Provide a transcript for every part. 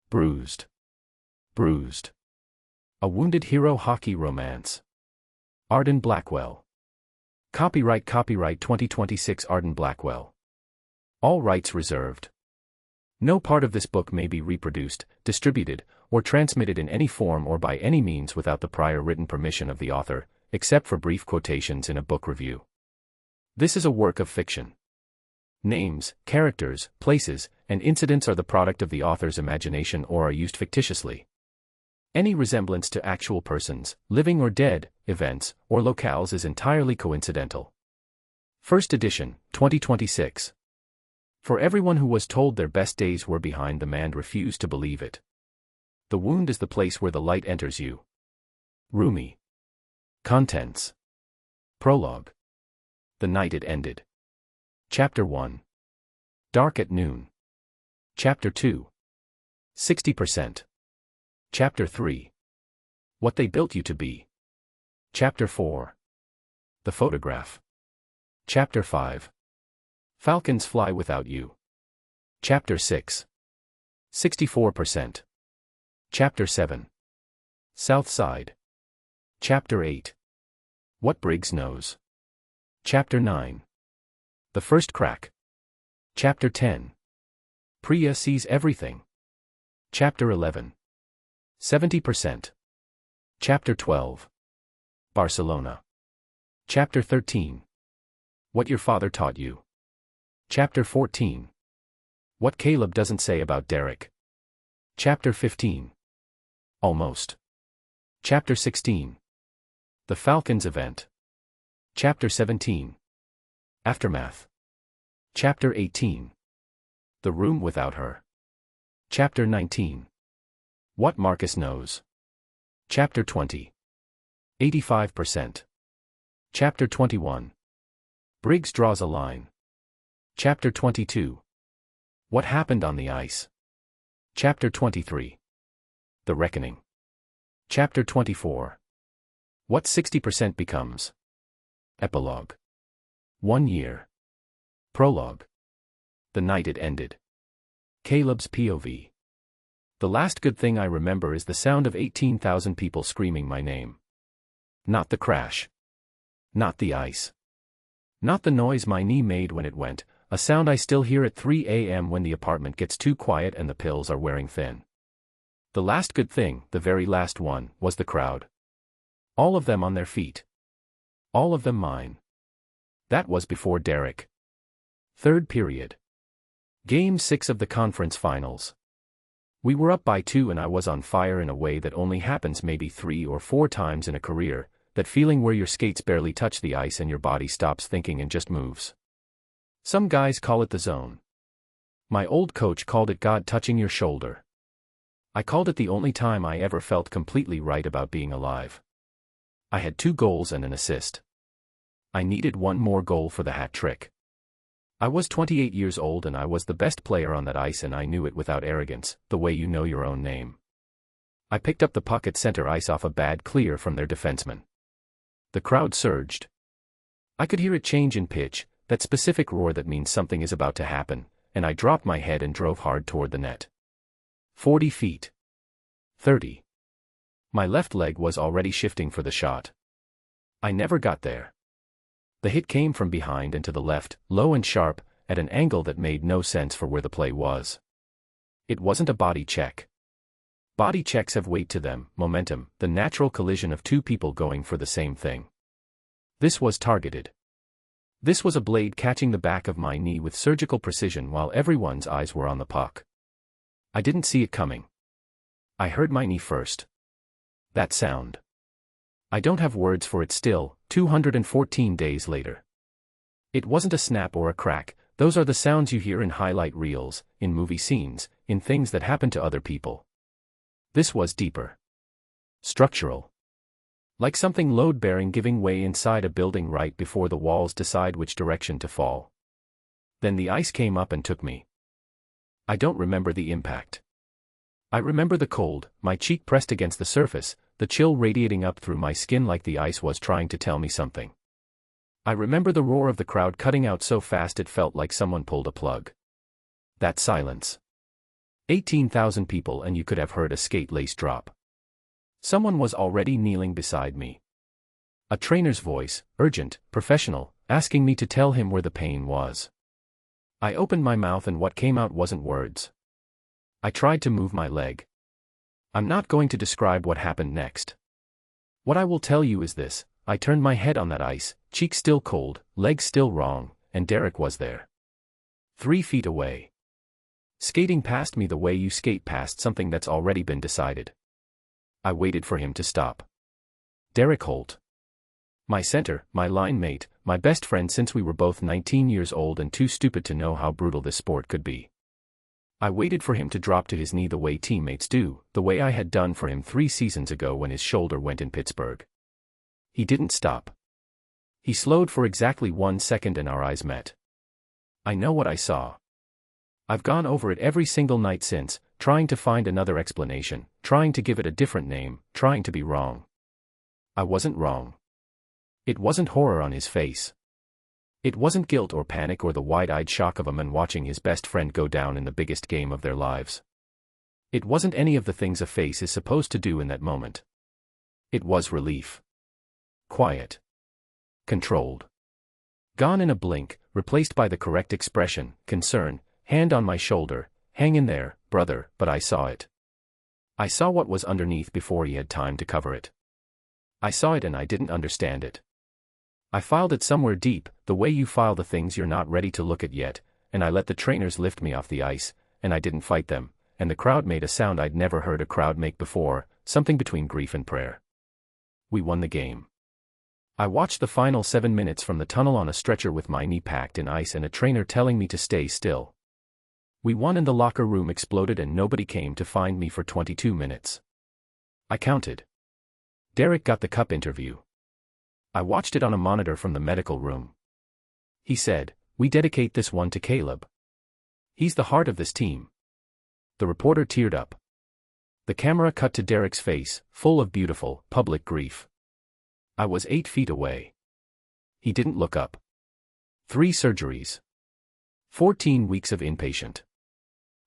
Bruised. Bruised. A wounded hero hockey romance. Arden Blackwell. Copyright 2026 Arden Blackwell. All rights reserved. No part of this book may be reproduced, distributed, or transmitted in any form or by any means without the prior written permission of the author, except for brief quotations in a book review. This is a work of fiction. Names, characters, places, and incidents are the product of the author's imagination or are used fictitiously. Any resemblance to actual persons, living or dead, events, or locales is entirely coincidental. First edition, 2026. For everyone who was told their best days were behind them and refused to believe it. The wound is the place where the light enters you. Rumi. Contents. Prologue. The night it ended. Chapter 1. Dark at noon. Chapter 2. 60%. Chapter 3. What they built you to be. Chapter 4. The photograph. Chapter 5. Falcons fly without you. Chapter 6. 64%. Chapter 7. South Side. Chapter 8. What Briggs Knows. Chapter 9. The First Crack. Chapter 10. Priya Sees Everything. Chapter 11. 70%. Chapter 12. Barcelona. Chapter 13. What Your Father Taught You. Chapter 14. What Caleb Doesn't Say About Derek. Chapter 15. Almost. Chapter 16. The Falcons Event. Chapter 17. Aftermath. Chapter 18. The Room Without Her. Chapter 19. What Marcus Knows. Chapter 20. 85%. Chapter 21. Briggs Draws a Line. Chapter 22. What Happened on the Ice. Chapter 23. The Reckoning. Chapter 24. What 60% Becomes. Epilogue. 1 year. Prologue. The night it ended. Caleb's POV. The last good thing I remember is the sound of 18,000 people screaming my name. Not the crash. Not the ice. Not the noise my knee made when it went, a sound I still hear at 3 a.m. when the apartment gets too quiet and the pills are wearing thin. The last good thing, the very last one, was the crowd. All of them on their feet. All of them mine. That was before Derek. Third period. Game 6 of the conference finals. We were up by 2 and I was on fire in a way that only happens maybe 3 or 4 times in a career, that feeling where your skates barely touch the ice and your body stops thinking and just moves. Some guys call it the zone. My old coach called it God touching your shoulder. I called it the only time I ever felt completely right about being alive. I had 2 goals and an assist. I needed 1 more goal for the hat trick. I was 28 years old and I was the best player on that ice and I knew it without arrogance, the way you know your own name. I picked up the puck at center ice off a bad clear from their defenseman. The crowd surged. I could hear it change in pitch, that specific roar that means something is about to happen, and I dropped my head and drove hard toward the net. 40 feet. 30. My left leg was already shifting for the shot. I never got there. The hit came from behind and to the left, low and sharp, at an angle that made no sense for where the play was. It wasn't a body check. Body checks have weight to them, momentum, the natural collision of 2 people going for the same thing. This was targeted. This was a blade catching the back of my knee with surgical precision while everyone's eyes were on the puck. I didn't see it coming. I heard my knee first. That sound. I don't have words for it still, 214 days later. It wasn't a snap or a crack, those are the sounds you hear in highlight reels, in movie scenes, in things that happen to other people. This was deeper. Structural. Like something load-bearing giving way inside a building right before the walls decide which direction to fall. Then the ice came up and took me. I don't remember the impact. I remember the cold, my cheek pressed against the surface, the chill radiating up through my skin like the ice was trying to tell me something. I remember the roar of the crowd cutting out so fast it felt like someone pulled a plug. That silence. 18,000 people and you could have heard a skate lace drop. Someone was already kneeling beside me. A trainer's voice, urgent, professional, asking me to tell him where the pain was. I opened my mouth and what came out wasn't words. I tried to move my leg. I'm not going to describe what happened next. What I will tell you is this: I turned my head on that ice, cheek still cold, leg still wrong, and Derek was there. 3 feet away. Skating past me the way you skate past something that's already been decided. I waited for him to stop. Derek Holt. My center, my line mate, my best friend since we were both 19 years old and too stupid to know how brutal this sport could be. I waited for him to drop to his knee the way teammates do, the way I had done for him 3 seasons ago when his shoulder went in Pittsburgh. He didn't stop. He slowed for exactly 1 second and our eyes met. I know what I saw. I've gone over it every single night since, trying to find another explanation, trying to give it a different name, trying to be wrong. I wasn't wrong. It wasn't horror on his face. It wasn't guilt or panic or the wide-eyed shock of a man watching his best friend go down in the biggest game of their lives. It wasn't any of the things a face is supposed to do in that moment. It was relief. Quiet. Controlled. Gone in a blink, replaced by the correct expression, concern, hand on my shoulder, hang in there, brother, but I saw it. I saw what was underneath before he had time to cover it. I saw it and I didn't understand it. I filed it somewhere deep, the way you file the things you're not ready to look at yet, and I let the trainers lift me off the ice, and I didn't fight them, and the crowd made a sound I'd never heard a crowd make before, something between grief and prayer. We won the game. I watched the final 7 minutes from the tunnel on a stretcher with my knee packed in ice and a trainer telling me to stay still. We won and the locker room exploded and nobody came to find me for 22 minutes. I counted. Derek got the cup interview. I watched it on a monitor from the medical room. He said, "We dedicate this one to Caleb. He's the heart of this team." The reporter teared up. The camera cut to Derek's face, full of beautiful, public grief. I was 8 feet away. He didn't look up. 3 surgeries. 14 weeks of inpatient.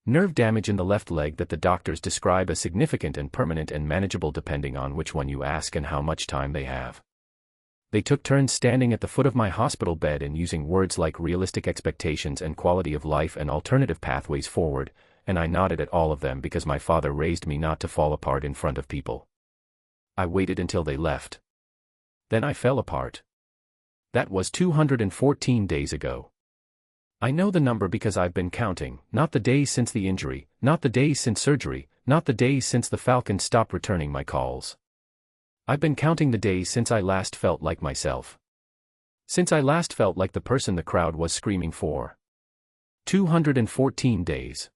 Nerve damage in the left leg that the doctors describe as significant and permanent and manageable depending on which one you ask and how much time they have. They took turns standing at the foot of my hospital bed and using words like realistic expectations and quality of life and alternative pathways forward, and I nodded at all of them because my father raised me not to fall apart in front of people. I waited until they left. Then I fell apart. That was 214 days ago. I know the number because I've been counting, not the days since the injury, not the days since surgery, not the days since the Falcons stopped returning my calls. I've been counting the days since I last felt like myself. Since I last felt like the person the crowd was screaming for. 214 days.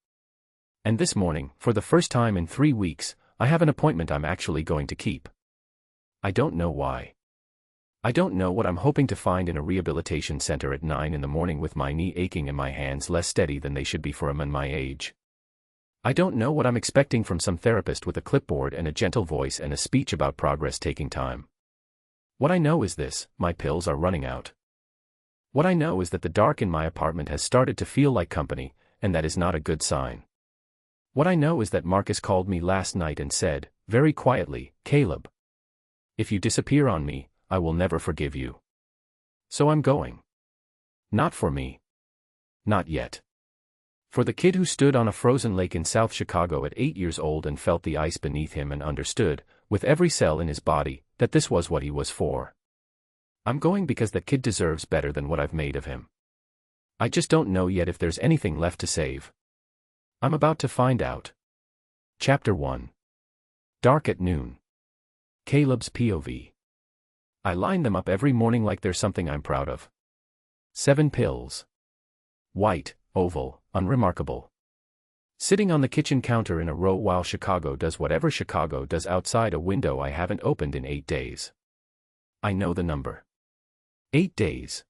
And this morning, for the first time in 3 weeks, I have an appointment I'm actually going to keep. I don't know why. I don't know what I'm hoping to find in a rehabilitation center at 9 in the morning with my knee aching and my hands less steady than they should be for a man my age. I don't know what I'm expecting from some therapist with a clipboard and a gentle voice and a speech about progress taking time. What I know is this: my pills are running out. What I know is that the dark in my apartment has started to feel like company, and that is not a good sign. What I know is that Marcus called me last night and said, very quietly, "Caleb, if you disappear on me, I will never forgive you." So I'm going. Not for me. Not yet. For the kid who stood on a frozen lake in South Chicago at 8 years old and felt the ice beneath him and understood, with every cell in his body, that this was what he was for. I'm going because that kid deserves better than what I've made of him. I just don't know yet if there's anything left to save. I'm about to find out. Chapter 1. Dark at noon. Caleb's POV. I line them up every morning like they're something I'm proud of. 7 pills. White, oval, unremarkable. Sitting on the kitchen counter in a row while Chicago does whatever Chicago does outside a window I haven't opened in 8 days. I know the number. 8 days.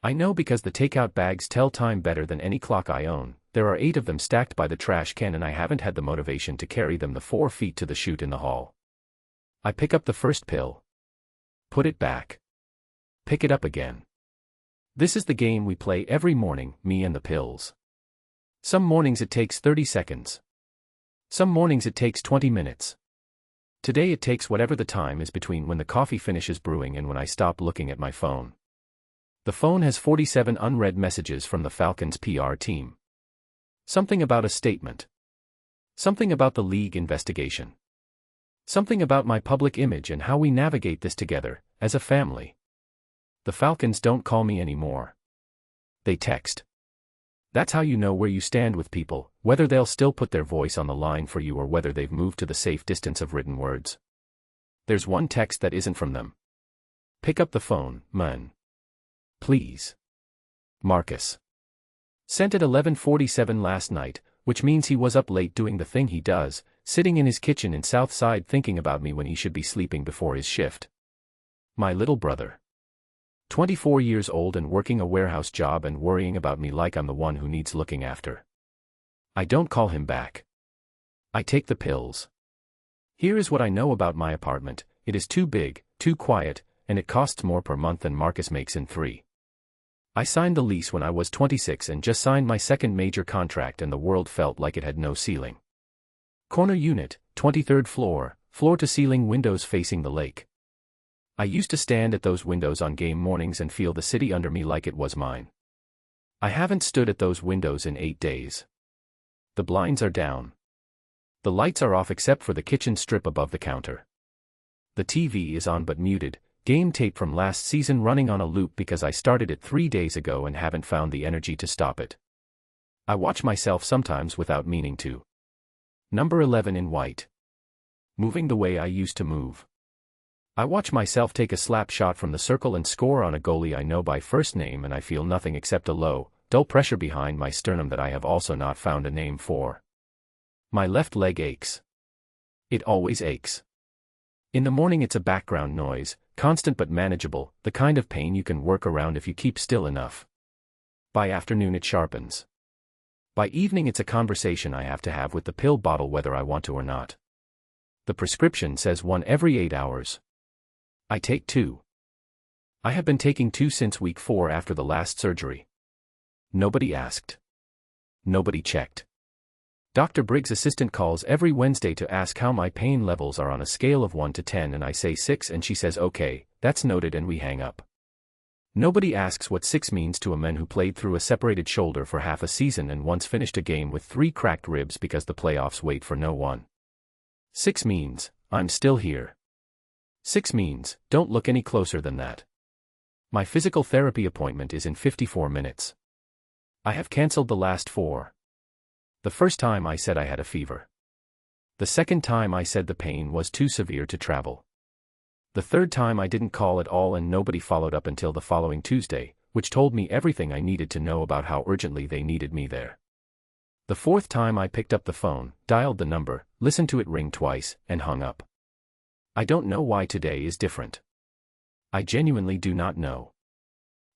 I know because the takeout bags tell time better than any clock I own. There are 8 of them stacked by the trash can and I haven't had the motivation to carry them the 4 feet to the chute in the hall. I pick up the first pill. Put it back. Pick it up again. This is the game we play every morning, me and the pills. Some mornings it takes 30 seconds. Some mornings it takes 20 minutes. Today it takes whatever the time is between when the coffee finishes brewing and when I stop looking at my phone. The phone has 47 unread messages from the Falcons PR team. Something about a statement. Something about the league investigation. Something about my public image and how we navigate this together, as a family. The Falcons don't call me anymore. They text. That's how you know where you stand with people, whether they'll still put their voice on the line for you or whether they've moved to the safe distance of written words. There's one text that isn't from them. Pick up the phone, man. Please. Marcus. Sent at 11:47 last night, which means he was up late doing the thing he does, sitting in his kitchen in Southside thinking about me when he should be sleeping before his shift. My little brother. 24 years old and working a warehouse job and worrying about me like I'm the one who needs looking after. I don't call him back. I take the pills. Here is what I know about my apartment: it is too big, too quiet, and it costs more per month than Marcus makes in 3. I signed the lease when I was 26 and just signed my second major contract and the world felt like it had no ceiling. Corner unit, 23rd floor, floor-to-ceiling windows facing the lake. I used to stand at those windows on game mornings and feel the city under me like it was mine. I haven't stood at those windows in 8 days. The blinds are down. The lights are off except for the kitchen strip above the counter. The TV is on but muted, game tape from last season running on a loop because I started it 3 days ago and haven't found the energy to stop it. I watch myself sometimes without meaning to. Number 11 in white. Moving the way I used to move. I watch myself take a slap shot from the circle and score on a goalie I know by first name and I feel nothing except a low, dull pressure behind my sternum that I have also not found a name for. My left leg aches. It always aches. In the morning it's a background noise, constant but manageable, the kind of pain you can work around if you keep still enough. By afternoon it sharpens. By evening it's a conversation I have to have with the pill bottle whether I want to or not. The prescription says 1 every 8 hours. I take 2. I have been taking 2 since week 4 after the last surgery. Nobody asked. Nobody checked. Dr. Briggs' assistant calls every Wednesday to ask how my pain levels are on a scale of 1 to 10 and I say 6 and she says okay, that's noted and we hang up. Nobody asks what 6 means to a man who played through a separated shoulder for half a season and once finished a game with 3 cracked ribs because the playoffs wait for no one. 6 means, I'm still here. 6 means, don't look any closer than that. My physical therapy appointment is in 54 minutes. I have cancelled the last 4. The first time I said I had a fever. The second time I said the pain was too severe to travel. The third time I didn't call at all and nobody followed up until the following Tuesday, which told me everything I needed to know about how urgently they needed me there. The fourth time I picked up the phone, dialed the number, listened to it ring twice, and hung up. I don't know why today is different. I genuinely do not know.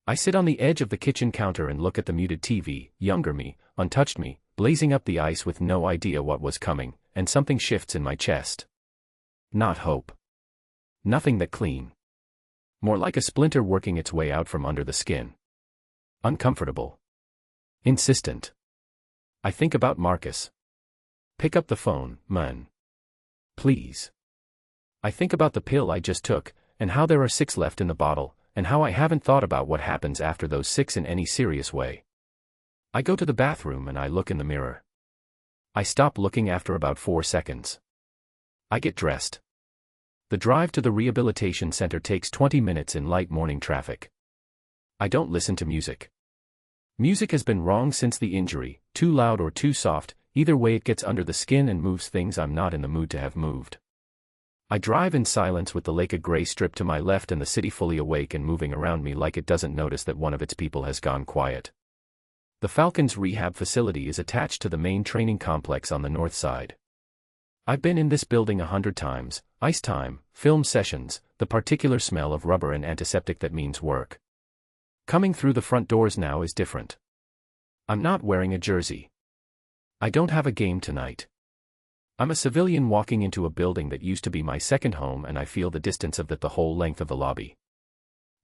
I sit on the edge of the kitchen counter and look at the muted TV, younger me, untouched me, blazing up the ice with no idea what was coming, and something shifts in my chest. Not hope. Nothing that clean. More like a splinter working its way out from under the skin. Uncomfortable. Insistent. I think about Marcus. Pick up the phone, man. Please. I think about the pill I just took, and how there are 6 left in the bottle, and how I haven't thought about what happens after those 6 in any serious way. I go to the bathroom and I look in the mirror. I stop looking after about 4 seconds. I get dressed. The drive to the rehabilitation center takes 20 minutes in light morning traffic. I don't listen to music. Music has been wrong since the injury, too loud or too soft, either way it gets under the skin and moves things I'm not in the mood to have moved. I drive in silence with the lake a gray strip to my left and the city fully awake and moving around me like it doesn't notice that one of its people has gone quiet. The Falcons rehab facility is attached to the main training complex on the north side. I've been in this building 100 times, ice time, film sessions, the particular smell of rubber and antiseptic that means work. Coming through the front doors now is different. I'm not wearing a jersey. I don't have a game tonight. I'm a civilian walking into a building that used to be my second home and I feel the distance of that the whole length of the lobby.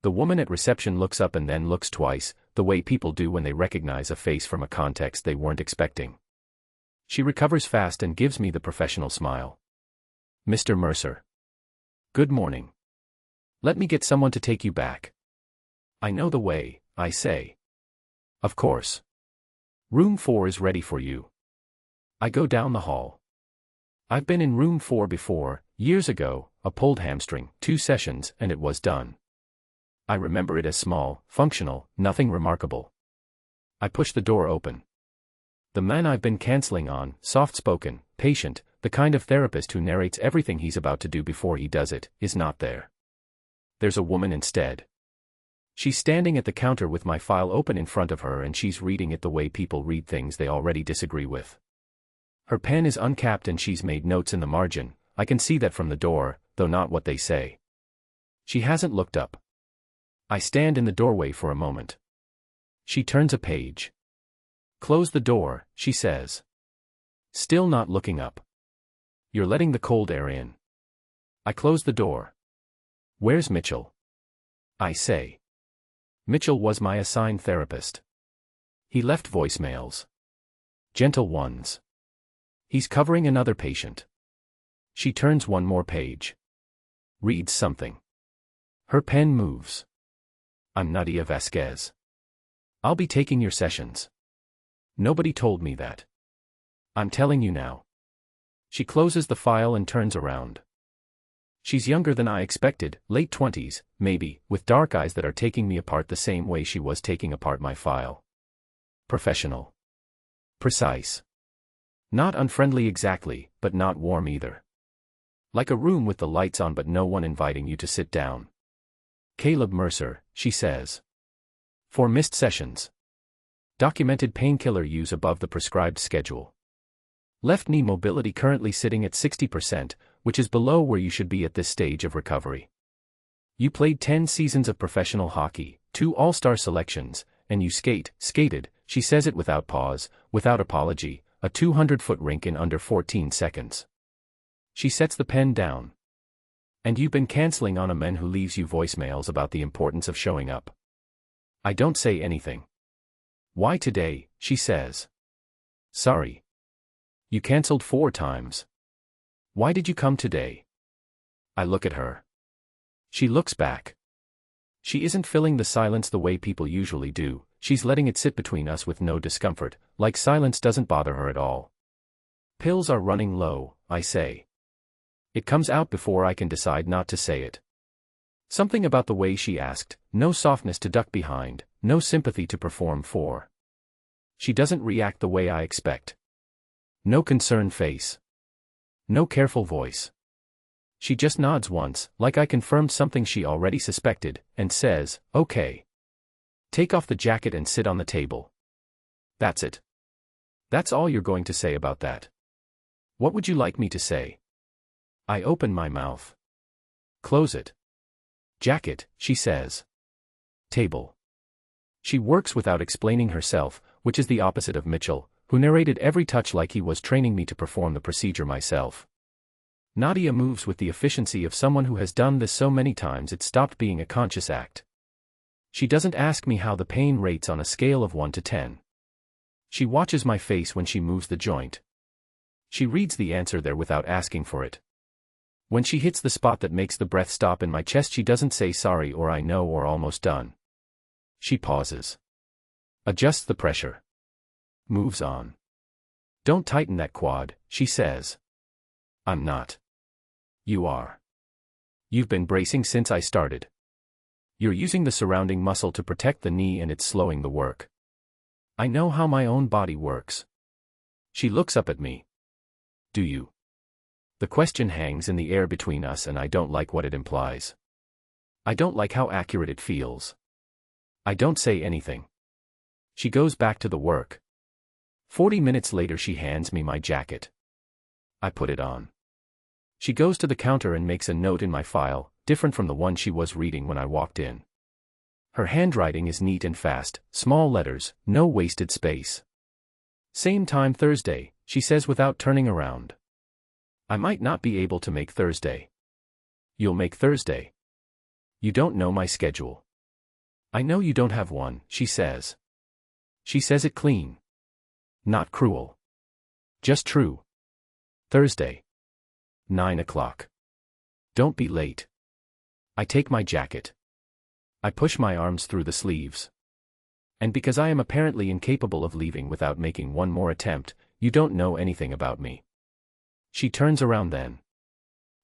The woman at reception looks up and then looks twice, the way people do when they recognize a face from a context they weren't expecting. She recovers fast and gives me the professional smile. Mr. Mercer. Good morning. Let me get someone to take you back. I know the way, I say. Of course. Room 4 is ready for you. I go down the hall. I've been in room 4 before, years ago, a pulled hamstring, 2 sessions, and it was done. I remember it as small, functional, nothing remarkable. I push the door open. The man I've been canceling on, soft-spoken, patient, the kind of therapist who narrates everything he's about to do before he does it, is not there. There's a woman instead. She's standing at the counter with my file open in front of her and she's reading it the way people read things they already disagree with. Her pen is uncapped and she's made notes in the margin. I can see that from the door, though not what they say. She hasn't looked up. I stand in the doorway for a moment. She turns a page. Close the door, she says. Still not looking up. You're letting the cold air in. I close the door. Where's Mitchell? I say. Mitchell was my assigned therapist. He left voicemails. Gentle ones. He's covering another patient. She turns one more page. Reads something. Her pen moves. I'm Nadia Vasquez. I'll be taking your sessions. Nobody told me that. I'm telling you now. She closes the file and turns around. She's younger than I expected, late 20s, maybe, with dark eyes that are taking me apart the same way she was taking apart my file. Professional. Precise. Not unfriendly exactly, but not warm either. Like a room with the lights on but no one inviting you to sit down. Caleb Mercer, she says. 4 missed sessions. Documented painkiller use above the prescribed schedule. Left knee mobility currently sitting at 60%, which is below where you should be at this stage of recovery. You played 10 seasons of professional hockey, 2 all-star selections, and you skated, she says it without pause, without apology, a 200-foot rink in under 14 seconds. She sets the pen down. And you've been canceling on a man who leaves you voicemails about the importance of showing up. I don't say anything. Why today, she says. Sorry. You canceled 4 times. Why did you come today? I look at her. She looks back. She isn't filling the silence the way people usually do, she's letting it sit between us with no discomfort, like silence doesn't bother her at all. Pills are running low, I say. It comes out before I can decide not to say it. Something about the way she asked, no softness to duck behind, no sympathy to perform for. She doesn't react the way I expect. No concerned face. No careful voice. She just nods once, like I confirmed something she already suspected, and says, okay. Take off the jacket and sit on the table. That's it. That's all you're going to say about that. What would you like me to say? I open my mouth. Close it. Jacket, she says. Table. She works without explaining herself, which is the opposite of Mitchell, who narrated every touch like he was training me to perform the procedure myself. Nadia moves with the efficiency of someone who has done this so many times it stopped being a conscious act. She doesn't ask me how the pain rates on a scale of 1 to 10. She watches my face when she moves the joint. She reads the answer there without asking for it. When she hits the spot that makes the breath stop in my chest, she doesn't say sorry or I know or almost done. She pauses. Adjusts the pressure. Moves on. Don't tighten that quad, she says. I'm not. You are. You've been bracing since I started. You're using the surrounding muscle to protect the knee and it's slowing the work. I know how my own body works. She looks up at me. Do you? The question hangs in the air between us and I don't like what it implies. I don't like how accurate it feels. I don't say anything. She goes back to the work. 40 minutes later she hands me my jacket. I put it on. She goes to the counter and makes a note in my file, different from the one she was reading when I walked in. Her handwriting is neat and fast, small letters, no wasted space. Same time Thursday, she says without turning around. I might not be able to make Thursday. You'll make Thursday. You don't know my schedule. I know you don't have one, she says. She says it clean. Not cruel. Just true. Thursday. 9 o'clock. Don't be late. I take my jacket. I push my arms through the sleeves. And because I am apparently incapable of leaving without making one more attempt, you don't know anything about me. She turns around then.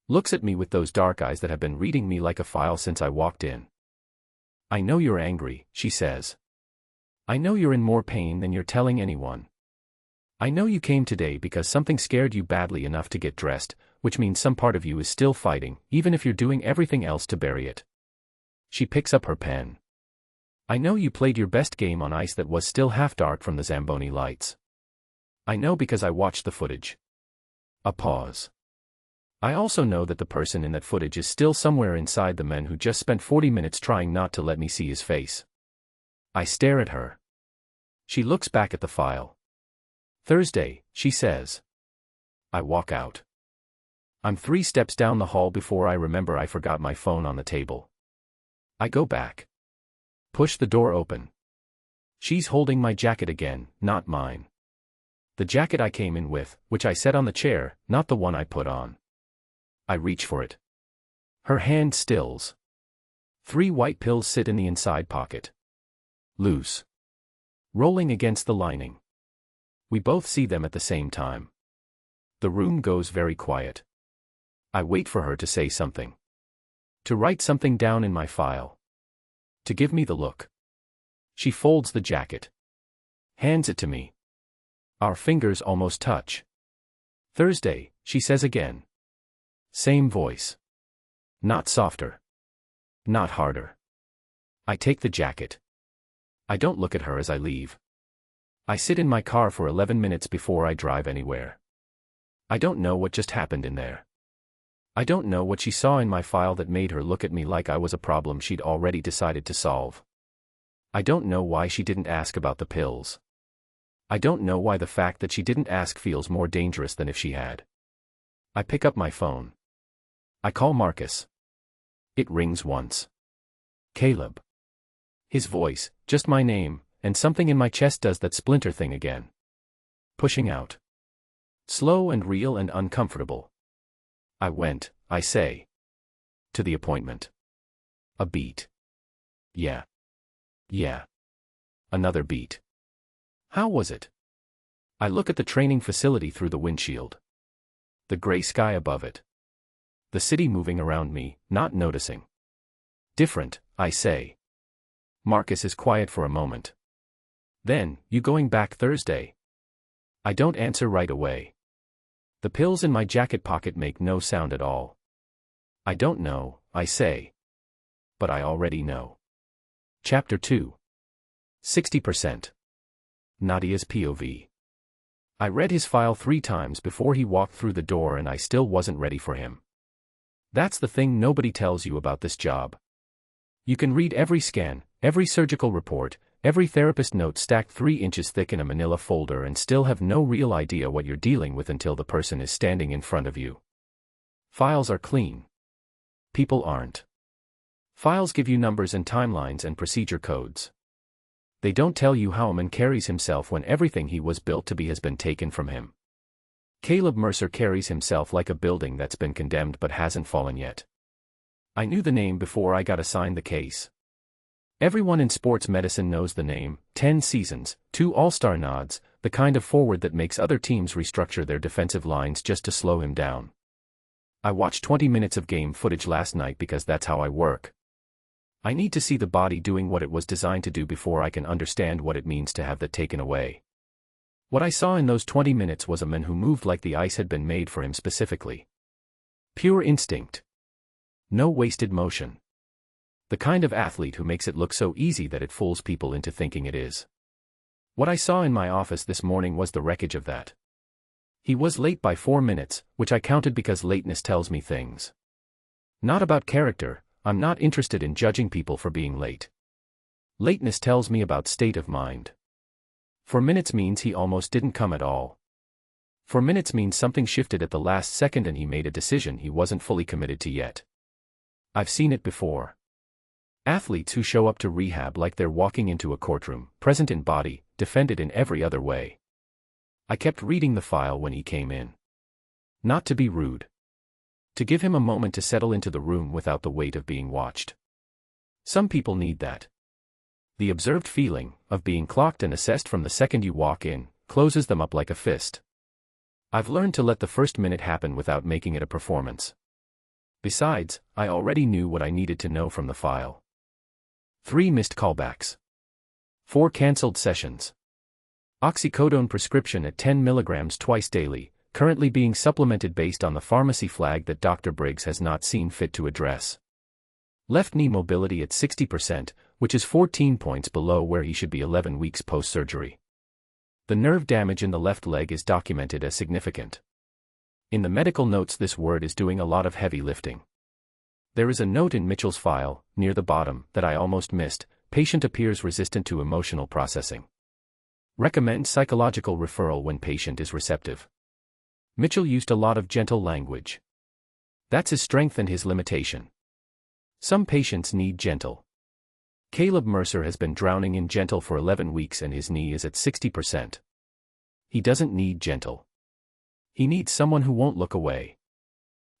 Looks at me with those dark eyes that have been reading me like a file since I walked in. I know you're angry, she says. I know you're in more pain than you're telling anyone. I know you came today because something scared you badly enough to get dressed, which means some part of you is still fighting, even if you're doing everything else to bury it. She picks up her pen. I know you played your best game on ice that was still half dark from the Zamboni lights. I know because I watched the footage. A pause. I also know that the person in that footage is still somewhere inside the men who just spent 40 minutes trying not to let me see his face. I stare at her. She looks back at the file. Thursday, she says. I walk out. I'm 3 steps down the hall before I remember I forgot my phone on the table. I go back. Push the door open. She's holding my jacket again, not mine. The jacket I came in with, which I set on the chair, not the one I put on. I reach for it. Her hand stills. 3 white pills sit in the inside pocket. Loose. Rolling against the lining. We both see them at the same time. The room goes very quiet. I wait for her to say something. To write something down in my file. To give me the look. She folds the jacket. Hands it to me. Our fingers almost touch. Thursday, she says again. Same voice. Not softer. Not harder. I take the jacket. I don't look at her as I leave. I sit in my car for 11 minutes before I drive anywhere. I don't know what just happened in there. I don't know what she saw in my file that made her look at me like I was a problem she'd already decided to solve. I don't know why she didn't ask about the pills. I don't know why the fact that she didn't ask feels more dangerous than if she had. I pick up my phone. I call Marcus. It rings once. Caleb. His voice, just my name, and something in my chest does that splinter thing again. Pushing out. Slow and real and uncomfortable. I went, I say. To the appointment. A beat. Yeah. Yeah. Another beat. How was it? I look at the training facility through the windshield. The gray sky above it. The city moving around me, not noticing. Different, I say. Marcus is quiet for a moment. Then, you going back Thursday? I don't answer right away. The pills in my jacket pocket make no sound at all. I don't know, I say. But I already know. Chapter 2. 60%. Nadia's POV. I read his file 3 times before he walked through the door and I still wasn't ready for him. That's the thing nobody tells you about this job. You can read every scan, every surgical report, every therapist note stacked 3 inches thick in a manila folder and still have no real idea what you're dealing with until the person is standing in front of you. Files are clean. People aren't. Files give you numbers and timelines and procedure codes. They don't tell you how a man carries himself when everything he was built to be has been taken from him. Caleb Mercer carries himself like a building that's been condemned but hasn't fallen yet. I knew the name before I got assigned the case. Everyone in sports medicine knows the name, 10 seasons, 2 all-star nods, the kind of forward that makes other teams restructure their defensive lines just to slow him down. I watched 20 minutes of game footage last night because that's how I work. I need to see the body doing what it was designed to do before I can understand what it means to have that taken away. What I saw in those 20 minutes was a man who moved like the ice had been made for him specifically. Pure instinct. No wasted motion. The kind of athlete who makes it look so easy that it fools people into thinking it is. What I saw in my office this morning was the wreckage of that. He was late by 4 minutes, which I counted because lateness tells me things. Not about character, I'm not interested in judging people for being late. Lateness tells me about state of mind. 4 minutes means he almost didn't come at all. 4 minutes means something shifted at the last second and he made a decision he wasn't fully committed to yet. I've seen it before. Athletes who show up to rehab like they're walking into a courtroom, present in body, defended in every other way. I kept reading the file when he came in. Not to be rude. To give him a moment to settle into the room without the weight of being watched. Some people need that. The observed feeling of being clocked and assessed from the second you walk in closes them up like a fist. I've learned to let the first minute happen without making it a performance. Besides, I already knew what I needed to know from the file. 3 missed callbacks. 4 cancelled sessions. Oxycodone prescription at 10 mg twice daily, currently being supplemented based on the pharmacy flag that Dr. Briggs has not seen fit to address. Left knee mobility at 60%, which is 14 points below where he should be 11 weeks post-surgery. The nerve damage in the left leg is documented as significant. In the medical notes, this word is doing a lot of heavy lifting. There is a note in Mitchell's file, near the bottom, that I almost missed: patient appears resistant to emotional processing. Recommend psychological referral when patient is receptive. Mitchell used a lot of gentle language. That's his strength and his limitation. Some patients need gentle. Caleb Mercer has been drowning in gentle for 11 weeks and his knee is at 60%. He doesn't need gentle. He needs someone who won't look away.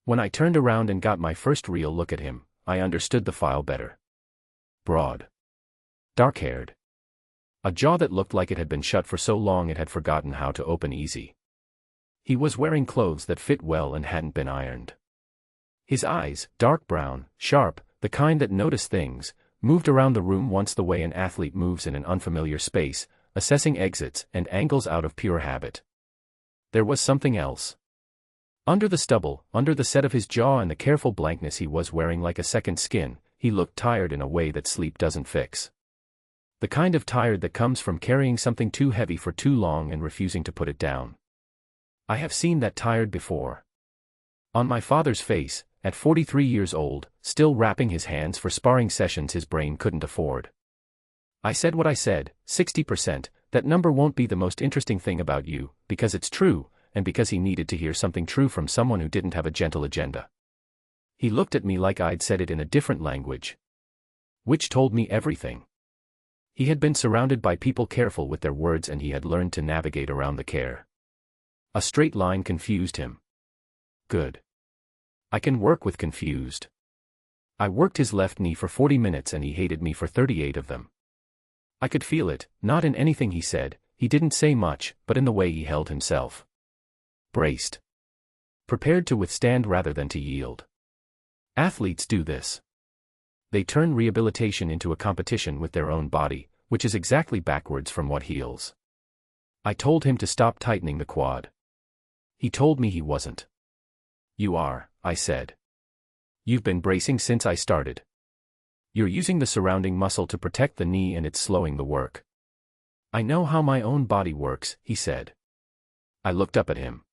When I turned around and got my first real look at him, I understood the file better. Broad. Dark-haired. A jaw that looked like it had been shut for so long it had forgotten how to open easy. He was wearing clothes that fit well and hadn't been ironed. His eyes, dark brown, sharp, the kind that notice things, moved around the room once the way an athlete moves in an unfamiliar space, assessing exits and angles out of pure habit. There was something else. Under the stubble, under the set of his jaw and the careful blankness he was wearing like a second skin, he looked tired in a way that sleep doesn't fix. The kind of tired that comes from carrying something too heavy for too long and refusing to put it down. I have seen that tired before. On my father's face, at 43 years old, still wrapping his hands for sparring sessions his brain couldn't afford. I said what I said: 60%, that number won't be the most interesting thing about you, because it's true, and because he needed to hear something true from someone who didn't have a gentle agenda. He looked at me like I'd said it in a different language. Which told me everything. He had been surrounded by people careful with their words and he had learned to navigate around the care. A straight line confused him. Good. I can work with confused. I worked his left knee for 40 minutes and he hated me for 38 of them. I could feel it, not in anything he said, he didn't say much, but in the way he held himself. Braced. Prepared to withstand rather than to yield. Athletes do this. They turn rehabilitation into a competition with their own body, which is exactly backwards from what heals. I told him to stop tightening the quad. He told me he wasn't. You are, I said. You've been bracing since I started. You're using the surrounding muscle to protect the knee and it's slowing the work. I know how my own body works, he said. I looked up at him.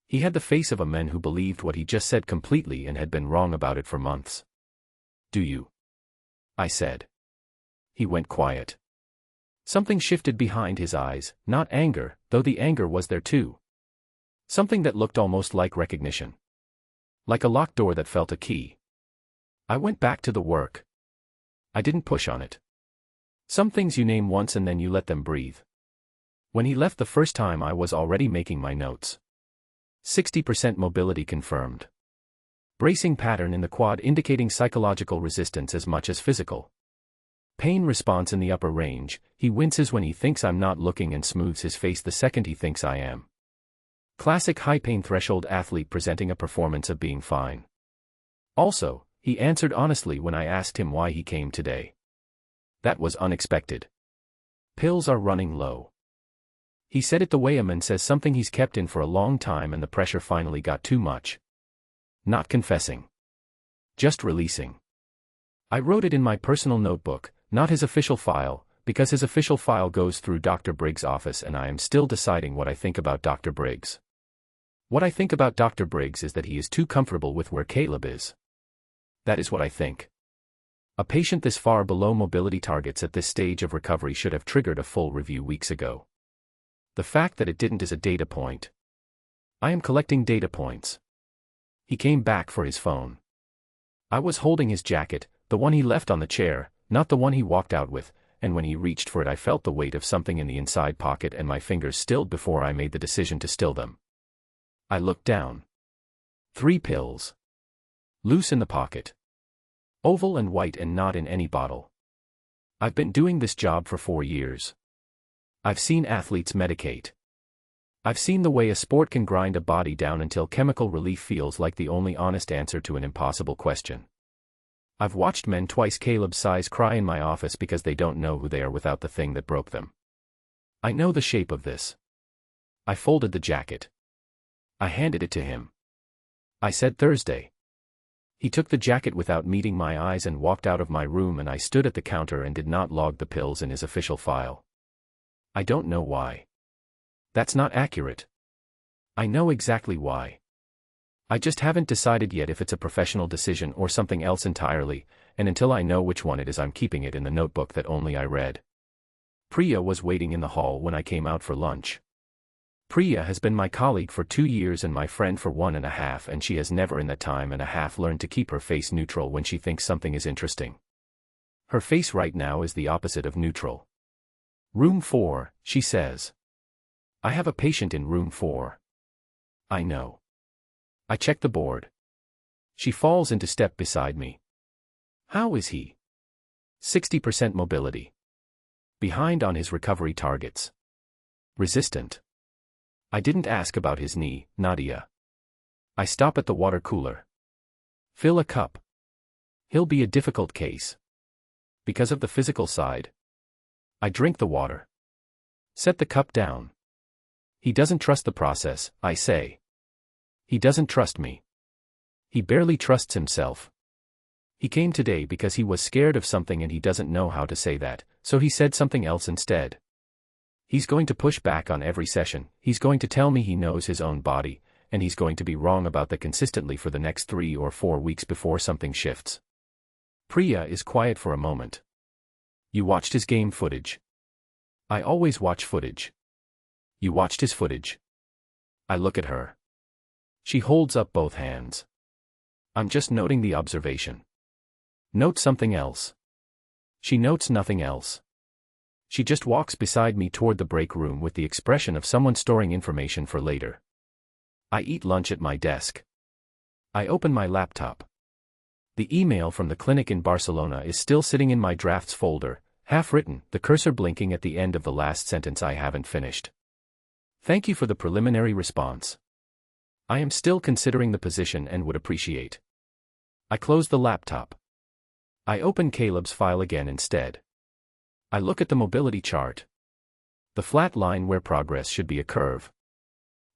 He had the face of a man who believed what he just said completely and had been wrong about it for months. Do you? I said. He went quiet. Something shifted behind his eyes, not anger, though the anger was there too. Something that looked almost like recognition. Like a locked door that felt a key. I went back to the work. I didn't push on it. Some things you name once and then you let them breathe. When he left the first time I was already making my notes. 60% mobility confirmed. Bracing pattern in the quad indicating psychological resistance as much as physical. Pain response in the upper range, he winces when he thinks I'm not looking and smooths his face the second he thinks I am. Classic high pain threshold athlete presenting a performance of being fine. Also, he answered honestly when I asked him why he came today. That was unexpected. Pills are running low. He said it the way a man says something he's kept in for a long time and the pressure finally got too much. Not confessing. Just releasing. I wrote it in my personal notebook, not his official file, because his official file goes through Dr. Briggs' office and I am still deciding what I think about Dr. Briggs. What I think about Dr. Briggs is that he is too comfortable with where Caleb is. That is what I think. A patient this far below mobility targets at this stage of recovery should have triggered a full review weeks ago. The fact that it didn't is a data point. I am collecting data points. He came back for his phone. I was holding his jacket, The one he left on the chair, not the one he walked out with, and when he reached for it I felt the weight of something in the inside pocket and my fingers stilled before I made the decision to still them. I looked down. 3 pills. Loose in the pocket. Oval and white and not in any bottle. I've been doing this job for 4 years. I've seen athletes medicate. I've seen the way a sport can grind a body down until chemical relief feels like the only honest answer to an impossible question. I've watched men twice Caleb's size cry in my office because they don't know who they are without the thing that broke them. I know the shape of this. I folded the jacket. I handed it to him. I said Thursday. He took the jacket without meeting my eyes and walked out of my room, and I stood at the counter and did not log the pills in his official file. I don't know why. That's not accurate. I know exactly why. I just haven't decided yet if it's a professional decision or something else entirely, and until I know which one it is I'm keeping it in the notebook that only I read. Priya was waiting in the hall when I came out for lunch. Priya has been my colleague for 2 years and my friend for 1.5, and she has never in that time and a half learned to keep her face neutral when she thinks something is interesting. Her face right now is the opposite of neutral. Room 4, she says. I have a patient in room 4. I know. I check the board. She falls into step beside me. How is he? 60% mobility. Behind on his recovery targets. Resistant. I didn't ask about his knee, Nadia. I stop at the water cooler. Fill a cup. He'll be a difficult case. Because of the physical side. I drink the water. Set the cup down. He doesn't trust the process, I say. He doesn't trust me. He barely trusts himself. He came today because he was scared of something and he doesn't know how to say that, so he said something else instead. He's going to push back on every session, he's going to tell me he knows his own body, and he's going to be wrong about that consistently for the next 3 or 4 weeks before something shifts. Priya is quiet for a moment. You watched his game footage. I always watch footage. You watched his footage. I look at her. She holds up both hands. I'm just noting the observation. Note something else. She notes nothing else. She just walks beside me toward the break room with the expression of someone storing information for later. I eat lunch at my desk. I open my laptop. The email from the clinic in Barcelona is still sitting in my drafts folder, half written, the cursor blinking at the end of the last sentence I haven't finished. Thank you for the preliminary response. I am still considering the position and would appreciate. I close the laptop. I open Caleb's file again instead. I look at the mobility chart. The flat line where progress should be a curve.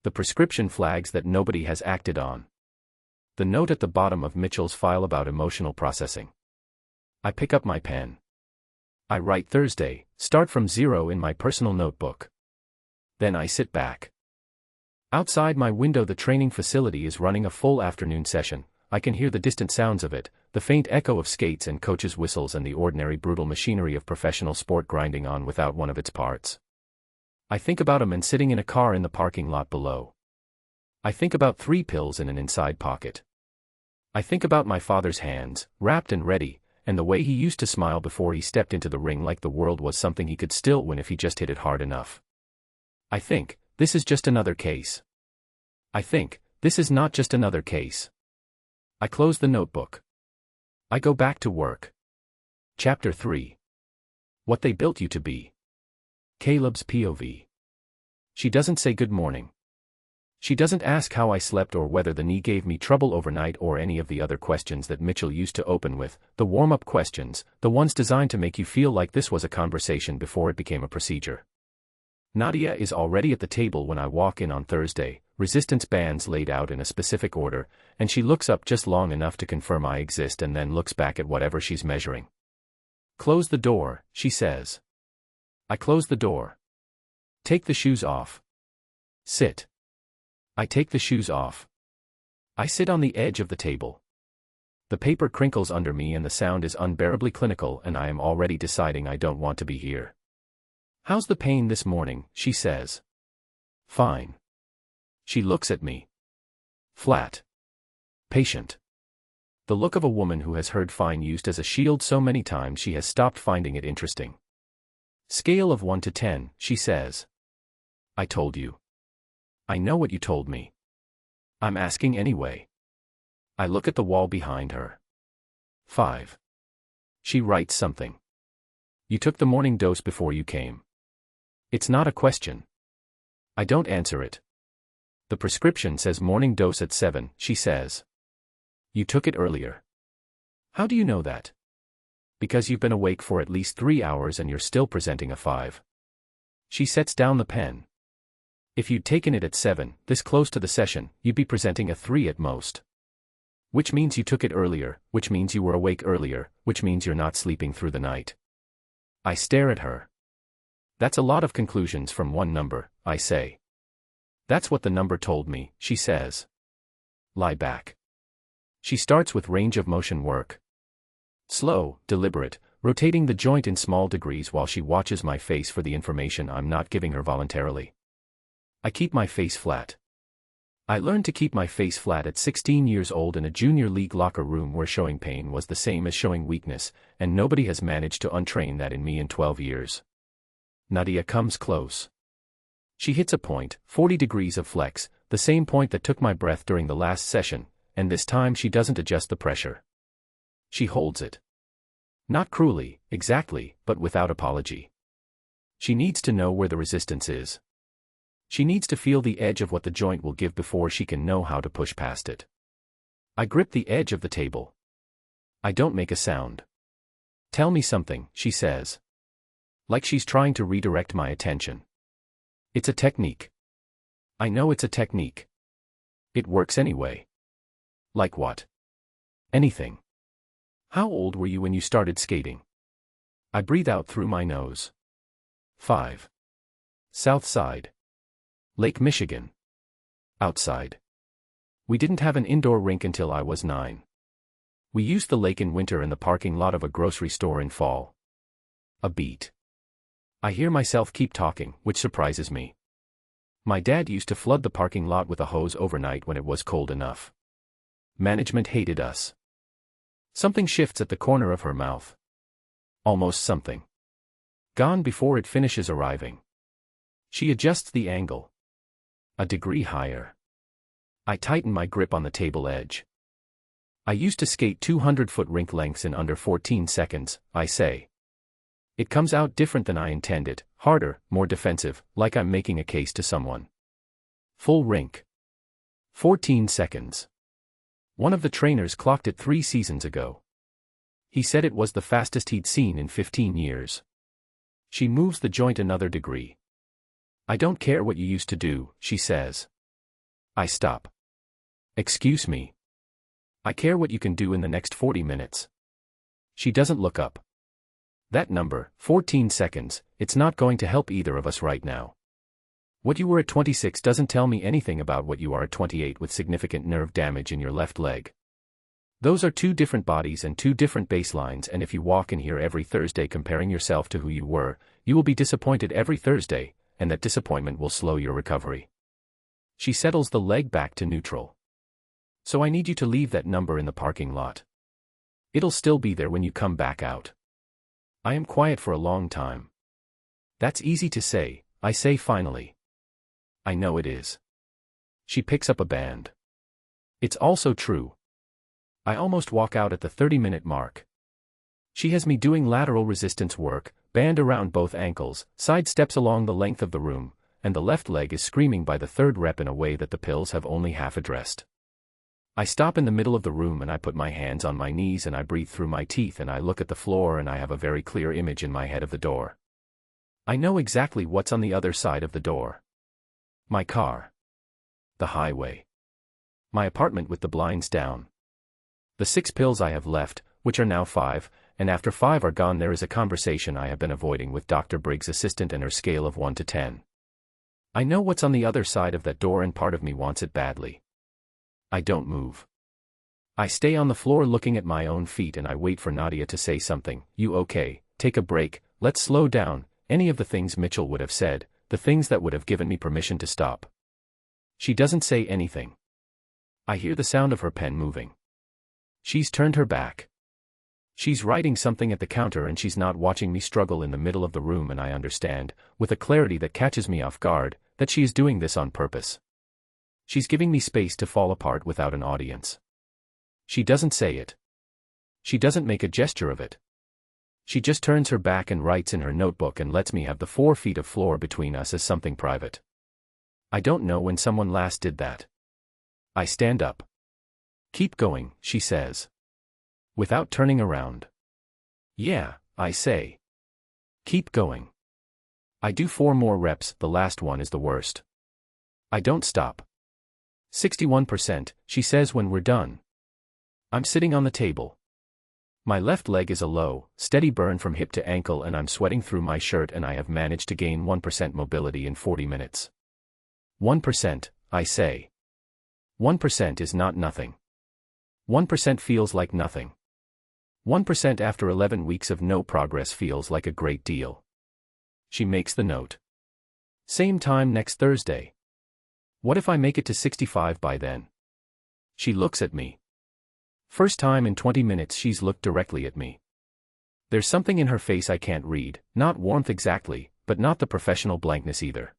The prescription flags that nobody has acted on. The note at the bottom of Mitchell's file about emotional processing. I pick up my pen. I write Thursday, start from 0 in my personal notebook. Then I sit back. Outside my window the training facility is running a full afternoon session. I can hear the distant sounds of it, the faint echo of skates and coaches' whistles and the ordinary brutal machinery of professional sport grinding on without one of its parts. I think about a man sitting in a car in the parking lot below. I think about 3 pills in an inside pocket. I think about my father's hands, wrapped and ready, and the way he used to smile before he stepped into the ring like the world was something he could still win if he just hit it hard enough. I think, this is just another case. I think, this is not just another case. I close the notebook. I go back to work. Chapter 3. What they built you to be. Caleb's POV. She doesn't say good morning. She doesn't ask how I slept or whether the knee gave me trouble overnight or any of the other questions that Mitchell used to open with, the warm-up questions, the ones designed to make you feel like this was a conversation before it became a procedure. Nadia is already at the table when I walk in on Thursday, resistance bands laid out in a specific order, and she looks up just long enough to confirm I exist and then looks back at whatever she's measuring. Close the door, she says. I close the door. Take the shoes off. Sit. I take the shoes off. I sit on the edge of the table. The paper crinkles under me and the sound is unbearably clinical and I am already deciding I don't want to be here. How's the pain this morning, she says. Fine. She looks at me. Flat. Patient. The look of a woman who has heard fine used as a shield so many times she has stopped finding it interesting. Scale of 1 to 10, she says. I told you. I know what you told me. I'm asking anyway. I look at the wall behind her. 5. She writes something. You took the morning dose before you came. It's not a question. I don't answer it. The prescription says morning dose at 7, she says. You took it earlier. How do you know that? Because you've been awake for at least 3 hours and you're still presenting a 5. She sets down the pen. If you'd taken it at 7, this close to the session, you'd be presenting a 3 at most. Which means you took it earlier, which means you were awake earlier, which means you're not sleeping through the night. I stare at her. That's a lot of conclusions from one number, I say. That's what the number told me, she says. Lie back. She starts with range of motion work. Slow, deliberate, rotating the joint in small degrees while she watches my face for the information I'm not giving her voluntarily. I keep my face flat. I learned to keep my face flat at 16 years old in a junior league locker room where showing pain was the same as showing weakness, and nobody has managed to untrain that in me in 12 years. Nadia comes close. She hits a point, 40 degrees of flex, the same point that took my breath during the last session, and this time she doesn't adjust the pressure. She holds it. Not cruelly, exactly, but without apology. She needs to know where the resistance is. She needs to feel the edge of what the joint will give before she can know how to push past it. I grip the edge of the table. I don't make a sound. Tell me something, she says. Like she's trying to redirect my attention. It's a technique. I know it's a technique. It works anyway. Like what? Anything. How old were you when you started skating? I breathe out through my nose. 5. South Side. Lake Michigan. Outside. We didn't have an indoor rink until I was 9. We used the lake in winter and the parking lot of a grocery store in fall. A beat. I hear myself keep talking, which surprises me. My dad used to flood the parking lot with a hose overnight when it was cold enough. Management hated us. Something shifts at the corner of her mouth. Almost something. Gone before it finishes arriving. She adjusts the angle. A degree higher. I tighten my grip on the table edge. I used to skate 200-foot rink lengths in under 14 seconds, I say. It comes out different than I intended, harder, more defensive, like I'm making a case to someone. Full rink. 14 seconds. One of the trainers clocked it 3 seasons ago. He said it was the fastest he'd seen in 15 years. She moves the joint another degree. I don't care what you used to do, she says. I stop. Excuse me. I care what you can do in the next 40 minutes. She doesn't look up. That number, 14 seconds, it's not going to help either of us right now. What you were at 26 doesn't tell me anything about what you are at 28 with significant nerve damage in your left leg. Those are 2 different bodies and 2 different baselines, and if you walk in here every Thursday comparing yourself to who you were, you will be disappointed every Thursday, and that disappointment will slow your recovery. She settles the leg back to neutral. So I need you to leave that number in the parking lot. It'll still be there when you come back out. I am quiet for a long time. That's easy to say, I say finally. I know it is. She picks up a band. It's also true. I almost walk out at the 30-minute mark. She has me doing lateral resistance work, band around both ankles, side steps along the length of the room, and the left leg is screaming by the 3rd rep in a way that the pills have only half addressed. I stop in the middle of the room and I put my hands on my knees and I breathe through my teeth and I look at the floor and I have a very clear image in my head of the door. I know exactly what's on the other side of the door. My car. The highway. My apartment with the blinds down. The 6 pills I have left, which are now 5, and after 5 are gone there is a conversation I have been avoiding with Dr. Briggs' assistant and her scale of 1 to 10. I know what's on the other side of that door and part of me wants it badly. I don't move. I stay on the floor looking at my own feet and I wait for Nadia to say something. You okay? Take a break, let's slow down, any of the things Mitchell would have said, the things that would have given me permission to stop. She doesn't say anything. I hear the sound of her pen moving. She's turned her back. She's writing something at the counter and she's not watching me struggle in the middle of the room, and I understand, with a clarity that catches me off guard, that she is doing this on purpose. She's giving me space to fall apart without an audience. She doesn't say it. She doesn't make a gesture of it. She just turns her back and writes in her notebook and lets me have the 4 feet of floor between us as something private. I don't know when someone last did that. I stand up. "Keep going," she says. Without turning around. "Yeah," I say. "Keep going." I do 4 more reps, the last one is the worst. I don't stop. 61%, she says when we're done. I'm sitting on the table. My left leg is a low, steady burn from hip to ankle and I'm sweating through my shirt, and I have managed to gain 1% mobility in 40 minutes. 1%, I say. 1% is not nothing. 1% feels like nothing. 1% after 11 weeks of no progress feels like a great deal. She makes the note. Same time next Thursday. What if I make it to 65 by then? She looks at me. First time in 20 minutes she's looked directly at me. There's something in her face I can't read, not warmth exactly, but not the professional blankness either.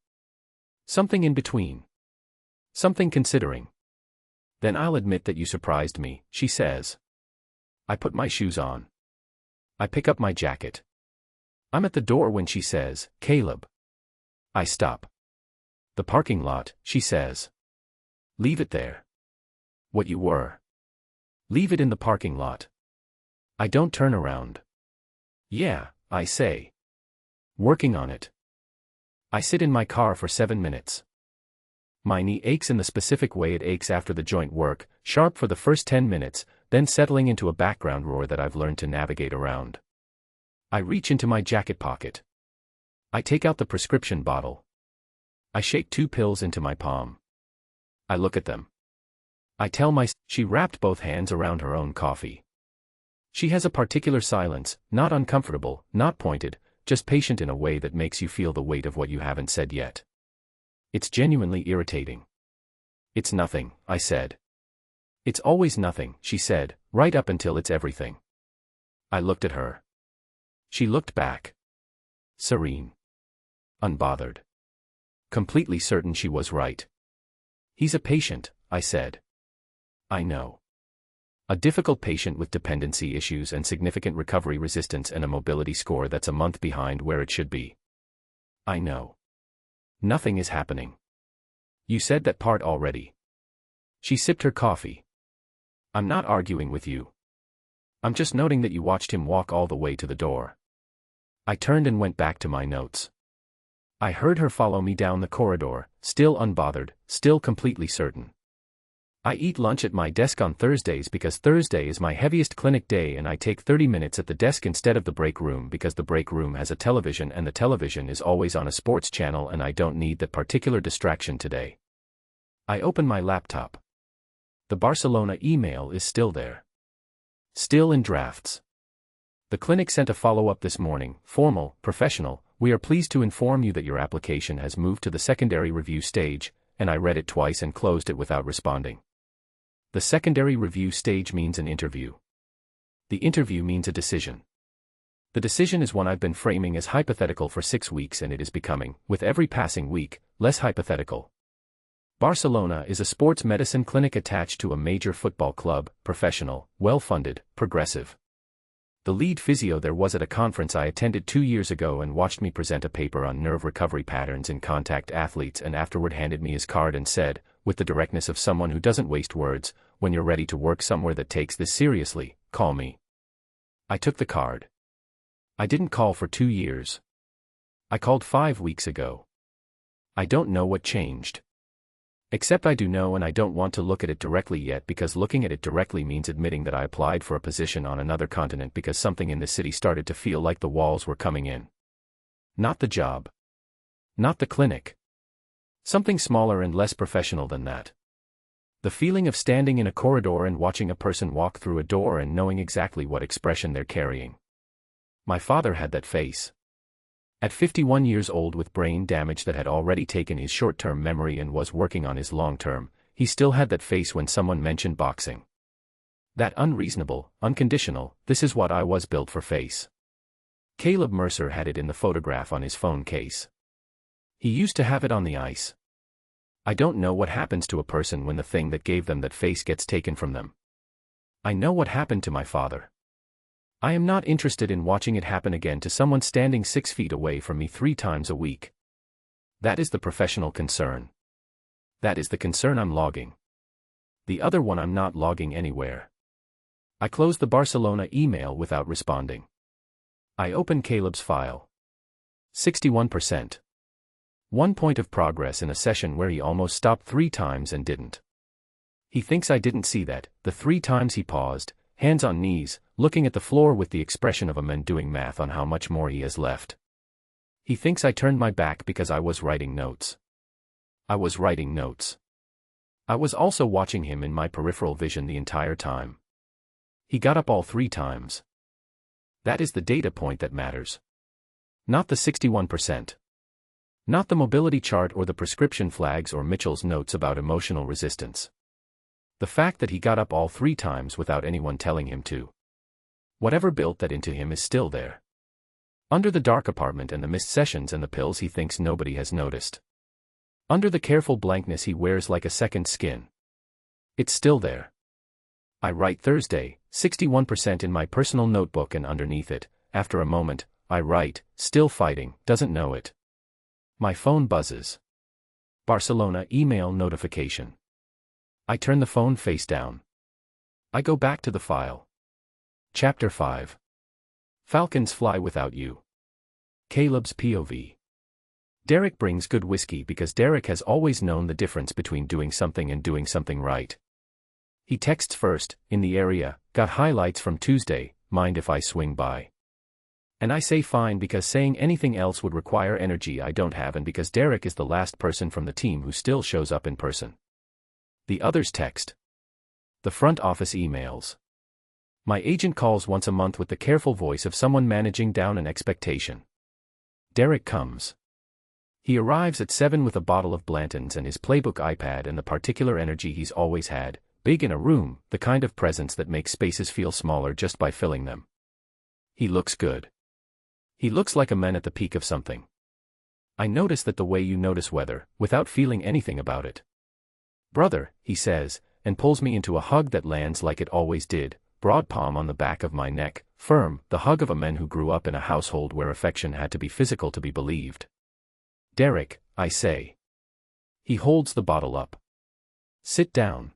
Something in between. Something considering. "Then I'll admit that you surprised me," she says. I put my shoes on. I pick up my jacket. I'm at the door when she says, "Caleb." I stop. "The parking lot," she says. "Leave it there." "What you were?" "Leave it in the parking lot." I don't turn around. "Yeah," I say. "Working on it." I sit in my car for 7 minutes. My knee aches in the specific way it aches after the joint work, sharp for the first 10 minutes, then settling into a background roar that I've learned to navigate around. I reach into my jacket pocket. I take out the prescription bottle. I shake 2 pills into my palm. I look at them. I tell she wrapped both hands around her own coffee. She has a particular silence, not uncomfortable, not pointed, just patient in a way that makes you feel the weight of what you haven't said yet. It's genuinely irritating. "It's nothing," I said. "It's always nothing," she said, "right up until it's everything." I looked at her. She looked back. Serene. Unbothered. Completely certain she was right. "He's a patient," I said. "I know. A difficult patient with dependency issues and significant recovery resistance and a mobility score that's a month behind where it should be." "I know. Nothing is happening." "You said that part already." She sipped her coffee. "I'm not arguing with you. I'm just noting that you watched him walk all the way to the door." I turned and went back to my notes. I heard her follow me down the corridor, still unbothered, still completely certain. I eat lunch at my desk on Thursdays because Thursday is my heaviest clinic day, and I take 30 minutes at the desk instead of the break room because the break room has a television and the television is always on a sports channel and I don't need that particular distraction today. I open my laptop. The Barcelona email is still there. Still in drafts. The clinic sent a follow-up this morning, formal, professional. "We are pleased to inform you that your application has moved to the secondary review stage," and I read it twice and closed it without responding. The secondary review stage means an interview. The interview means a decision. The decision is one I've been framing as hypothetical for 6 weeks, and it is becoming, with every passing week, less hypothetical. Barcelona is a sports medicine clinic attached to a major football club, professional, well-funded, progressive. The lead physio there was at a conference I attended 2 years ago and watched me present a paper on nerve recovery patterns in contact athletes, and afterward handed me his card and said, with the directness of someone who doesn't waste words, "When you're ready to work somewhere that takes this seriously, call me." I took the card. I didn't call for 2 years. I called 5 weeks ago. I don't know what changed. Except I do know, and I don't want to look at it directly yet, because looking at it directly means admitting that I applied for a position on another continent because something in the city started to feel like the walls were coming in. Not the job. Not the clinic. Something smaller and less professional than that. The feeling of standing in a corridor and watching a person walk through a door and knowing exactly what expression they're carrying. My father had that face. At 51 years old with brain damage that had already taken his short-term memory and was working on his long-term, he still had that face when someone mentioned boxing. That unreasonable, unconditional, this is what I was built for face. Caleb Mercer had it in the photograph on his phone case. He used to have it on the ice. I don't know what happens to a person when the thing that gave them that face gets taken from them. I know what happened to my father. I am not interested in watching it happen again to someone standing 6 feet away from me 3 times a week. That is the professional concern. That is the concern I'm logging. The other one I'm not logging anywhere. I close the Barcelona email without responding. I open Caleb's file. 61%. 1 point of progress in a session where he almost stopped 3 times and didn't. He thinks I didn't see that, the 3 times he paused, hands on knees, looking at the floor with the expression of a man doing math on how much more he has left. He thinks I turned my back because I was writing notes. I was writing notes. I was also watching him in my peripheral vision the entire time. He got up all 3 times. That is the data point that matters. Not the 61%. Not the mobility chart or the prescription flags or Mitchell's notes about emotional resistance. The fact that he got up all 3 times without anyone telling him to. Whatever built that into him is still there. Under the dark apartment and the missed sessions and the pills he thinks nobody has noticed. Under the careful blankness he wears like a second skin. It's still there. I write Thursday, 61% in my personal notebook, and underneath it, after a moment, I write, still fighting, doesn't know it. My phone buzzes. Barcelona email notification. I turn the phone face down. I go back to the file. Chapter 5. Falcons fly without you. Caleb's POV. Derek brings good whiskey because Derek has always known the difference between doing something and doing something right. He texts first, in the area, got highlights from Tuesday, mind if I swing by? And I say fine because saying anything else would require energy I don't have, and because Derek is the last person from the team who still shows up in person. The others text. The front office emails. My agent calls once a month with the careful voice of someone managing down an expectation. Derek comes. He arrives at 7 with a bottle of Blanton's and his playbook iPad and the particular energy he's always had. Big in a room, the kind of presence that makes spaces feel smaller just by filling them. He looks good. He looks like a man at the peak of something. I notice that the way you notice weather, without feeling anything about it. Brother, he says, and pulls me into a hug that lands like it always did, broad palm on the back of my neck, firm, the hug of a man who grew up in a household where affection had to be physical to be believed. Derek, I say. He holds the bottle up. Sit down.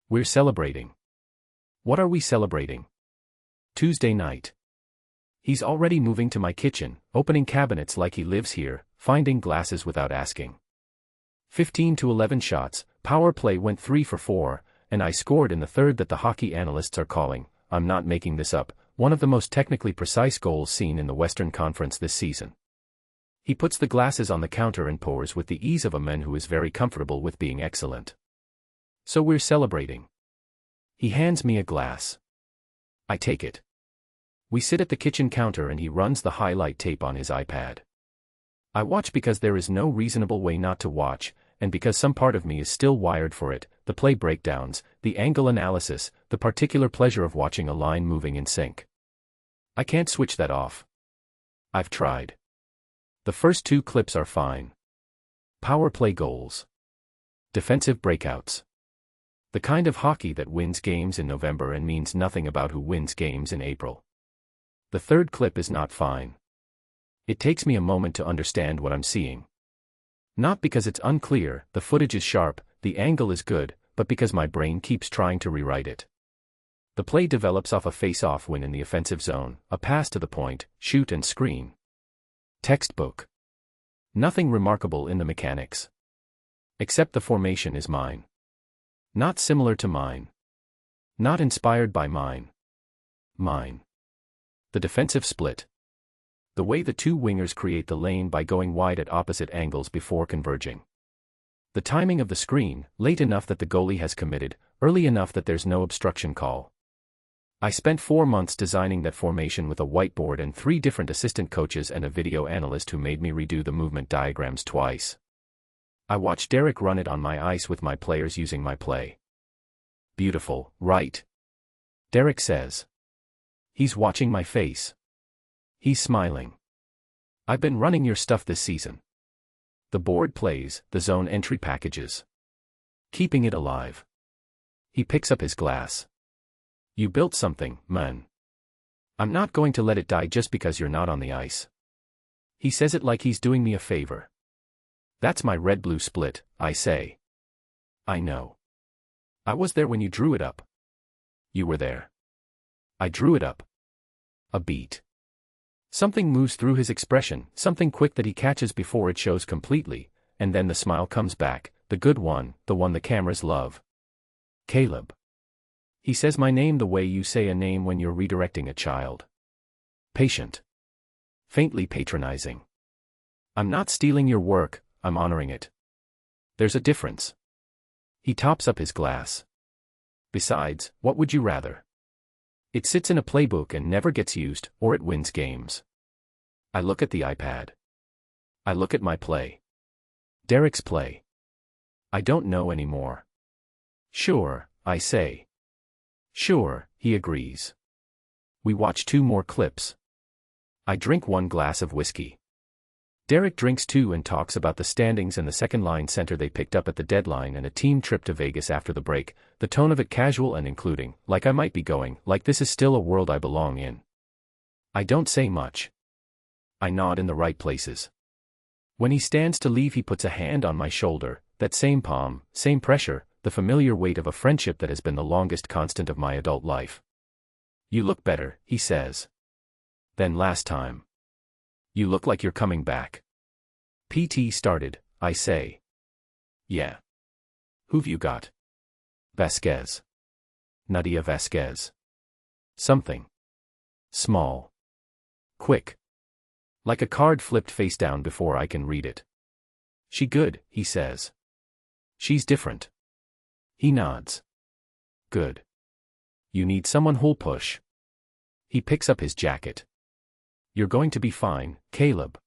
We're celebrating. What are we celebrating? Tuesday night. He's already moving to my kitchen, opening cabinets like he lives here, finding glasses without asking. 15 to 11 shots, power play went 3 for 4, and I scored in the third that the hockey analysts are calling, I'm not making this up, one of the most technically precise goals seen in the Western Conference this season. He puts the glasses on the counter and pours with the ease of a man who is very comfortable with being excellent. So we're celebrating. He hands me a glass. I take it. We sit at the kitchen counter and he runs the highlight tape on his iPad. I watch because there is no reasonable way not to watch, and because some part of me is still wired for it, the play breakdowns, the angle analysis, the particular pleasure of watching a line moving in sync. I can't switch that off. I've tried. The first 2 clips are fine. Power play goals. Defensive breakouts. The kind of hockey that wins games in November and means nothing about who wins games in April. The third clip is not fine. It takes me a moment to understand what I'm seeing. Not because it's unclear, the footage is sharp, the angle is good, but because my brain keeps trying to rewrite it. The play develops off a face-off win in the offensive zone, a pass to the point, shoot and screen. Textbook. Nothing remarkable in the mechanics. Except the formation is mine. Not similar to mine. Not inspired by mine. Mine. The defensive split. The way the 2 wingers create the lane by going wide at opposite angles before converging. The timing of the screen, late enough that the goalie has committed, early enough that there's no obstruction call. I spent 4 months designing that formation with a whiteboard and 3 different assistant coaches and a video analyst who made me redo the movement diagrams twice. I watched Derek run it on my ice with my players using my play. Beautiful, right? Derek says. He's watching my face. He's smiling. I've been running your stuff this season. The board plays, the zone entry packages. Keeping it alive. He picks up his glass. You built something, man. I'm not going to let it die just because you're not on the ice. He says it like he's doing me a favor. That's my red-blue split, I say. I know. I was there when you drew it up. You were there. I drew it up. A beat. Something moves through his expression, something quick that he catches before it shows completely, and then the smile comes back, the good one, the one the cameras love. Caleb. He says my name the way you say a name when you're redirecting a child. Patient. Faintly patronizing. I'm not stealing your work, I'm honoring it. There's a difference. He tops up his glass. Besides, what would you rather? It sits in a playbook and never gets used, or it wins games. I look at the iPad. I look at my play. Derek's play. I don't know anymore. Sure, I say. Sure, he agrees. We watch 2 more clips. I drink 1 glass of whiskey. Derek drinks 2 and talks about the standings and the second-line center they picked up at the deadline and a team trip to Vegas after the break, the tone of it casual and including, like I might be going, like this is still a world I belong in. I don't say much. I nod in the right places. When he stands to leave he puts a hand on my shoulder, that same palm, same pressure, the familiar weight of a friendship that has been the longest constant of my adult life. You look better, he says. Than last time. You look like you're coming back. PT started, I say. Yeah. Who've you got? Vasquez. Nadia Vasquez. Something. Small. Quick. Like a card flipped face down before I can read it. She good, he says. She's different. He nods. Good. You need someone who'll push. He picks up his jacket. You're going to be fine, Caleb.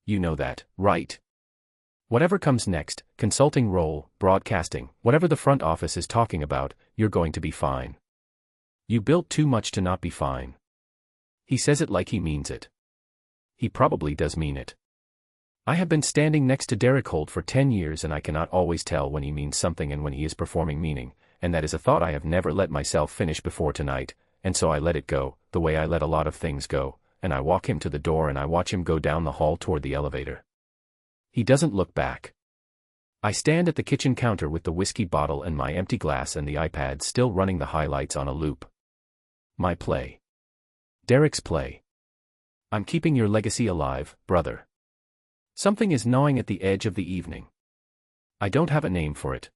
You know that, right? Whatever comes next, consulting role, broadcasting, whatever the front office is talking about, you're going to be fine. You built too much to not be fine. He says it like he means it. He probably does mean it. I have been standing next to Derek Holt for 10 years and I cannot always tell when he means something and when he is performing meaning, and that is a thought I have never let myself finish before tonight, and so I let it go, the way I let a lot of things go. And I walk him to the door and I watch him go down the hall toward the elevator. He doesn't look back. I stand at the kitchen counter with the whiskey bottle and my empty glass and the iPad still running the highlights on a loop. My play. Derek's play. I'm keeping your legacy alive, brother. Something is gnawing at the edge of the evening. I don't have a name for it.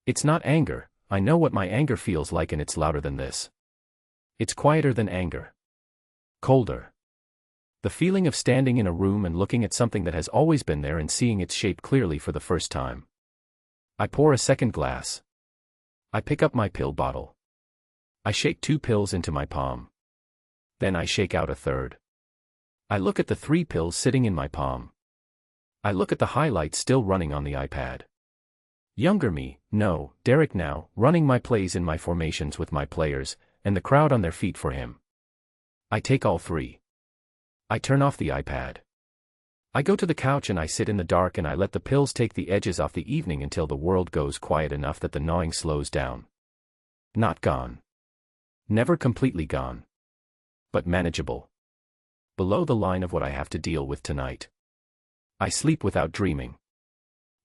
It's not anger, I know what my anger feels like and it's louder than this. It's quieter than anger. Colder. The feeling of standing in a room and looking at something that has always been there and seeing its shape clearly for the first time. I pour a second glass. I pick up my pill bottle. I shake 2 pills into my palm. Then I shake out a third. I look at the 3 pills sitting in my palm. I look at the highlights still running on the iPad. Younger me, no, Derek now, running my plays in my formations with my players, and the crowd on their feet for him. I take all 3. I turn off the iPad. I go to the couch and I sit in the dark and I let the pills take the edges off the evening until the world goes quiet enough that the gnawing slows down. Not gone. Never completely gone. But manageable. Below the line of what I have to deal with tonight. I sleep without dreaming.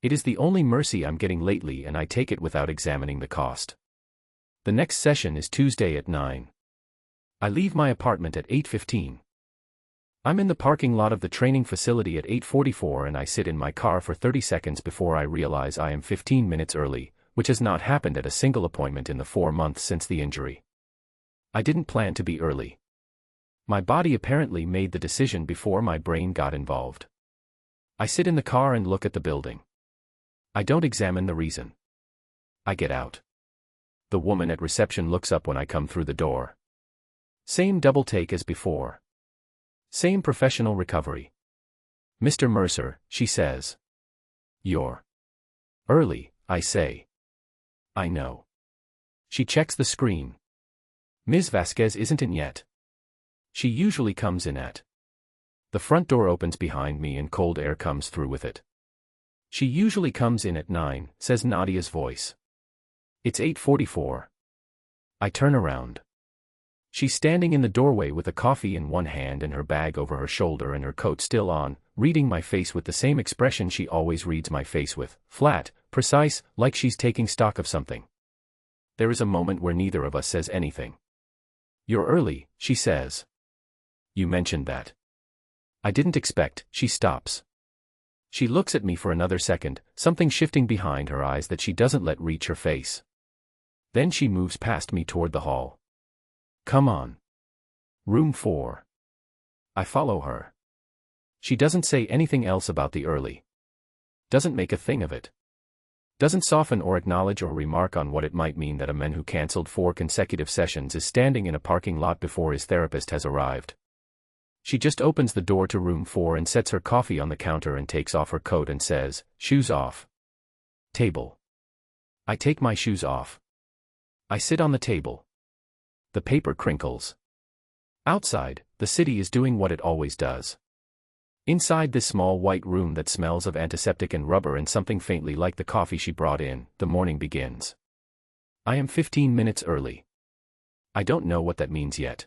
It is the only mercy I'm getting lately and I take it without examining the cost. The next session is Tuesday at 9. I leave my apartment at 8:15. I'm in the parking lot of the training facility at 8:44 and I sit in my car for 30 seconds before I realize I am 15 minutes early, which has not happened at a single appointment in the 4 months since the injury. I didn't plan to be early. My body apparently made the decision before my brain got involved. I sit in the car and look at the building. I don't examine the reason. I get out. The woman at reception looks up when I come through the door. Same double take as before. Same professional recovery. Mr. Mercer, she says. You're early, I say. I know. She checks the screen. Ms. Vasquez isn't in yet. She usually comes in at. The front door opens behind me and cold air comes through with it. She usually comes in at 9, says Nadia's voice. It's 8:44. I turn around. She's standing in the doorway with a coffee in one hand and her bag over her shoulder and her coat still on, reading my face with the same expression she always reads my face with, flat, precise, like she's taking stock of something. There is a moment where neither of us says anything. You're early, she says. You mentioned that. I didn't expect. She stops. She looks at me for another second, something shifting behind her eyes that she doesn't let reach her face. Then she moves past me toward the hall. Come on. Room 4. I follow her. She doesn't say anything else about the early. Doesn't make a thing of it. Doesn't soften or acknowledge or remark on what it might mean that a man who cancelled 4 consecutive sessions is standing in a parking lot before his therapist has arrived. She just opens the door to room 4 and sets her coffee on the counter and takes off her coat and says, "Shoes off." Table. I take my shoes off. I sit on the table. The paper crinkles. Outside, the city is doing what it always does. Inside this small white room that smells of antiseptic and rubber and something faintly like the coffee she brought in, the morning begins. I am 15 minutes early. I don't know what that means yet.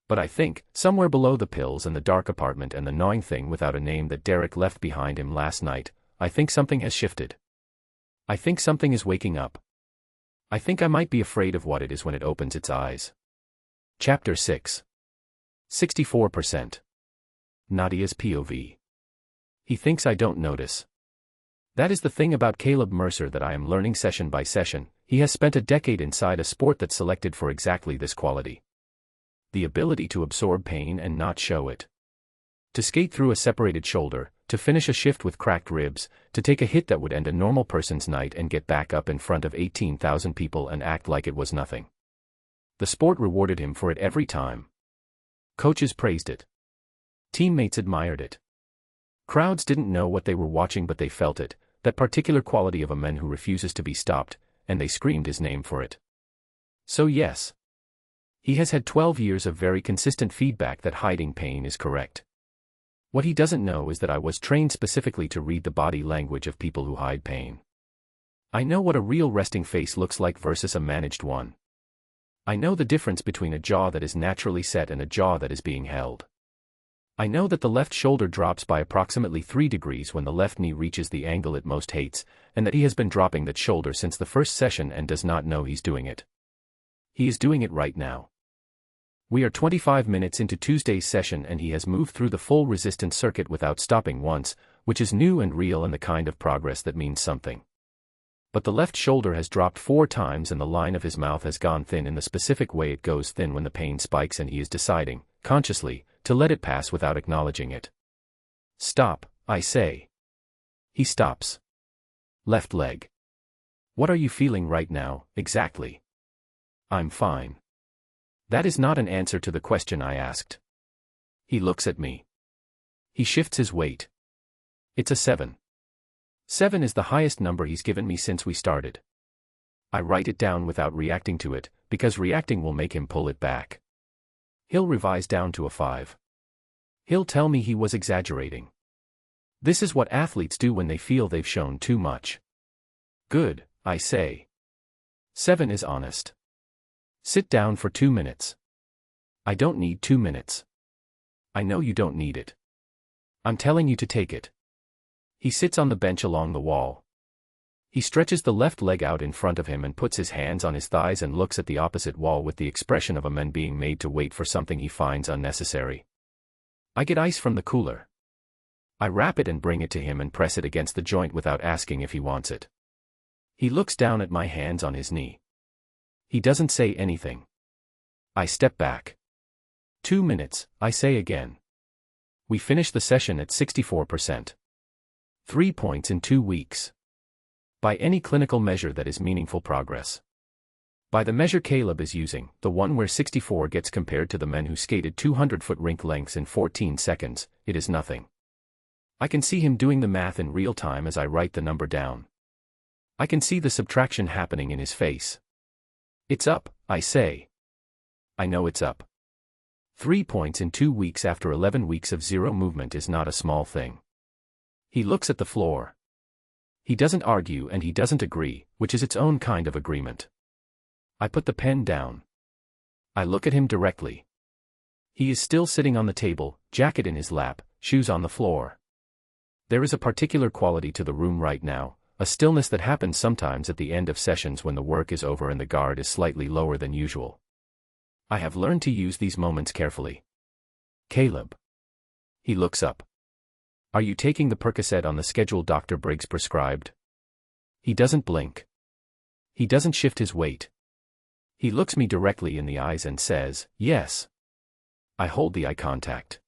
But I think, somewhere below the pills and the dark apartment and the gnawing thing without a name that Derek left behind him last night, I think something has shifted. I think something is waking up. I think I might be afraid of what it is when it opens its eyes. Chapter 6. 64%. Nadia's POV. He thinks I don't notice. That is the thing about Caleb Mercer that I am learning session by session. He has spent a decade inside a sport that's selected for exactly this quality. The ability to absorb pain and not show it. To skate through a separated shoulder, to finish a shift with cracked ribs, to take a hit that would end a normal person's night and get back up in front of 18,000 people and act like it was nothing. The sport rewarded him for it every time. Coaches praised it. Teammates admired it. Crowds didn't know what they were watching but they felt it, that particular quality of a man who refuses to be stopped, and they screamed his name for it. So yes. He has had 12 years of very consistent feedback that hiding pain is correct. What he doesn't know is that I was trained specifically to read the body language of people who hide pain. I know what a real resting face looks like versus a managed one. I know the difference between a jaw that is naturally set and a jaw that is being held. I know that the left shoulder drops by approximately 3 degrees when the left knee reaches the angle it most hates, and that he has been dropping that shoulder since the first session and does not know he's doing it. He is doing it right now. We are 25 minutes into Tuesday's session and he has moved through the full resistance circuit without stopping once, which is new and real and the kind of progress that means something. But the left shoulder has dropped 4 times and the line of his mouth has gone thin in the specific way it goes thin when the pain spikes and he is deciding, consciously, to let it pass without acknowledging it. Stop, I say. He stops. Left leg. What are you feeling right now, exactly? I'm fine. That is not an answer to the question I asked. He looks at me. He shifts his weight. It's a 7. 7 is the highest number he's given me since we started. I write it down without reacting to it, because reacting will make him pull it back. He'll revise down to a 5. He'll tell me he was exaggerating. This is what athletes do when they feel they've shown too much. Good, I say. 7 is honest. Sit down for 2 minutes. I don't need 2 minutes. I know you don't need it. I'm telling you to take it. He sits on the bench along the wall. He stretches the left leg out in front of him and puts his hands on his thighs and looks at the opposite wall with the expression of a man being made to wait for something he finds unnecessary. I get ice from the cooler. I wrap it and bring it to him and press it against the joint without asking if he wants it. He looks down at my hands on his knee. He doesn't say anything. I step back. 2 minutes, I say again. We finish the session at 64%. 3 points in 2 weeks. By any clinical measure that is meaningful progress. By the measure Caleb is using, the one where 64 gets compared to the men who skated 200-foot rink lengths in 14 seconds, it is nothing. I can see him doing the math in real time as I write the number down. I can see the subtraction happening in his face. It's up, I say. I know it's up. 3 points in 2 weeks after 11 weeks of zero movement is not a small thing. He looks at the floor. He doesn't argue and he doesn't agree, which is its own kind of agreement. I put the pen down. I look at him directly. He is still sitting on the table, jacket in his lap, shoes on the floor. There is a particular quality to the room right now, a stillness that happens sometimes at the end of sessions when the work is over and the guard is slightly lower than usual. I have learned to use these moments carefully. Caleb. He looks up. Are you taking the Percocet on the schedule Dr. Briggs prescribed? He doesn't blink. He doesn't shift his weight. He looks me directly in the eyes and says, yes. I hold the eye contact.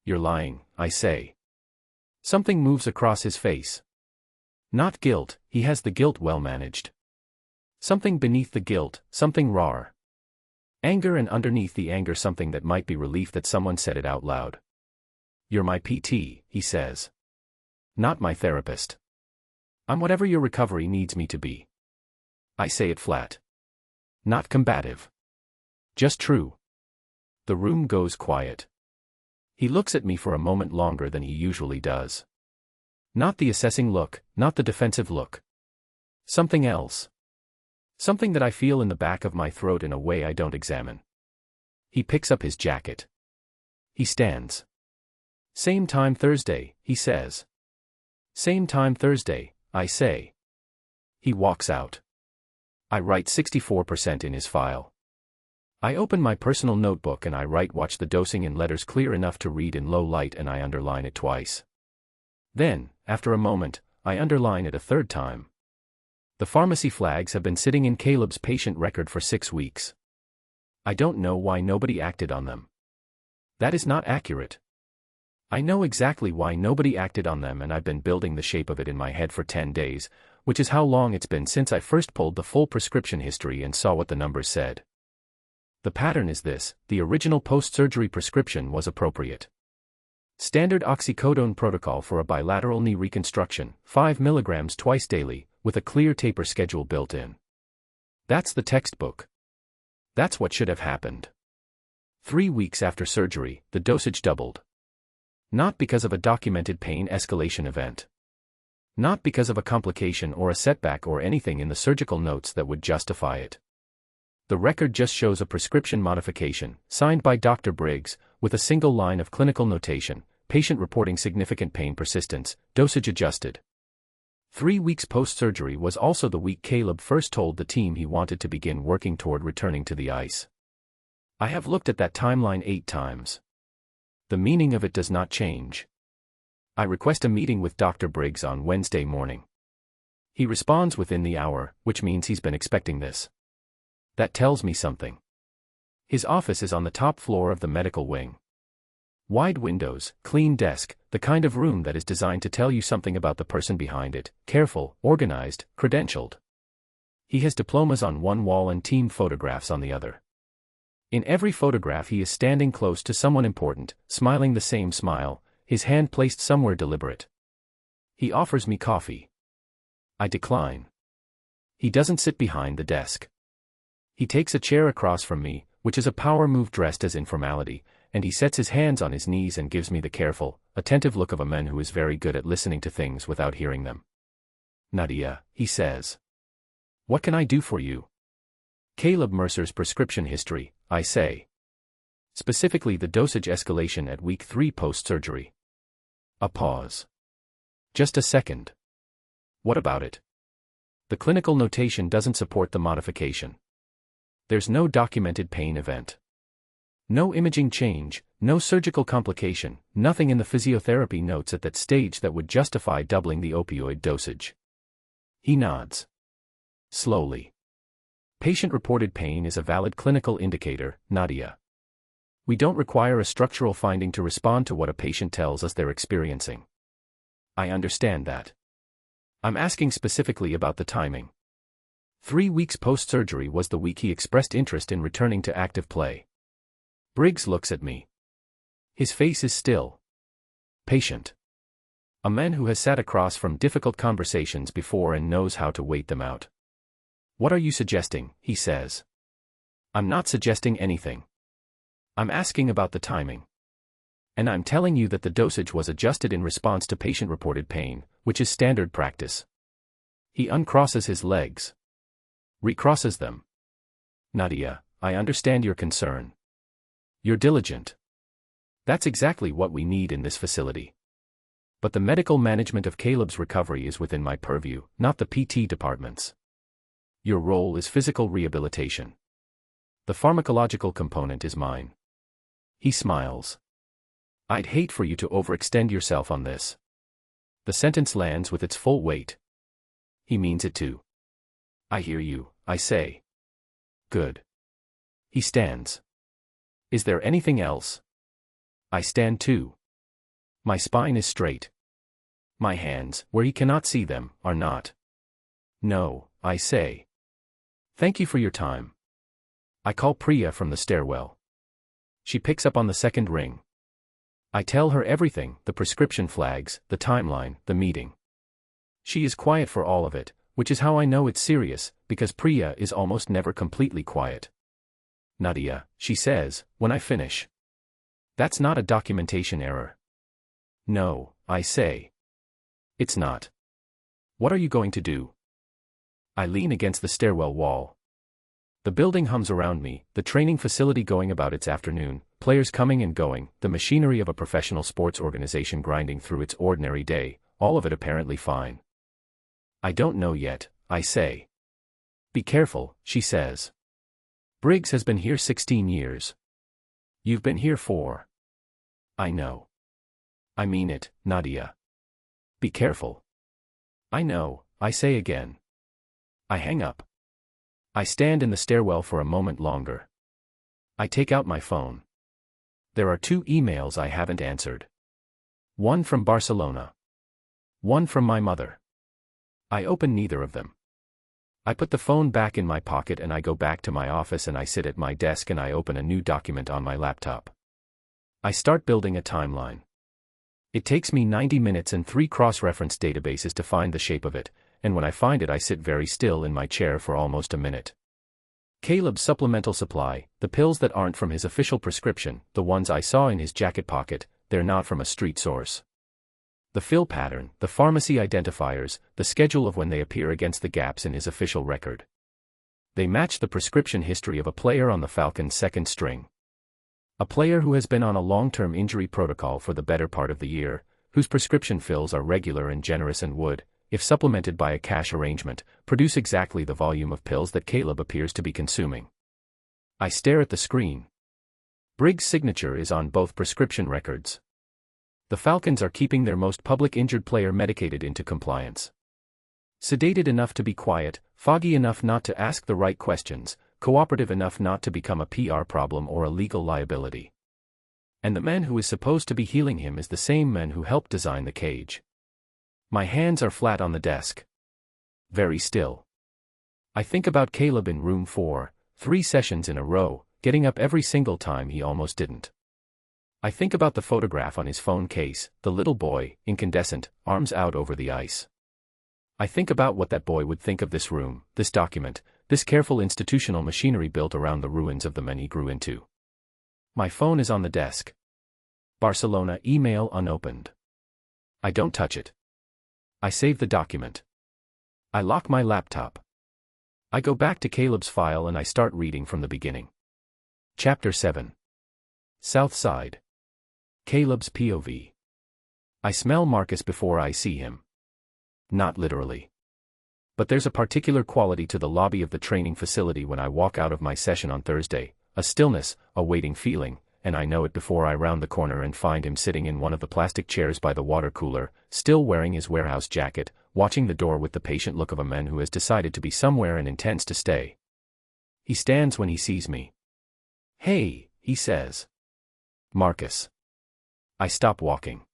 You're lying, I say. Something moves across his face. Not guilt, he has the guilt well managed. Something beneath the guilt, something raw. Anger, and underneath the anger something that might be relief that someone said it out loud. You're my PT, he says. Not my therapist. I'm whatever your recovery needs me to be. I say it flat. Not combative. Just true. The room goes quiet. He looks at me for a moment longer than he usually does. Not the assessing look, not the defensive look. Something else. Something that I feel in the back of my throat in a way I don't examine. He picks up his jacket. He stands. Same time Thursday, he says. Same time Thursday, I say. He walks out. I write 64% in his file. I open my personal notebook and I write watch the dosing in letters clear enough to read in low light and I underline it twice. Then, after a moment, I underline it a third time. The pharmacy flags have been sitting in Caleb's patient record for 6 weeks. I don't know why nobody acted on them. That is not accurate. I know exactly why nobody acted on them and I've been building the shape of it in my head for 10 days, which is how long it's been since I first pulled the full prescription history and saw what the numbers said. The pattern is this: the original post-surgery prescription was appropriate. Standard oxycodone protocol for a bilateral knee reconstruction, 5 mg twice daily, with a clear taper schedule built in. That's the textbook. That's what should have happened. 3 weeks after surgery, the dosage doubled. Not because of a documented pain escalation event. Not because of a complication or a setback or anything in the surgical notes that would justify it. The record just shows a prescription modification, signed by Dr. Briggs, with a single line of clinical notation, patient reporting significant pain persistence, dosage adjusted. 3 weeks post-surgery was also the week Caleb first told the team he wanted to begin working toward returning to the ice. I have looked at that timeline 8 times. The meaning of it does not change. I request a meeting with Dr. Briggs on Wednesday morning. He responds within the hour, which means he's been expecting this. That tells me something. His office is on the top floor of the medical wing. Wide windows, clean desk, the kind of room that is designed to tell you something about the person behind it, careful, organized, credentialed. He has diplomas on one wall and team photographs on the other. In every photograph he is standing close to someone important, smiling the same smile, his hand placed somewhere deliberate. He offers me coffee. I decline. He doesn't sit behind the desk. He takes a chair across from me, which is a power move dressed as informality, and he sets his hands on his knees and gives me the careful, attentive look of a man who is very good at listening to things without hearing them. Nadia, he says. What can I do for you? Caleb Mercer's prescription history, I say. Specifically the dosage escalation at week 3 post-surgery. A pause. Just a second. What about it? The clinical notation doesn't support the modification. There's no documented pain event. No imaging change, no surgical complication, nothing in the physiotherapy notes at that stage that would justify doubling the opioid dosage. He nods. Slowly. Patient-reported pain is a valid clinical indicator, Nadia. We don't require a structural finding to respond to what a patient tells us they're experiencing. I understand that. I'm asking specifically about the timing. 3 weeks post-surgery was the week he expressed interest in returning to active play. Briggs looks at me. His face is still. Patient. A man who has sat across from difficult conversations before and knows how to wait them out. What are you suggesting? He says. I'm not suggesting anything. I'm asking about the timing. And I'm telling you that the dosage was adjusted in response to patient-reported pain, which is standard practice. He uncrosses his legs. Recrosses them. Nadia, I understand your concern. You're diligent. That's exactly what we need in this facility. But the medical management of Caleb's recovery is within my purview, not the PT department's. Your role is physical rehabilitation. The pharmacological component is mine. He smiles. I'd hate for you to overextend yourself on this. The sentence lands with its full weight. He means it too. I hear you, I say. Good. He stands. Is there anything else? I stand too. My spine is straight. My hands, where he cannot see them, are not. No, I say. Thank you for your time. I call Priya from the stairwell. She picks up on the second ring. I tell her everything, the prescription flags, the timeline, the meeting. She is quiet for all of it, which is how I know it's serious, because Priya is almost never completely quiet. Nadia, she says, when I finish. That's not a documentation error. No, I say. It's not. What are you going to do? I lean against the stairwell wall. The building hums around me, the training facility going about its afternoon, players coming and going, the machinery of a professional sports organization grinding through its ordinary day, all of it apparently fine. I don't know yet, I say. Be careful, she says. Briggs has been here 16 years. You've been here 4. I know. I mean it, Nadia. Be careful. I know, I say again. I hang up. I stand in the stairwell for a moment longer. I take out my phone. There are 2 emails I haven't answered. One from Barcelona. One from my mother. I open neither of them. I put the phone back in my pocket and I go back to my office and I sit at my desk and I open a new document on my laptop. I start building a timeline. It takes me 90 minutes and 3 cross-reference databases to find the shape of it, and when I find it I sit very still in my chair for almost a minute. Caleb's supplemental supply, the pills that aren't from his official prescription, the ones I saw in his jacket pocket, they're not from a street source. The fill pattern, the pharmacy identifiers, the schedule of when they appear against the gaps in his official record. They match the prescription history of a player on the Falcons' second string. A player who has been on a long-term injury protocol for the better part of the year, whose prescription fills are regular and generous and would, if supplemented by a cash arrangement, produce exactly the volume of pills that Caleb appears to be consuming. I stare at the screen. Briggs' signature is on both prescription records. The Falcons are keeping their most public injured player medicated into compliance. Sedated enough to be quiet, foggy enough not to ask the right questions, cooperative enough not to become a PR problem or a legal liability. And the man who is supposed to be healing him is the same man who helped design the cage. My hands are flat on the desk. Very still. I think about Caleb in room 4, 3 sessions in a row, getting up every single time he almost didn't. I think about the photograph on his phone case, the little boy, incandescent, arms out over the ice. I think about what that boy would think of this room, this document, this careful institutional machinery built around the ruins of the men he grew into. My phone is on the desk. Barcelona email unopened. I don't touch it. I save the document. I lock my laptop. I go back to Caleb's file and I start reading from the beginning. Chapter 7. South Side. Caleb's POV. I smell Marcus before I see him. Not literally. But there's a particular quality to the lobby of the training facility when I walk out of my session on Thursday, a stillness, a waiting feeling, and I know it before I round the corner and find him sitting in one of the plastic chairs by the water cooler, still wearing his warehouse jacket, watching the door with the patient look of a man who has decided to be somewhere and intends to stay. He stands when he sees me. "Hey," he says. "Marcus." I stop walking.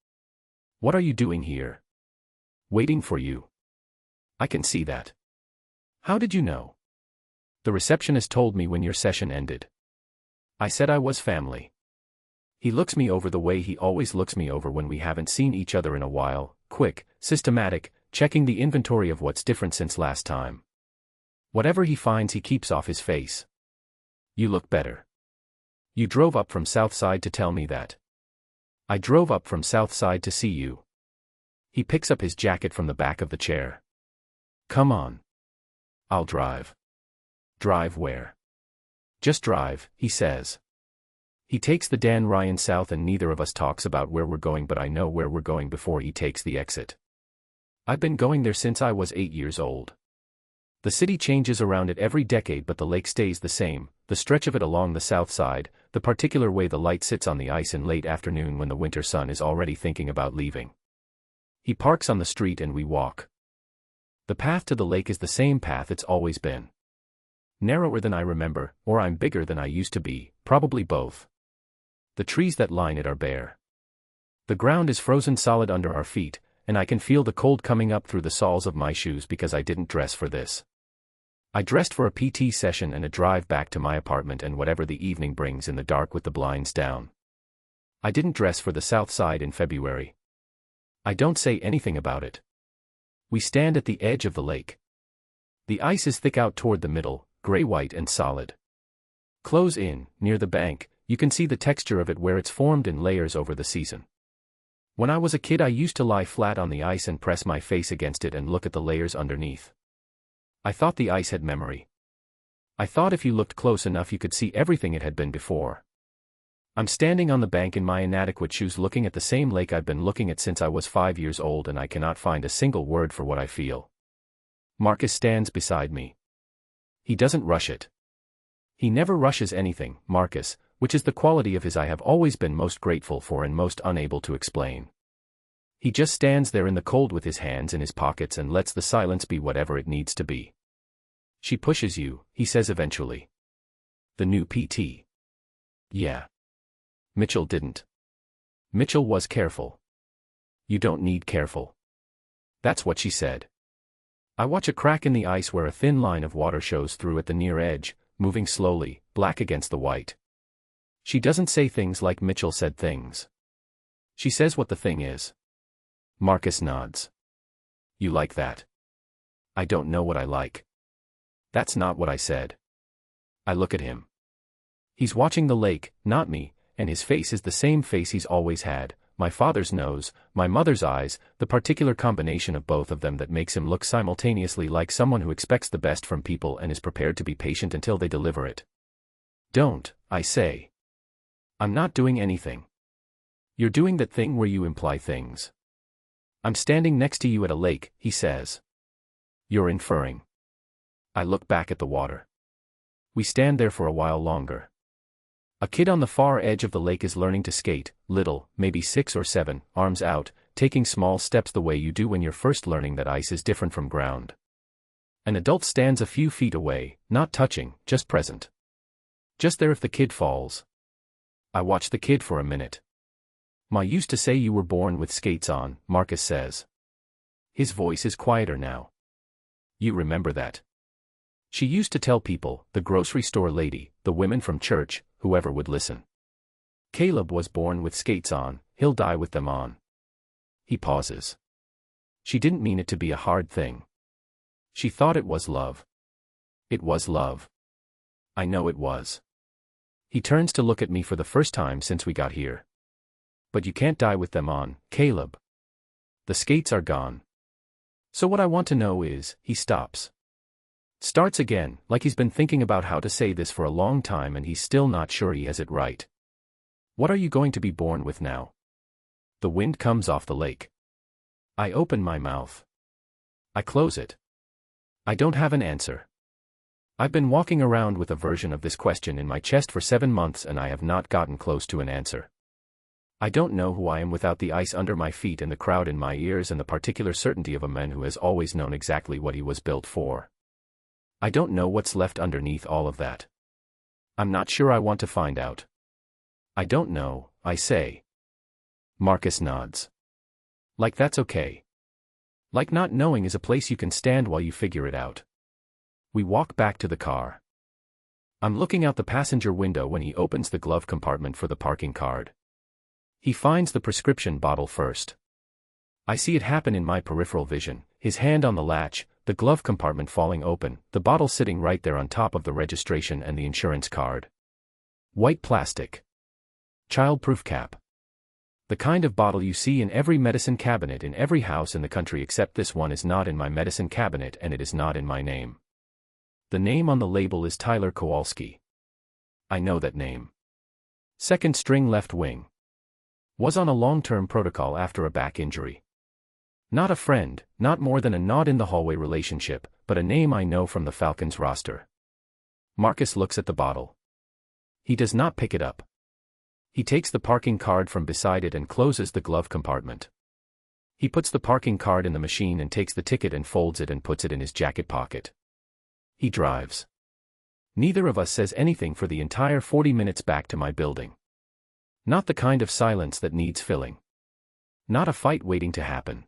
"What are you doing here?" "Waiting for you." "I can see that." "How did you know?" "The receptionist told me when your session ended." I said I was family. He looks me over the way he always looks me over when we haven't seen each other in a while, quick, systematic, checking the inventory of what's different since last time. Whatever he finds he keeps off his face. You look better. You drove up from Southside to tell me that. I drove up from Southside to see you. He picks up his jacket from the back of the chair. Come on. I'll drive. Drive where? Just drive, he says. He takes the Dan Ryan south and neither of us talks about where we're going, but I know where we're going before he takes the exit. I've been going there since I was 8 years old. The city changes around it every decade, but the lake stays the same, the stretch of it along the south side, the particular way the light sits on the ice in late afternoon when the winter sun is already thinking about leaving. He parks on the street and we walk. The path to the lake is the same path it's always been. Narrower than I remember, or I'm bigger than I used to be, probably both. The trees that line it are bare. The ground is frozen solid under our feet, and I can feel the cold coming up through the soles of my shoes because I didn't dress for this. I dressed for a PT session and a drive back to my apartment and whatever the evening brings in the dark with the blinds down. I didn't dress for the South Side in February. I don't say anything about it. We stand at the edge of the lake. The ice is thick out toward the middle, gray-white and solid. Close in, near the bank, you can see the texture of it where it's formed in layers over the season. When I was a kid I used to lie flat on the ice and press my face against it and look at the layers underneath. I thought the ice had memory. I thought if you looked close enough you could see everything it had been before. I'm standing on the bank in my inadequate shoes looking at the same lake I've been looking at since I was 5 years old, and I cannot find a single word for what I feel. Marcus stands beside me. He doesn't rush it. He never rushes anything, Marcus, which is the quality of his I have always been most grateful for and most unable to explain. He just stands there in the cold with his hands in his pockets and lets the silence be whatever it needs to be. She pushes you, he says eventually. The new PT. Yeah. Mitchell didn't. Mitchell was careful. You don't need careful. That's what she said. I watch a crack in the ice where a thin line of water shows through at the near edge, moving slowly, black against the white. She doesn't say things like Mitchell said things. She says what the thing is. Marcus nods. You like that? I don't know what I like. That's not what I said. I look at him. He's watching the lake, not me, and his face is the same face he's always had, my father's nose, my mother's eyes, the particular combination of both of them that makes him look simultaneously like someone who expects the best from people and is prepared to be patient until they deliver it. Don't, I say. I'm not doing anything. You're doing that thing where you imply things. I'm standing next to you at a lake, he says. You're inferring. I look back at the water. We stand there for a while longer. A kid on the far edge of the lake is learning to skate, little, maybe 6 or 7, arms out, taking small steps the way you do when you're first learning that ice is different from ground. An adult stands a few feet away, not touching, just present. Just there if the kid falls. I watch the kid for a minute. Ma used to say you were born with skates on, Marcus says. His voice is quieter now. You remember that? She used to tell people, the grocery store lady, the women from church, whoever would listen. Caleb was born with skates on, he'll die with them on. He pauses. She didn't mean it to be a hard thing. She thought it was love. It was love. I know it was. He turns to look at me for the first time since we got here. But you can't die with them on, Caleb. The skates are gone. So what I want to know is, he stops. Starts again, like he's been thinking about how to say this for a long time and he's still not sure he has it right. What are you going to be born with now? The wind comes off the lake. I open my mouth. I close it. I don't have an answer. I've been walking around with a version of this question in my chest for 7 months and I have not gotten close to an answer. I don't know who I am without the ice under my feet and the crowd in my ears and the particular certainty of a man who has always known exactly what he was built for. I don't know what's left underneath all of that. I'm not sure I want to find out. I don't know, I say. Marcus nods. Like that's okay. Like not knowing is a place you can stand while you figure it out. We walk back to the car. I'm looking out the passenger window when he opens the glove compartment for the parking card. He finds the prescription bottle first. I see it happen in my peripheral vision, his hand on the latch, the The glove compartment falling open, the bottle sitting right there on top of the registration and the insurance card. White plastic. Child-proof cap. The kind of bottle you see in every medicine cabinet in every house in the country, except this one is not in my medicine cabinet and it is not in my name. The name on the label is Tyler Kowalski. I know that name. Second string left wing. Was on a long-term protocol after a back injury. Not a friend, not more than a nod in the hallway relationship, but a name I know from the Falcons roster. Marcus looks at the bottle. He does not pick it up. He takes the parking card from beside it and closes the glove compartment. He puts the parking card in the machine and takes the ticket and folds it and puts it in his jacket pocket. He drives. Neither of us says anything for the entire 40 minutes back to my building. Not the kind of silence that needs filling. Not a fight waiting to happen.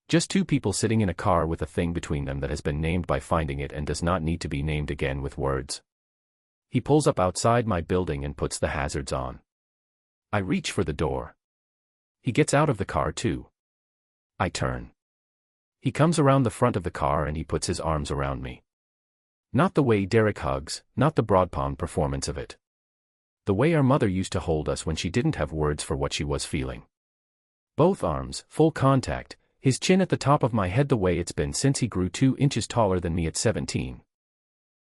Just two people sitting in a car with a thing between them that has been named by finding it and does not need to be named again with words. He pulls up outside my building and puts the hazards on. I reach for the door. He gets out of the car too. I turn. He comes around the front of the car and he puts his arms around me. Not the way Derek hugs, not the broad palm performance of it. The way our mother used to hold us when she didn't have words for what she was feeling. Both arms, full contact, his chin at the top of my head the way it's been since he grew 2 inches taller than me at 17.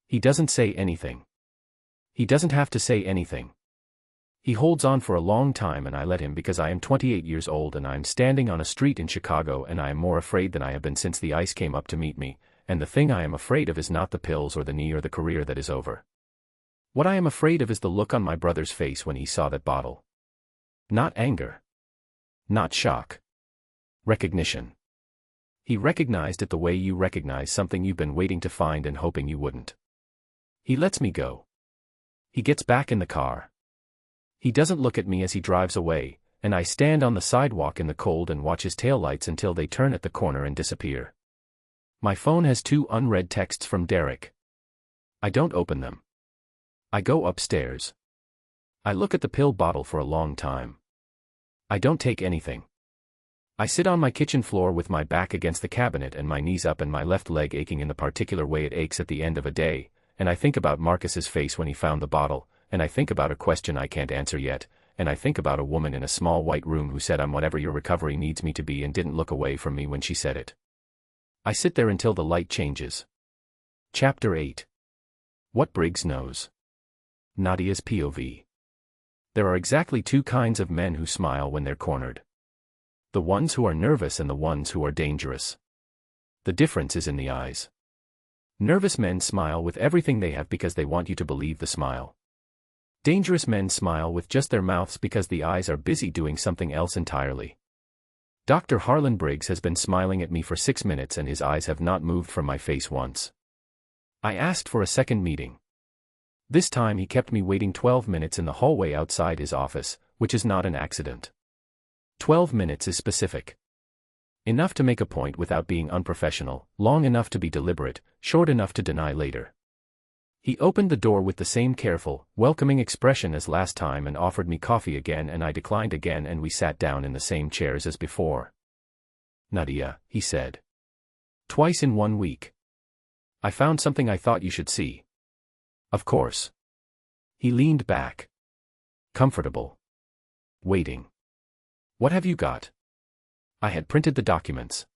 He doesn't say anything. He doesn't have to say anything. He holds on for a long time and I let him because I am 28 years old and I am standing on a street in Chicago and I am more afraid than I have been since the ice came up to meet me, and the thing I am afraid of is not the pills or the knee or the career that is over. What I am afraid of is the look on my brother's face when he saw that bottle. Not anger. Not shock. Recognition. He recognized it the way you recognize something you've been waiting to find and hoping you wouldn't. He lets me go. He gets back in the car. He doesn't look at me as he drives away, and I stand on the sidewalk in the cold and watch his taillights until they turn at the corner and disappear. My phone has 2 unread texts from Derek. I don't open them. I go upstairs. I look at the pill bottle for a long time. I don't take anything. I sit on my kitchen floor with my back against the cabinet and my knees up and my left leg aching in the particular way it aches at the end of a day, and I think about Marcus's face when he found the bottle, and I think about a question I can't answer yet, and I think about a woman in a small white room who said I'm whatever your recovery needs me to be and didn't look away from me when she said it. I sit there until the light changes. Chapter 8. What Briggs Knows. Nadia's POV. There are exactly 2 kinds of men who smile when they're cornered. The ones who are nervous and the ones who are dangerous. The difference is in the eyes. Nervous men smile with everything they have because they want you to believe the smile. Dangerous men smile with just their mouths because the eyes are busy doing something else entirely. Dr. Harlan Briggs has been smiling at me for 6 minutes and his eyes have not moved from my face once. I asked for a second meeting. This time he kept me waiting 12 minutes in the hallway outside his office, which is not an accident. 12 minutes is specific. Enough to make a point without being unprofessional, long enough to be deliberate, short enough to deny later. He opened the door with the same careful, welcoming expression as last time and offered me coffee again and I declined again and we sat down in the same chairs as before. Nadia, he said. Twice in 1 week. I found something I thought you should see. Of course. He leaned back. Comfortable. Waiting. What have you got? I had printed the documents.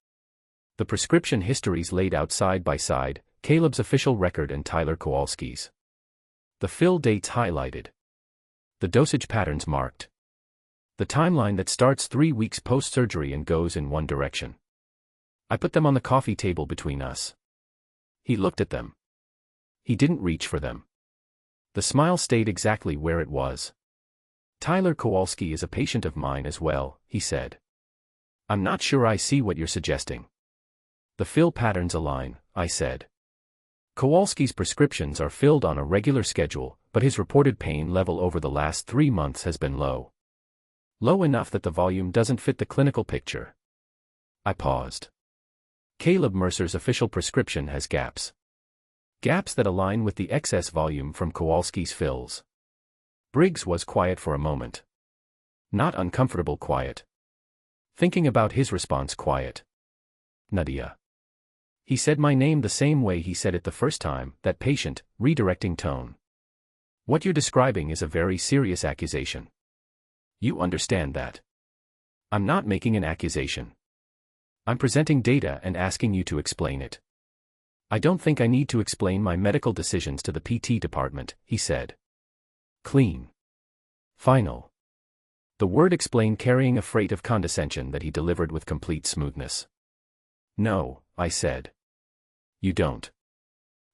The prescription histories laid out side by side, Caleb's official record and Tyler Kowalski's. The fill dates highlighted. The dosage patterns marked. The timeline that starts 3 weeks post-surgery and goes in one direction. I put them on the coffee table between us. He looked at them. He didn't reach for them. The smile stayed exactly where it was. Tyler Kowalski is a patient of mine as well, he said. I'm not sure I see what you're suggesting. The fill patterns align, I said. Kowalski's prescriptions are filled on a regular schedule, but his reported pain level over the last 3 months has been low. Low enough that the volume doesn't fit the clinical picture. I paused. Caleb Mercer's official prescription has gaps. Gaps that align with the excess volume from Kowalski's fills. Briggs was quiet for a moment. Not uncomfortable quiet. Thinking about his response quiet. Nadia. He said my name the same way he said it the first time, that patient, redirecting tone. What you're describing is a very serious accusation. You understand that. I'm not making an accusation. I'm presenting data and asking you to explain it. I don't think I need to explain my medical decisions to the PT department, he said. Clean. Final. The word explain carrying a freight of condescension that he delivered with complete smoothness. No, I said. You don't.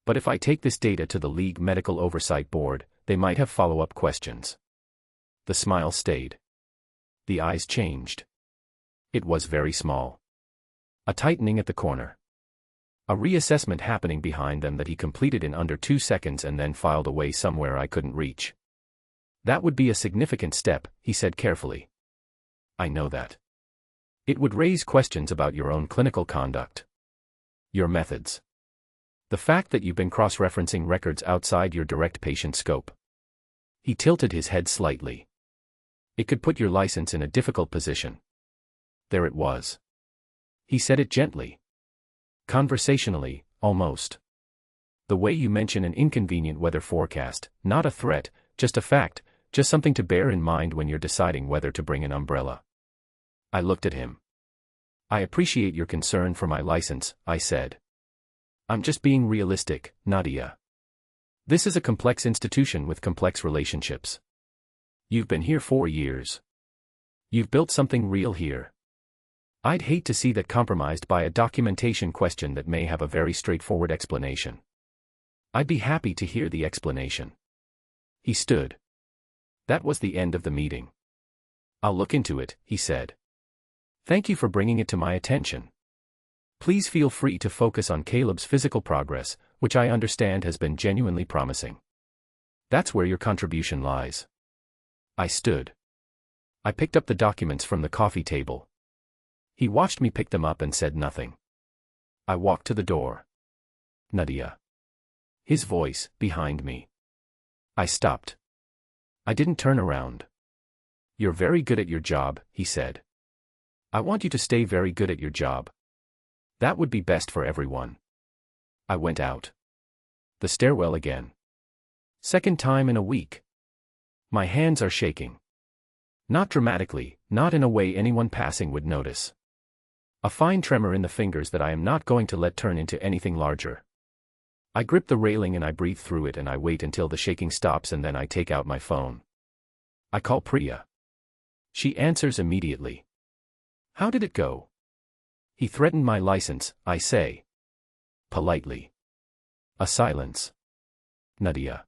But if I take this data to the League Medical Oversight Board, they might have follow-up questions. The smile stayed. The eyes changed. It was very small. A tightening at the corner. A reassessment happening behind them that he completed in under 2 seconds and then filed away somewhere I couldn't reach. That would be a significant step, he said carefully. I know that. It would raise questions about your own clinical conduct. Your methods. The fact that you've been cross-referencing records outside your direct patient scope. He tilted his head slightly. It could put your license in a difficult position. There it was. He said it gently. Conversationally, almost. The way you mention an inconvenient weather forecast, not a threat, just a fact, just something to bear in mind when you're deciding whether to bring an umbrella. I looked at him. I appreciate your concern for my license, I said. I'm just being realistic, Nadia. This is a complex institution with complex relationships. You've been here 4 years. You've built something real here. I'd hate to see that compromised by a documentation question that may have a very straightforward explanation. I'd be happy to hear the explanation. He stood. That was the end of the meeting. I'll look into it, he said. Thank you for bringing it to my attention. Please feel free to focus on Caleb's physical progress, which I understand has been genuinely promising. That's where your contribution lies. I stood. I picked up the documents from the coffee table. He watched me pick them up and said nothing. I walked to the door. Nadia. His voice, behind me. I stopped. I didn't turn around. You're very good at your job, he said. I want you to stay very good at your job. That would be best for everyone. I went out. The stairwell again. Second time in a week. My hands are shaking. Not dramatically, not in a way anyone passing would notice. A fine tremor in the fingers that I am not going to let turn into anything larger. I grip the railing and I breathe through it and I wait until the shaking stops and then I take out my phone. I call Priya. She answers immediately. How did it go? He threatened my license, I say. Politely. A silence. Nadia.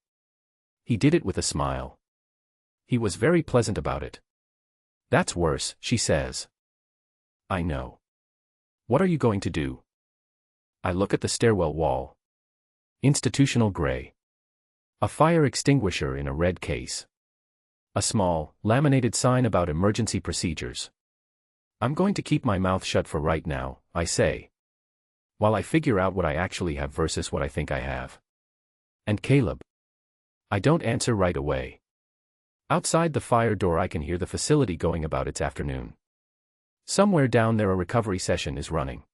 He did it with a smile. He was very pleasant about it. That's worse, she says. I know. What are you going to do? I look at the stairwell wall. Institutional gray. A fire extinguisher in a red case. A small, laminated sign about emergency procedures. I'm going to keep my mouth shut for right now, I say. While I figure out what I actually have versus what I think I have. And Caleb? I don't answer right away. Outside the fire door I can hear the facility going about its afternoon. Somewhere down there a recovery session is running.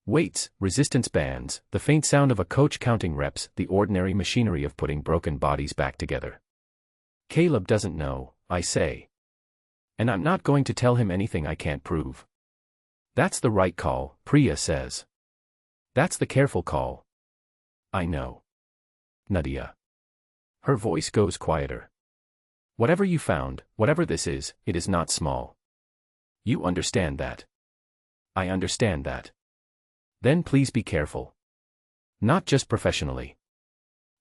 Weights, resistance bands, the faint sound of a coach counting reps, the ordinary machinery of putting broken bodies back together. Caleb doesn't know, I say. And I'm not going to tell him anything I can't prove. That's the right call, Priya says. That's the careful call. I know. Nadia. Her voice goes quieter. Whatever you found, whatever this is, it is not small. You understand that. I understand that. Then please be careful. Not just professionally.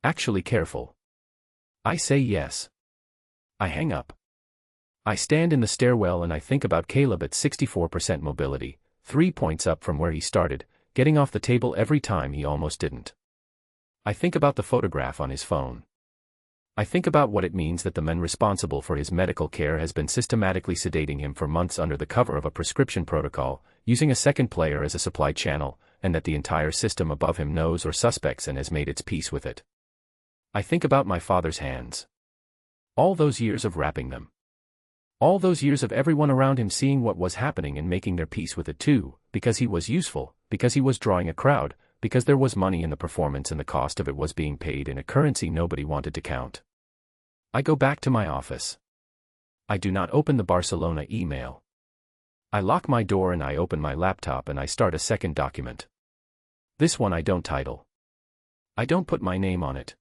Actually careful. I say yes. I hang up. I stand in the stairwell and I think about Caleb at 64% mobility, 3 points up from where he started, getting off the table every time he almost didn't. I think about the photograph on his phone. I think about what it means that the man responsible for his medical care has been systematically sedating him for months under the cover of a prescription protocol, using a second player as a supply channel, and that the entire system above him knows or suspects and has made its peace with it. I think about my father's hands. All those years of wrapping them. All those years of everyone around him seeing what was happening and making their peace with it too, because he was useful, because he was drawing a crowd, because there was money in the performance and the cost of it was being paid in a currency nobody wanted to count. I go back to my office. I do not open the Barcelona email. I lock my door and I open my laptop and I start a second document. This one I don't title. I don't put my name on it.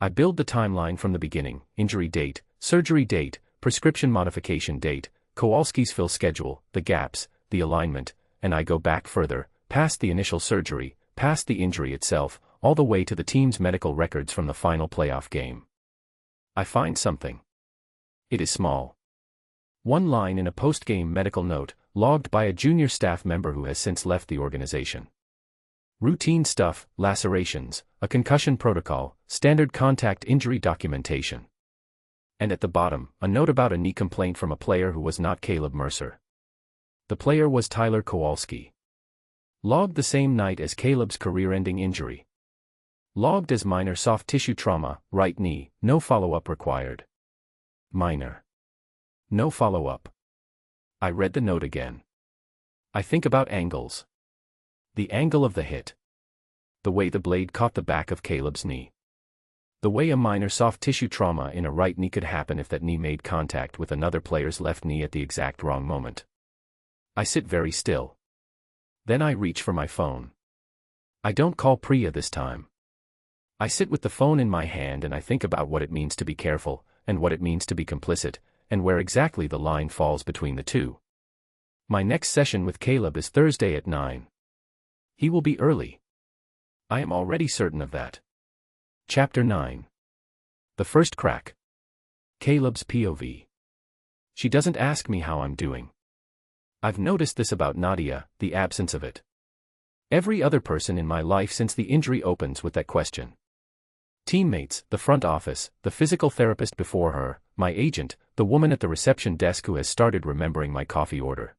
I build the timeline from the beginning: injury date, surgery date, prescription modification date, Kowalski's fill schedule, the gaps, the alignment, and I go back further, past the initial surgery, past the injury itself, all the way to the team's medical records from the final playoff game. I find something. It is small. One line in a post-game medical note, logged by a junior staff member who has since left the organization. Routine stuff: lacerations, a concussion protocol, standard contact injury documentation. And at the bottom, a note about a knee complaint from a player who was not Caleb Mercer. The player was Tyler Kowalski. Logged the same night as Caleb's career-ending injury. Logged as minor soft tissue trauma, right knee, no follow-up required. Minor. No follow-up. I read the note again. I think about angles. The angle of the hit. The way the blade caught the back of Caleb's knee. The way a minor soft tissue trauma in a right knee could happen if that knee made contact with another player's left knee at the exact wrong moment. I sit very still. Then I reach for my phone. I don't call Priya this time. I sit with the phone in my hand and I think about what it means to be careful, and what it means to be complicit, and where exactly the line falls between the two. My next session with Caleb is Thursday at 9. He will be early. I am already certain of that. Chapter 9. The first crack. Caleb's POV. She doesn't ask me how I'm doing. I've noticed this about Nadia, the absence of it. Every other person in my life since the injury opens with that question. Teammates, the front office, the physical therapist before her, my agent, the woman at the reception desk who has started remembering my coffee order.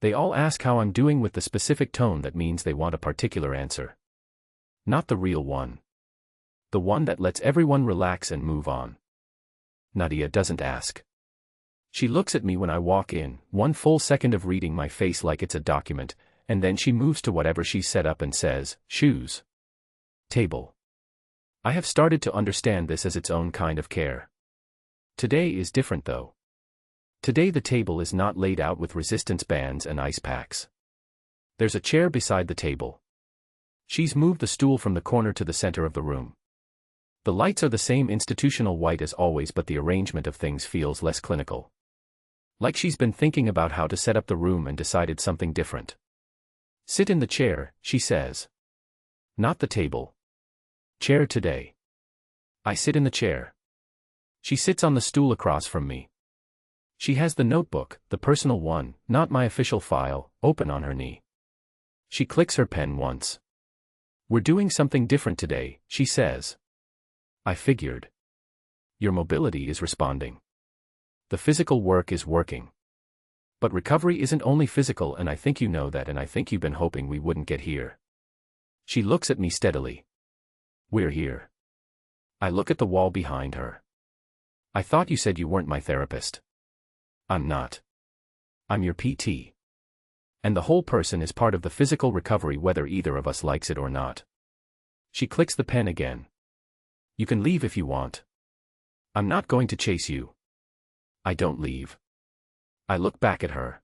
They all ask how I'm doing with the specific tone that means they want a particular answer. Not the real one. The one that lets everyone relax and move on. Nadia doesn't ask. She looks at me when I walk in, 1 full second of reading my face like it's a document, and then she moves to whatever she's set up and says, shoes. Table. I have started to understand this as its own kind of care. Today is different though. Today the table is not laid out with resistance bands and ice packs. There's a chair beside the table. She's moved the stool from the corner to the center of the room. The lights are the same institutional white as always, but the arrangement of things feels less clinical. Like she's been thinking about how to set up the room and decided something different. Sit in the chair, she says. Not the table. Chair today. I sit in the chair. She sits on the stool across from me. She has the notebook, the personal one, not my official file, open on her knee. She clicks her pen once. We're doing something different today, she says. I figured. Your mobility is responding. The physical work is working. But recovery isn't only physical, and I think you know that, and I think you've been hoping we wouldn't get here. She looks at me steadily. We're here. I look at the wall behind her. I thought you said you weren't my therapist. I'm not. I'm your PT. And the whole person is part of the physical recovery whether either of us likes it or not. She clicks the pen again. You can leave if you want. I'm not going to chase you. I don't leave. I look back at her.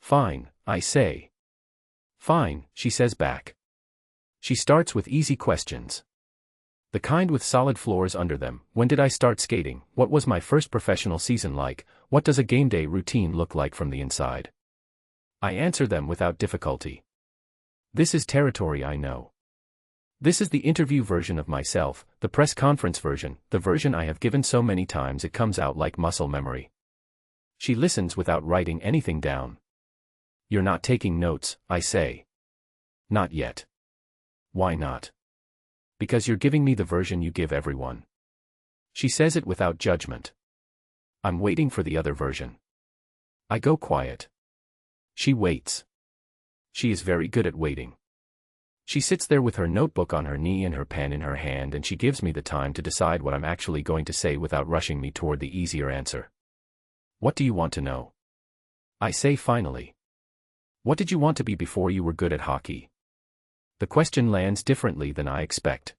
Fine, I say. Fine, she says back. She starts with easy questions. The kind with solid floors under them. When did I start skating? What was my first professional season like? What does a game day routine look like from the inside? I answer them without difficulty. This is territory I know. This is the interview version of myself, the press conference version, the version I have given so many times it comes out like muscle memory. She listens without writing anything down. You're not taking notes, I say. Not yet. Why not? Because you're giving me the version you give everyone. She says it without judgment. I'm waiting for the other version. I go quiet. She waits. She is very good at waiting. She sits there with her notebook on her knee and her pen in her hand, and she gives me the time to decide what I'm actually going to say without rushing me toward the easier answer. What do you want to know? I say finally. What did you want to be before you were good at hockey? The question lands differently than I expect.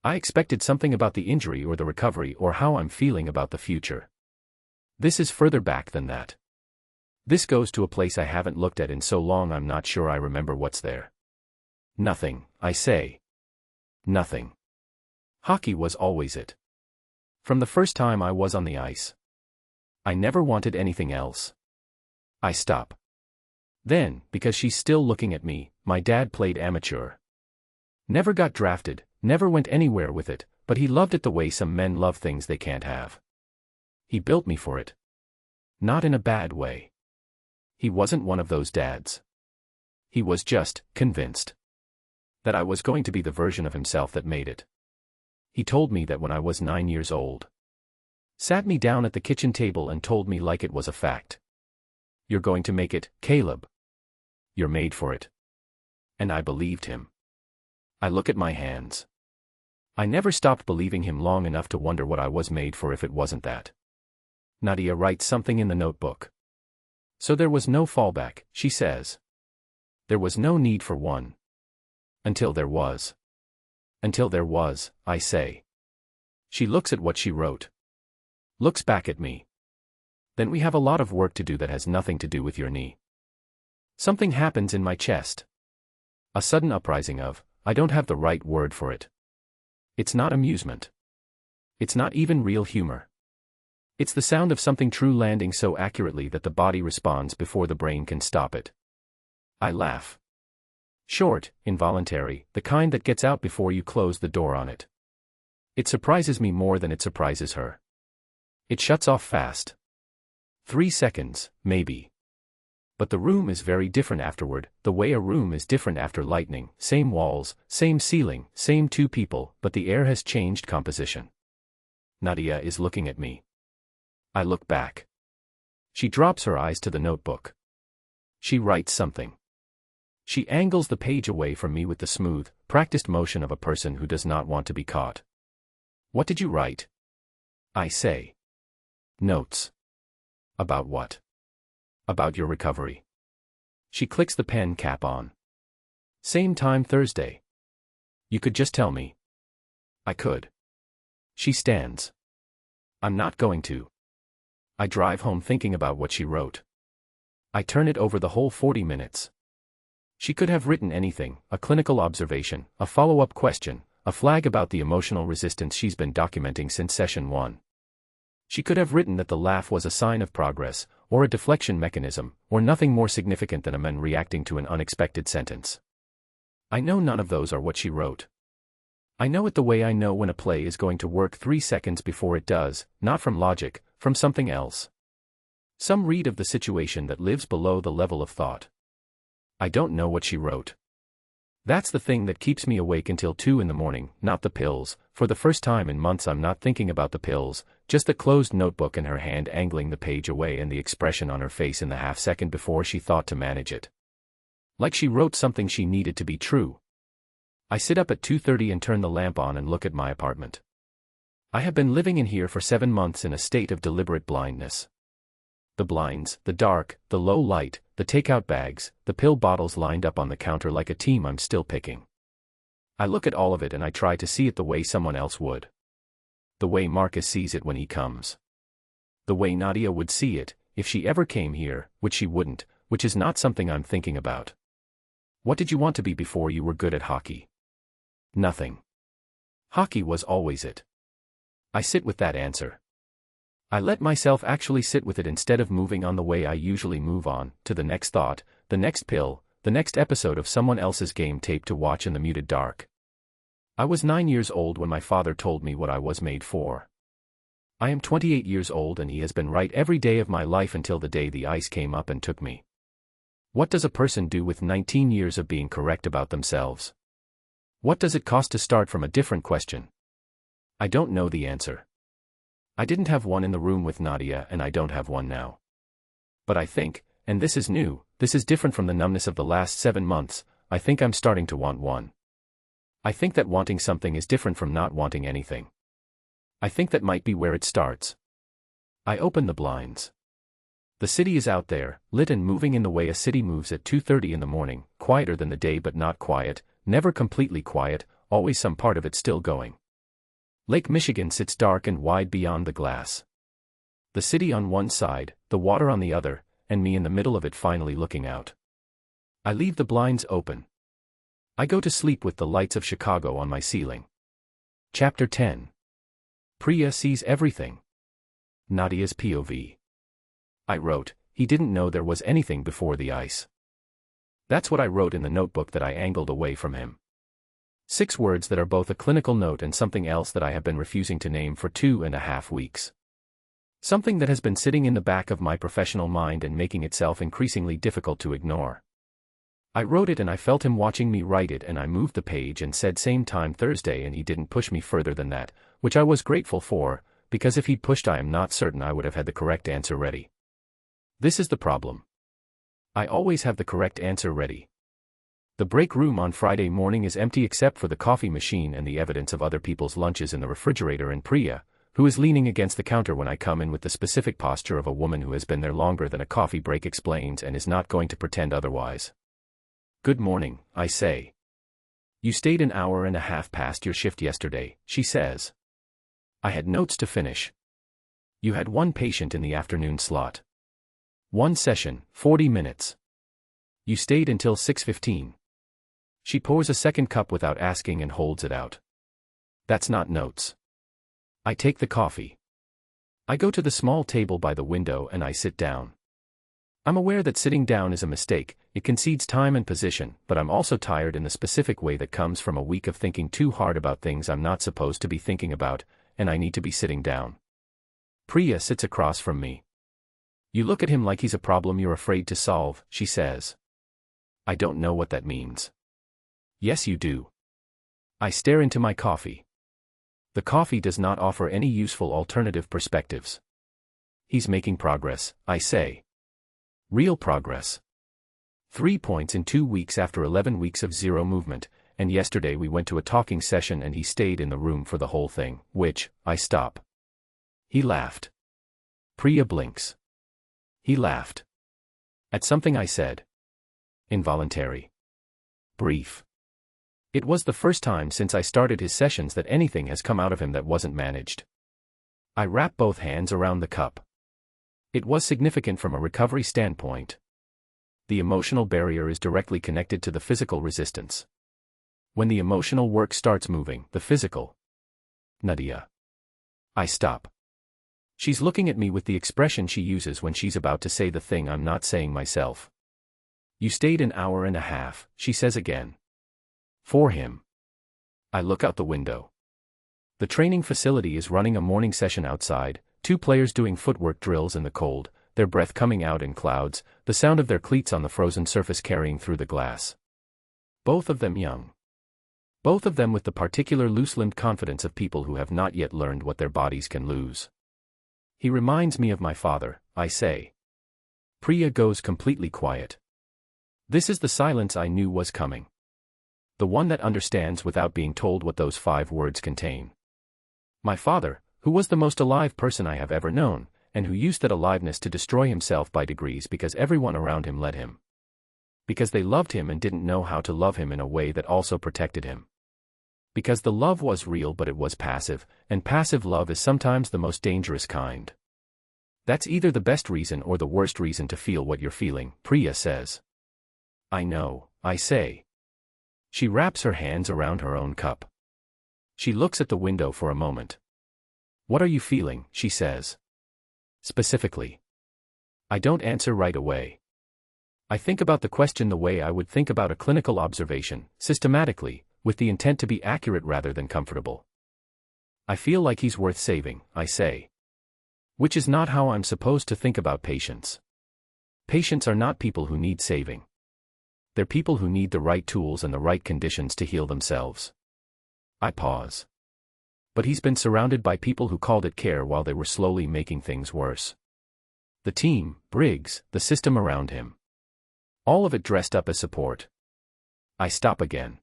I expected something about the injury or the recovery or how I'm feeling about the future. This is further back than that. This goes to a place I haven't looked at in so long I'm not sure I remember what's there. Nothing, I say. Nothing. Hockey was always it. From the first time I was on the ice. I never wanted anything else. I stop. Then, because she's still looking at me, my dad played amateur. Never got drafted, never went anywhere with it, but he loved it the way some men love things they can't have. He built me for it. Not in a bad way. He wasn't one of those dads. He was just convinced that I was going to be the version of himself that made it. He told me that when I was 9 years old. Sat me down at the kitchen table and told me like it was a fact. You're going to make it, Caleb. You're made for it. And I believed him. I look at my hands. I never stopped believing him long enough to wonder what I was made for if it wasn't that. Nadia writes something in the notebook. So there was no fallback, she says. There was no need for one. Until there was. Until there was, I say. She looks at what she wrote. Looks back at me. Then we have a lot of work to do that has nothing to do with your knee. Something happens in my chest. A sudden uprising of, I don't have the right word for it. It's not amusement. It's not even real humor. It's the sound of something true landing so accurately that the body responds before the brain can stop it. I laugh. Short, involuntary, the kind that gets out before you close the door on it. It surprises me more than it surprises her. It shuts off fast. 3 seconds, maybe. But the room is very different afterward, the way a room is different after lightning, same walls, same ceiling, same 2 people, but the air has changed composition. Nadia is looking at me. I look back. She drops her eyes to the notebook. She writes something. She angles the page away from me with the smooth, practiced motion of a person who does not want to be caught. What did you write? I say. Notes. About what? About your recovery. She clicks the pen cap on. Same time Thursday. You could just tell me. I could. She stands. I'm not going to. I drive home thinking about what she wrote. I turn it over the whole 40 minutes. She could have written anything, a clinical observation, a follow-up question, a flag about the emotional resistance she's been documenting since session 1. She could have written that the laugh was a sign of progress, or a deflection mechanism, or nothing more significant than a man reacting to an unexpected sentence. I know none of those are what she wrote. I know it the way I know when a play is going to work 3 seconds before it does, not from logic, from something else. Some read of the situation that lives below the level of thought. I don't know what she wrote. That's the thing that keeps me awake until 2 in the morning, not the pills. For the first time in months I'm not thinking about the pills, just the closed notebook and her hand angling the page away and the expression on her face in the half-second before she thought to manage it. Like she wrote something she needed to be true. I sit up at 2:30 and turn the lamp on and look at my apartment. I have been living in here for 7 months in a state of deliberate blindness. The blinds, the dark, the low light, the takeout bags, the pill bottles lined up on the counter like a team I'm still picking. I look at all of it and I try to see it the way someone else would. The way Marcus sees it when he comes. The way Nadia would see it, if she ever came here, which she wouldn't, which is not something I'm thinking about. What did you want to be before you were good at hockey? Nothing. Hockey was always it. I sit with that answer. I let myself actually sit with it instead of moving on the way I usually move on, to the next thought, the next pill, the next episode of someone else's game tape to watch in the muted dark. I was 9 years old when my father told me what I was made for. I am 28 years old and he has been right every day of my life until the day the ice came up and took me. What does a person do with 19 years of being correct about themselves? What does it cost to start from a different question? I don't know the answer. I didn't have one in the room with Nadia and I don't have one now. But I think, and this is new, this is different from the numbness of the last 7 months, I think I'm starting to want one. I think that wanting something is different from not wanting anything. I think that might be where it starts. I open the blinds. The city is out there, lit and moving in the way a city moves at 2:30 in the morning, quieter than the day but not quiet, never completely quiet, always some part of it still going. Lake Michigan sits dark and wide beyond the glass. The city on one side, the water on the other, and me in the middle of it finally looking out. I leave the blinds open. I go to sleep with the lights of Chicago on my ceiling. Chapter 10. Priya sees everything. Nadia's POV. I wrote, he didn't know there was anything before the ice. That's what I wrote in the notebook that I angled away from him. 6 words that are both a clinical note and something else that I have been refusing to name for 2.5 weeks. Something that has been sitting in the back of my professional mind and making itself increasingly difficult to ignore. I wrote it and I felt him watching me write it, and I moved the page and said same time Thursday, and he didn't push me further than that, which I was grateful for, because if he'd pushed I am not certain I would have had the correct answer ready. This is the problem. I always have the correct answer ready. The break room on Friday morning is empty except for the coffee machine and the evidence of other people's lunches in the refrigerator and Priya, who is leaning against the counter when I come in with the specific posture of a woman who has been there longer than a coffee break explains and is not going to pretend otherwise. Good morning, I say. You stayed an hour and a half past your shift yesterday, she says. I had notes to finish. You had 1 patient in the afternoon slot. 1 session, 40 minutes. You stayed until 6:15. She pours a second cup without asking and holds it out. That's not notes. I take the coffee. I go to the small table by the window and I sit down. I'm aware that sitting down is a mistake, it concedes time and position, but I'm also tired in the specific way that comes from a week of thinking too hard about things I'm not supposed to be thinking about, and I need to be sitting down. Priya sits across from me. You look at him like he's a problem you're afraid to solve, she says. I don't know what that means. Yes, you do. I stare into my coffee. The coffee does not offer any useful alternative perspectives. He's making progress, I say. Real progress. 3 points in 2 weeks after 11 weeks of zero movement, and yesterday we went to a talking session and he stayed in the room for the whole thing, which, I stop. He laughed. Priya blinks. He laughed. At something I said. Involuntary. Brief. It was the first time since I started his sessions that anything has come out of him that wasn't managed. I wrap both hands around the cup. It was significant from a recovery standpoint. The emotional barrier is directly connected to the physical resistance. When the emotional work starts moving, the physical. Nadia. I stop. She's looking at me with the expression she uses when she's about to say the thing I'm not saying myself. You stayed an hour and a half, she says again. For him. I look out the window. The training facility is running a morning session outside, 2 players doing footwork drills in the cold, their breath coming out in clouds, the sound of their cleats on the frozen surface carrying through the glass. Both of them young. Both of them with the particular loose-limbed confidence of people who have not yet learned what their bodies can lose. He reminds me of my father, I say. Priya goes completely quiet. This is the silence I knew was coming. The one that understands without being told what those 5 words contain. My father, who was the most alive person I have ever known, and who used that aliveness to destroy himself by degrees because everyone around him let him. Because they loved him and didn't know how to love him in a way that also protected him. Because the love was real but it was passive, and passive love is sometimes the most dangerous kind. That's either the best reason or the worst reason to feel what you're feeling, Priya says. I know, I say. She wraps her hands around her own cup. She looks at the window for a moment. What are you feeling, she says. Specifically. I don't answer right away. I think about the question the way I would think about a clinical observation, systematically, with the intent to be accurate rather than comfortable. I feel like he's worth saving, I say. Which is not how I'm supposed to think about patients. Patients are not people who need saving. They're people who need the right tools and the right conditions to heal themselves. I pause. But he's been surrounded by people who called it care while they were slowly making things worse. The team, Briggs, the system around him. All of it dressed up as support. I stop again.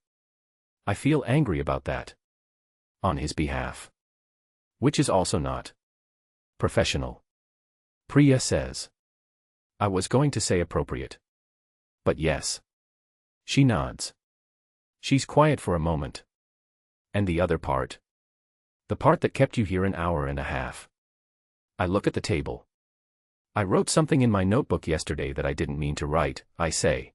I feel angry about that. On his behalf. Which is also not professional. Priya says. I was going to say appropriate. But yes. She nods. She's quiet for a moment. And the other part? The part that kept you here an hour and a half. I look at the table. I wrote something in my notebook yesterday that I didn't mean to write, I say.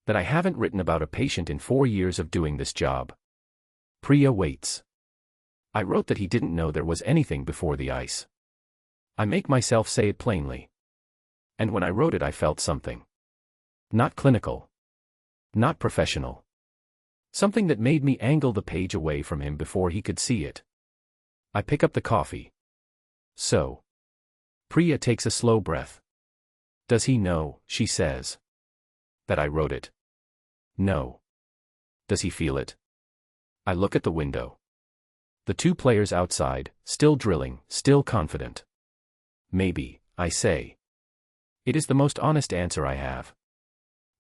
That I haven't written about a patient in 4 years of doing this job. Priya waits. I wrote that he didn't know there was anything before the ice. I make myself say it plainly. And when I wrote it I felt something. Not clinical. Not professional. Something that made me angle the page away from him before he could see it. I pick up the coffee. So. Priya takes a slow breath. Does he know, she says. That I wrote it? No. Does he feel it? I look at the window. The 2 players outside, still drilling, still confident. Maybe, I say. It is the most honest answer I have.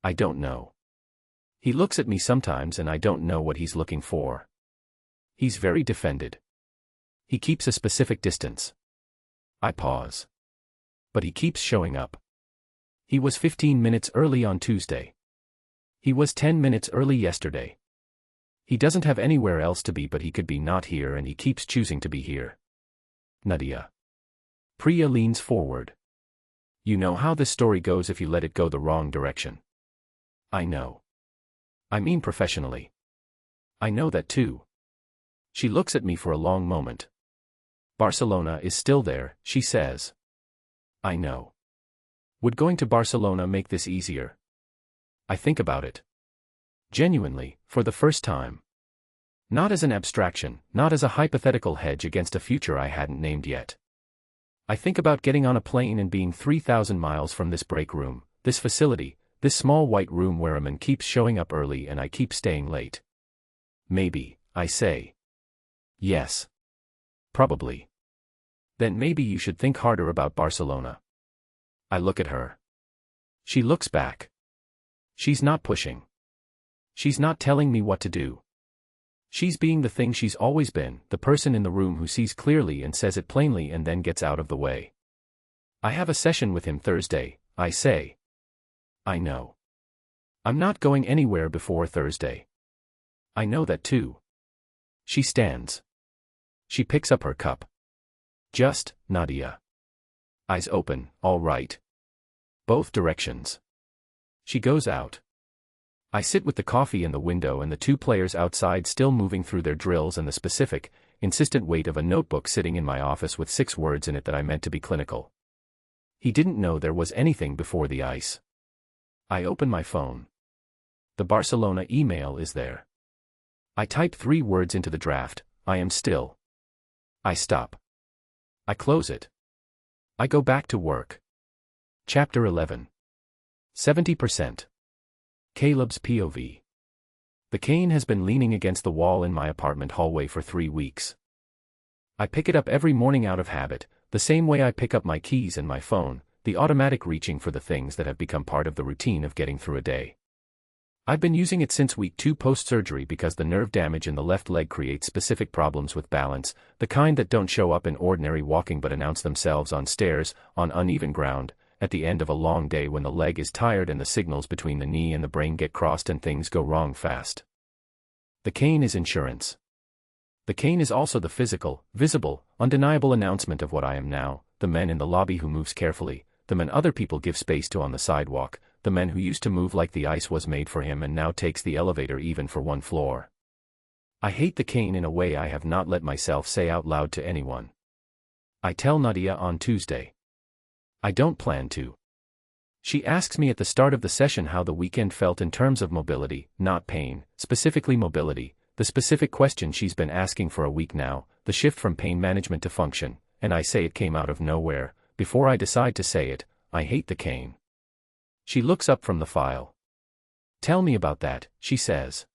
I don't know. He looks at me sometimes and I don't know what he's looking for. He's very defended. He keeps a specific distance. I pause. But he keeps showing up. He was 15 minutes early on Tuesday. He was 10 minutes early yesterday. He doesn't have anywhere else to be but he could be not here and he keeps choosing to be here. Nadia. Priya leans forward. You know how this story goes if you let it go the wrong direction. I know. I mean professionally. I know that too. She looks at me for a long moment. Barcelona is still there, she says. I know. Would going to Barcelona make this easier? I think about it. Genuinely, for the first time. Not as an abstraction, not as a hypothetical hedge against a future I hadn't named yet. I think about getting on a plane and being 3,000 miles from this break room, this facility, this small white room where a man keeps showing up early and I keep staying late. Maybe, I say. Yes. Probably. Then maybe you should think harder about Barcelona. I look at her. She looks back. She's not pushing. She's not telling me what to do. She's being the thing she's always been, the person in the room who sees clearly and says it plainly and then gets out of the way. I have a session with him Thursday, I say. I know. I'm not going anywhere before Thursday. I know that too. She stands. She picks up her cup. Just, Nadia. Eyes open, all right. Both directions. She goes out. I sit with the coffee in the window and the 2 players outside still moving through their drills and the specific, insistent weight of a notebook sitting in my office with 6 words in it that I meant to be clinical. He didn't know there was anything before the ice. I open my phone. The Barcelona email is there. I type 3 words into the draft, I am still. I stop. I close it. I go back to work. Chapter 11. 70%. Caleb's POV. The cane has been leaning against the wall in my apartment hallway for 3 weeks. I pick it up every morning out of habit, the same way I pick up my keys and my phone, the automatic reaching for the things that have become part of the routine of getting through a day. I've been using it since week 2 post-surgery because the nerve damage in the left leg creates specific problems with balance, the kind that don't show up in ordinary walking but announce themselves on stairs, on uneven ground, at the end of a long day when the leg is tired and the signals between the knee and the brain get crossed and things go wrong fast. The cane is insurance. The cane is also the physical, visible, undeniable announcement of what I am now, the man in the lobby who moves carefully, the man other people give space to on the sidewalk, the man who used to move like the ice was made for him and now takes the elevator even for 1 floor. I hate the cane in a way I have not let myself say out loud to anyone. I tell Nadia on Tuesday. I don't plan to. She asks me at the start of the session how the weekend felt in terms of mobility, not pain, specifically mobility, the specific question she's been asking for a week now, the shift from pain management to function, and I say it came out of nowhere. Before I decide to say it, I hate the cane. She looks up from the file. Tell me about that, she says.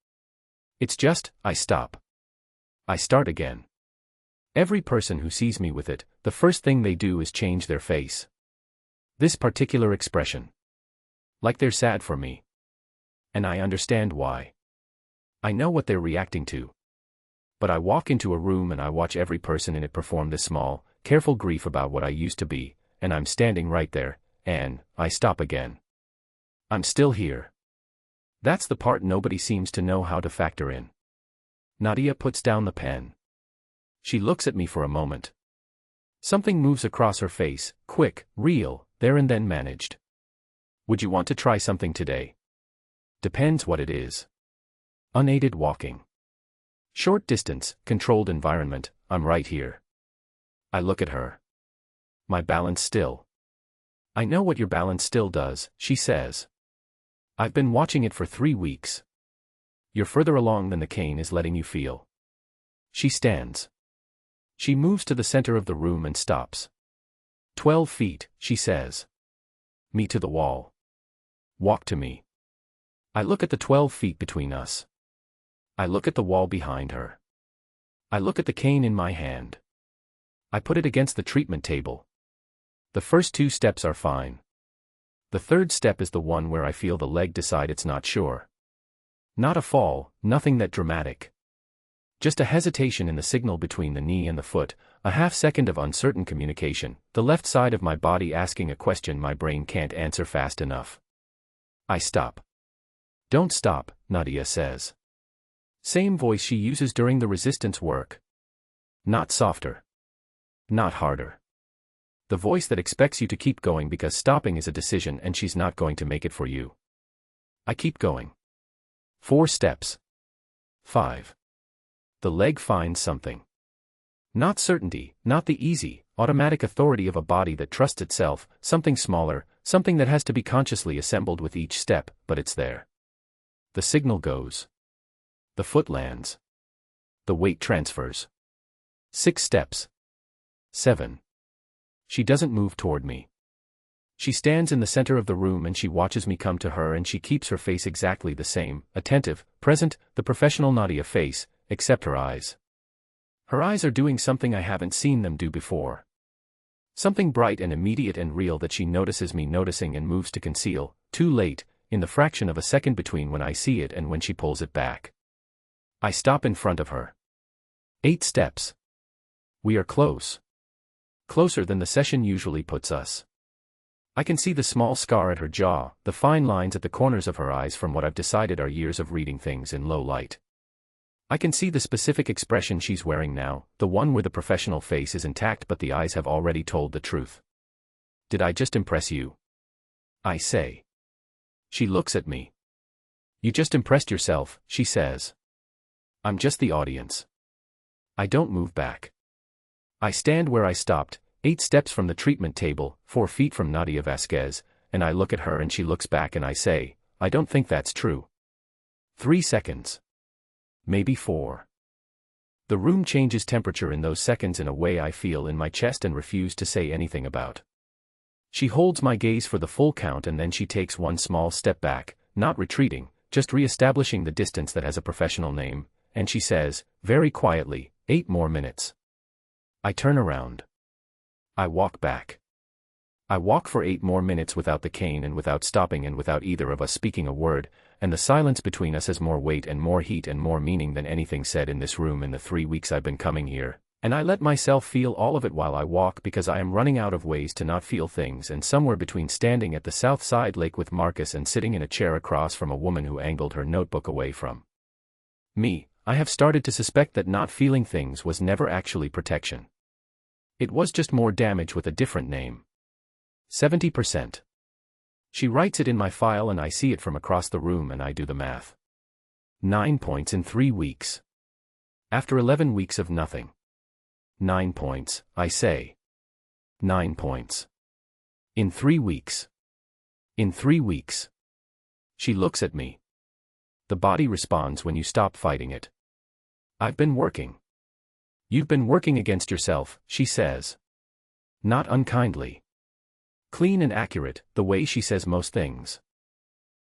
It's just, I stop. I start again. Every person who sees me with it, the first thing they do is change their face. This particular expression. Like they're sad for me. And I understand why. I know what they're reacting to. But I walk into a room and I watch every person in it perform this small, careful grief about what I used to be, and I'm standing right there, and I stop again. I'm still here. That's the part nobody seems to know how to factor in. Nadia puts down the pen. She looks at me for a moment. Something moves across her face, quick, real, there and then managed. Would you want to try something today? Depends what it is. Unaided walking. Short distance, controlled environment, I'm right here. I look at her. My balance still. I know what your balance still does, she says. I've been watching it for 3 weeks. You're further along than the cane is letting you feel. She stands. She moves to the center of the room and stops. 12 feet, she says. Me to the wall. Walk to me. I look at the 12 feet between us. I look at the wall behind her. I look at the cane in my hand. I put it against the treatment table. The first 2 steps are fine. The third step is the one where I feel the leg decide it's not sure. Not a fall, nothing that dramatic. Just a hesitation in the signal between the knee and the foot, a half-second of uncertain communication, the left side of my body asking a question my brain can't answer fast enough. I stop. Don't stop, Nadia says. Same voice she uses during the resistance work. Not softer. Not harder. The voice that expects you to keep going because stopping is a decision and she's not going to make it for you. I keep going. 4 steps. 5. The leg finds something. Not certainty, not the easy, automatic authority of a body that trusts itself, something smaller, something that has to be consciously assembled with each step, but it's there. The signal goes. The foot lands. The weight transfers. 6 steps. 7. She doesn't move toward me. She stands in the center of the room and she watches me come to her and she keeps her face exactly the same, attentive, present, the professional Nadia face, except her eyes. Her eyes are doing something I haven't seen them do before. Something bright and immediate and real that she notices me noticing and moves to conceal, too late, in the fraction of a second between when I see it and when she pulls it back. I stop in front of her. 8 steps. We are close. Closer than the session usually puts us. I can see the small scar at her jaw, the fine lines at the corners of her eyes from what I've decided are years of reading things in low light. I can see the specific expression she's wearing now, the one where the professional face is intact but the eyes have already told the truth. Did I just impress you? I say. She looks at me. You just impressed yourself, she says. I'm just the audience. I don't move back. I stand where I stopped, 8 steps from the treatment table, 4 feet from Nadia Vasquez, and I look at her and she looks back and I say, I don't think that's true. 3 seconds. Maybe 4. The room changes temperature in those seconds in a way I feel in my chest and refuse to say anything about. She holds my gaze for the full count and then she takes 1 small step back, not retreating, just re-establishing the distance that has a professional name, and she says, very quietly, 8 more minutes. I turn around. I walk back. I walk for 8 more minutes without the cane and without stopping and without either of us speaking a word, and the silence between us has more weight and more heat and more meaning than anything said in this room in the 3 weeks I've been coming here, and I let myself feel all of it while I walk because I am running out of ways to not feel things and somewhere between standing at the south side lake with Marcus and sitting in a chair across from a woman who angled her notebook away from me, I have started to suspect that not feeling things was never actually protection. It was just more damage with a different name. 70%. She writes it in my file and I see it from across the room and I do the math. 9 points in 3 weeks. After 11 weeks of nothing. 9 points, I say. 9 points. In 3 weeks. In 3 weeks. She looks at me. The body responds when you stop fighting it. I've been working. You've been working against yourself, she says. Not unkindly. Clean and accurate, the way she says most things.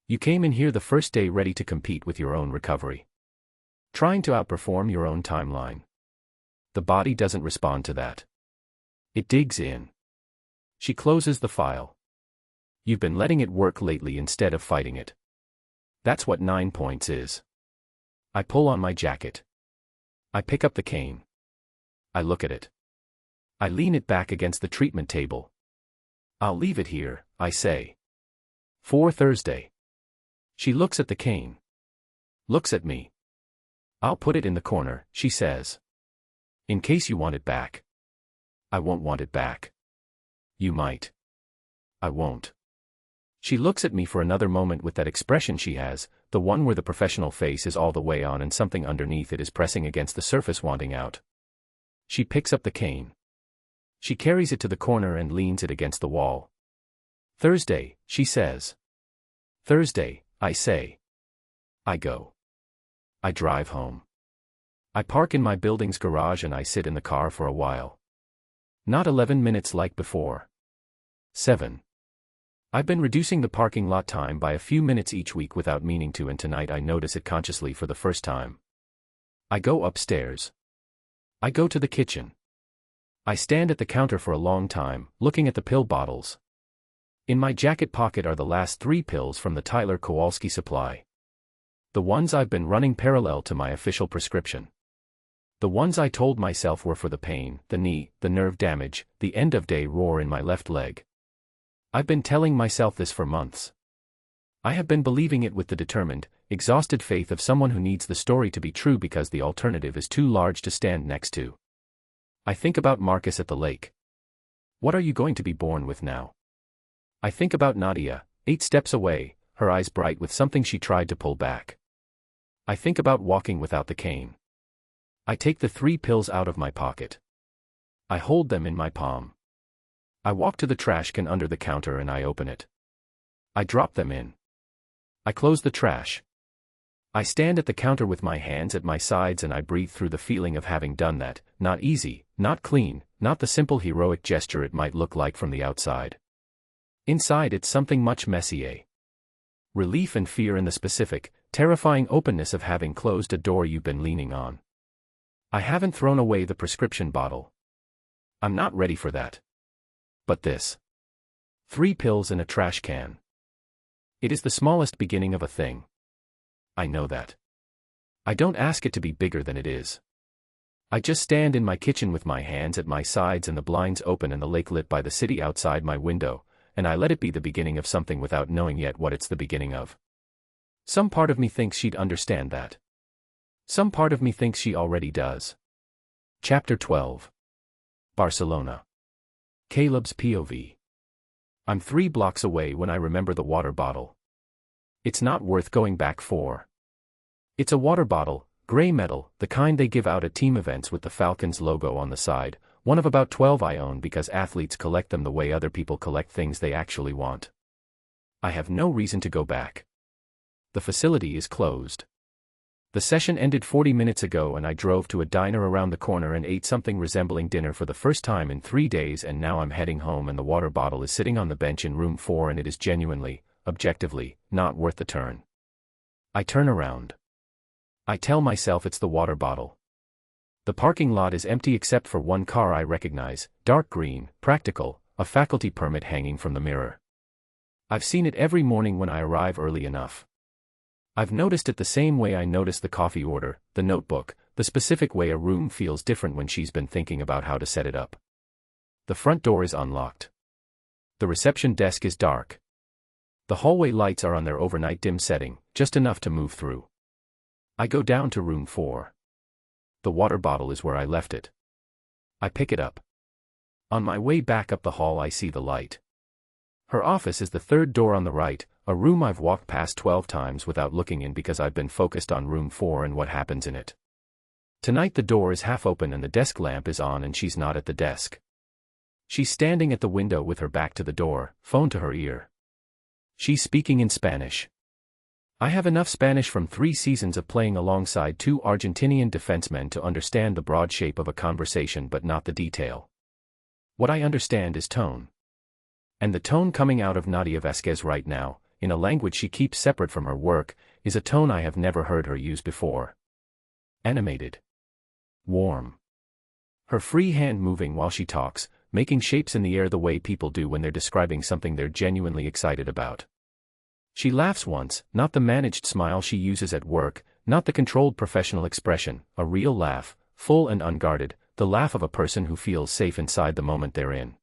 You came in here the first day ready to compete with your own recovery. Trying to outperform your own timeline. The body doesn't respond to that. It digs in. She closes the file. You've been letting it work lately instead of fighting it. That's what 9 points is. I pull on my jacket. I pick up the cane. I look at it. I lean it back against the treatment table. I'll leave it here, I say. For Thursday. She looks at the cane. Looks at me. I'll put it in the corner, she says. In case you want it back. I won't want it back. You might. I won't. She looks at me for another moment with that expression she has, the one where the professional face is all the way on and something underneath it is pressing against the surface wanting out. She picks up the cane. She carries it to the corner and leans it against the wall. Thursday, she says. Thursday, I say. I go. I drive home. I park in my building's garage and I sit in the car for a while. Not 11 minutes like before. 7. I've been reducing the parking lot time by a few minutes each week without meaning to, and tonight I notice it consciously for the first time. I go upstairs. I go to the kitchen. I stand at the counter for a long time, looking at the pill bottles. In my jacket pocket are the last 3 pills from the Tyler Kowalski supply. The ones I've been running parallel to my official prescription. The ones I told myself were for the pain, the knee, the nerve damage, the end-of-day roar in my left leg. I've been telling myself this for months. I have been believing it with the determined, exhausted faith of someone who needs the story to be true because the alternative is too large to stand next to. I think about Marcus at the lake. What are you going to be born with now? I think about Nadia, 8 steps away, her eyes bright with something she tried to pull back. I think about walking without the cane. I take the 3 pills out of my pocket. I hold them in my palm. I walk to the trash can under the counter and I open it. I drop them in. I close the trash. I stand at the counter with my hands at my sides and I breathe through the feeling of having done that, not easy, not clean, not the simple heroic gesture it might look like from the outside. Inside it's something much messier. Relief and fear in the specific, terrifying openness of having closed a door you've been leaning on. I haven't thrown away the prescription bottle. I'm not ready for that. But this. 3 pills in a trash can. It is the smallest beginning of a thing. I know that. I don't ask it to be bigger than it is. I just stand in my kitchen with my hands at my sides and the blinds open and the lake lit by the city outside my window, and I let it be the beginning of something without knowing yet what it's the beginning of. Some part of me thinks she'd understand that. Some part of me thinks she already does. Chapter 12. Barcelona. Caleb's POV. I'm 3 blocks away when I remember the water bottle. It's not worth going back for. It's a water bottle, gray metal, the kind they give out at team events with the Falcons logo on the side, one of about 12 I own because athletes collect them the way other people collect things they actually want. I have no reason to go back. The facility is closed. The session ended 40 minutes ago and I drove to a diner around the corner and ate something resembling dinner for the first time in 3 days, and now I'm heading home and the water bottle is sitting on the bench in room 4 and it is genuinely, objectively, not worth the turn. I turn around. I tell myself it's the water bottle. The parking lot is empty except for one car I recognize, dark green, practical, a faculty permit hanging from the mirror. I've seen it every morning when I arrive early enough. I've noticed it the same way I notice the coffee order, the notebook, the specific way a room feels different when she's been thinking about how to set it up. The front door is unlocked. The reception desk is dark. The hallway lights are on their overnight dim setting, just enough to move through. I go down to room 4. The water bottle is where I left it. I pick it up. On my way back up the hall I see the light. Her office is the 3rd door on the right, a room I've walked past 12 times without looking in because I've been focused on room 4 and what happens in it. Tonight the door is half open and the desk lamp is on and she's not at the desk. She's standing at the window with her back to the door, phone to her ear. She's speaking in Spanish. I have enough Spanish from 3 seasons of playing alongside 2 Argentinian defensemen to understand the broad shape of a conversation but not the detail. What I understand is tone. And the tone coming out of Nadia Vasquez right now, in a language she keeps separate from her work, is a tone I have never heard her use before. Animated. Warm. Her free hand moving while she talks, making shapes in the air the way people do when they're describing something they're genuinely excited about. She laughs once, not the managed smile she uses at work, not the controlled professional expression, a real laugh, full and unguarded, the laugh of a person who feels safe inside the moment they're in.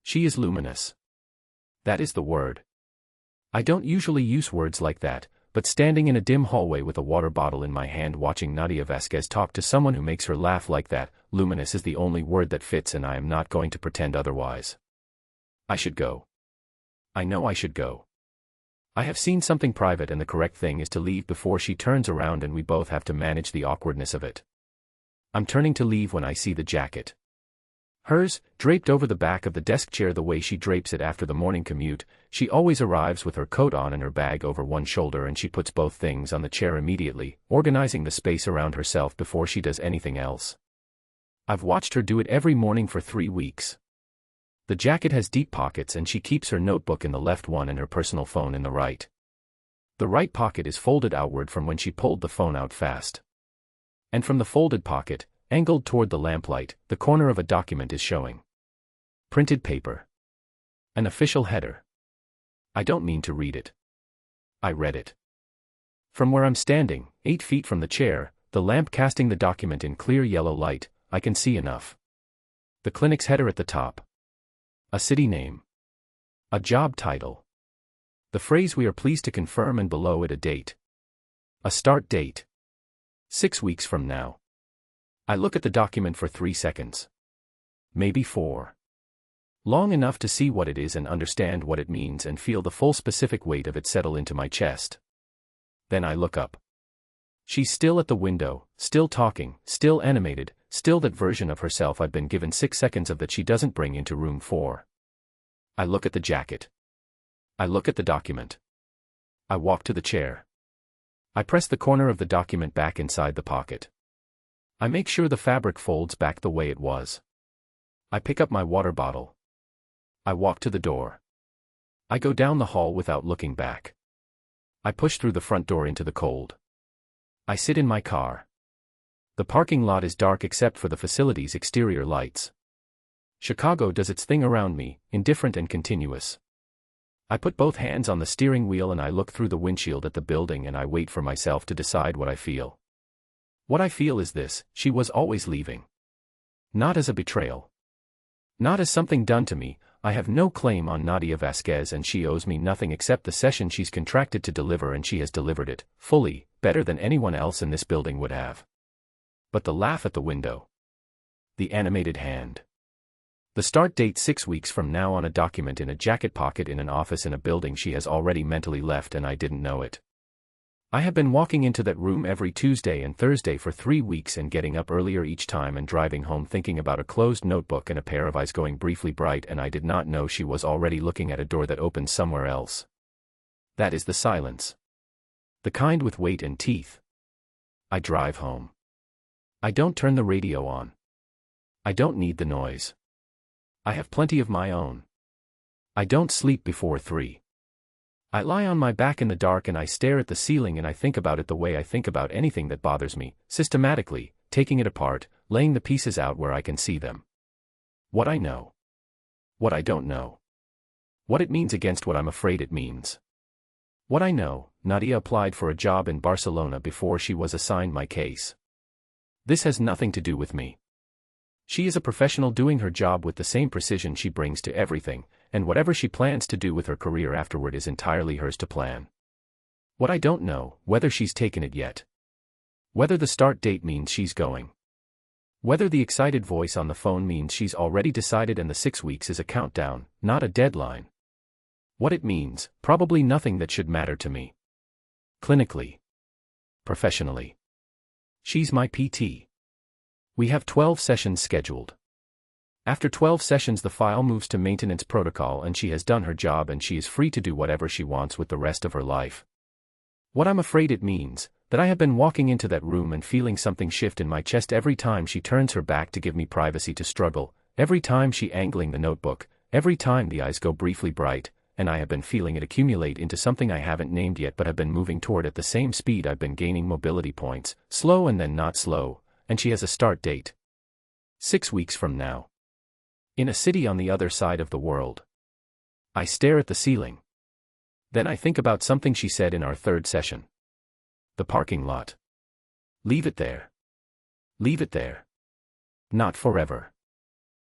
She is luminous. That is the word. I don't usually use words like that, but standing in a dim hallway with a water bottle in my hand watching Nadia Vasquez talk to someone who makes her laugh like that, luminous is the only word that fits, and I am not going to pretend otherwise. I should go. I know I should go. I have seen something private, and the correct thing is to leave before she turns around and we both have to manage the awkwardness of it. I'm turning to leave when I see the jacket. Hers, draped over the back of the desk chair the way she drapes it after the morning commute. She always arrives with her coat on and her bag over one shoulder, and she puts both things on the chair immediately, organizing the space around herself before she does anything else. I've watched her do it every morning for 3 weeks. The jacket has deep pockets and she keeps her notebook in the left one and her personal phone in the right. The right pocket is folded outward from when she pulled the phone out fast. And from the folded pocket, angled toward the lamplight, the corner of a document is showing. Printed paper. An official header. I don't mean to read it. I read it. From where I'm standing, 8 feet from the chair, the lamp casting the document in clear yellow light, I can see enough. The clinic's header at the top. A city name. A job title. The phrase "we are pleased to confirm," and below it a date. A start date. 6 weeks from now. I look at the document for 3 seconds. Maybe 4. Long enough to see what it is and understand what it means and feel the full specific weight of it settle into my chest. Then I look up. She's still at the window, still talking, still animated, still that version of herself I've been given 6 seconds of that she doesn't bring into room 4. I look at the jacket. I look at the document. I walk to the chair. I press the corner of the document back inside the pocket. I make sure the fabric folds back the way it was. I pick up my water bottle. I walk to the door. I go down the hall without looking back. I push through the front door into the cold. I sit in my car. The parking lot is dark except for the facility's exterior lights. Chicago does its thing around me, indifferent and continuous. I put both hands on the steering wheel and I look through the windshield at the building and I wait for myself to decide what I feel. What I feel is this: she was always leaving. Not as a betrayal. Not as something done to me. I have no claim on Nadia Vasquez and she owes me nothing except the session she's contracted to deliver, and she has delivered it, fully, better than anyone else in this building would have. But the laugh at the window. The animated hand. The start date 6 weeks from now on a document in a jacket pocket in an office in a building she has already mentally left and I didn't know it. I have been walking into that room every Tuesday and Thursday for 3 weeks and getting up earlier each time and driving home thinking about a closed notebook and a pair of eyes going briefly bright, and I did not know she was already looking at a door that opens somewhere else. That is the silence. The kind with weight and teeth. I drive home. I don't turn the radio on. I don't need the noise. I have plenty of my own. I don't sleep before 3. I lie on my back in the dark and I stare at the ceiling and I think about it the way I think about anything that bothers me, systematically, taking it apart, laying the pieces out where I can see them. What I know. What I don't know. What it means against what I'm afraid it means. What I know: Nadia applied for a job in Barcelona before she was assigned my case. This has nothing to do with me. She is a professional doing her job with the same precision she brings to everything, and whatever she plans to do with her career afterward is entirely hers to plan. What I don't know: whether she's taken it yet. Whether the start date means she's going. Whether the excited voice on the phone means she's already decided and the 6 weeks is a countdown, not a deadline. What it means: probably nothing that should matter to me. Clinically. Professionally. She's my PT. We have 12 sessions scheduled. After 12 sessions the file moves to maintenance protocol and she has done her job and she is free to do whatever she wants with the rest of her life. What I'm afraid it means: that I have been walking into that room and feeling something shift in my chest every time she turns her back to give me privacy to struggle, every time she angling the notebook, every time the eyes go briefly bright, and I have been feeling it accumulate into something I haven't named yet but have been moving toward at the same speed I've been gaining mobility points, slow and then not slow, and she has a start date. 6 weeks from now. In a city on the other side of the world. I stare at the ceiling. Then I think about something she said in our 3rd session. The parking lot. Leave it there. Leave it there. Not forever.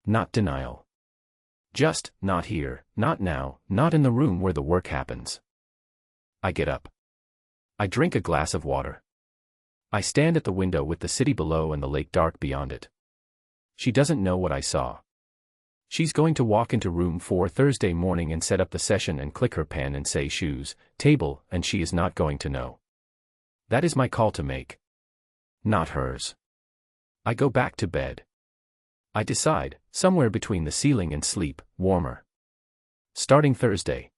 Not denial. Just, not here, not now, not in the room where the work happens. I get up. I drink a glass of water. I stand at the window with the city below and the lake dark beyond it. She doesn't know what I saw. She's going to walk into room 4 Thursday morning and set up the session and click her pen and say shoes, table, and she is not going to know. That is my call to make. Not hers. I go back to bed. I decide, somewhere between the ceiling and sleep, warmer. Starting Thursday.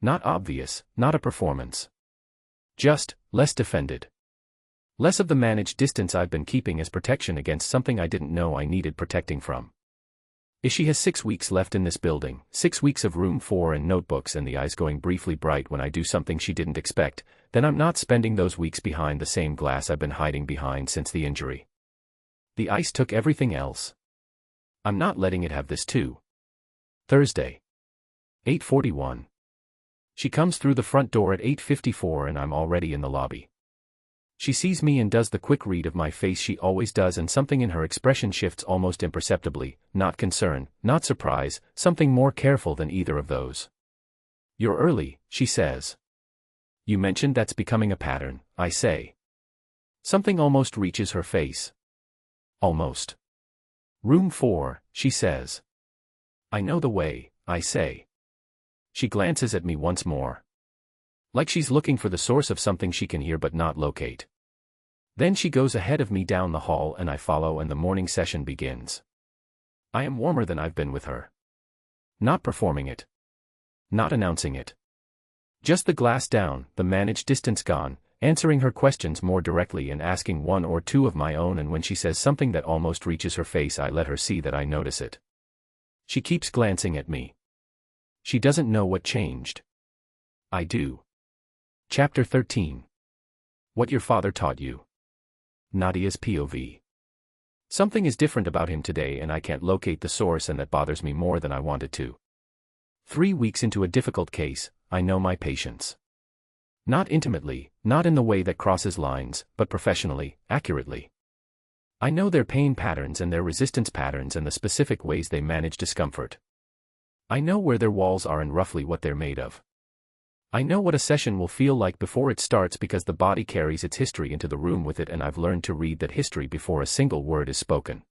Not obvious, not a performance. Just, less defended. Less of the managed distance I've been keeping as protection against something I didn't know I needed protecting from. If she has 6 weeks left in this building, 6 weeks of room 4 and notebooks and the eyes going briefly bright when I do something she didn't expect, then I'm not spending those weeks behind the same glass I've been hiding behind since the injury. The ice took everything else. I'm not letting it have this too. Thursday. 8:41. She comes through the front door at 8:54 and I'm already in the lobby. She sees me and does the quick read of my face she always does, and something in her expression shifts almost imperceptibly, not concern, not surprise, something more careful than either of those. "You're early," she says. "You mentioned that's becoming a pattern," I say. Something almost reaches her face. Almost. "Room 4, she says. "I know the way," I say. She glances at me once more. Like she's looking for the source of something she can hear but not locate. Then she goes ahead of me down the hall and I follow and the morning session begins. I am warmer than I've been with her. Not performing it. Not announcing it. Just the glass down, the managed distance gone, answering her questions more directly and asking one or two of my own, and when she says something that almost reaches her face I let her see that I notice it. She keeps glancing at me. She doesn't know what changed. I do. Chapter 13. What your father taught you. Nadia's POV. Something is different about him today and I can't locate the source, and that bothers me more than I wanted to. 3 weeks into a difficult case, I know my patients. Not intimately, not in the way that crosses lines, but professionally, accurately. I know their pain patterns and their resistance patterns and the specific ways they manage discomfort. I know where their walls are and roughly what they're made of. I know what a session will feel like before it starts because the body carries its history into the room with it, and I've learned to read that history before a single word is spoken.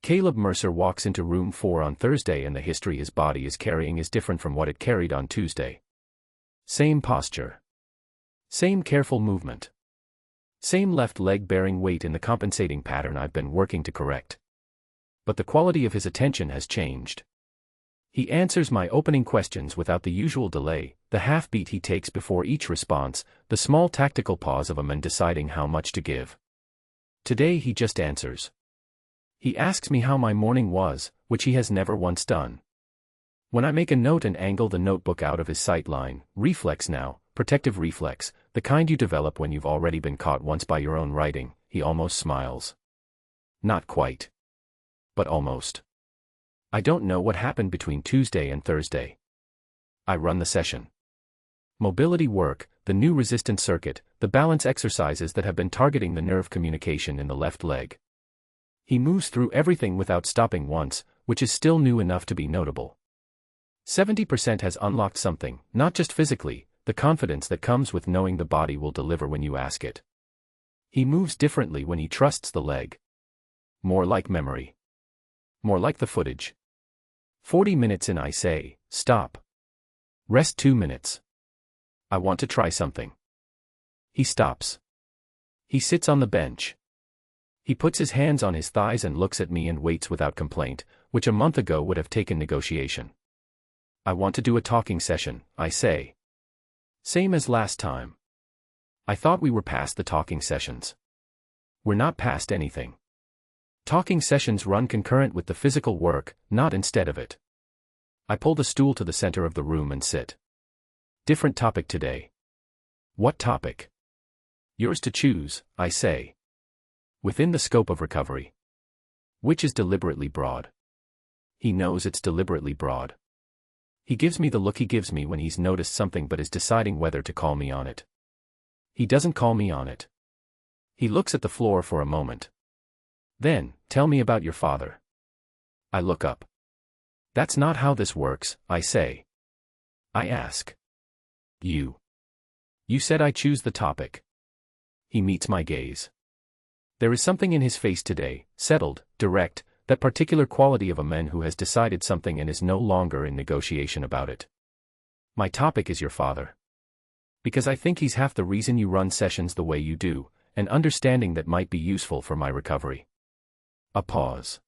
Caleb Mercer walks into room 4 on Thursday and the history his body is carrying is different from what it carried on Tuesday. Same posture. Same careful movement. Same left leg bearing weight in the compensating pattern I've been working to correct. But the quality of his attention has changed. He answers my opening questions without the usual delay, the half beat he takes before each response, the small tactical pause of a man deciding how much to give. Today he just answers. He asks me how my morning was, which he has never once done. When I make a note and angle the notebook out of his sight line, reflex now, protective reflex, the kind you develop when you've already been caught once by your own writing, he almost smiles. Not quite. But almost. I don't know what happened between Tuesday and Thursday. I run the session. Mobility work, the new resistance circuit, the balance exercises that have been targeting the nerve communication in the left leg. He moves through everything without stopping once, which is still new enough to be notable. 70% has unlocked something, not just physically, the confidence that comes with knowing the body will deliver when you ask it. He moves differently when he trusts the leg. More like memory. More like the footage. 40 minutes in I say, stop. Rest 2 minutes. I want to try something. He stops. He sits on the bench. He puts his hands on his thighs and looks at me and waits without complaint, which a month ago would have taken negotiation. I want to do a talking session, I say. Same as last time. I thought we were past the talking sessions. We're not past anything. Talking sessions run concurrent with the physical work, not instead of it. I pulled a stool to the center of the room and sit. Different topic today. What topic? Yours to choose, I say. Within the scope of recovery. Which is deliberately broad. He knows it's deliberately broad. He gives me the look he gives me when he's noticed something but is deciding whether to call me on it. He doesn't call me on it. He looks at the floor for a moment. Then, tell me about your father. I look up. That's not how this works, I say. I ask. You said I choose the topic. He meets my gaze. There is something in his face today, settled, direct, that particular quality of a man who has decided something and is no longer in negotiation about it. My topic is your father. Because I think he's half the reason you run sessions the way you do, and understanding that might be useful for my recovery. A pause.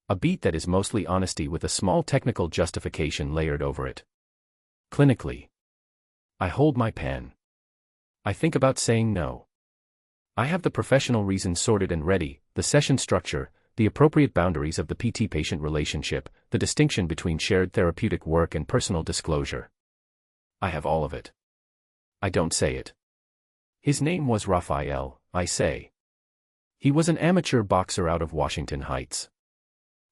A beat that is mostly honesty with a small technical justification layered over it. Clinically. I hold my pen. I think about saying no. I have the professional reasons sorted and ready, the session structure, the appropriate boundaries of the PT-patient relationship, the distinction between shared therapeutic work and personal disclosure. I have all of it. I don't say it. His name was Raphael, I say. He was an amateur boxer out of Washington Heights.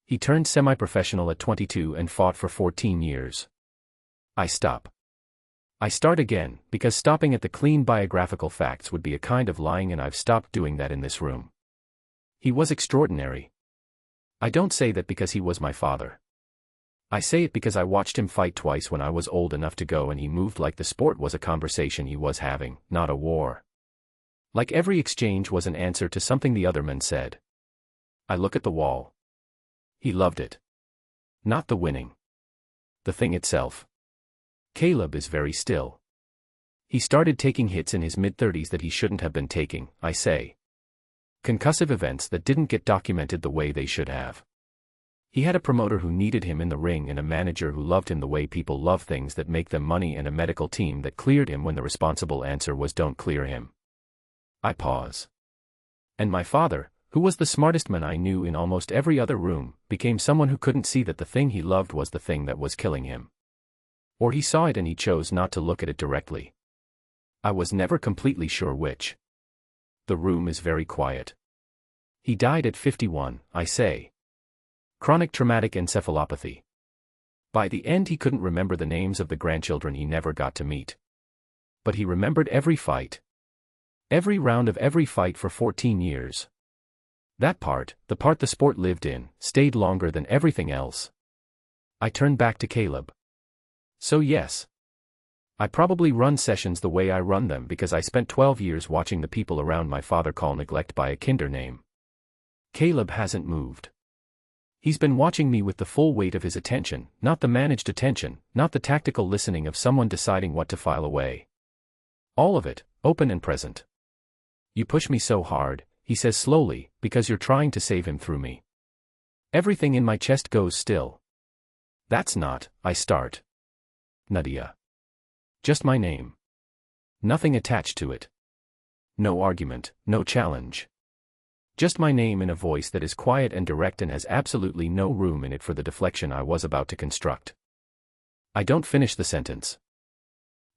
He turned semi-professional at 22 and fought for 14 years. I stop. I start again, because stopping at the clean biographical facts would be a kind of lying, and I've stopped doing that in this room. He was extraordinary. I don't say that because he was my father. I say it because I watched him fight twice when I was old enough to go, and he moved like the sport was a conversation he was having, not a war. Like every exchange was an answer to something the other men said. I look at the wall. He loved it. Not the winning. The thing itself. Caleb is very still. He started taking hits in his mid-30s that he shouldn't have been taking, I say. Concussive events that didn't get documented the way they should have. He had a promoter who needed him in the ring, and a manager who loved him the way people love things that make them money, and a medical team that cleared him when the responsible answer was don't clear him. I pause. And my father, who was the smartest man I knew in almost every other room, became someone who couldn't see that the thing he loved was the thing that was killing him. Or he saw it and he chose not to look at it directly. I was never completely sure which. The room is very quiet. He died at 51, I say. Chronic traumatic encephalopathy. By the end he couldn't remember the names of the grandchildren he never got to meet. But he remembered every fight. Every round of every fight for 14 years. That part, the part the sport lived in, stayed longer than everything else. I turned back to Caleb. So yes. I probably run sessions the way I run them because I spent 12 years watching the people around my father call neglect by a kinder name. Caleb hasn't moved. He's been watching me with the full weight of his attention, not the managed attention, not the tactical listening of someone deciding what to file away. All of it, open and present. You push me so hard, he says slowly, because you're trying to save him through me. Everything in my chest goes still. That's not, I start. Nadia. Just my name. Nothing attached to it. No argument, no challenge. Just my name in a voice that is quiet and direct and has absolutely no room in it for the deflection I was about to construct. I don't finish the sentence.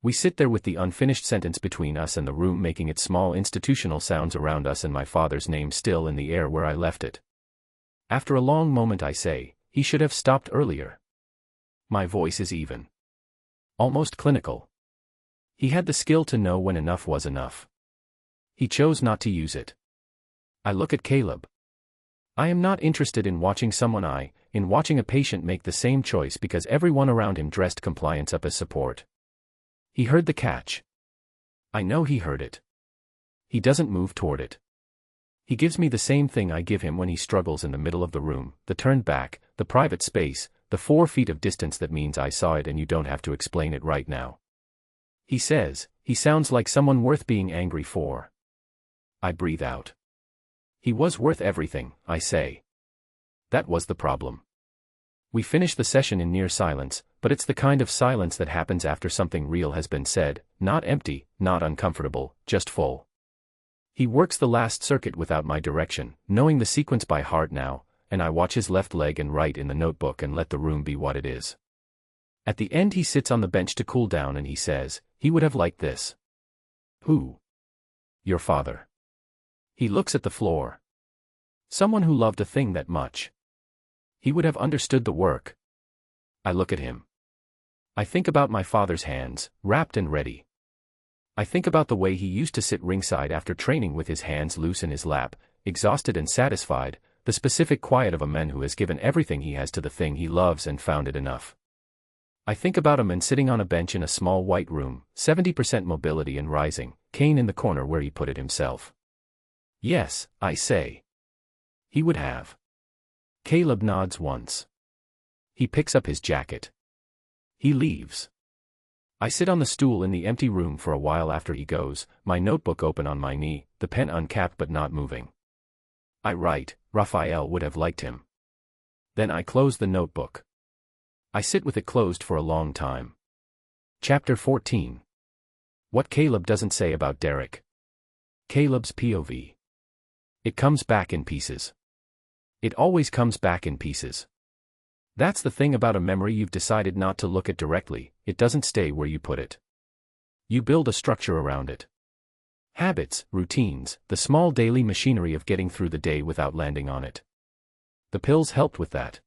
We sit there with the unfinished sentence between us and the room making its small institutional sounds around us, and my father's name still in the air where I left it. After a long moment I say, he should have stopped earlier. My voice is even. Almost clinical. He had the skill to know when enough was enough. He chose not to use it. I look at Caleb. I am not interested in watching in watching a patient make the same choice because everyone around him dressed compliance up as support. He heard the catch. I know he heard it. He doesn't move toward it. He gives me the same thing I give him when he struggles in the middle of the room, the turned back, the private space, the 4 feet of distance that means I saw it and you don't have to explain it right now. He says, he sounds like someone worth being angry for. I breathe out. He was worth everything, I say. That was the problem. We finish the session in near silence, but it's the kind of silence that happens after something real has been said, not empty, not uncomfortable, just full. He works the last circuit without my direction, knowing the sequence by heart now, and I watch his left leg and write in the notebook and let the room be what it is. At the end he sits on the bench to cool down and he says, he would have liked this. Who? Your father. He looks at the floor. Someone who loved a thing that much. He would have understood the work. I look at him. I think about my father's hands, wrapped and ready. I think about the way he used to sit ringside after training with his hands loose in his lap, exhausted and satisfied, the specific quiet of a man who has given everything he has to the thing he loves and found it enough. I think about a man sitting on a bench in a small white room, 70% mobility and rising, cane in the corner where he put it himself. Yes, I say. He would have. Caleb nods once. He picks up his jacket. He leaves. I sit on the stool in the empty room for a while after he goes, my notebook open on my knee, the pen uncapped but not moving. I write, Raphael would have liked him. Then I close the notebook. I sit with it closed for a long time. Chapter 14. What Caleb doesn't say about Derek. Caleb's POV. It comes back in pieces. It always comes back in pieces. That's the thing about a memory you've decided not to look at directly, it doesn't stay where you put it. You build a structure around it. Habits, routines, the small daily machinery of getting through the day without landing on it. The pills helped with that.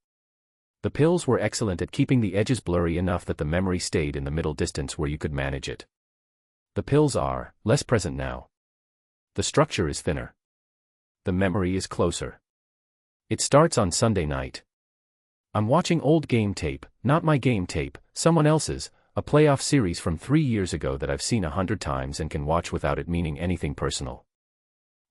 The pills were excellent at keeping the edges blurry enough that the memory stayed in the middle distance where you could manage it. The pills are less present now. The structure is thinner. The memory is closer. It starts on Sunday night. I'm watching old game tape, not my game tape, someone else's, a playoff series from 3 years ago that I've seen 100 times and can watch without it meaning anything personal.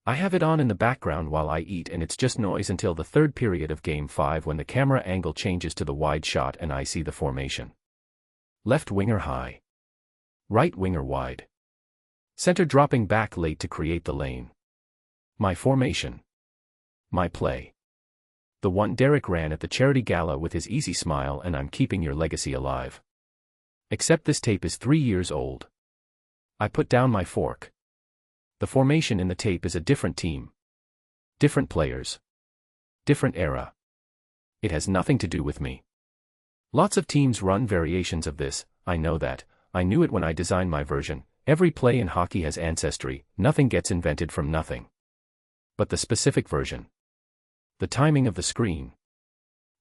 I have it on in the background while I eat and it's just noise until the third period of Game 5 when the camera angle changes to the wide shot and I see the formation. Left winger high. Right winger wide. Center dropping back late to create the lane. My formation. My play. The one Derek ran at the charity gala with his easy smile and I'm keeping your legacy alive. Except this tape is 3 years old. I put down my fork. The formation in the tape is a different team. Different players. Different era. It has nothing to do with me. Lots of teams run variations of this, I know that, I knew it when I designed my version, every play in hockey has ancestry, nothing gets invented from nothing. But the specific version. The timing of the screen.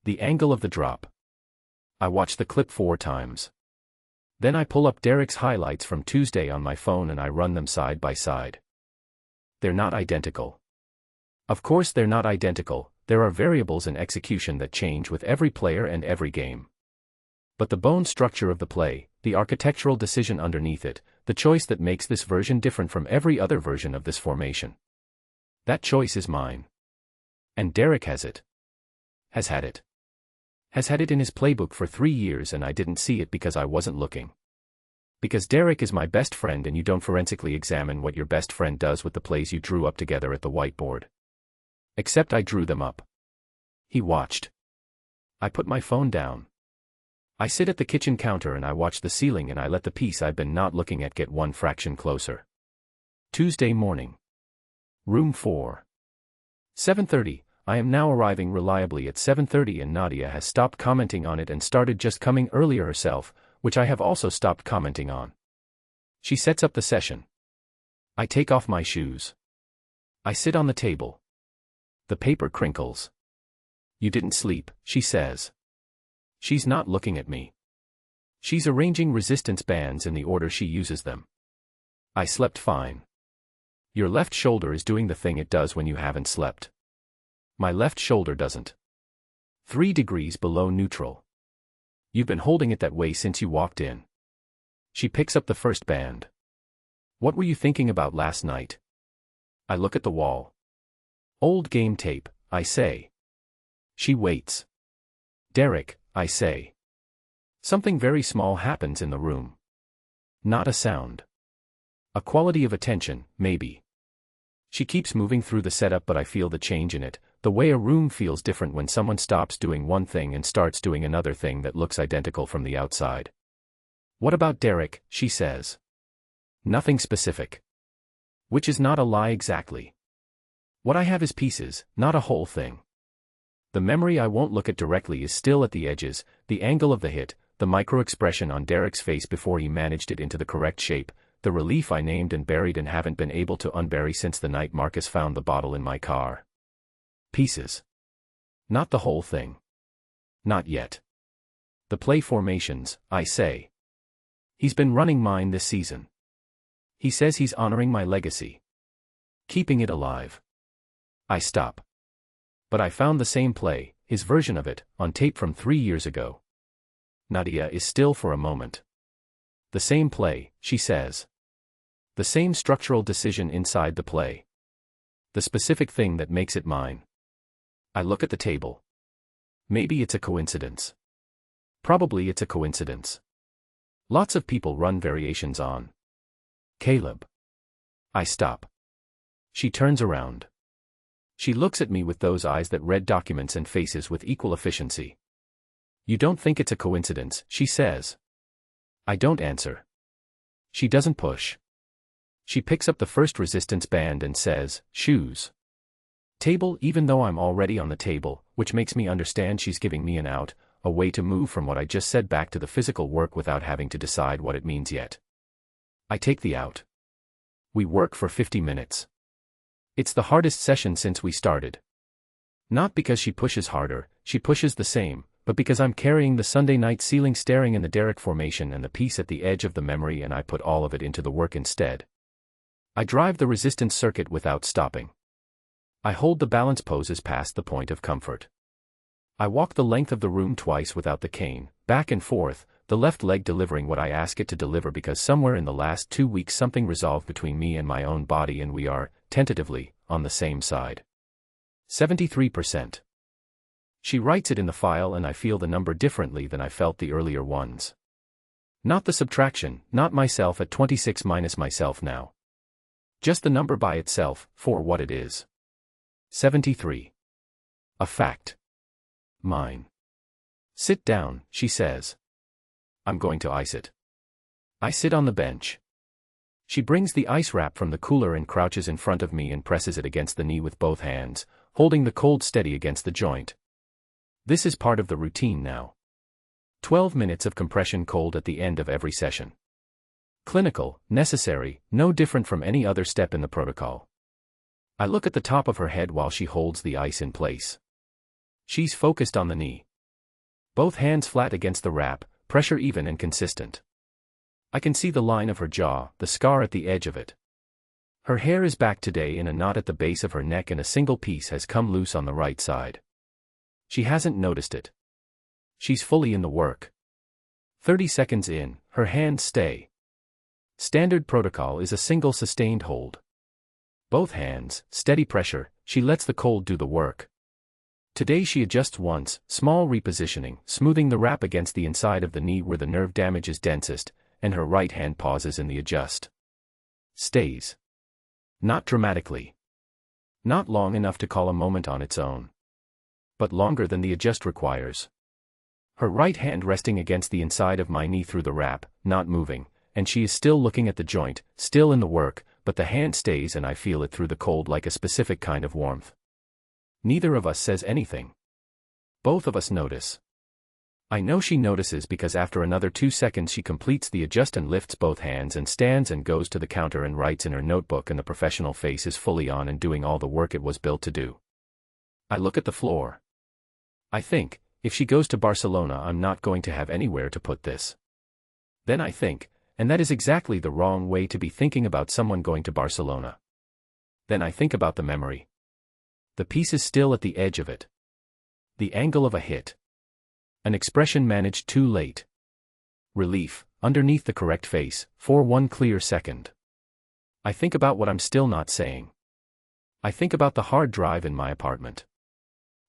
The angle of the drop. I watch the clip 4 times. Then I pull up Derek's highlights from Tuesday on my phone and I run them side by side. They're not identical. Of course they're not identical, there are variables in execution that change with every player and every game. But the bone structure of the play, the architectural decision underneath it, the choice that makes this version different from every other version of this formation. That choice is mine. And Derek has it. Has had it. Has had it in his playbook for 3 years and I didn't see it because I wasn't looking. Because Derek is my best friend and you don't forensically examine what your best friend does with the plays you drew up together at the whiteboard. Except I drew them up. He watched. I put my phone down. I sit at the kitchen counter and I watch the ceiling and I let the piece I've been not looking at get one fraction closer. Tuesday morning. Room 4. 7:30. I am now arriving reliably at 7:30 and Nadia has stopped commenting on it and started just coming earlier herself, which I have also stopped commenting on. She sets up the session. I take off my shoes. I sit on the table. The paper crinkles. You didn't sleep, she says. She's not looking at me. She's arranging resistance bands in the order she uses them. I slept fine. Your left shoulder is doing the thing it does when you haven't slept. My left shoulder doesn't. 3 degrees below neutral. You've been holding it that way since you walked in. She picks up the first band. What were you thinking about last night? I look at the wall. Old game tape, I say. She waits. Derek, I say. Something very small happens in the room. Not a sound. A quality of attention, maybe. She keeps moving through the setup but I feel the change in it, the way a room feels different when someone stops doing one thing and starts doing another thing that looks identical from the outside. What about Derek, she says. Nothing specific. Which is not a lie exactly. What I have is pieces, not a whole thing. The memory I won't look at directly is still at the edges, the angle of the hit, the micro-expression on Derek's face before he managed it into the correct shape, the relief I named and buried and haven't been able to unbury since the night Marcus found the bottle in my car. Pieces. Not the whole thing. Not yet. The play formations, I say. He's been running mine this season. He says he's honoring my legacy. Keeping it alive. I stop. But I found the same play, his version of it, on tape from 3 years ago. Nadia is still for a moment. The same play, she says. The same structural decision inside the play. The specific thing that makes it mine. I look at the table. Maybe it's a coincidence. Probably it's a coincidence. Lots of people run variations on Caleb. I stop. She turns around. She looks at me with those eyes that read documents and faces with equal efficiency. You don't think it's a coincidence, she says. I don't answer. She doesn't push. She picks up the first resistance band and says, shoes. Table, even though I'm already on the table, which makes me understand she's giving me an out, a way to move from what I just said back to the physical work without having to decide what it means yet. I take the out. We work for 50 minutes. It's the hardest session since we started. Not because she pushes harder, she pushes the same, but because I'm carrying the Sunday night ceiling staring in the Derrick formation and the piece at the edge of the memory, and I put all of it into the work instead. I drive the resistance circuit without stopping. I hold the balance poses past the point of comfort. I walk the length of the room twice without the cane, back and forth, the left leg delivering what I ask it to deliver because somewhere in the last 2 weeks something resolved between me and my own body and we are, tentatively, on the same side. 73%. She writes it in the file and I feel the number differently than I felt the earlier ones. Not the subtraction, not myself at 26 minus myself now. Just the number by itself, for what it is. 73. A fact. Mine. Sit down, she says. I'm going to ice it. I sit on the bench. She brings the ice wrap from the cooler and crouches in front of me and presses it against the knee with both hands, holding the cold steady against the joint. This is part of the routine now. 12 minutes of compression cold at the end of every session. Clinical, necessary, no different from any other step in the protocol. I look at the top of her head while she holds the ice in place. She's focused on the knee. Both hands flat against the wrap, pressure even and consistent. I can see the line of her jaw, the scar at the edge of it. Her hair is back today in a knot at the base of her neck and a single piece has come loose on the right side. She hasn't noticed it. She's fully in the work. 30 seconds in, her hands stay. Standard protocol is a single sustained hold. Both hands, steady pressure, she lets the cold do the work. Today she adjusts once, small repositioning, smoothing the wrap against the inside of the knee where the nerve damage is densest, and her right hand pauses in the adjust. Stays. Not dramatically. Not long enough to call a moment on its own. But longer than the adjust requires. Her right hand resting against the inside of my knee through the wrap, not moving, and she is still looking at the joint, still in the work, but the hand stays and I feel it through the cold like a specific kind of warmth. Neither of us says anything. Both of us notice. I know she notices because after another 2 seconds she completes the adjust and lifts both hands and stands and goes to the counter and writes in her notebook and the professional face is fully on and doing all the work it was built to do. I look at the floor. I think, if she goes to Barcelona I'm not going to have anywhere to put this. Then I think, and that is exactly the wrong way to be thinking about someone going to Barcelona. Then I think about the memory. The piece is still at the edge of it. The angle of a hit. An expression managed too late. Relief, underneath the correct face, for 1 clear second. I think about what I'm still not saying. I think about the hard drive in my apartment.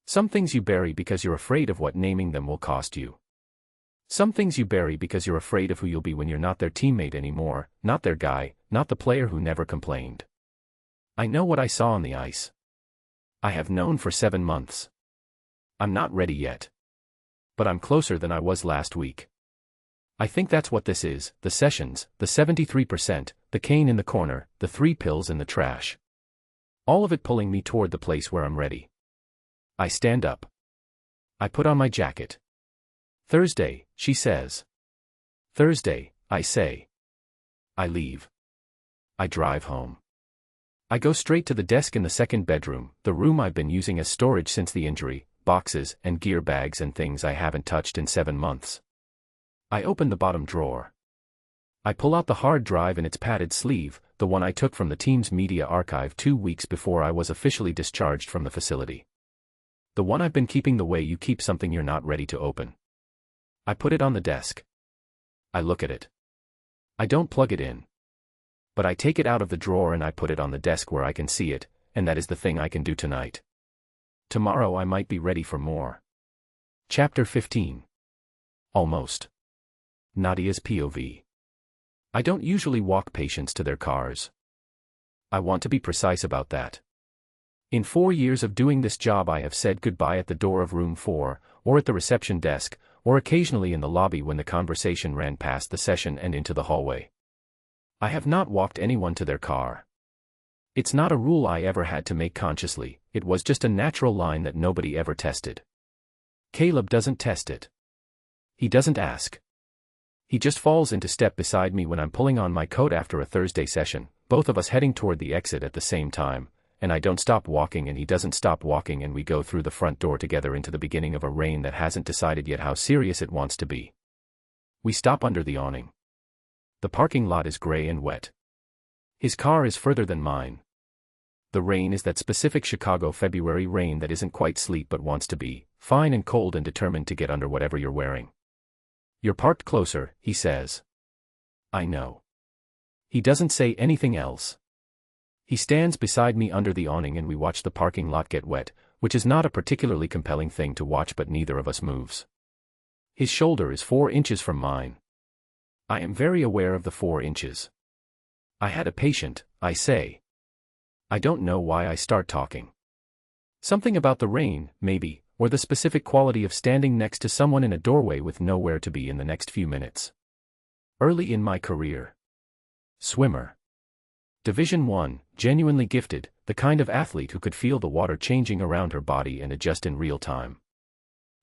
Some things you bury because you're afraid of what naming them will cost you. Some things you bury because you're afraid of who you'll be when you're not their teammate anymore, not their guy, not the player who never complained. I know what I saw on the ice. I have known for 7 months. I'm not ready yet. But I'm closer than I was last week. I think that's what this is, the sessions, the 73%, the cane in the corner, the 3 pills in the trash. All of it pulling me toward the place where I'm ready. I stand up. I put on my jacket. Thursday, she says. Thursday, I say. I leave. I drive home. I go straight to the desk in the second bedroom, the room I've been using as storage since the injury, boxes and gear bags and things I haven't touched in 7 months. I open the bottom drawer. I pull out the hard drive in its padded sleeve, the one I took from the team's media archive 2 weeks before I was officially discharged from the facility. The one I've been keeping the way you keep something you're not ready to open. I put it on the desk. I look at it. I don't plug it in. But I take it out of the drawer and I put it on the desk where I can see it, and that is the thing I can do tonight. Tomorrow I might be ready for more. Chapter 15. Almost. Nadia's POV. I don't usually walk patients to their cars. I want to be precise about that. In 4 years of doing this job I have said goodbye at the door of room 4, or at the reception desk, or occasionally in the lobby when the conversation ran past the session and into the hallway. I have not walked anyone to their car. It's not a rule I ever had to make consciously, it was just a natural line that nobody ever tested. Caleb doesn't test it. He doesn't ask. He just falls into step beside me when I'm pulling on my coat after a Thursday session, both of us heading toward the exit at the same time, and I don't stop walking and he doesn't stop walking and we go through the front door together into the beginning of a rain that hasn't decided yet how serious it wants to be. We stop under the awning. The parking lot is gray and wet. His car is further than mine. The rain is that specific Chicago February rain that isn't quite sleet but wants to be, fine and cold and determined to get under whatever you're wearing. You're parked closer, he says. I know. He doesn't say anything else. He stands beside me under the awning and we watch the parking lot get wet, which is not a particularly compelling thing to watch but neither of us moves. His shoulder is 4 inches from mine. I am very aware of the 4 inches. I had a patient, I say. I don't know why I start talking. Something about the rain, maybe, or the specific quality of standing next to someone in a doorway with nowhere to be in the next few minutes. Early in my career. Swimmer. Division 1, genuinely gifted, the kind of athlete who could feel the water changing around her body and adjust in real time.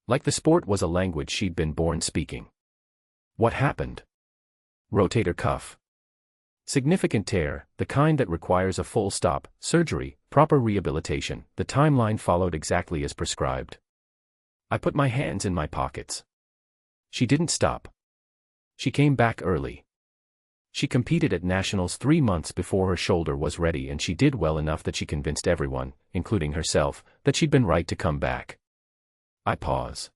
Like the sport was a language she'd been born speaking. What happened? Rotator cuff. Significant tear, the kind that requires a full stop, surgery, proper rehabilitation. The timeline followed exactly as prescribed. I put my hands in my pockets. She didn't stop. She came back early. She competed at nationals 3 months before her shoulder was ready and she did well enough that she convinced everyone, including herself, that she'd been right to come back. I pause.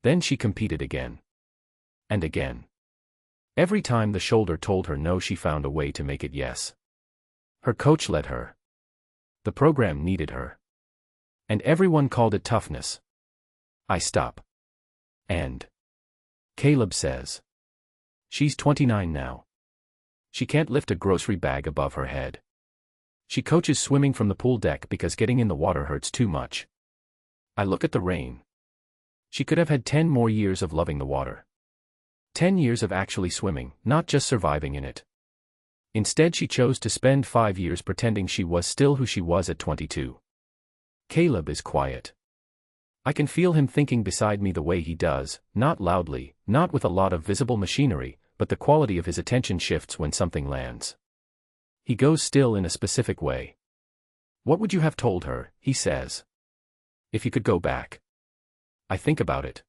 Then she competed again. And again. Every time the shoulder told her no she found a way to make it yes. Her coach let her. The program needed her. And everyone called it toughness. I stop. And Caleb says. She's 29 now. She can't lift a grocery bag above her head. She coaches swimming from the pool deck because getting in the water hurts too much. I look at the rain. She could have had 10 more years of loving the water. 10 years of actually swimming, not just surviving in it. Instead she chose to spend 5 years pretending she was still who she was at 22. Caleb is quiet. I can feel him thinking beside me the way he does, not loudly, not with a lot of visible machinery, but the quality of his attention shifts when something lands. He goes still in a specific way. What would you have told her, he says. If you could go back. I think about it.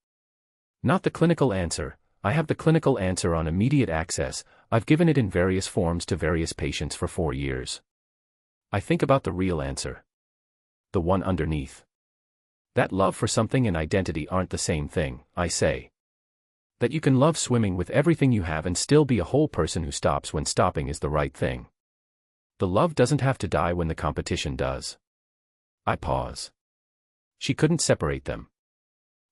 Not the clinical answer. I have the clinical answer on immediate access. I've given it in various forms to various patients for 4 years. I think about the real answer. The one underneath. That love for something and identity aren't the same thing, I say. That you can love swimming with everything you have and still be a whole person who stops when stopping is the right thing. The love doesn't have to die when the competition does. I pause. She couldn't separate them.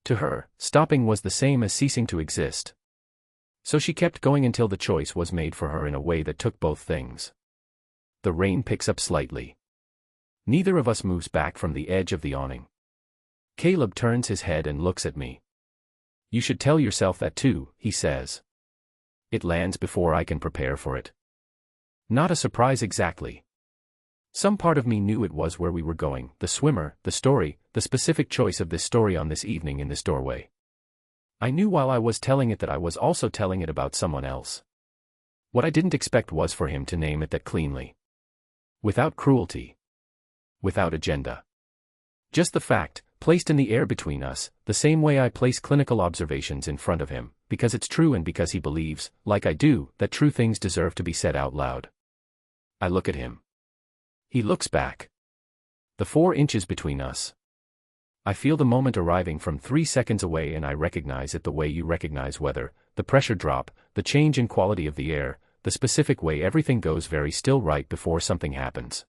To her, stopping was the same as ceasing to exist. So she kept going until the choice was made for her in a way that took both things. The rain picks up slightly. Neither of us moves back from the edge of the awning. Caleb turns his head and looks at me. You should tell yourself that too, he says. It lands before I can prepare for it. Not a surprise exactly. Some part of me knew it was where we were going, the swimmer, the story, the specific choice of this story on this evening in this doorway. I knew while I was telling it that I was also telling it about someone else. What I didn't expect was for him to name it that cleanly. Without cruelty. Without agenda. Just the fact, placed in the air between us, the same way I place clinical observations in front of him, because it's true and because he believes, like I do, that true things deserve to be said out loud. I look at him. He looks back. The 4 inches between us. I feel the moment arriving from 3 seconds away, and I recognize it the way you recognize weather, the pressure drop, the change in quality of the air, the specific way everything goes very still right before something happens.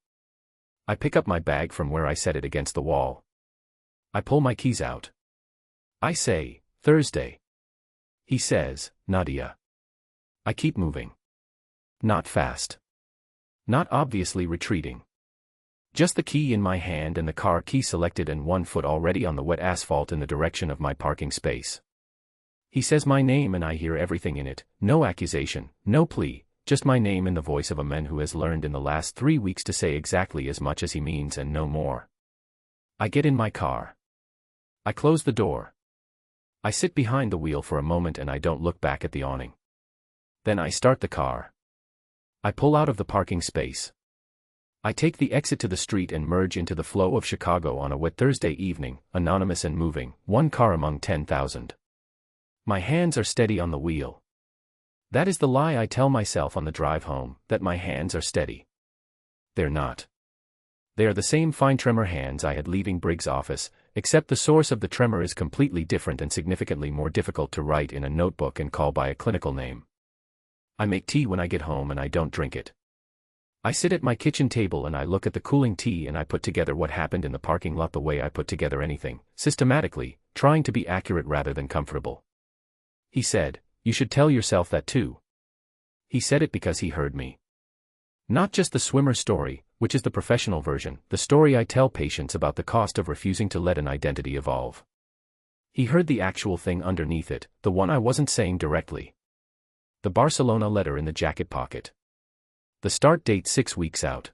I pick up my bag from where I set it against the wall. I pull my keys out. I say, Thursday. He says, Nadia. I keep moving. Not fast. Not obviously retreating. Just the key in my hand and the car key selected and one foot already on the wet asphalt in the direction of my parking space. He says my name and I hear everything in it, no accusation, no plea, just my name in the voice of a man who has learned in the last 3 weeks to say exactly as much as he means and no more. I get in my car. I close the door. I sit behind the wheel for a moment and I don't look back at the awning. Then I start the car. I pull out of the parking space. I take the exit to the street and merge into the flow of Chicago on a wet Thursday evening, anonymous and moving, one car among 10,000. My hands are steady on the wheel. That is the lie I tell myself on the drive home, that my hands are steady. They're not. They are the same fine tremor hands I had leaving Briggs' office, except the source of the tremor is completely different and significantly more difficult to write in a notebook and call by a clinical name. I make tea when I get home and I don't drink it. I sit at my kitchen table and I look at the cooling tea and I put together what happened in the parking lot the way I put together anything, systematically, trying to be accurate rather than comfortable. He said, you should tell yourself that too. He said it because he heard me. Not just the swimmer story, which is the professional version, the story I tell patients about the cost of refusing to let an identity evolve. He heard the actual thing underneath it, the one I wasn't saying directly. The Barcelona letter in the jacket pocket. The start date 6 weeks out.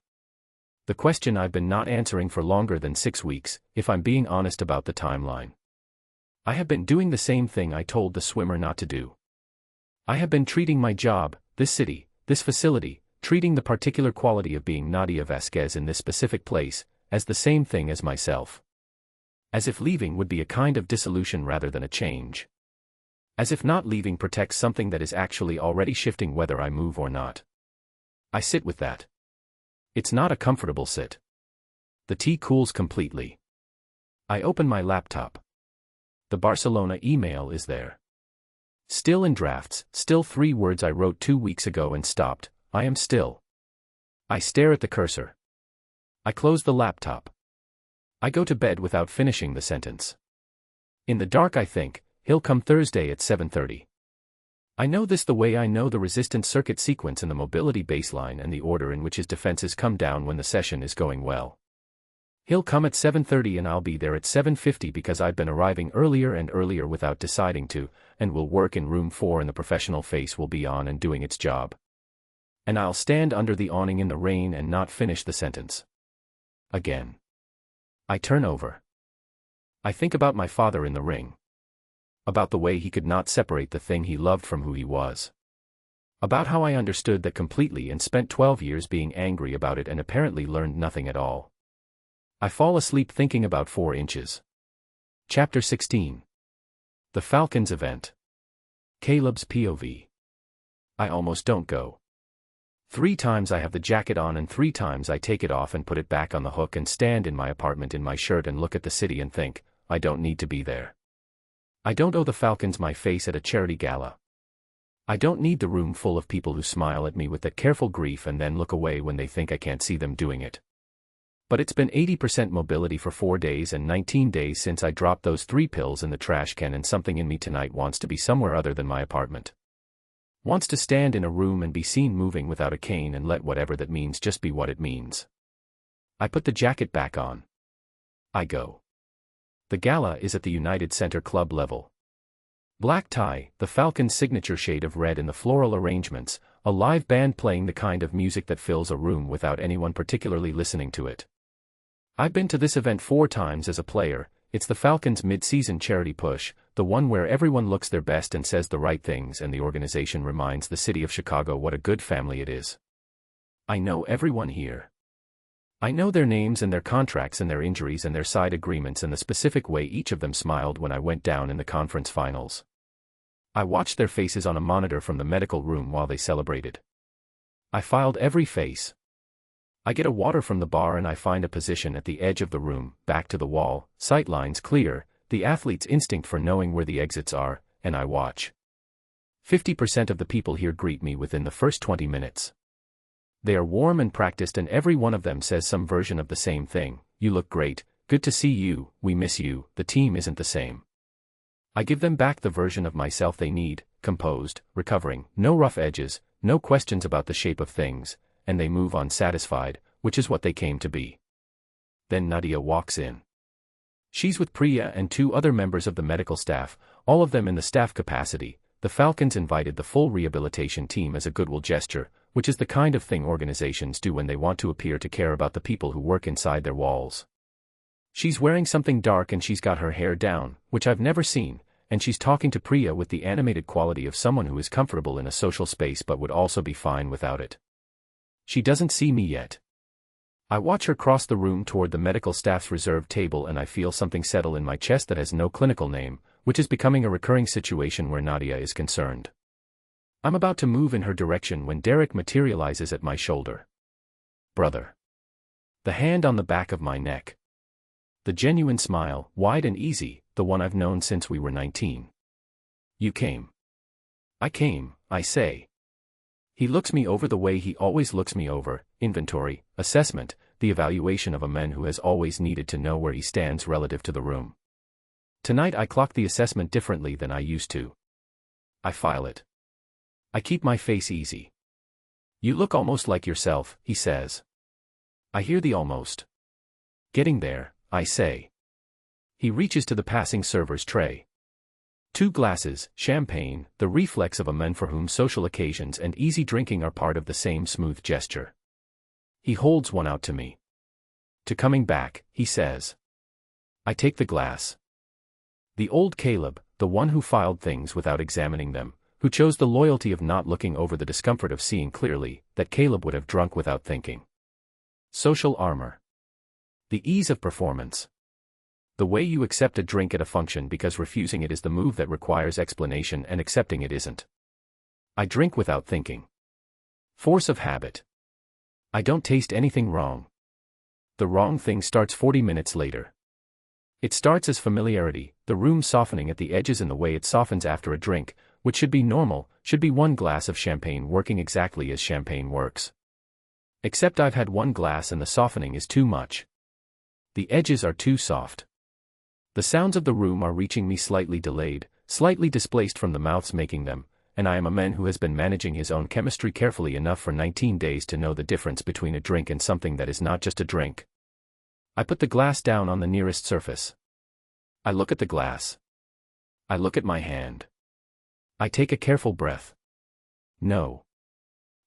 The question I've been not answering for longer than 6 weeks, if I'm being honest about the timeline. I have been doing the same thing I told the swimmer not to do. I have been treating my job, this city, this facility, treating the particular quality of being Nadia Vasquez in this specific place, as the same thing as myself. As if leaving would be a kind of dissolution rather than a change. As if not leaving protects something that is actually already shifting whether I move or not. I sit with that. It's not a comfortable sit. The tea cools completely. I open my laptop. The Barcelona email is there. Still in drafts, still 3 words I wrote 2 weeks ago and stopped, I am still. I stare at the cursor. I close the laptop. I go to bed without finishing the sentence. In the dark I think, he'll come Thursday at 7:30. I know this the way I know the resistance circuit sequence and the mobility baseline and the order in which his defenses come down when the session is going well. He'll come at 7:30 and I'll be there at 7:50 because I've been arriving earlier and earlier without deciding to, and will work in room 4 and the professional face will be on and doing its job. And I'll stand under the awning in the rain and not finish the sentence. Again. I turn over. I think about my father in the ring. About the way he could not separate the thing he loved from who he was. About how I understood that completely and spent 12 years being angry about it and apparently learned nothing at all. I fall asleep thinking about 4 inches. Chapter 16. The Falcons event. Caleb's POV. I almost don't go. 3 times I have the jacket on and 3 times I take it off and put it back on the hook and stand in my apartment in my shirt and look at the city and think, I don't need to be there. I don't owe the Falcons my face at a charity gala. I don't need the room full of people who smile at me with that careful grief and then look away when they think I can't see them doing it. But it's been 80% mobility for 4 days and 19 days since I dropped those 3 pills in the trash can, and something in me tonight wants to be somewhere other than my apartment. Wants to stand in a room and be seen moving without a cane and let whatever that means just be what it means. I put the jacket back on. I go. The gala is at the United Center Club level. Black tie, the Falcons' signature shade of red in the floral arrangements, a live band playing the kind of music that fills a room without anyone particularly listening to it. I've been to this event 4 times as a player. It's the Falcons' mid-season charity push, the one where everyone looks their best and says the right things and the organization reminds the city of Chicago what a good family it is. I know everyone here. I know their names and their contracts and their injuries and their side agreements and the specific way each of them smiled when I went down in the conference finals. I watched their faces on a monitor from the medical room while they celebrated. I filed every face. I get a water from the bar and I find a position at the edge of the room, back to the wall, sight lines clear, the athlete's instinct for knowing where the exits are, and I watch. 50% of the people here greet me within the first 20 minutes. They are warm and practiced and every one of them says some version of the same thing. You look great, good to see you, we miss you, the team isn't the same. I give them back the version of myself they need, composed, recovering, no rough edges, no questions about the shape of things, and they move on satisfied, which is what they came to be. Then Nadia walks in. She's with Priya and 2 other members of the medical staff, all of them in the staff capacity. The Falcons invited the full rehabilitation team as a goodwill gesture, which is the kind of thing organizations do when they want to appear to care about the people who work inside their walls. She's wearing something dark and she's got her hair down, which I've never seen, and she's talking to Priya with the animated quality of someone who is comfortable in a social space but would also be fine without it. She doesn't see me yet. I watch her cross the room toward the medical staff's reserved table and I feel something settle in my chest that has no clinical name, which is becoming a recurring situation where Nadia is concerned. I'm about to move in her direction when Derek materializes at my shoulder. Brother. The hand on the back of my neck. The genuine smile, wide and easy, the one I've known since we were 19. You came. I came, I say. He looks me over the way he always looks me over, inventory, assessment, the evaluation of a man who has always needed to know where he stands relative to the room. Tonight I clock the assessment differently than I used to. I file it. I keep my face easy. You look almost like yourself, he says. I hear the almost. Getting there, I say. He reaches to the passing server's tray. 2 glasses, champagne, the reflex of a man for whom social occasions and easy drinking are part of the same smooth gesture. He holds one out to me. To coming back, he says. I take the glass. The old Caleb, the one who filed things without examining them, who chose the loyalty of not looking over the discomfort of seeing clearly, that Caleb would have drunk without thinking. Social armor. The ease of performance. The way you accept a drink at a function because refusing it is the move that requires explanation and accepting it isn't. I drink without thinking. Force of habit. I don't taste anything wrong. The wrong thing starts 40 minutes later. It starts as familiarity, the room softening at the edges in the way it softens after a drink, which should be normal, should be 1 glass of champagne working exactly as champagne works. Except I've had 1 glass and the softening is too much. The edges are too soft. The sounds of the room are reaching me slightly delayed, slightly displaced from the mouths making them, and I am a man who has been managing his own chemistry carefully enough for 19 days to know the difference between a drink and something that is not just a drink. I put the glass down on the nearest surface. I look at the glass. I look at my hand. I take a careful breath. No.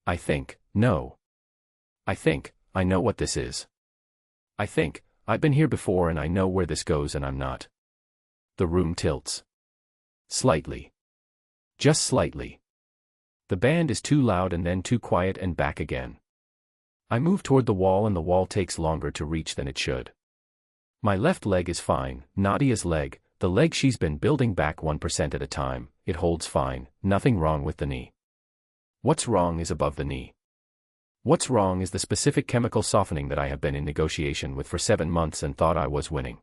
I think, no. I think, I know what this is. I think, I've been here before and I know where this goes and I'm not. The room tilts. Slightly. Just slightly. The band is too loud and then too quiet and back again. I move toward the wall and the wall takes longer to reach than it should. My left leg is fine, Nadia's leg, the leg she's been building back 1% at a time, it holds fine, nothing wrong with the knee. What's wrong is above the knee. What's wrong is the specific chemical softening that I have been in negotiation with for 7 months and thought I was winning.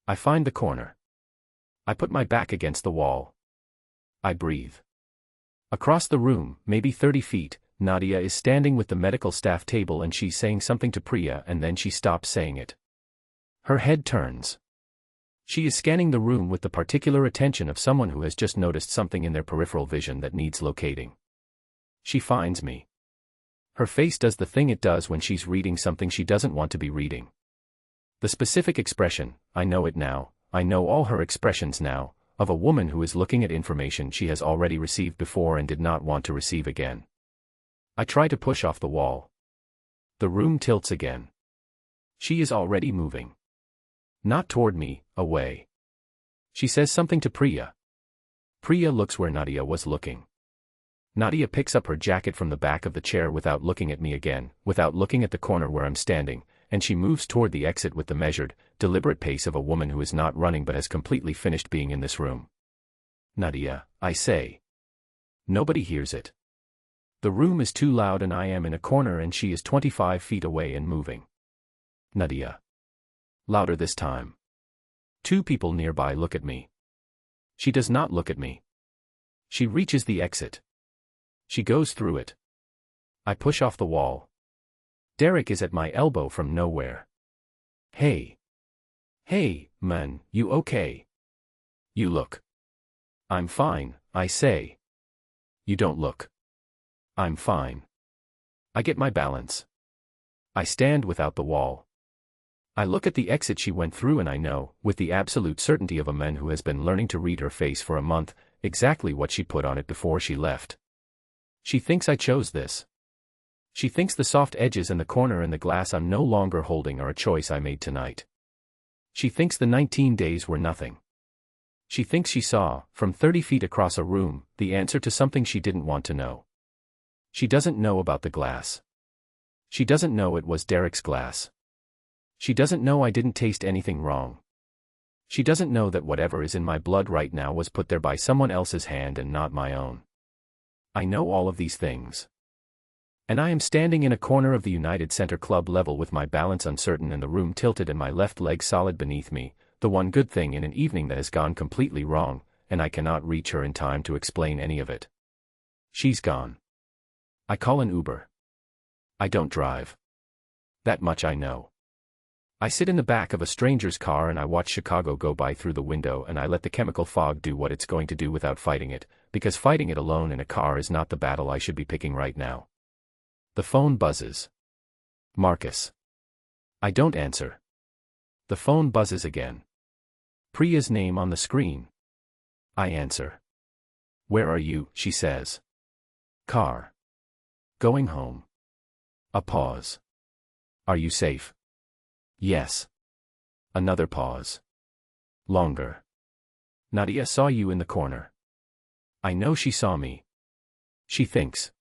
I find the corner. I put my back against the wall. I breathe. Across the room, maybe 30 feet, Nadia is standing with the medical staff table and she's saying something to Priya and then she stops saying it. Her head turns. She is scanning the room with the particular attention of someone who has just noticed something in their peripheral vision that needs locating. She finds me. Her face does the thing it does when she's reading something she doesn't want to be reading. The specific expression, I know it now, I know all her expressions now, of a woman who is looking at information she has already received before and did not want to receive again. I try to push off the wall. The room tilts again. She is already moving. Not toward me, away. She says something to Priya. Priya looks where Nadia was looking. Nadia picks up her jacket from the back of the chair without looking at me again, without looking at the corner where I'm standing, and she moves toward the exit with the measured, deliberate pace of a woman who is not running but has completely finished being in this room. Nadia, I say. Nobody hears it. The room is too loud and I am in a corner and she is 25 feet away and moving. Nadia. Louder this time. 2 people nearby look at me. She does not look at me. She reaches the exit. She goes through it. I push off the wall. Derek is at my elbow from nowhere. Hey. Hey, man, you okay? You look. I'm fine, I say. You don't look. I'm fine. I get my balance. I stand without the wall. I look at the exit she went through and I know, with the absolute certainty of a man who has been learning to read her face for a month, exactly what she put on it before she left. She thinks I chose this. She thinks the soft edges and the corner and the glass I'm no longer holding are a choice I made tonight. She thinks the 19 days were nothing. She thinks she saw, from 30 feet across a room, the answer to something she didn't want to know. She doesn't know about the glass. She doesn't know it was Derek's glass. She doesn't know I didn't taste anything wrong. She doesn't know that whatever is in my blood right now was put there by someone else's hand and not my own. I know all of these things. And I am standing in a corner of the United Center Club level with my balance uncertain and the room tilted and my left leg solid beneath me, the one good thing in an evening that has gone completely wrong, and I cannot reach her in time to explain any of it. She's gone. I call an Uber. I don't drive. That much I know. I sit in the back of a stranger's car and I watch Chicago go by through the window and I let the chemical fog do what it's going to do without fighting it, because fighting it alone in a car is not the battle I should be picking right now. The phone buzzes. Marcus. I don't answer. The phone buzzes again. Priya's name on the screen. I answer. Where are you? She says. Car. Going home. A pause. Are you safe? Yes. Another pause. Longer. Nadia saw you in the corner. I know she saw me. She thinks.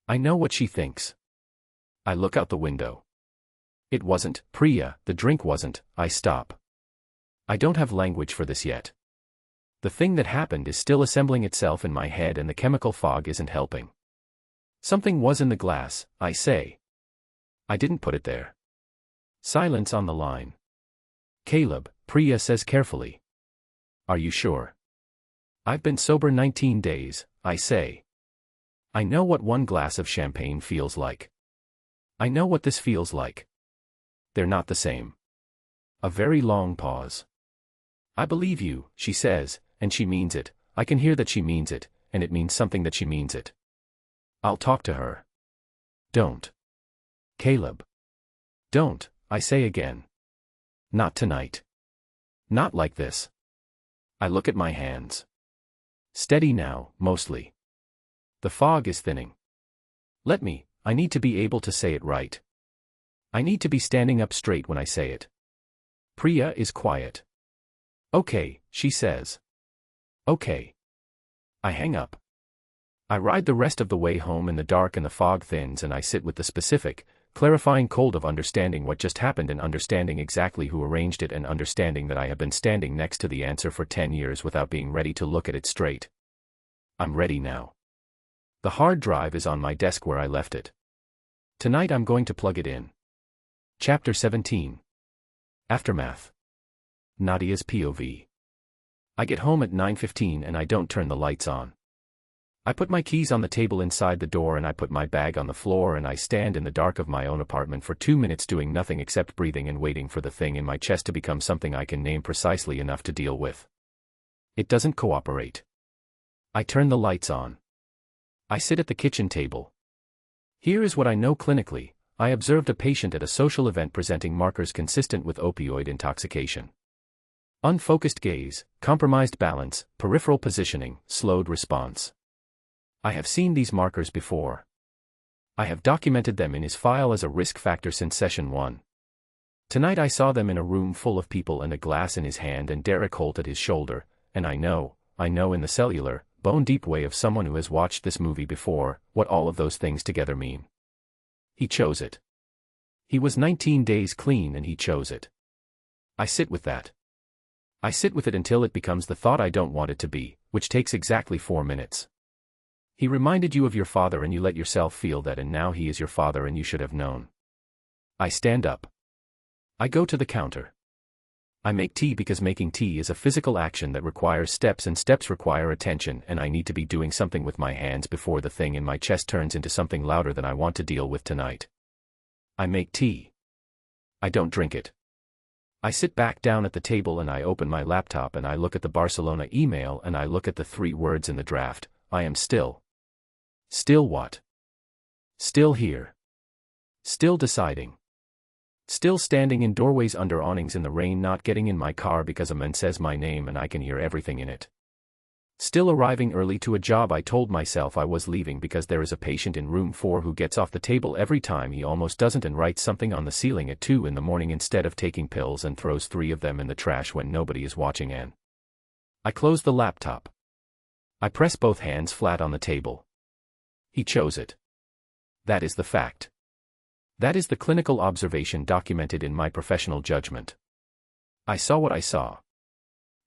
I know what she thinks. I look out the window. It wasn't, Priya, the drink wasn't, I stop. I don't have language for this yet. The thing that happened is still assembling itself in my head and the chemical fog isn't helping. Something was in the glass, I say. I didn't put it there. Silence on the line. Caleb, Priya says carefully. Are you sure? I've been sober 19 days, I say. I know what one glass of champagne feels like. I know what this feels like. They're not the same. A very long pause. I believe you, she says, and she means it. I can hear that she means it, and it means something that she means it. I'll talk to her. Don't. Caleb. Don't, I say again. Not tonight. Not like this. I look at my hands. Steady now, mostly. The fog is thinning. I need to be able to say it right. I need to be standing up straight when I say it. Priya is quiet. Okay, she says. Okay. I hang up. I ride the rest of the way home in the dark and the fog thins and I sit with the specific, clarifying cold of understanding what just happened and understanding exactly who arranged it and understanding that I have been standing next to the answer for 10 years without being ready to look at it straight. I'm ready now. The hard drive is on my desk where I left it. Tonight I'm going to plug it in. Chapter 17. Aftermath. Nadia's POV. I get home at 9:15 and I don't turn the lights on. I put my keys on the table inside the door and I put my bag on the floor and I stand in the dark of my own apartment for 2 minutes doing nothing except breathing and waiting for the thing in my chest to become something I can name precisely enough to deal with. It doesn't cooperate. I turn the lights on. I sit at the kitchen table. Here is what I know clinically. I observed a patient at a social event presenting markers consistent with opioid intoxication. Unfocused gaze, compromised balance, peripheral positioning, slowed response. I have seen these markers before. I have documented them in his file as a risk factor since session 1. Tonight I saw them in a room full of people and a glass in his hand and Derek Holt at his shoulder, and I know in the cellular, bone-deep way of someone who has watched this movie before, what all of those things together mean. He chose it. He was 19 days clean and he chose it. I sit with that. I sit with it until it becomes the thought I don't want it to be, which takes exactly 4 minutes. He reminded you of your father and you let yourself feel that, and now he is your father and you should have known. I stand up. I go to the counter. I make tea because making tea is a physical action that requires steps, and steps require attention, and I need to be doing something with my hands before the thing in my chest turns into something louder than I want to deal with tonight. I make tea. I don't drink it. I sit back down at the table and I open my laptop and I look at the Barcelona email and I look at the 3 words in the draft. I am still. Still what? Still here. Still deciding. Still standing in doorways under awnings in the rain, not getting in my car because a man says my name and I can hear everything in it. Still arriving early to a job I told myself I was leaving because there is a patient in room 4 who gets off the table every time he almost doesn't and writes something on the ceiling at 2 in the morning instead of taking pills and throws 3 of them in the trash when nobody is watching. And I close the laptop. I press both hands flat on the table. He chose it. That is the fact. That is the clinical observation documented in my professional judgment. I saw what I saw.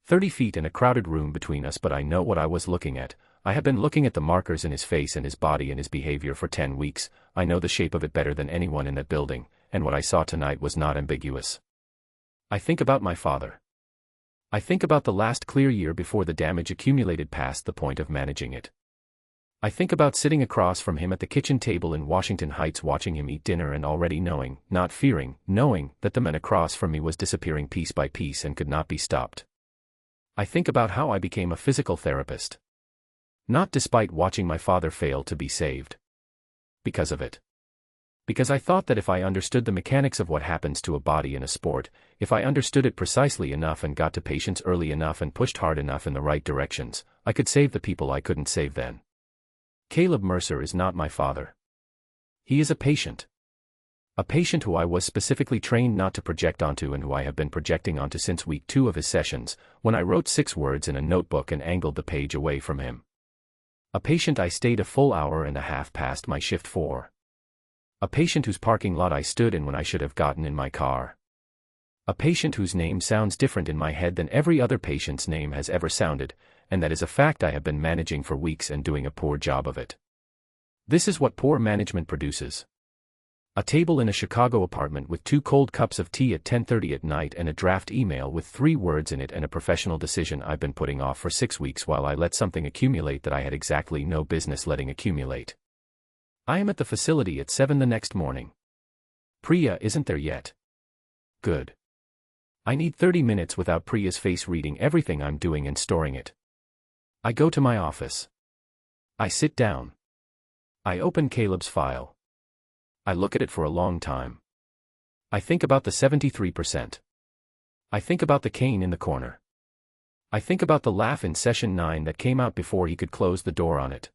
30 feet in a crowded room between us, but I know what I was looking at. I have been looking at the markers in his face and his body and his behavior for 10 weeks. I know the shape of it better than anyone in that building, and what I saw tonight was not ambiguous. I think about my father. I think about the last clear year before the damage accumulated past the point of managing it. I think about sitting across from him at the kitchen table in Washington Heights watching him eat dinner and already knowing, not fearing, knowing that the man across from me was disappearing piece by piece and could not be stopped. I think about how I became a physical therapist. Not despite watching my father fail to be saved. Because of it. Because I thought that if I understood the mechanics of what happens to a body in a sport, if I understood it precisely enough and got to patients early enough and pushed hard enough in the right directions, I could save the people I couldn't save then. Caleb Mercer is not my father. He is a patient. A patient who I was specifically trained not to project onto and who I have been projecting onto since week 2 of his sessions, when I wrote 6 words in a notebook and angled the page away from him. A patient I stayed a full hour and a half past my shift for. A patient whose parking lot I stood in when I should have gotten in my car. A patient whose name sounds different in my head than every other patient's name has ever sounded, and that is a fact I have been managing for weeks and doing a poor job of it. This is what poor management produces. A table in a Chicago apartment with 2 cold cups of tea at 10:30 at night and a draft email with 3 words in it and a professional decision I've been putting off for 6 weeks while I let something accumulate that I had exactly no business letting accumulate. I am at the facility at 7 the next morning. Priya isn't there yet. Good. I need 30 minutes without Priya's face reading everything I'm doing and storing it. I go to my office. I sit down. I open Caleb's file. I look at it for a long time. I think about the 73%. I think about the cane in the corner. I think about the laugh in session 9 that came out before he could close the door on it.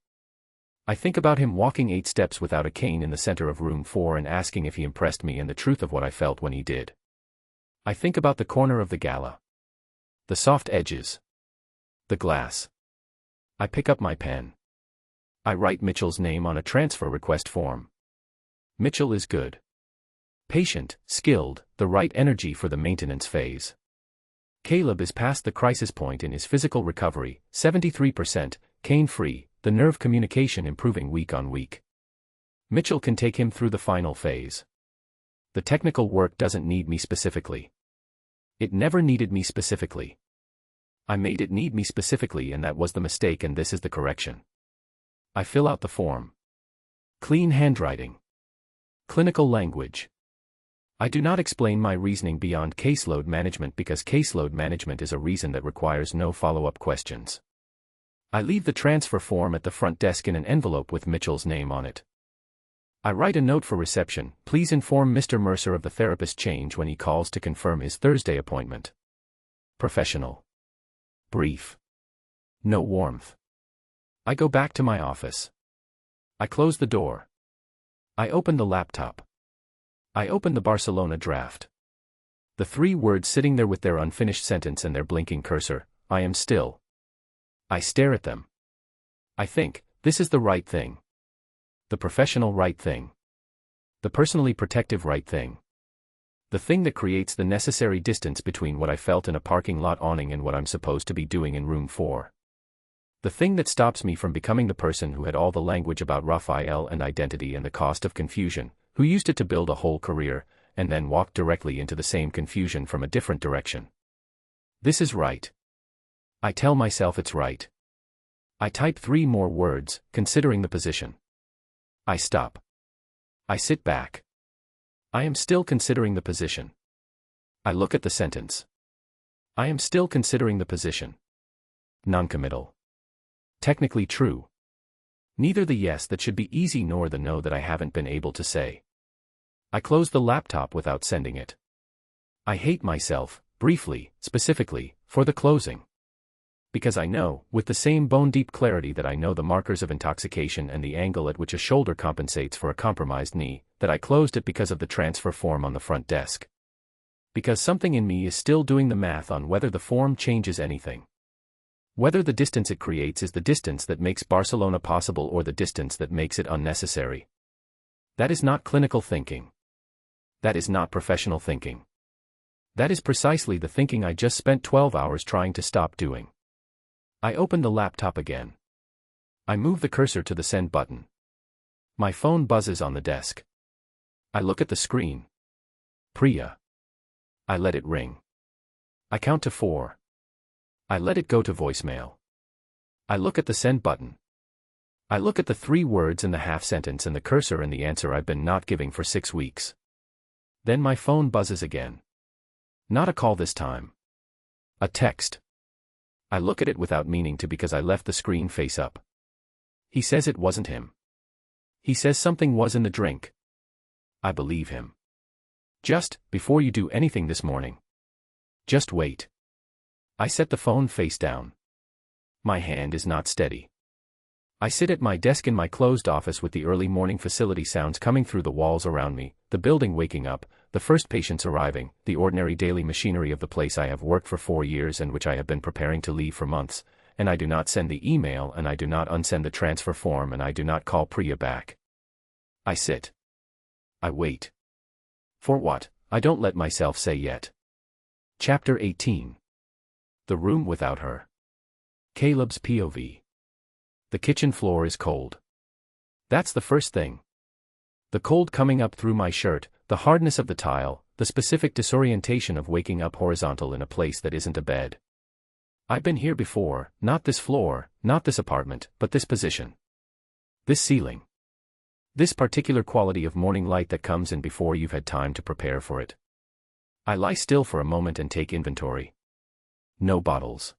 I think about him walking 8 steps without a cane in the center of room 4 and asking if he impressed me and the truth of what I felt when he did. I think about the corner of the gala. The soft edges. The glass. I pick up my pen. I write Mitchell's name on a transfer request form. Mitchell is good. Patient, skilled, the right energy for the maintenance phase. Caleb is past the crisis point in his physical recovery, 73%, cane-free, the nerve communication improving week on week. Mitchell can take him through the final phase. The technical work doesn't need me specifically. It never needed me specifically. I made it need me specifically, and that was the mistake, and this is the correction. I fill out the form. Clean handwriting. Clinical language. I do not explain my reasoning beyond caseload management because caseload management is a reason that requires no follow-up questions. I leave the transfer form at the front desk in an envelope with Mitchell's name on it. I write a note for reception. Please inform Mr. Mercer of the therapist change when he calls to confirm his Thursday appointment. Professional. Brief. No warmth. I go back to my office. I close the door. I open the laptop. I open the Barcelona draft. The 3 words sitting there with their unfinished sentence and their blinking cursor, I am still. I stare at them. I think, this is the right thing. The professional right thing. The personally protective right thing. The thing that creates the necessary distance between what I felt in a parking lot awning and what I'm supposed to be doing in room 4. The thing that stops me from becoming the person who had all the language about Raphael and identity and the cost of confusion, who used it to build a whole career, and then walked directly into the same confusion from a different direction. This is right. I tell myself it's right. I type 3 more words, considering the position. I stop. I sit back. I am still considering the position. I look at the sentence. I am still considering the position. Noncommittal. Technically true. Neither the yes that should be easy nor the no that I haven't been able to say. I close the laptop without sending it. I hate myself, briefly, specifically, for the closing. Because I know, with the same bone-deep clarity that I know the markers of intoxication and the angle at which a shoulder compensates for a compromised knee, that I closed it because of the transfer form on the front desk. Because something in me is still doing the math on whether the form changes anything. Whether the distance it creates is the distance that makes Barcelona possible or the distance that makes it unnecessary. That is not clinical thinking. That is not professional thinking. That is precisely the thinking I just spent 12 hours trying to stop doing. I open the laptop again. I move the cursor to the send button. My phone buzzes on the desk. I look at the screen. Priya. I let it ring. I count to 4. I let it go to voicemail. I look at the send button. I look at the 3 words in the half sentence and the cursor and the answer I've been not giving for 6 weeks. Then my phone buzzes again. Not a call this time. A text. I look at it without meaning to because I left the screen face up. He says it wasn't him. He says something was in the drink. I believe him. Just, before you do anything this morning. Just wait. I set the phone face down. My hand is not steady. I sit at my desk in my closed office with the early morning facility sounds coming through the walls around me, the building waking up, the first patients arriving, the ordinary daily machinery of the place I have worked for 4 years and which I have been preparing to leave for months, and I do not send the email and I do not unsend the transfer form and I do not call Priya back. I sit. I wait. For what? I don't let myself say yet. Chapter 18. The room without her. Caleb's POV. The kitchen floor is cold. That's the first thing. The cold coming up through my shirt, the hardness of the tile, the specific disorientation of waking up horizontal in a place that isn't a bed. I've been here before, not this floor, not this apartment, but this position. This ceiling. This particular quality of morning light that comes in before you've had time to prepare for it. I lie still for a moment and take inventory. No bottles.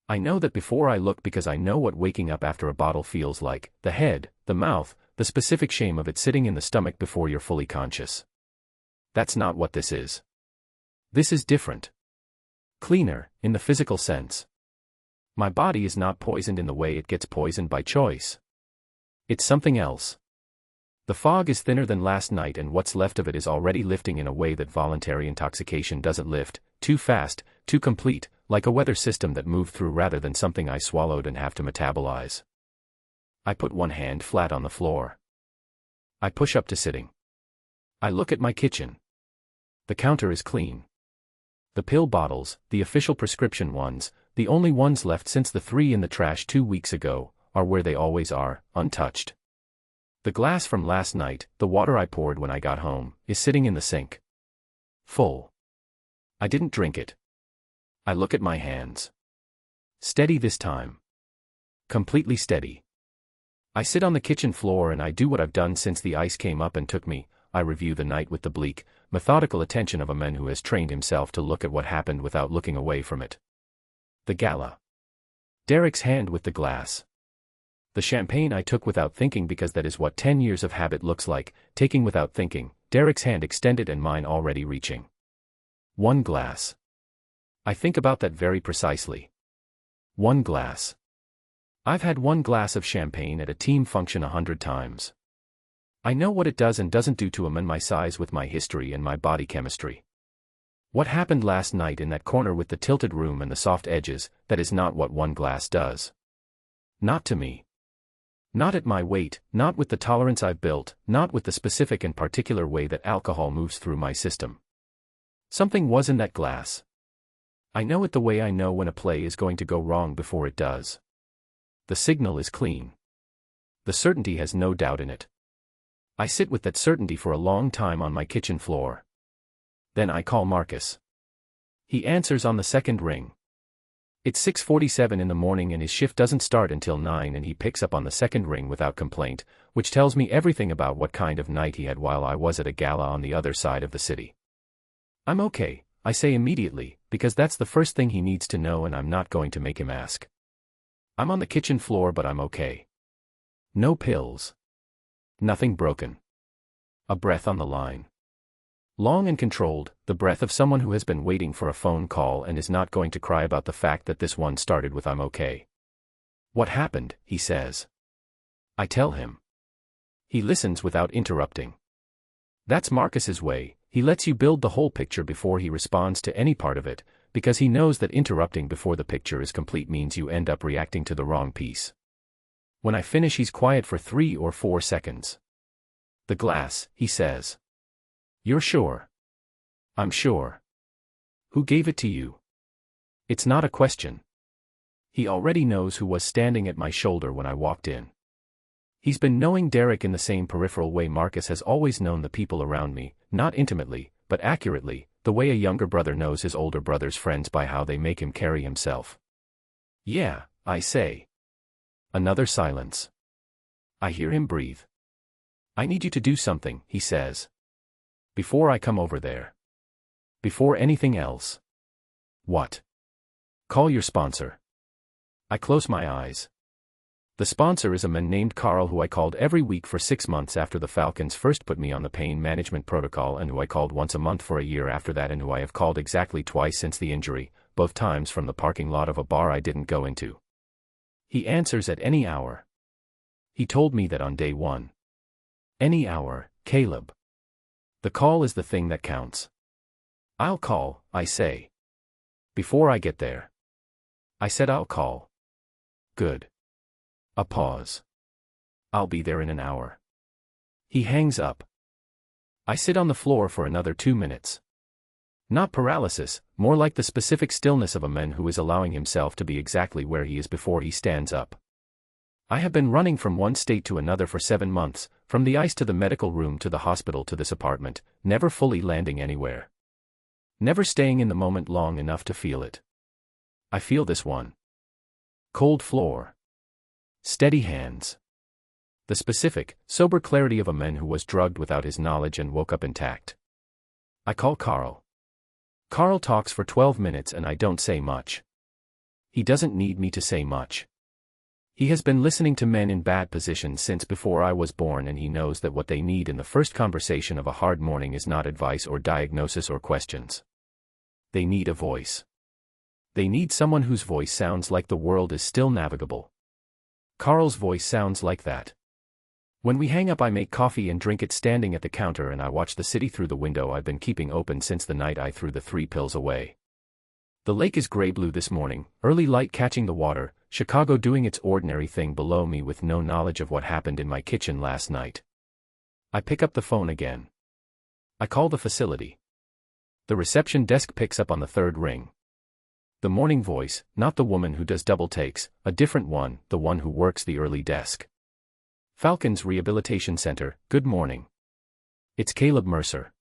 I know that before I look because I know what waking up after a bottle feels like, the head, the mouth, the specific shame of it sitting in the stomach before you're fully conscious. That's not what this is. This is different. Cleaner, in the physical sense. My body is not poisoned in the way it gets poisoned by choice. It's something else. The fog is thinner than last night and what's left of it is already lifting in a way that voluntary intoxication doesn't lift, too fast, too complete, like a weather system that moved through rather than something I swallowed and have to metabolize. I put one hand flat on the floor. I push up to sitting. I look at my kitchen. The counter is clean. The pill bottles, the official prescription ones, the only ones left since the 3 in the trash 2 weeks ago, are where they always are, untouched. The glass from last night, the water I poured when I got home, is sitting in the sink. Full. I didn't drink it. I look at my hands. Steady this time. Completely steady. I sit on the kitchen floor and I do what I've done since the ice came up and took me. I review the night with the bleak, methodical attention of a man who has trained himself to look at what happened without looking away from it. The gala. Derek's hand with the glass. The champagne I took without thinking because that is what 10 years of habit looks like, taking without thinking, Derek's hand extended and mine already reaching. 1 glass. I think about that very precisely. 1 glass. I've had 1 glass of champagne at a team function 100 times. I know what it does and doesn't do to a man my size with my history and my body chemistry. What happened last night in that corner with the tilted room and the soft edges, that is not what 1 glass does. Not to me. Not at my weight, not with the tolerance I've built, not with the specific and particular way that alcohol moves through my system. Something was in that glass. I know it the way I know when a play is going to go wrong before it does. The signal is clean. The certainty has no doubt in it. I sit with that certainty for a long time on my kitchen floor. Then I call Marcus. He answers on the second ring. It's 6:47 in the morning and his shift doesn't start until 9, and he picks up on the second ring without complaint, which tells me everything about what kind of night he had while I was at a gala on the other side of the city. I'm okay, I say immediately, because that's the first thing he needs to know and I'm not going to make him ask. I'm on the kitchen floor but I'm okay. No pills. Nothing broken. A breath on the line. Long and controlled, the breath of someone who has been waiting for a phone call and is not going to cry about the fact that this one started with "I'm okay." "What happened?" he says. I tell him. He listens without interrupting. That's Marcus's way. He lets you build the whole picture before he responds to any part of it, because he knows that interrupting before the picture is complete means you end up reacting to the wrong piece. When I finish, he's quiet for 3 or 4 seconds. "The glass," he says. "You're sure?" "I'm sure." "Who gave it to you?" It's not a question. He already knows who was standing at my shoulder when I walked in. He's been knowing Derek in the same peripheral way Marcus has always known the people around me, not intimately, but accurately, the way a younger brother knows his older brother's friends by how they make him carry himself. "Yeah," I say. Another silence. I hear him breathe. "I need you to do something," he says. "Before I come over there." "Before anything else." "What?" "Call your sponsor." I close my eyes. The sponsor is a man named Carl who I called every week for 6 months after the Falcons first put me on the pain management protocol, and who I called once a month for a year after that, and who I have called exactly twice since the injury, both times from the parking lot of a bar I didn't go into. He answers at any hour. He told me that on day 1. Any hour, Caleb. The call is the thing that counts. "I'll call," I say. "Before I get there." I said I'll call. "Good." A pause. "I'll be there in an hour." He hangs up. I sit on the floor for another 2 minutes. Not paralysis, more like the specific stillness of a man who is allowing himself to be exactly where he is before he stands up. I have been running from one state to another for 7 months, from the ice to the medical room to the hospital to this apartment, never fully landing anywhere. Never staying in the moment long enough to feel it. I feel this one. Cold floor. Steady hands. The specific, sober clarity of a man who was drugged without his knowledge and woke up intact. I call Carl. Carl talks for 12 minutes and I don't say much. He doesn't need me to say much. He has been listening to men in bad positions since before I was born, and he knows that what they need in the first conversation of a hard morning is not advice or diagnosis or questions. They need a voice. They need someone whose voice sounds like the world is still navigable. Carl's voice sounds like that. When we hang up, I make coffee and drink it standing at the counter, and I watch the city through the window I've been keeping open since the night I threw the 3 pills away. The lake is gray-blue this morning, early light catching the water, Chicago doing its ordinary thing below me with no knowledge of what happened in my kitchen last night. I pick up the phone again. I call the facility. The reception desk picks up on the 3rd ring. The morning voice, not the woman who does double takes, a different one, the one who works the early desk. Falcons Rehabilitation Center, good morning. It's Caleb Mercer.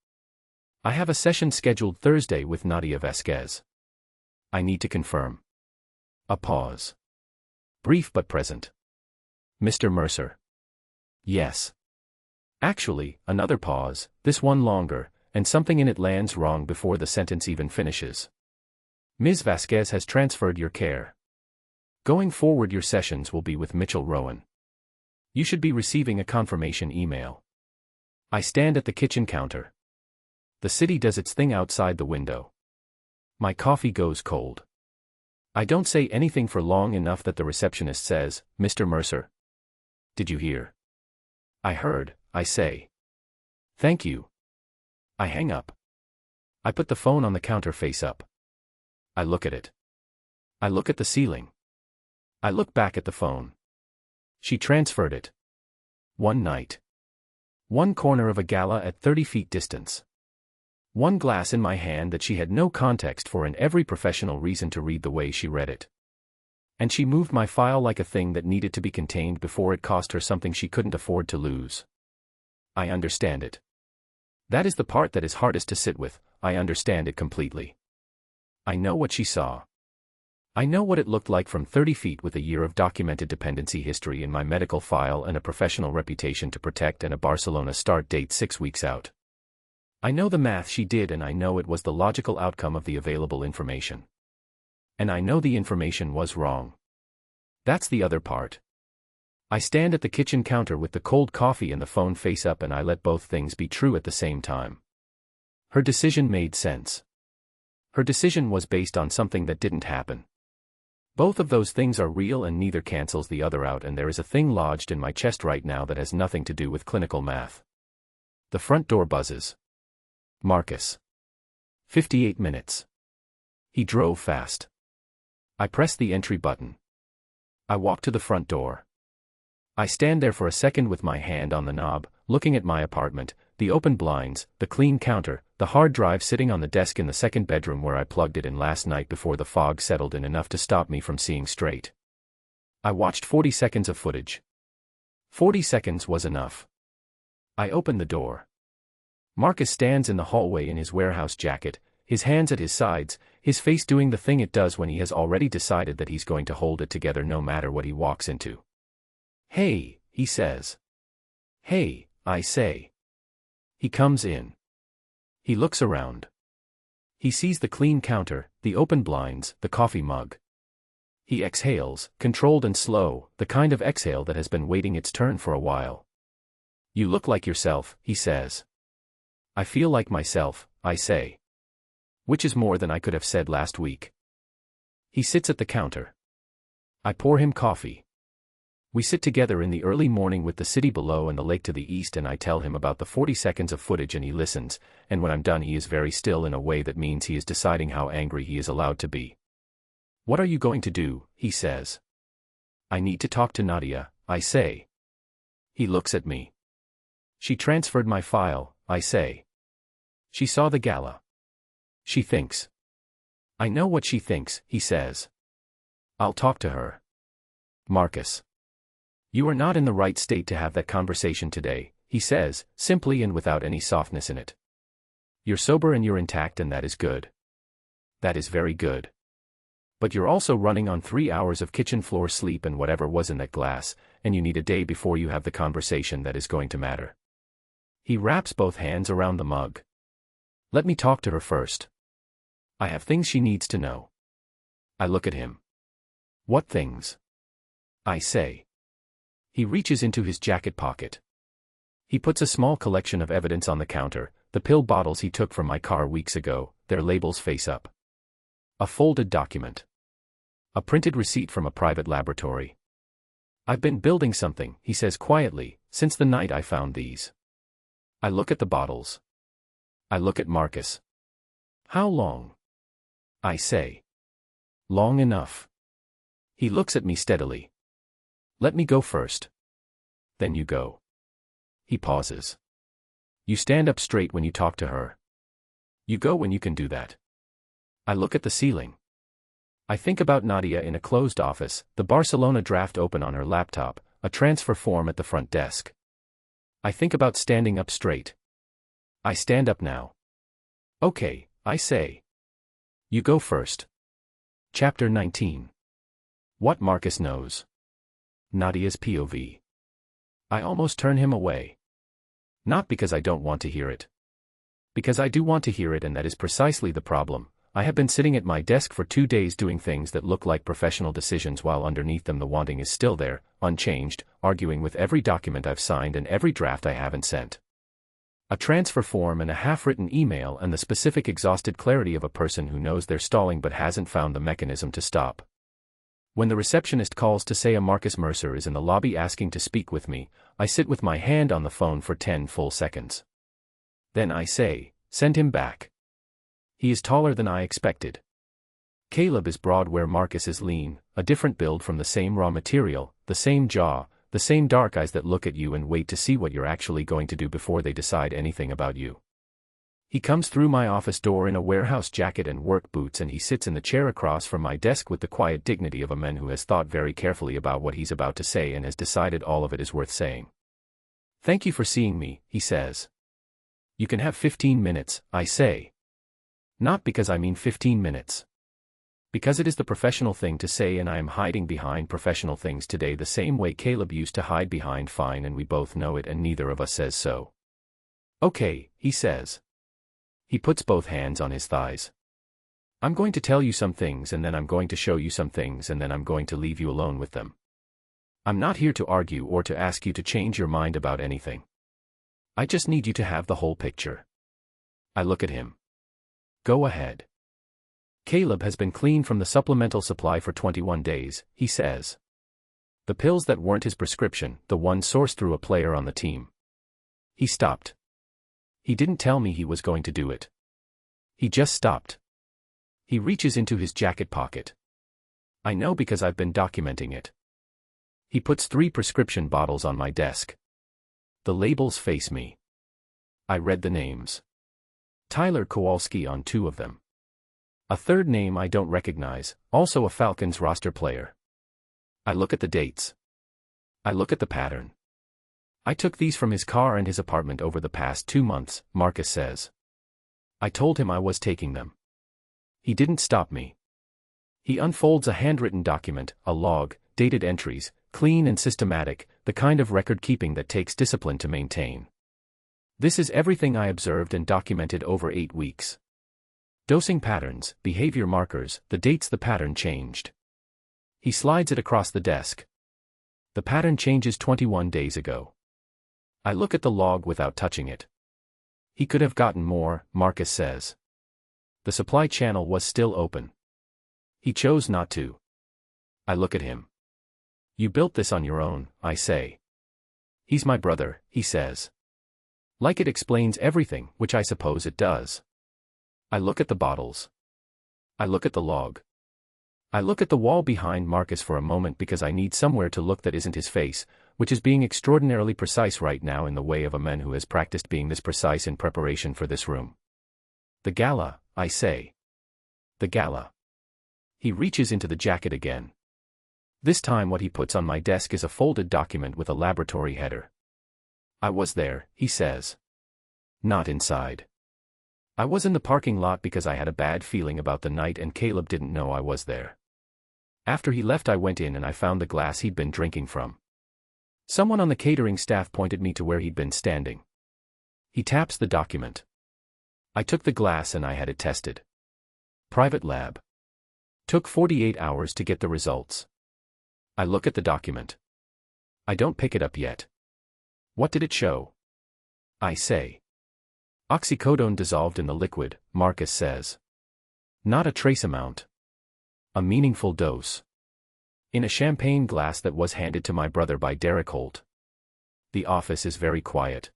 I have a session scheduled Thursday with Nadia Vasquez. I need to confirm. A pause. Brief but present. Mr. Mercer. Yes. Actually, another pause, this one longer, and something in it lands wrong before the sentence even finishes. Ms. Vasquez has transferred your care. Going forward, your sessions will be with Mitchell Rowan. You should be receiving a confirmation email. I stand at the kitchen counter. The city does its thing outside the window. My coffee goes cold. I don't say anything for long enough that the receptionist says, "Mr. Mercer. Did you hear?" "I heard," I say. "Thank you." I hang up. I put the phone on the counter face up. I look at it. I look at the ceiling. I look back at the phone. She transferred it. One night. One corner of a gala at 30 feet distance. One glass in my hand that she had no context for and every professional reason to read the way she read it. And she moved my file like a thing that needed to be contained before it cost her something she couldn't afford to lose. I understand it. That is the part that is hardest to sit with. I understand it completely. I know what she saw. I know what it looked like from 30 feet with a year of documented dependency history in my medical file and a professional reputation to protect and a Barcelona start date 6 weeks out. I know the math she did, and I know it was the logical outcome of the available information. And I know the information was wrong. That's the other part. I stand at the kitchen counter with the cold coffee and the phone face up, and I let both things be true at the same time. Her decision made sense. Her decision was based on something that didn't happen. Both of those things are real and neither cancels the other out, and there is a thing lodged in my chest right now that has nothing to do with clinical math. The front door buzzes. Marcus. 58 minutes. He drove fast. I press the entry button. I walk to the front door. I stand there for a second with my hand on the knob, looking at my apartment, the open blinds, the clean counter, the hard drive sitting on the desk in the second bedroom where I plugged it in last night before the fog settled in enough to stop me from seeing straight. I watched 40 seconds of footage. 40 seconds was enough. I opened the door. Marcus stands in the hallway in his warehouse jacket, his hands at his sides, his face doing the thing it does when he has already decided that he's going to hold it together no matter what he walks into. "Hey," he says. "Hey," I say. He comes in. He looks around. He sees the clean counter, the open blinds, the coffee mug. He exhales, controlled and slow, the kind of exhale that has been waiting its turn for a while. "You look like yourself," he says. "I feel like myself," I say. Which is more than I could have said last week. He sits at the counter. I pour him coffee. We sit together in the early morning with the city below and the lake to the east, and I tell him about the 40 seconds of footage, and he listens, and when I'm done he is very still in a way that means he is deciding how angry he is allowed to be. "What are you going to do?" he says. "I need to talk to Nadia," I say. He looks at me. "She transferred my file," I say. "She saw the gala. She thinks." "I know what she thinks," he says. "I'll talk to her." "Marcus. You are not in the right state to have that conversation today," he says, simply and without any softness in it. "You're sober and you're intact, and that is good. That is very good. But you're also running on 3 hours of kitchen floor sleep and whatever was in that glass, and you need a day before you have the conversation that is going to matter." He wraps both hands around the mug. "Let me talk to her first. I have things she needs to know." I look at him. "What things?" I say. He reaches into his jacket pocket. He puts a small collection of evidence on the counter, the pill bottles he took from my car weeks ago, their labels face up. A folded document. A printed receipt from a private laboratory. "I've been building something," he says quietly, "since the night I found these." I look at the bottles. I look at Marcus. "How long?" I say. "Long enough." He looks at me steadily. "Let me go first." "Then you go." He pauses. "You stand up straight when you talk to her. You go when you can do that." I look at the ceiling. I think about Nadia in a closed office, the Barcelona draft open on her laptop, a transfer form at the front desk. I think about standing up straight. I stand up now. "Okay," I say. "You go first." Chapter 19. What Marcus knows. Nadia's POV. I almost turn him away. Not because I don't want to hear it. Because I do want to hear it, and that is precisely the problem. I have been sitting at my desk for 2 days doing things that look like professional decisions while underneath them the wanting is still there, unchanged, arguing with every document I've signed and every draft I haven't sent. A transfer form and a half-written email and the specific exhausted clarity of a person who knows they're stalling but hasn't found the mechanism to stop. When the receptionist calls to say a Marcus Mercer is in the lobby asking to speak with me, I sit with my hand on the phone for 10 full seconds. Then I say, "Send him back." He is taller than I expected. Caleb is broad where Marcus is lean, a different build from the same raw material, the same jaw, the same dark eyes that look at you and wait to see what you're actually going to do before they decide anything about you. He comes through my office door in a warehouse jacket and work boots, and he sits in the chair across from my desk with the quiet dignity of a man who has thought very carefully about what he's about to say and has decided all of it is worth saying. "Thank you for seeing me," he says. "You can have 15 minutes, I say. Not because I mean 15 minutes. Because it is the professional thing to say, and I am hiding behind professional things today the same way Caleb used to hide behind fine, and we both know it and neither of us says so." "Okay," he says. He puts both hands on his thighs. "I'm going to tell you some things, and then I'm going to show you some things, and then I'm going to leave you alone with them. I'm not here to argue or to ask you to change your mind about anything. I just need you to have the whole picture." I look at him. "Go ahead." "Caleb has been clean from the supplemental supply for 21 days, he says. The pills that weren't his prescription, the ones sourced through a player on the team." He stopped. He didn't tell me he was going to do it. He just stopped. He reaches into his jacket pocket. I know because I've been documenting it. He puts 3 prescription bottles on my desk. The labels face me. I read the names. Tyler Kowalski on 2 of them. A third name I don't recognize, also a Falcons roster player. I look at the dates. I look at the pattern. "I took these from his car and his apartment over the past 2 months, Marcus says. I told him I was taking them. He didn't stop me. He unfolds a handwritten document, a log, dated entries, clean and systematic, the kind of record-keeping that takes discipline to maintain. This is everything I observed and documented over 8 weeks. Dosing patterns, behavior markers, the dates the pattern changed." He slides it across the desk. The pattern changes 21 days ago. I look at the log without touching it. He could have gotten more, Marcus says. The supply channel was still open. He chose not to. I look at him. "You built this on your own," I say. "He's my brother," he says. Like it explains everything, which I suppose it does. I look at the bottles. I look at the log. I look at the wall behind Marcus for a moment because I need somewhere to look that isn't his face, which is being extraordinarily precise right now in the way of a man who has practiced being this precise in preparation for this room. "The gala," I say. "The gala." He reaches into the jacket again. This time what he puts on my desk is a folded document with a laboratory header. "I was there," he says. "Not inside. I was in the parking lot because I had a bad feeling about the night and Caleb didn't know I was there. After he left I went in and I found the glass he'd been drinking from. Someone on the catering staff pointed me to where he'd been standing." He taps the document. "I took the glass and I had it tested. Private lab. Took 48 hours to get the results." I look at the document. I don't pick it up yet. "What did it show?" I say. "Oxycodone dissolved in the liquid," Marcus says. "Not a trace amount. A meaningful dose. In a champagne glass that was handed to my brother by Derek Holt." The office is very quiet.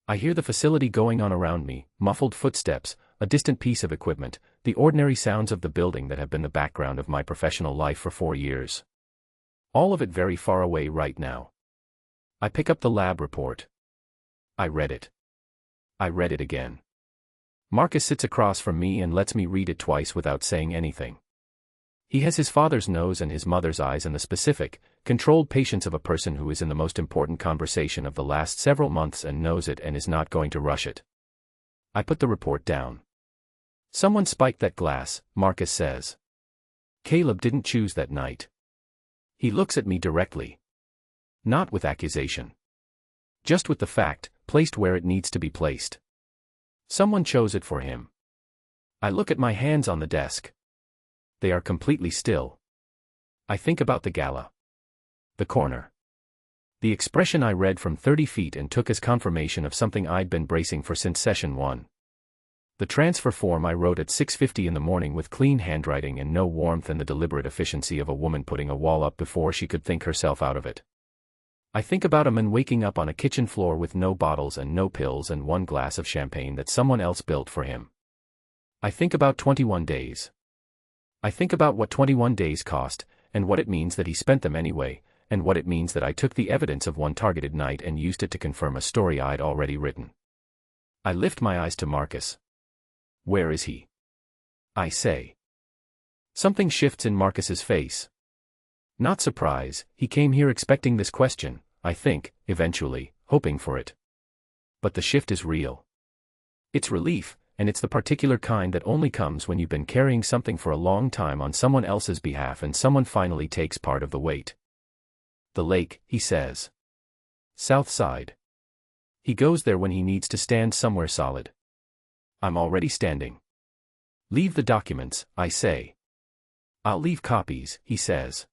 I hear the facility going on around me, muffled footsteps, a distant piece of equipment, the ordinary sounds of the building that have been the background of my professional life for 4 years. All of it very far away right now. I pick up the lab report. I read it. I read it again. Marcus sits across from me and lets me read it twice without saying anything. He has his father's nose and his mother's eyes and the specific, controlled patience of a person who is in the most important conversation of the last several months and knows it and is not going to rush it. I put the report down. "Someone spiked that glass," Marcus says. "Caleb didn't choose that night." He looks at me directly. Not with accusation. Just with the fact, placed where it needs to be placed. Someone chose it for him. I look at my hands on the desk. They are completely still. I think about the gala. The corner. The expression I read from 30 feet and took as confirmation of something I'd been bracing for since session 1. The transfer form I wrote at 6:50 in the morning with clean handwriting and no warmth and the deliberate efficiency of a woman putting a wall up before she could think herself out of it. I think about a man waking up on a kitchen floor with no bottles and no pills and 1 glass of champagne that someone else built for him. I think about 21 days. I think about what 21 days cost, and what it means that he spent them anyway, and what it means that I took the evidence of one targeted night and used it to confirm a story I'd already written. I lift my eyes to Marcus. Where is he? I say. Something shifts in Marcus's face. Not surprise, he came here expecting this question, I think, eventually, hoping for it. But the shift is real. It's relief, and it's the particular kind that only comes when you've been carrying something for a long time on someone else's behalf and someone finally takes part of the weight. The lake, he says. South side. He goes there when he needs to stand somewhere solid. I'm already standing. Leave the documents, I say. I'll leave copies, he says.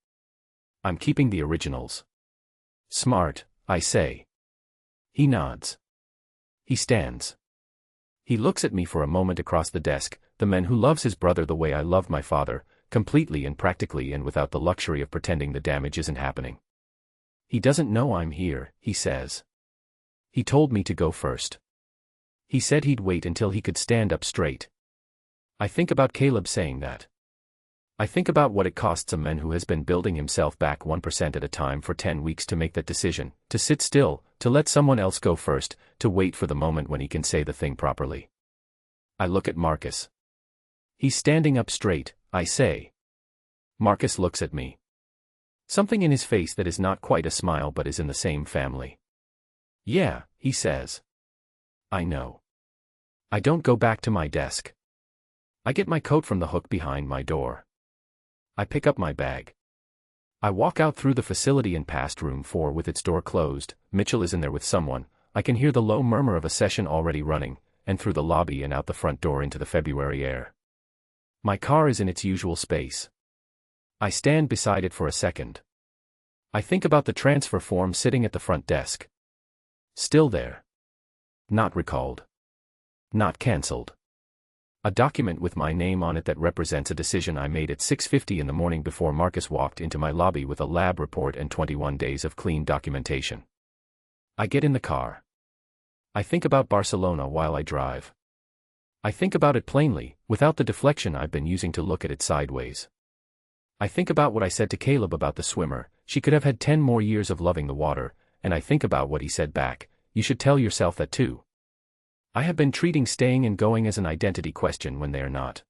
I'm keeping the originals. Smart, I say. He nods. He stands. He looks at me for a moment across the desk, the man who loves his brother the way I loved my father, completely and practically and without the luxury of pretending the damage isn't happening. He doesn't know I'm here, he says. He told me to go first. He said he'd wait until he could stand up straight. I think about Caleb saying that. I think about what it costs a man who has been building himself back 1% at a time for 10 weeks to make that decision, to sit still, to let someone else go first, to wait for the moment when he can say the thing properly. I look at Marcus. He's standing up straight, I say. Marcus looks at me. Something in his face that is not quite a smile but is in the same family. Yeah, he says. I know. I don't go back to my desk. I get my coat from the hook behind my door. I pick up my bag. I walk out through the facility and past room 4 with its door closed. Mitchell is in there with someone. I can hear the low murmur of a session already running, and through the lobby and out the front door into the February air. My car is in its usual space. I stand beside it for a second. I think about the transfer form sitting at the front desk. Still there. Not recalled. Not cancelled. A document with my name on it that represents a decision I made at 6:50 in the morning before Marcus walked into my lobby with a lab report and 21 days of clean documentation. I get in the car. I think about Barcelona while I drive. I think about it plainly, without the deflection I've been using to look at it sideways. I think about what I said to Caleb about the swimmer. She could have had 10 more years of loving the water, and I think about what he said back. You should tell yourself that too. I have been treating staying and going as an identity question when they are not.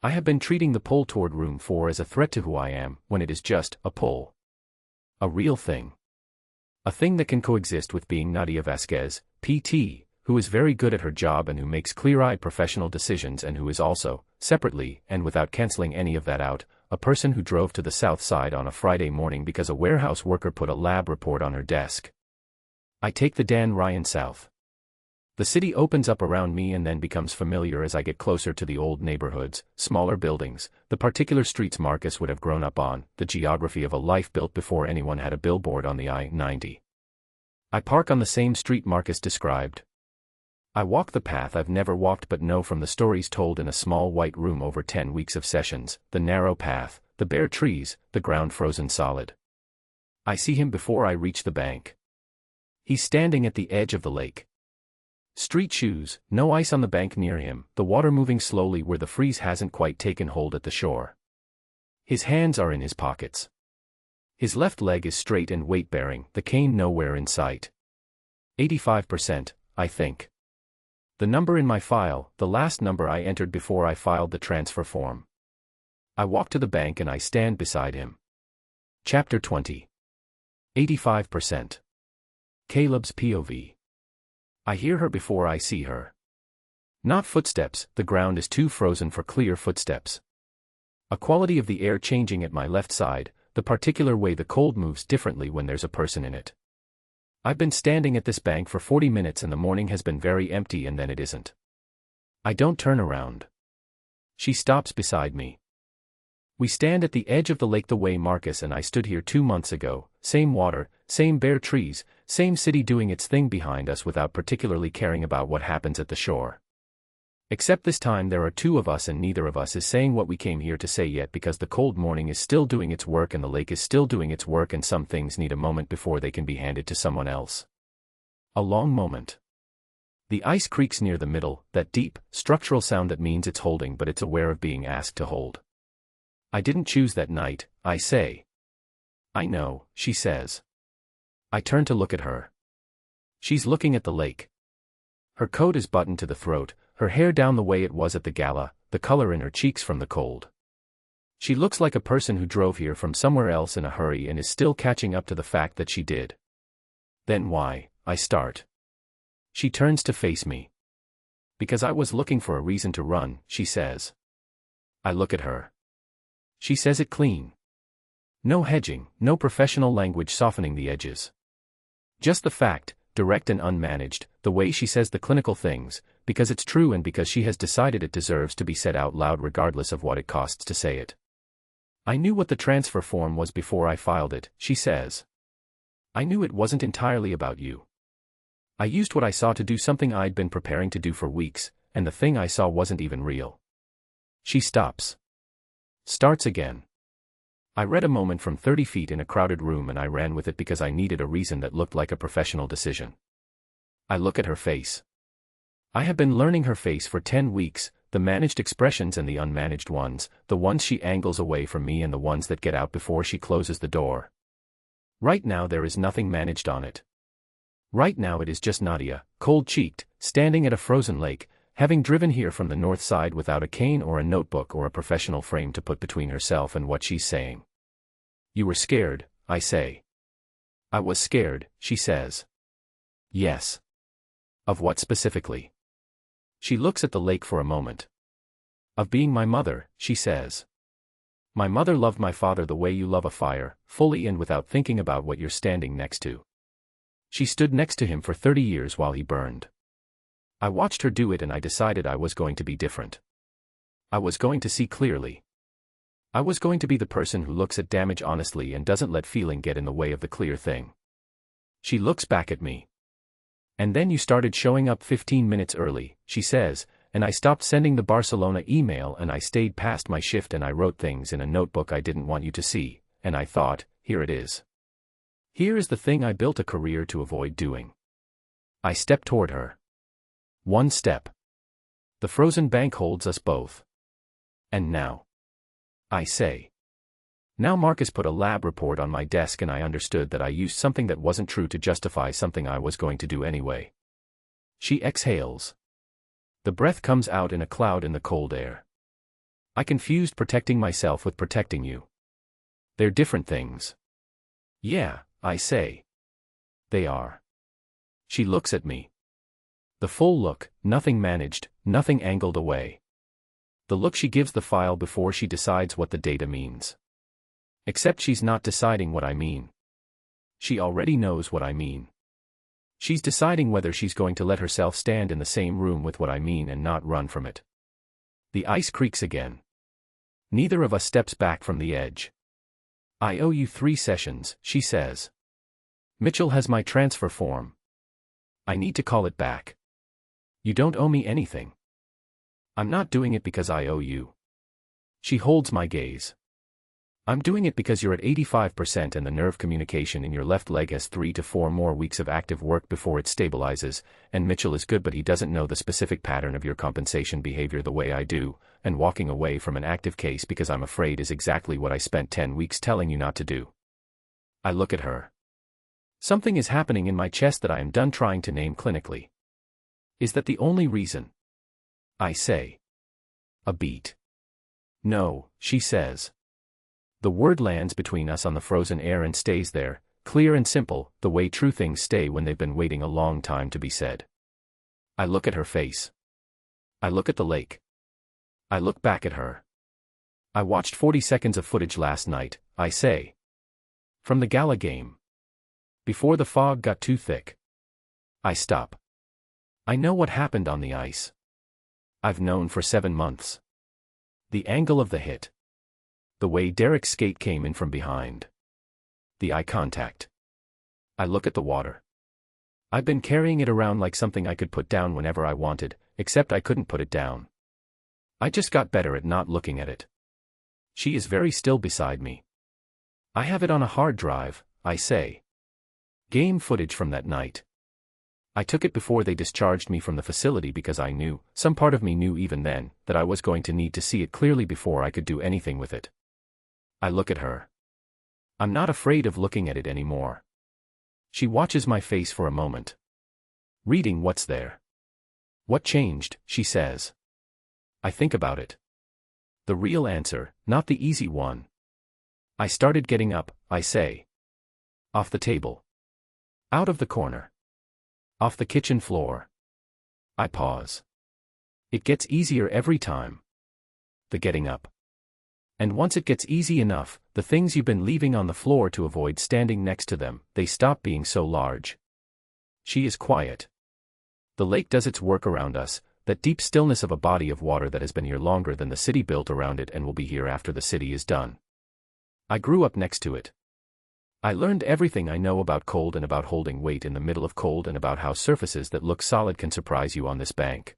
I have been treating the pull toward room 4 as a threat to who I am, when it is just a pull. A real thing. A thing that can coexist with being Nadia Vasquez, PT, who is very good at her job and who makes clear-eyed professional decisions and who is also, separately, and without canceling any of that out, a person who drove to the south side on a Friday morning because a warehouse worker put a lab report on her desk. I take the Dan Ryan south. The city opens up around me and then becomes familiar as I get closer to the old neighborhoods, smaller buildings, the particular streets Marcus would have grown up on, the geography of a life built before anyone had a billboard on the I-90. I park on the same street Marcus described. I walk the path I've never walked but know from the stories told in a small white room over 10 weeks of sessions, the narrow path, the bare trees, the ground frozen solid. I see him before I reach the bank. He's standing at the edge of the lake. Street shoes, no ice on the bank near him, the water moving slowly where the freeze hasn't quite taken hold at the shore. His hands are in his pockets. His left leg is straight and weight-bearing, the cane nowhere in sight. 85%, I think. The number in my file, the last number I entered before I filed the transfer form. I walk to the bank and I stand beside him. Chapter 20. 85%. Caleb's POV. I hear her before I see her. Not footsteps, the ground is too frozen for clear footsteps. A quality of the air changing at my left side, the particular way the cold moves differently when there's a person in it. I've been standing at this bank for 40 minutes and the morning has been very empty and then it isn't. I don't turn around. She stops beside me. We stand at the edge of the lake the way Marcus and I stood here 2 months ago, same water, same bare trees, same city doing its thing behind us without particularly caring about what happens at the shore. Except this time there are 2 of us and neither of us is saying what we came here to say yet because the cold morning is still doing its work and the lake is still doing its work and some things need a moment before they can be handed to someone else. A long moment. The ice creaks near the middle, that deep, structural sound that means it's holding but it's aware of being asked to hold. I didn't choose that night, I say. I know, she says. I turn to look at her. She's looking at the lake. Her coat is buttoned to the throat, her hair down the way it was at the gala, the color in her cheeks from the cold. She looks like a person who drove here from somewhere else in a hurry and is still catching up to the fact that she did. Then why, I start. She turns to face me. Because I was looking for a reason to run, she says. I look at her. She says it clean. No hedging, no professional language softening the edges. Just the fact, direct and unmanaged, the way she says the clinical things, because it's true and because she has decided it deserves to be said out loud regardless of what it costs to say it. I knew what the transfer form was before I filed it, she says. I knew it wasn't entirely about you. I used what I saw to do something I'd been preparing to do for weeks, and the thing I saw wasn't even real. She stops. Starts again. I read a moment from 30 feet in a crowded room and I ran with it because I needed a reason that looked like a professional decision. I look at her face. I have been learning her face for 10 weeks, the managed expressions and the unmanaged ones, the ones she angles away from me and the ones that get out before she closes the door. Right now there is nothing managed on it. Right now it is just Nadia, cold-cheeked, standing at a frozen lake, having driven here from the north side without a cane or a notebook or a professional frame to put between herself and what she's saying. You were scared, I say. I was scared, she says. Yes. Of what specifically? She looks at the lake for a moment. Of being my mother, she says. My mother loved my father the way you love a fire, fully and without thinking about what you're standing next to. She stood next to him for 30 years while he burned. I watched her do it and I decided I was going to be different. I was going to see clearly. I was going to be the person who looks at damage honestly and doesn't let feeling get in the way of the clear thing. She looks back at me. And then you started showing up 15 minutes early, she says, and I stopped sending the Barcelona email and I stayed past my shift and I wrote things in a notebook I didn't want you to see, and I thought, here it is. Here is the thing I built a career to avoid doing. I step toward her. One step. The frozen bank holds us both. And now. I say. Now Marcus put a lab report on my desk and I understood that I used something that wasn't true to justify something I was going to do anyway. She exhales. The breath comes out in a cloud in the cold air. I confused protecting myself with protecting you. They're different things. Yeah, I say. They are. She looks at me. The full look, nothing managed, nothing angled away. The look she gives the file before she decides what the data means. Except she's not deciding what I mean. She already knows what I mean. She's deciding whether she's going to let herself stand in the same room with what I mean and not run from it. The ice creaks again. Neither of us steps back from the edge. I owe you 3 sessions, she says. Mitchell has my transfer form. I need to call it back. You don't owe me anything. I'm not doing it because I owe you. She holds my gaze. I'm doing it because you're at 85% and the nerve communication in your left leg has 3 to 4 more weeks of active work before it stabilizes, and Mitchell is good but he doesn't know the specific pattern of your compensation behavior the way I do, and walking away from an active case because I'm afraid is exactly what I spent 10 weeks telling you not to do. I look at her. Something is happening in my chest that I am done trying to name clinically. Is that the only reason? I say. A beat. No, she says. The word lands between us on the frozen air and stays there, clear and simple, the way true things stay when they've been waiting a long time to be said. I look at her face. I look at the lake. I look back at her. I watched 40 seconds of footage last night, I say. From the gala game. Before the fog got too thick. I stop. I know what happened on the ice. I've known for 7 months. The angle of the hit. The way Derek's skate came in from behind. The eye contact. I look at the water. I've been carrying it around like something I could put down whenever I wanted, except I couldn't put it down. I just got better at not looking at it. She is very still beside me. I have it on a hard drive, I say. Game footage from that night. I took it before they discharged me from the facility because I knew, some part of me knew even then, that I was going to need to see it clearly before I could do anything with it. I look at her. I'm not afraid of looking at it anymore. She watches my face for a moment. Reading what's there. What changed, she says. I think about it. The real answer, not the easy one. I started getting up, I say. Off the table. Out of the corner. Off the kitchen floor. I pause. It gets easier every time. The getting up. And once it gets easy enough, the things you've been leaving on the floor to avoid standing next to them, they stop being so large. She is quiet. The lake does its work around us, that deep stillness of a body of water that has been here longer than the city built around it and will be here after the city is done. I grew up next to it. I learned everything I know about cold and about holding weight in the middle of cold and about how surfaces that look solid can surprise you on this bank.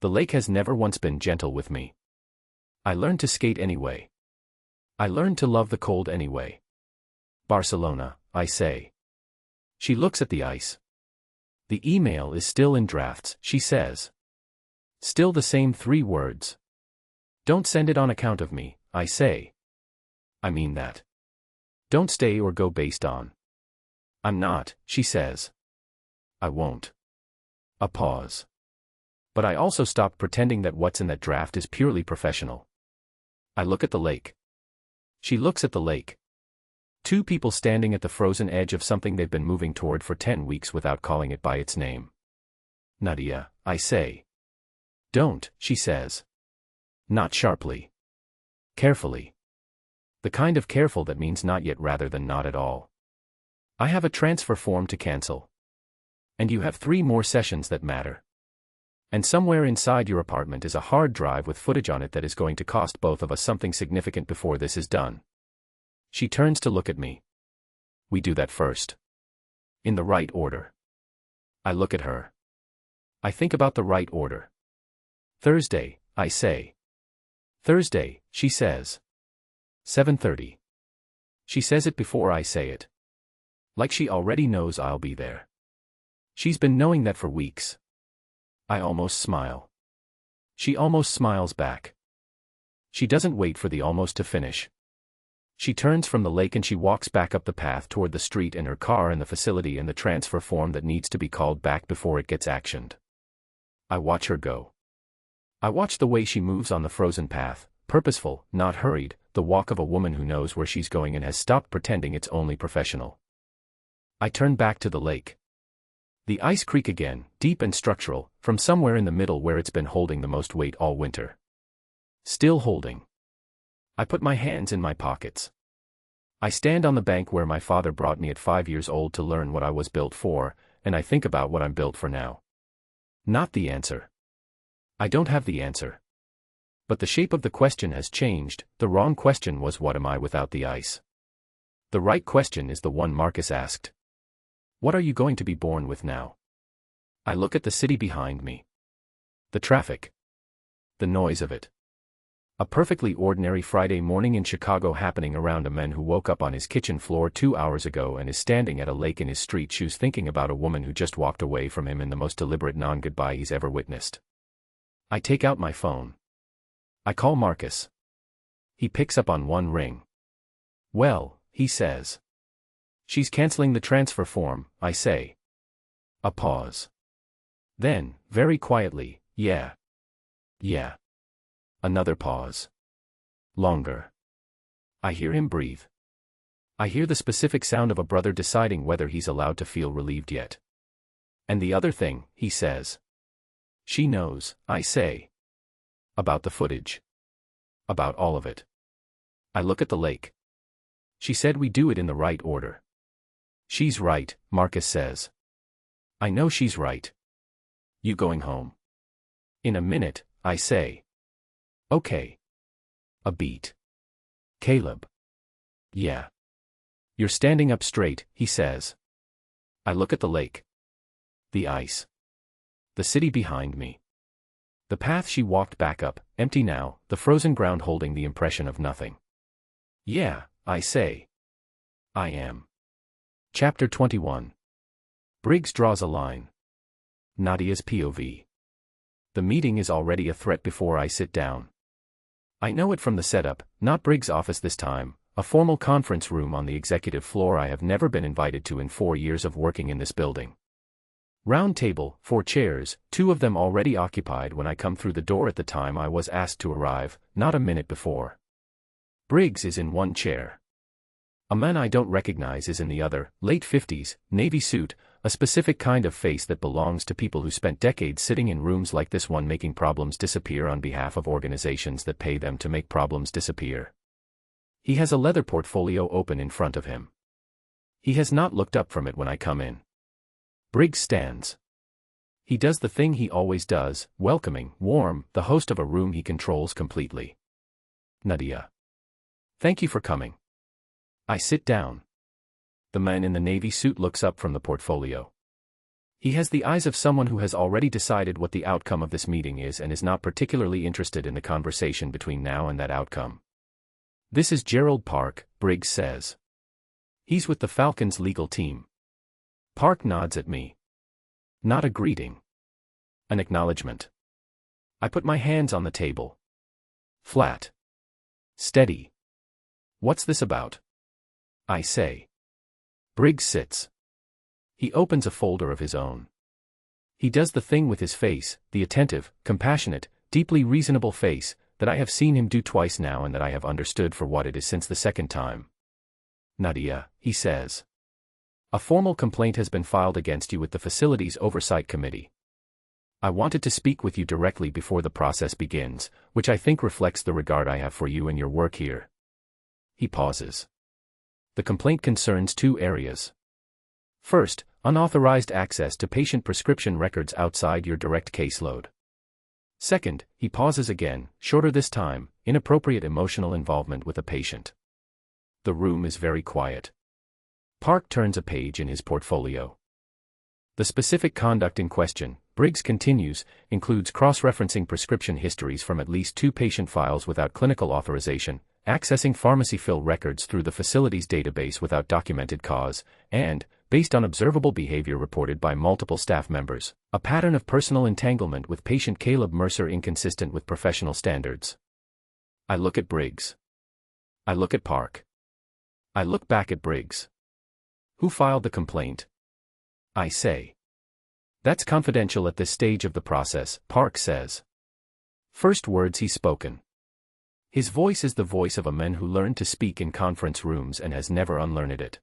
The lake has never once been gentle with me. I learned to skate anyway. I learned to love the cold anyway. Barcelona, I say. She looks at the ice. The email is still in drafts, she says. Still the same 3 words. Don't send it on account of me, I say. I mean that. Don't stay or go based on. I'm not, she says. I won't. A pause. But I also stopped pretending that what's in that draft is purely professional. I look at the lake. She looks at the lake. 2 people standing at the frozen edge of something they've been moving toward for 10 weeks without calling it by its name. Nadia, I say. Don't, she says. Not sharply. Carefully. The kind of careful that means not yet rather than not at all. I have a transfer form to cancel. And you have 3 more sessions that matter. And somewhere inside your apartment is a hard drive with footage on it that is going to cost both of us something significant before this is done. She turns to look at me. We do that first. In the right order. I look at her. I think about the right order. Thursday, I say. Thursday, she says. 7:30. She says it before I say it. Like she already knows I'll be there. She's been knowing that for weeks. I almost smile. She almost smiles back. She doesn't wait for the almost to finish. She turns from the lake and she walks back up the path toward the street and her car and the facility and the transfer form that needs to be called back before it gets actioned. I watch her go. I watch the way she moves on the frozen path, purposeful, not hurried, the walk of a woman who knows where she's going and has stopped pretending it's only professional. I turn back to the lake. The ice creak again, deep and structural, from somewhere in the middle where it's been holding the most weight all winter. Still holding. I put my hands in my pockets. I stand on the bank where my father brought me at 5 years old to learn what I was built for, and I think about what I'm built for now. Not the answer. I don't have the answer. But the shape of the question has changed. The wrong question was what am I without the ice? The right question is the one Marcus asked. What are you going to be born with now? I look at the city behind me. The traffic. The noise of it. A perfectly ordinary Friday morning in Chicago happening around a man who woke up on his kitchen floor 2 hours ago and is standing at a lake in his street shoes thinking about a woman who just walked away from him in the most deliberate non-goodbye he's ever witnessed. I take out my phone. I call Marcus. He picks up on one ring. Well, he says. She's canceling the transfer form, I say. A pause. Then, very quietly, yeah. Yeah. Another pause. Longer. I hear him breathe. I hear the specific sound of a brother deciding whether he's allowed to feel relieved yet. And the other thing, he says. She knows, I say. About the footage. About all of it. I look at the lake. She said we do it in the right order. She's right, Marcus says. I know she's right. You going home? In a minute, I say. Okay. A beat. Caleb. Yeah. You're standing up straight, he says. I look at the lake. The ice. The city behind me. The path she walked back up, empty now, the frozen ground holding the impression of nothing. Yeah, I say. I am. Chapter 21. Briggs draws a line. Nadia's POV. The meeting is already a threat before I sit down. I know it from the setup, not Briggs' office this time, a formal conference room on the executive floor I have never been invited to in 4 years of working in this building. Round table, 4 chairs, 2 of them already occupied when I come through the door at the time I was asked to arrive, not a minute before. Briggs is in one chair. A man I don't recognize is in the other, late 50s, navy suit, a specific kind of face that belongs to people who spent decades sitting in rooms like this one making problems disappear on behalf of organizations that pay them to make problems disappear. He has a leather portfolio open in front of him. He has not looked up from it when I come in. Briggs stands. He does the thing he always does, welcoming, warm, the host of a room he controls completely. Nadia. Thank you for coming. I sit down. The man in the navy suit looks up from the portfolio. He has the eyes of someone who has already decided what the outcome of this meeting is and is not particularly interested in the conversation between now and that outcome. This is Gerald Park, Briggs says. He's with the Falcons legal team. Park nods at me. Not a greeting. An acknowledgement. I put my hands on the table. Flat. Steady. What's this about? I say. Briggs sits. He opens a folder of his own. He does the thing with his face, the attentive, compassionate, deeply reasonable face, that I have seen him do twice now and that I have understood for what it is since the second time. Nadia, he says. A formal complaint has been filed against you with the Facilities Oversight Committee. I wanted to speak with you directly before the process begins, which I think reflects the regard I have for you and your work here. He pauses. The complaint concerns 2 areas. First, unauthorized access to patient prescription records outside your direct caseload. Second, he pauses again, shorter this time, inappropriate emotional involvement with a patient. The room is very quiet. Park turns a page in his portfolio. The specific conduct in question, Briggs continues, includes cross-referencing prescription histories from at least 2 patient files without clinical authorization, accessing pharmacy fill records through the facility's database without documented cause, and, based on observable behavior reported by multiple staff members, a pattern of personal entanglement with patient Caleb Mercer inconsistent with professional standards. I look at Briggs. I look at Park. I look back at Briggs. Who filed the complaint? I say. That's confidential at this stage of the process, Park says. First words he's spoken. His voice is the voice of a man who learned to speak in conference rooms and has never unlearned it.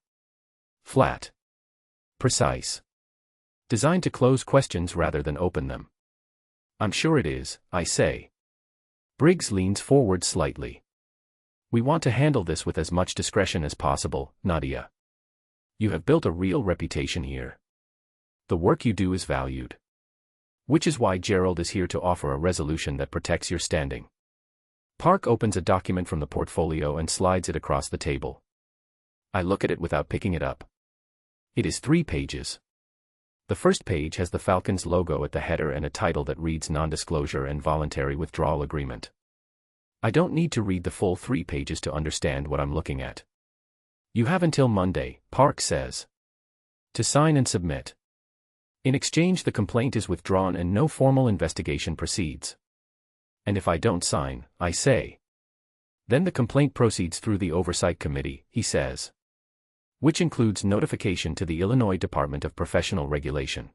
Flat. Precise. Designed to close questions rather than open them. I'm sure it is, I say. Briggs leans forward slightly. We want to handle this with as much discretion as possible, Nadia. You have built a real reputation here. The work you do is valued. Which is why Gerald is here to offer a resolution that protects your standing. Park opens a document from the portfolio and slides it across the table. I look at it without picking it up. It is 3 pages. The first page has the Falcons logo at the header and a title that reads Non-Disclosure and Voluntary Withdrawal Agreement. I don't need to read the full 3 pages to understand what I'm looking at. You have until Monday, Park says, to sign and submit. In exchange, the complaint is withdrawn and no formal investigation proceeds. And if I don't sign, I say. Then the complaint proceeds through the Oversight Committee, he says. Which includes notification to the Illinois Department of Professional Regulation.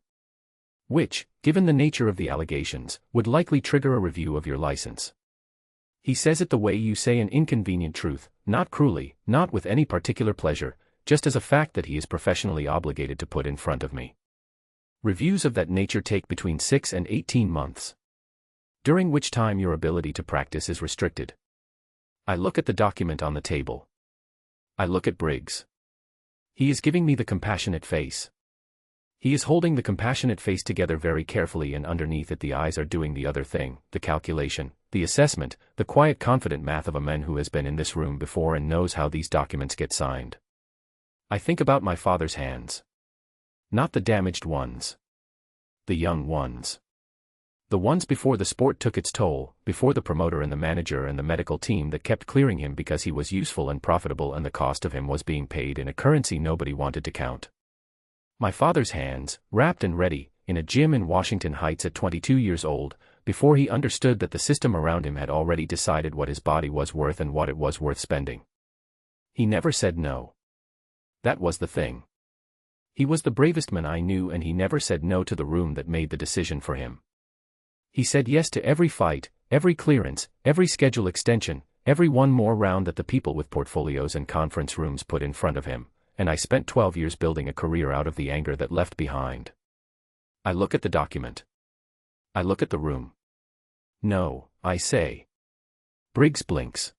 Which, given the nature of the allegations, would likely trigger a review of your license. He says it the way you say an inconvenient truth, not cruelly, not with any particular pleasure, just as a fact that he is professionally obligated to put in front of me. Reviews of that nature take between 6 and 18 months. During which time your ability to practice is restricted. I look at the document on the table. I look at Briggs. He is giving me the compassionate face. He is holding the compassionate face together very carefully, and underneath it the eyes are doing the other thing, the calculation, the assessment, the quiet confident math of a man who has been in this room before and knows how these documents get signed. I think about my father's hands. Not the damaged ones. The young ones. The ones before the sport took its toll, before the promoter and the manager and the medical team that kept clearing him because he was useful and profitable and the cost of him was being paid in a currency nobody wanted to count. My father's hands, wrapped and ready, in a gym in Washington Heights at 22 years old, before he understood that the system around him had already decided what his body was worth and what it was worth spending. He never said no. That was the thing. He was the bravest man I knew, and he never said no to the room that made the decision for him. He said yes to every fight, every clearance, every schedule extension, every one more round that the people with portfolios and conference rooms put in front of him, and I spent 12 years building a career out of the anger that left behind. I look at the document. I look at the room. No, I say. Briggs blinks.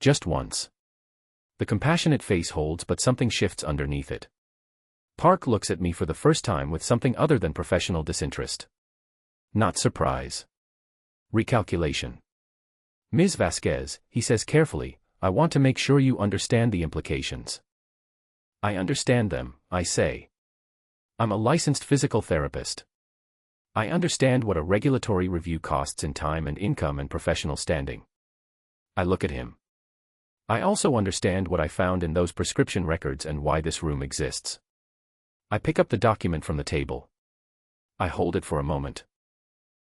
Just once. The compassionate face holds, but something shifts underneath it. Park looks at me for the first time with something other than professional disinterest. Not surprise. Recalculation. Ms. Vasquez, he says carefully, I want to make sure you understand the implications. I understand them, I say. I'm a licensed physical therapist. I understand what a regulatory review costs in time and income and professional standing. I look at him. I also understand what I found in those prescription records and why this room exists. I pick up the document from the table. I hold it for a moment.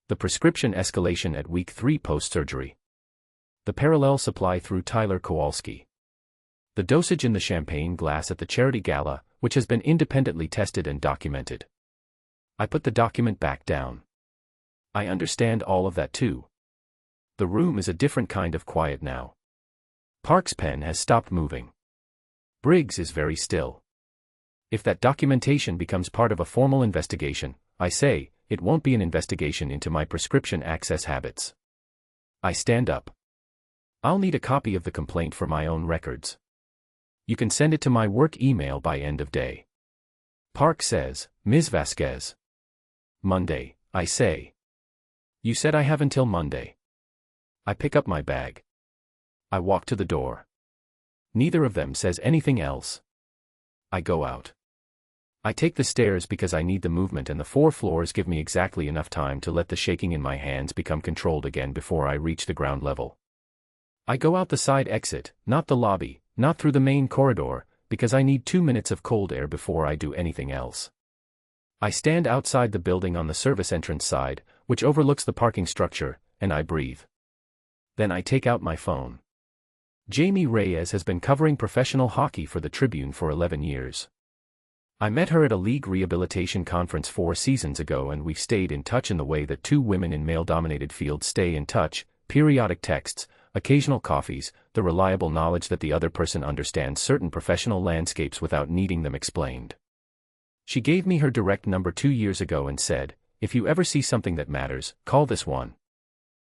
The prescription escalation at week 3 post-surgery. The parallel supply through Tyler Kowalski. The dosage in the champagne glass at the charity gala, which has been independently tested and documented. I put the document back down. I understand all of that too. The room is a different kind of quiet now. Park's pen has stopped moving. Briggs is very still. If that documentation becomes part of a formal investigation, I say, it won't be an investigation into my prescription access habits. I stand up. I'll need a copy of the complaint for my own records. You can send it to my work email by end of day. Park says, Ms. Vasquez. Monday, I say. You said I have until Monday. I pick up my bag. I walk to the door. Neither of them says anything else. I go out. I take the stairs because I need the movement, and the 4 floors give me exactly enough time to let the shaking in my hands become controlled again before I reach the ground level. I go out the side exit, not the lobby, not through the main corridor, because I need 2 minutes of cold air before I do anything else. I stand outside the building on the service entrance side, which overlooks the parking structure, and I breathe. Then I take out my phone. Jamie Reyes has been covering professional hockey for the Tribune for 11 years. I met her at a league rehabilitation conference 4 seasons ago, and we've stayed in touch in the way that 2 women in male-dominated fields stay in touch: periodic texts, occasional coffees, the reliable knowledge that the other person understands certain professional landscapes without needing them explained. She gave me her direct number 2 years ago and said, if you ever see something that matters, call this one.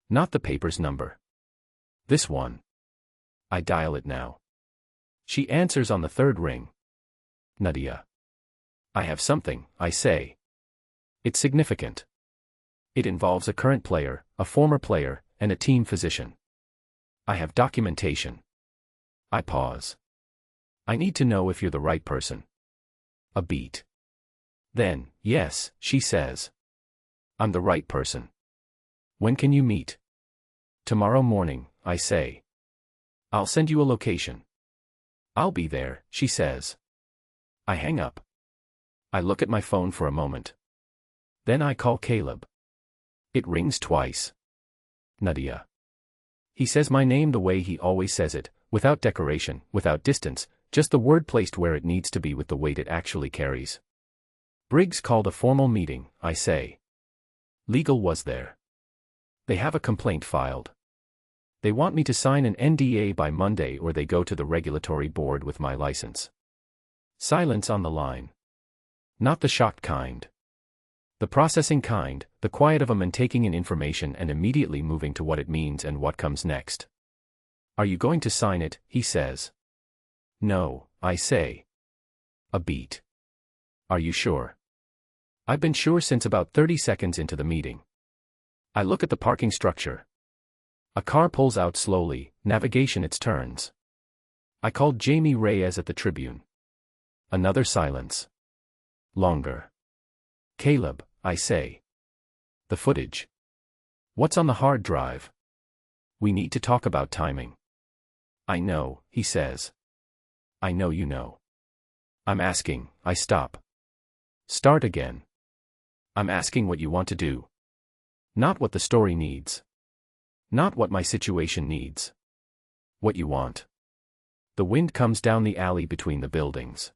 Not the paper's number. This one. I dial it now. She answers on the 3rd ring. Nadia. I have something, I say. It's significant. It involves a current player, a former player, and a team physician. I have documentation. I pause. I need to know if you're the right person. A beat. Then, yes, she says. I'm the right person. When can you meet? Tomorrow morning, I say. I'll send you a location. I'll be there, she says. I hang up. I look at my phone for a moment. Then I call Caleb. It rings twice. Nadia. He says my name the way he always says it, without decoration, without distance, just the word placed where it needs to be with the weight it actually carries. Briggs called a formal meeting, I say. Legal was there. They have a complaint filed. They want me to sign an NDA by Monday, or they go to the regulatory board with my license. Silence on the line. Not the shocked kind. The processing kind, the quiet of a man taking in information and immediately moving to what it means and what comes next. Are you going to sign it? He says. No, I say. A beat. Are you sure? I've been sure since about 30 seconds into the meeting. I look at the parking structure. A car pulls out slowly, navigation its turns. I called Jamie Reyes at the Tribune. Another silence. Longer. Caleb, I say. The footage. What's on the hard drive? We need to talk about timing. I know, he says. I know you know. I'm asking, I stop. Start again. I'm asking what you want to do. Not what the story needs. Not what my situation needs. What you want. The wind comes down the alley between the buildings.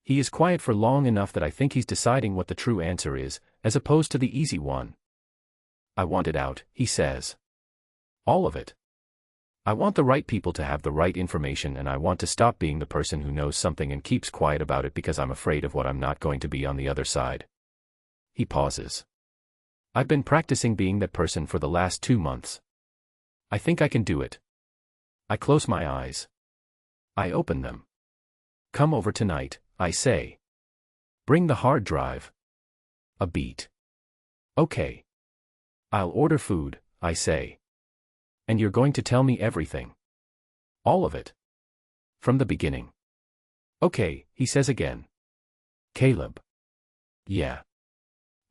He is quiet for long enough that I think he's deciding what the true answer is, as opposed to the easy one. I want it out, he says. All of it. I want the right people to have the right information, and I want to stop being the person who knows something and keeps quiet about it because I'm afraid of what I'm not going to be on the other side. He pauses. I've been practicing being that person for the last 2 months. I think I can do it. I close my eyes. I open them. Come over tonight, I say. Bring the hard drive. A beat. Okay. I'll order food, I say. And you're going to tell me everything. All of it. From the beginning. Okay, he says again. Caleb. Yeah.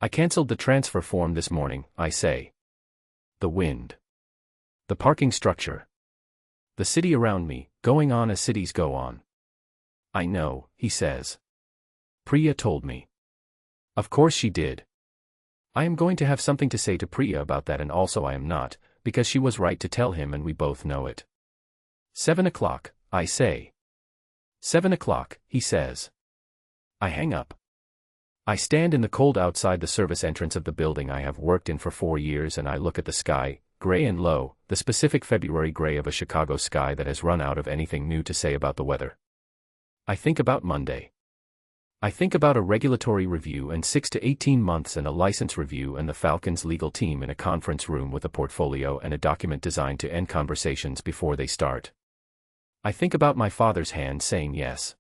I canceled the transfer form this morning, I say. The wind. The parking structure. The city around me, going on as cities go on. I know, he says. Priya told me. Of course she did. I am going to have something to say to Priya about that, and also I am not, because she was right to tell him and we both know it. 7 o'clock, I say. 7 o'clock, he says. I hang up. I stand in the cold outside the service entrance of the building I have worked in for 4 years, and I look at the sky, gray and low, the specific February gray of a Chicago sky that has run out of anything new to say about the weather. I think about Monday. I think about a regulatory review and 6 to 18 months and a license review and the Falcons' legal team in a conference room with a portfolio and a document designed to end conversations before they start. I think about my father's hand saying yes.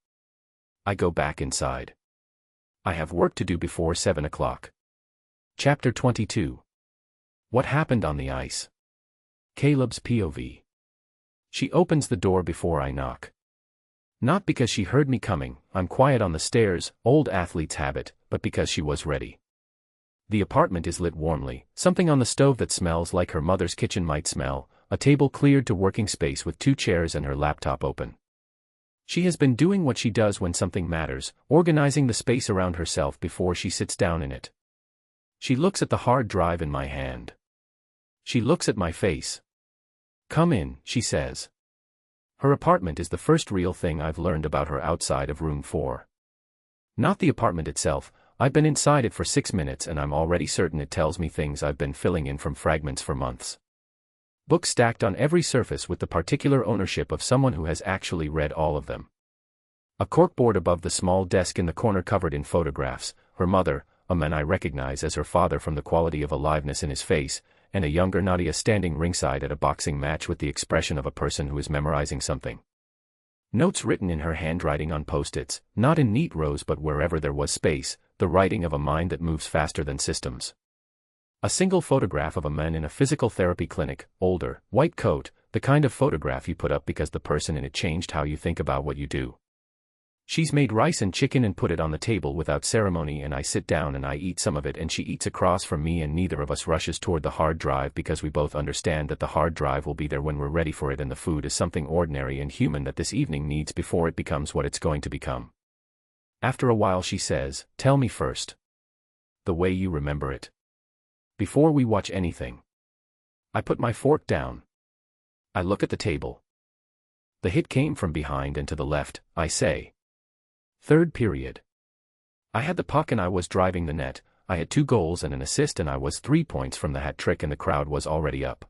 I go back inside. I have work to do before 7 o'clock. Chapter 22. What happened on the ice? Caleb's POV. She opens the door before I knock. Not because she heard me coming, I'm quiet on the stairs, old athlete's habit, but because she was ready. The apartment is lit warmly, something on the stove that smells like her mother's kitchen might smell, a table cleared to working space with 2 chairs and her laptop open. She has been doing what she does when something matters, organizing the space around herself before she sits down in it. She looks at the hard drive in my hand. She looks at my face. Come in, she says. Her apartment is the first real thing I've learned about her outside of room 4. Not the apartment itself. I've been inside it for 6 minutes and I'm already certain it tells me things I've been filling in from fragments for months. Books stacked on every surface with the particular ownership of someone who has actually read all of them. A corkboard above the small desk in the corner covered in photographs, her mother, a man I recognize as her father from the quality of aliveness in his face, and a younger Nadia standing ringside at a boxing match with the expression of a person who is memorizing something. Notes written in her handwriting on post-its, not in neat rows but wherever there was space, the writing of a mind that moves faster than systems. A single photograph of a man in a physical therapy clinic, older, white coat, the kind of photograph you put up because the person in it changed how you think about what you do. She's made rice and chicken and put it on the table without ceremony, and I sit down and I eat some of it and she eats across from me, and neither of us rushes toward the hard drive because we both understand that the hard drive will be there when we're ready for it, and the food is something ordinary and human that this evening needs before it becomes what it's going to become. After a while she says, "Tell me first. The way you remember it. Before we watch anything." I put my fork down. I look at the table. The hit came from behind and to the left, I say. Third period. I had the puck and I was driving the net. I had 2 goals and an assist and I was 3 points from the hat trick and the crowd was already up.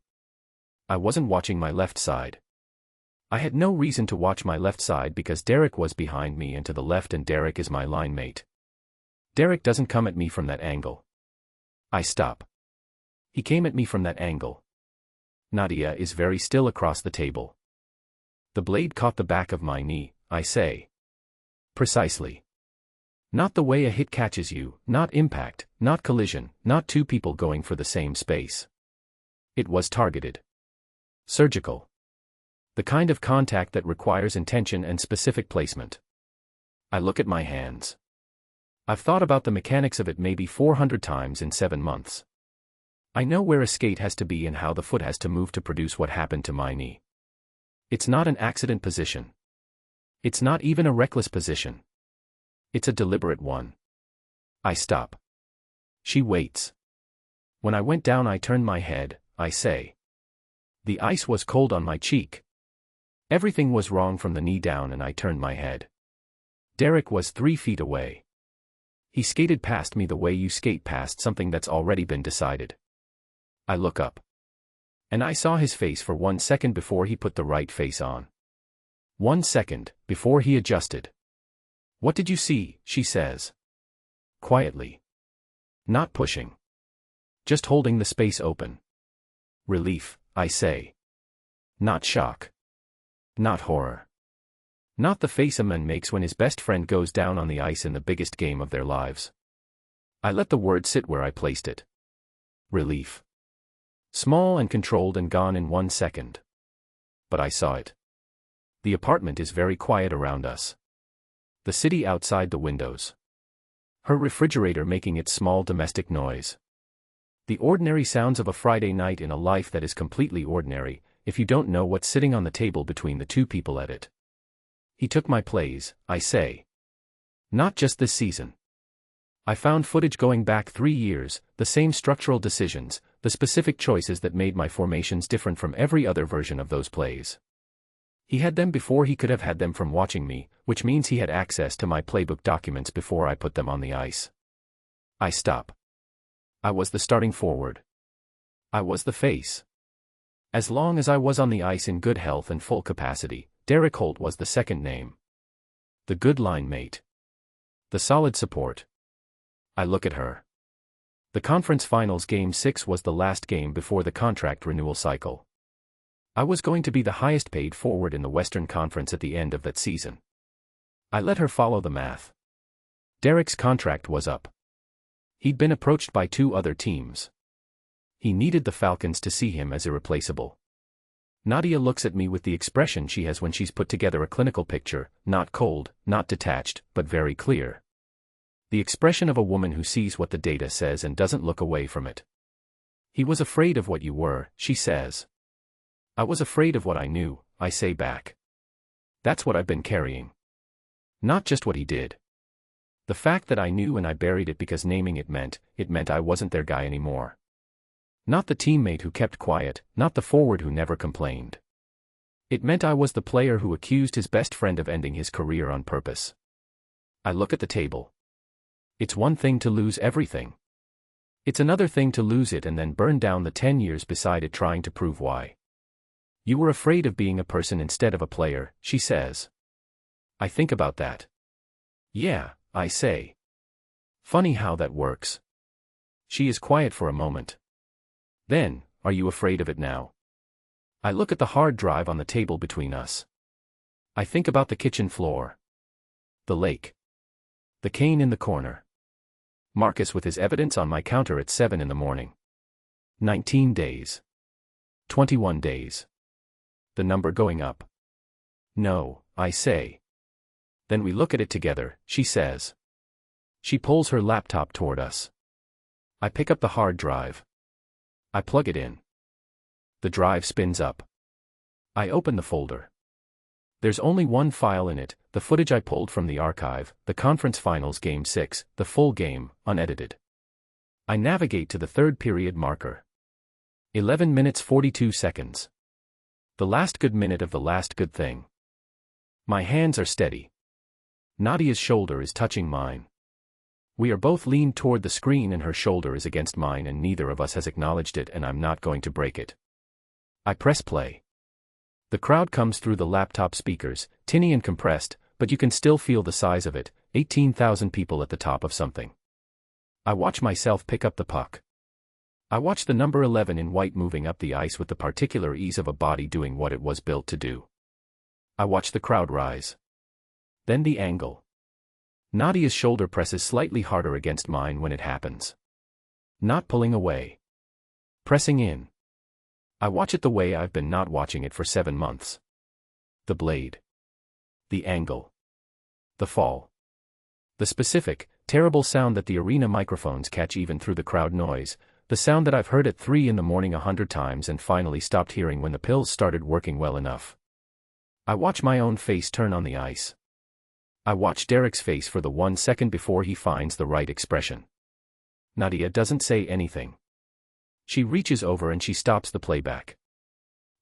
I wasn't watching my left side. I had no reason to watch my left side because Derek was behind me and to the left, and Derek is my line mate. Derek doesn't come at me from that angle. I stop. He came at me from that angle. Nadia is very still across the table. The blade caught the back of my knee, I say. Precisely. Not the way a hit catches you, not impact, not collision, not 2 people going for the same space. It was targeted. Surgical. The kind of contact that requires intention and specific placement. I look at my hands. I've thought about the mechanics of it maybe 400 times in 7 months. I know where a skate has to be and how the foot has to move to produce what happened to my knee. It's not an accident position. It's not even a reckless position. It's a deliberate one. I stop. She waits. When I went down I turned my head, I say. The ice was cold on my cheek. Everything was wrong from the knee down and I turned my head. Derek was 3 feet away. He skated past me the way you skate past something that's already been decided. I look up. And I saw his face for 1 second before he put the right face on. 1 second, before he adjusted. "What did you see?" she says. Quietly. Not pushing. Just holding the space open. Relief, I say. Not shock. Not horror. Not the face a man makes when his best friend goes down on the ice in the biggest game of their lives. I let the word sit where I placed it. Relief. Small and controlled and gone in 1 second. But I saw it. The apartment is very quiet around us. The city outside the windows. Her refrigerator making its small domestic noise. The ordinary sounds of a Friday night in a life that is completely ordinary, if you don't know what's sitting on the table between the two people at it. He took my plays, I say. Not just this season. I found footage going back 3 years, the same structural decisions, the specific choices that made my formations different from every other version of those plays. He had them before he could have had them from watching me, which means he had access to my playbook documents before I put them on the ice. I stop. I was the starting forward. I was the face. As long as I was on the ice in good health and full capacity, Derek Holt was the second name. The good line mate. The solid support. I look at her. The conference finals Game 6 was the last game before the contract renewal cycle. I was going to be the highest paid forward in the Western Conference at the end of that season. I let her follow the math. Derek's contract was up. He'd been approached by 2 other teams. He needed the Falcons to see him as irreplaceable. Nadia looks at me with the expression she has when she's put together a clinical picture, not cold, not detached, but very clear. The expression of a woman who sees what the data says and doesn't look away from it. He was afraid of what you were, she says. I was afraid of what I knew, I say back. That's what I've been carrying. Not just what he did. The fact that I knew and I buried it because naming it meant I wasn't their guy anymore. Not the teammate who kept quiet, not the forward who never complained. It meant I was the player who accused his best friend of ending his career on purpose. I look at the table. It's one thing to lose everything. It's another thing to lose it and then burn down the 10 years beside it trying to prove why. You were afraid of being a person instead of a player, she says. I think about that. Yeah, I say. Funny how that works. She is quiet for a moment. Then, are you afraid of it now? I look at the hard drive on the table between us. I think about the kitchen floor. The lake. The cane in the corner. Marcus with his evidence on my counter at 7 in the morning. 19 days. 21 days. The number going up. No, I say. Then we look at it together, she says. She pulls her laptop toward us. I pick up the hard drive. I plug it in. The drive spins up. I open the folder. There's only one file in it, the footage I pulled from the archive, the conference finals Game 6, the full game, unedited. I navigate to the 3rd period marker. 11 minutes 42 seconds. The last good minute of the last good thing. My hands are steady. Nadia's shoulder is touching mine. We are both leaned toward the screen and her shoulder is against mine and neither of us has acknowledged it and I'm not going to break it. I press play. The crowd comes through the laptop speakers, tinny and compressed, but you can still feel the size of it, 18,000 people at the top of something. I watch myself pick up the puck. I watch the number 11 in white moving up the ice with the particular ease of a body doing what it was built to do. I watch the crowd rise. Then the angle. Nadia's shoulder presses slightly harder against mine when it happens. Not pulling away. Pressing in. I watch it the way I've been not watching it for 7 months. The blade. The angle. The fall. The specific, terrible sound that the arena microphones catch even through the crowd noise, the sound that I've heard at 3 in the morning 100 times and finally stopped hearing when the pills started working well enough. I watch my own face turn on the ice. I watch Derek's face for the 1 second before he finds the right expression. Nadia doesn't say anything. She reaches over and she stops the playback.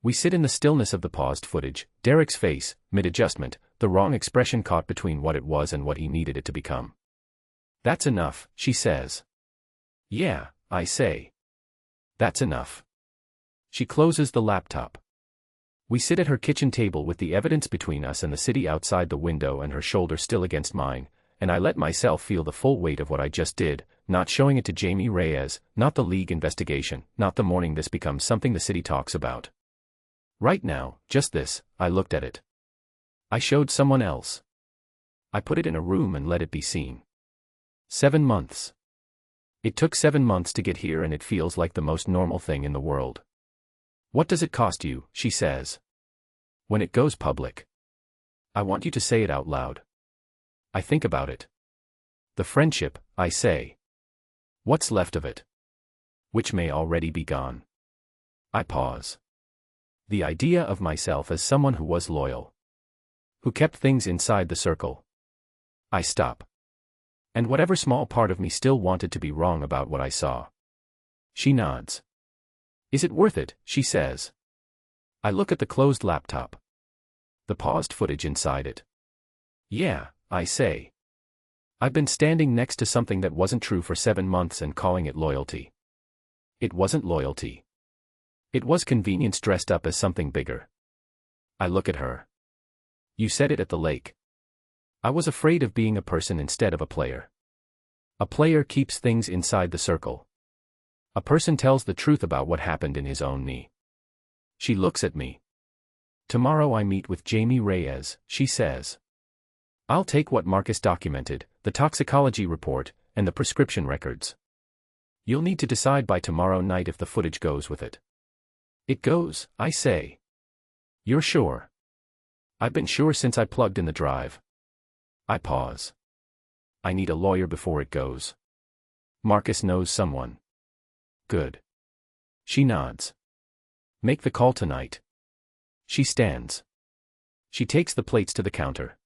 We sit in the stillness of the paused footage, Derek's face, mid-adjustment, the wrong expression caught between what it was and what he needed it to become. "That's enough," she says. "Yeah," I say. "That's enough." She closes the laptop. We sit at her kitchen table with the evidence between us and the city outside the window and her shoulder still against mine, and I let myself feel the full weight of what I just did, not showing it to Jamie Reyes, not the league investigation, not the morning this becomes something the city talks about. Right now, just this, I looked at it. I showed someone else. I put it in a room and let it be seen. 7 months. It took 7 months to get here and it feels like the most normal thing in the world. "What does it cost you?" she says. "When it goes public." I want you to say it out loud. I think about it. "The friendship," I say. "What's left of it?" "Which may already be gone." I pause. The idea of myself as someone who was loyal. Who kept things inside the circle. I stop. And whatever small part of me still wanted to be wrong about what I saw. She nods. "Is it worth it?" she says. I look at the closed laptop. The paused footage inside it. "Yeah," I say. I've been standing next to something that wasn't true for 7 months and calling it loyalty. It wasn't loyalty. It was convenience dressed up as something bigger. I look at her. "You said it at the lake." I was afraid of being a person instead of a player. A player keeps things inside the circle. A person tells the truth about what happened in his own knee. She looks at me. "Tomorrow I meet with Jamie Reyes," she says. "I'll take what Marcus documented, the toxicology report, and the prescription records. You'll need to decide by tomorrow night if the footage goes with it." "It goes," I say. "You're sure?" "I've been sure since I plugged in the drive." I pause. "I need a lawyer before it goes." "Marcus knows someone." "Good." She nods. "Make the call tonight." She stands. She takes the plates to the counter.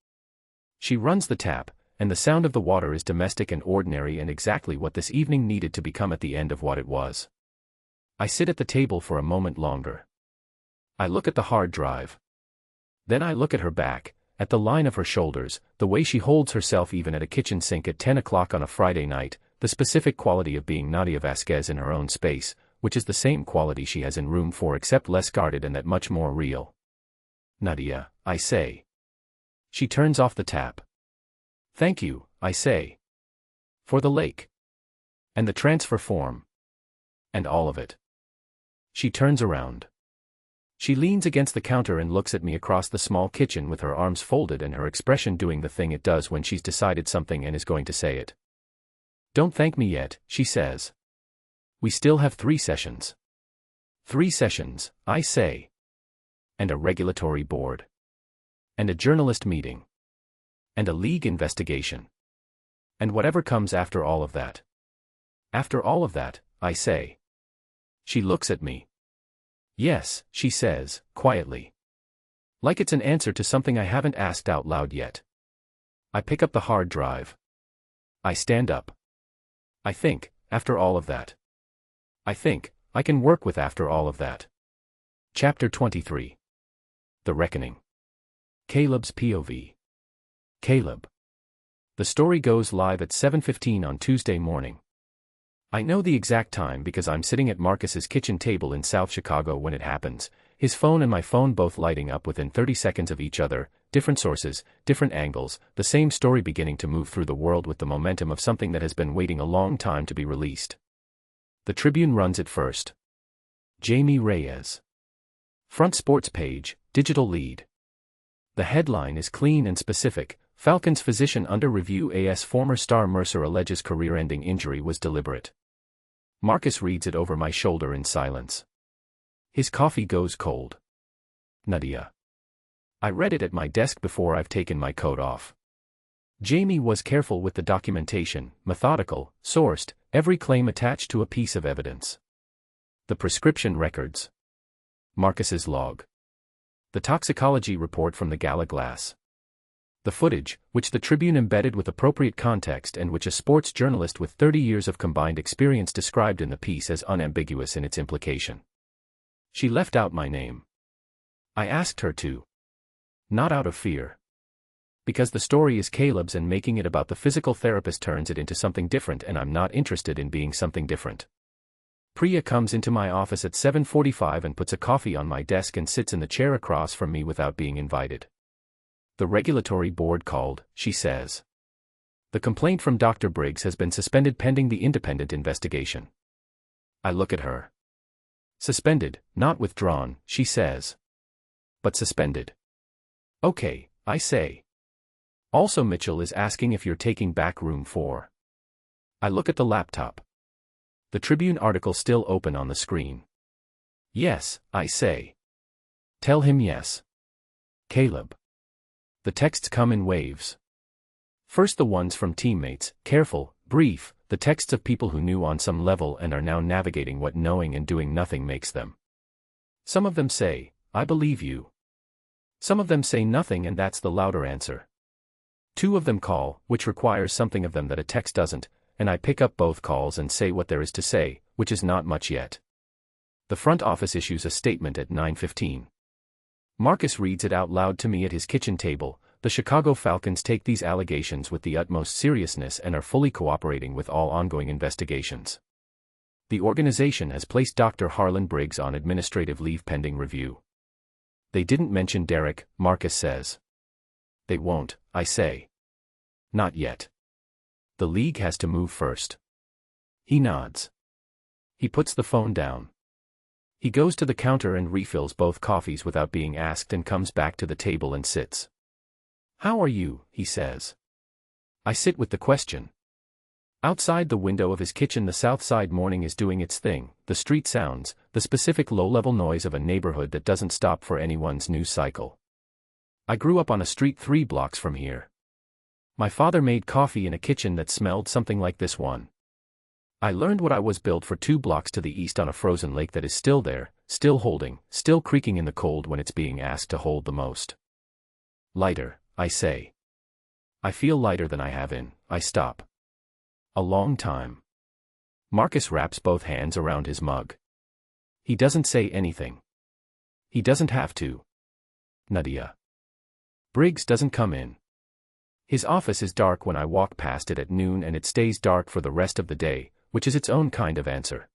She runs the tap, and the sound of the water is domestic and ordinary and exactly what this evening needed to become at the end of what it was. I sit at the table for a moment longer. I look at the hard drive. Then I look at her back, at the line of her shoulders, the way she holds herself even at a kitchen sink at 10 o'clock on a Friday night, the specific quality of being Nadia Vasquez in her own space, which is the same quality she has in room 4 except less guarded and that much more real. "Nadia," I say. She turns off the tap. "Thank you," I say. "For the lake. And the transfer form. And all of it." She turns around. She leans against the counter and looks at me across the small kitchen with her arms folded and her expression doing the thing it does when she's decided something and is going to say it. "Don't thank me yet," she says. "We still have 3 sessions." 3 sessions, I say. And a regulatory board. And a journalist meeting. And a league investigation. And whatever comes after all of that. After all of that, I say. She looks at me. "Yes," she says, quietly. Like it's an answer to something I haven't asked out loud yet. I pick up the hard drive. I stand up. I think, after all of that. I think, I can work with after all of that. Chapter 23. The Reckoning. Caleb's POV. Caleb. The story goes live at 7:15 on Tuesday morning. I know the exact time because I'm sitting at Marcus's kitchen table in South Chicago when it happens, his phone and my phone both lighting up within 30 seconds of each other, different sources, different angles, the same story beginning to move through the world with the momentum of something that has been waiting a long time to be released. The Tribune runs it first. Jamie Reyes. Front sports page, digital lead. The headline is clean and specific. Falcons physician under review as former star Mercer alleges career-ending injury was deliberate. Marcus reads it over my shoulder in silence. His coffee goes cold. Nadia. I read it at my desk before I've taken my coat off. Jamie was careful with the documentation, methodical, sourced, every claim attached to a piece of evidence. The prescription records. Marcus's log. The toxicology report from the Gala Glass. The footage, which the Tribune embedded with appropriate context and which a sports journalist with 30 years of combined experience described in the piece as unambiguous in its implication. She left out my name. I asked her to. Not out of fear. Because the story is Caleb's and making it about the physical therapist turns it into something different and I'm not interested in being something different. Priya comes into my office at 7:45 and puts a coffee on my desk and sits in the chair across from me without being invited. The regulatory board called, she says. The complaint from Dr. Briggs has been suspended pending the independent investigation. I look at her. Suspended, not withdrawn, she says. But suspended. Okay, I say. Also Mitchell is asking if you're taking back room 4. I look at the laptop. The Tribune article still open on the screen. Yes, I say. Tell him yes. Caleb. The texts come in waves. First the ones from teammates, careful, brief, the texts of people who knew on some level and are now navigating what knowing and doing nothing makes them. Some of them say, I believe you. Some of them say nothing and that's the louder answer. 2 of them call, which requires something of them that a text doesn't, and I pick up both calls and say what there is to say, which is not much yet. The front office issues a statement at 9:15. Marcus reads it out loud to me at his kitchen table. The Chicago Falcons take these allegations with the utmost seriousness and are fully cooperating with all ongoing investigations. The organization has placed Dr. Harlan Briggs on administrative leave pending review. They didn't mention Derek, Marcus says. They won't, I say. Not yet. The league has to move first. He nods. He puts the phone down. He goes to the counter and refills both coffees without being asked and comes back to the table and sits. How are you, he says. I sit with the question. Outside the window of his kitchen the south side morning is doing its thing, the street sounds, the specific low-level noise of a neighborhood that doesn't stop for anyone's news cycle. I grew up on a street 3 blocks from here. My father made coffee in a kitchen that smelled something like this one. I learned what I was built for 2 blocks to the east on a frozen lake that is still there, still holding, still creaking in the cold when it's being asked to hold the most. Lighter, I say. I feel lighter than I have in, I stop. A long time. Marcus wraps both hands around his mug. He doesn't say anything. He doesn't have to. Nadia. Briggs doesn't come in. His office is dark when I walk past it at noon and it stays dark for the rest of the day, which is its own kind of answer.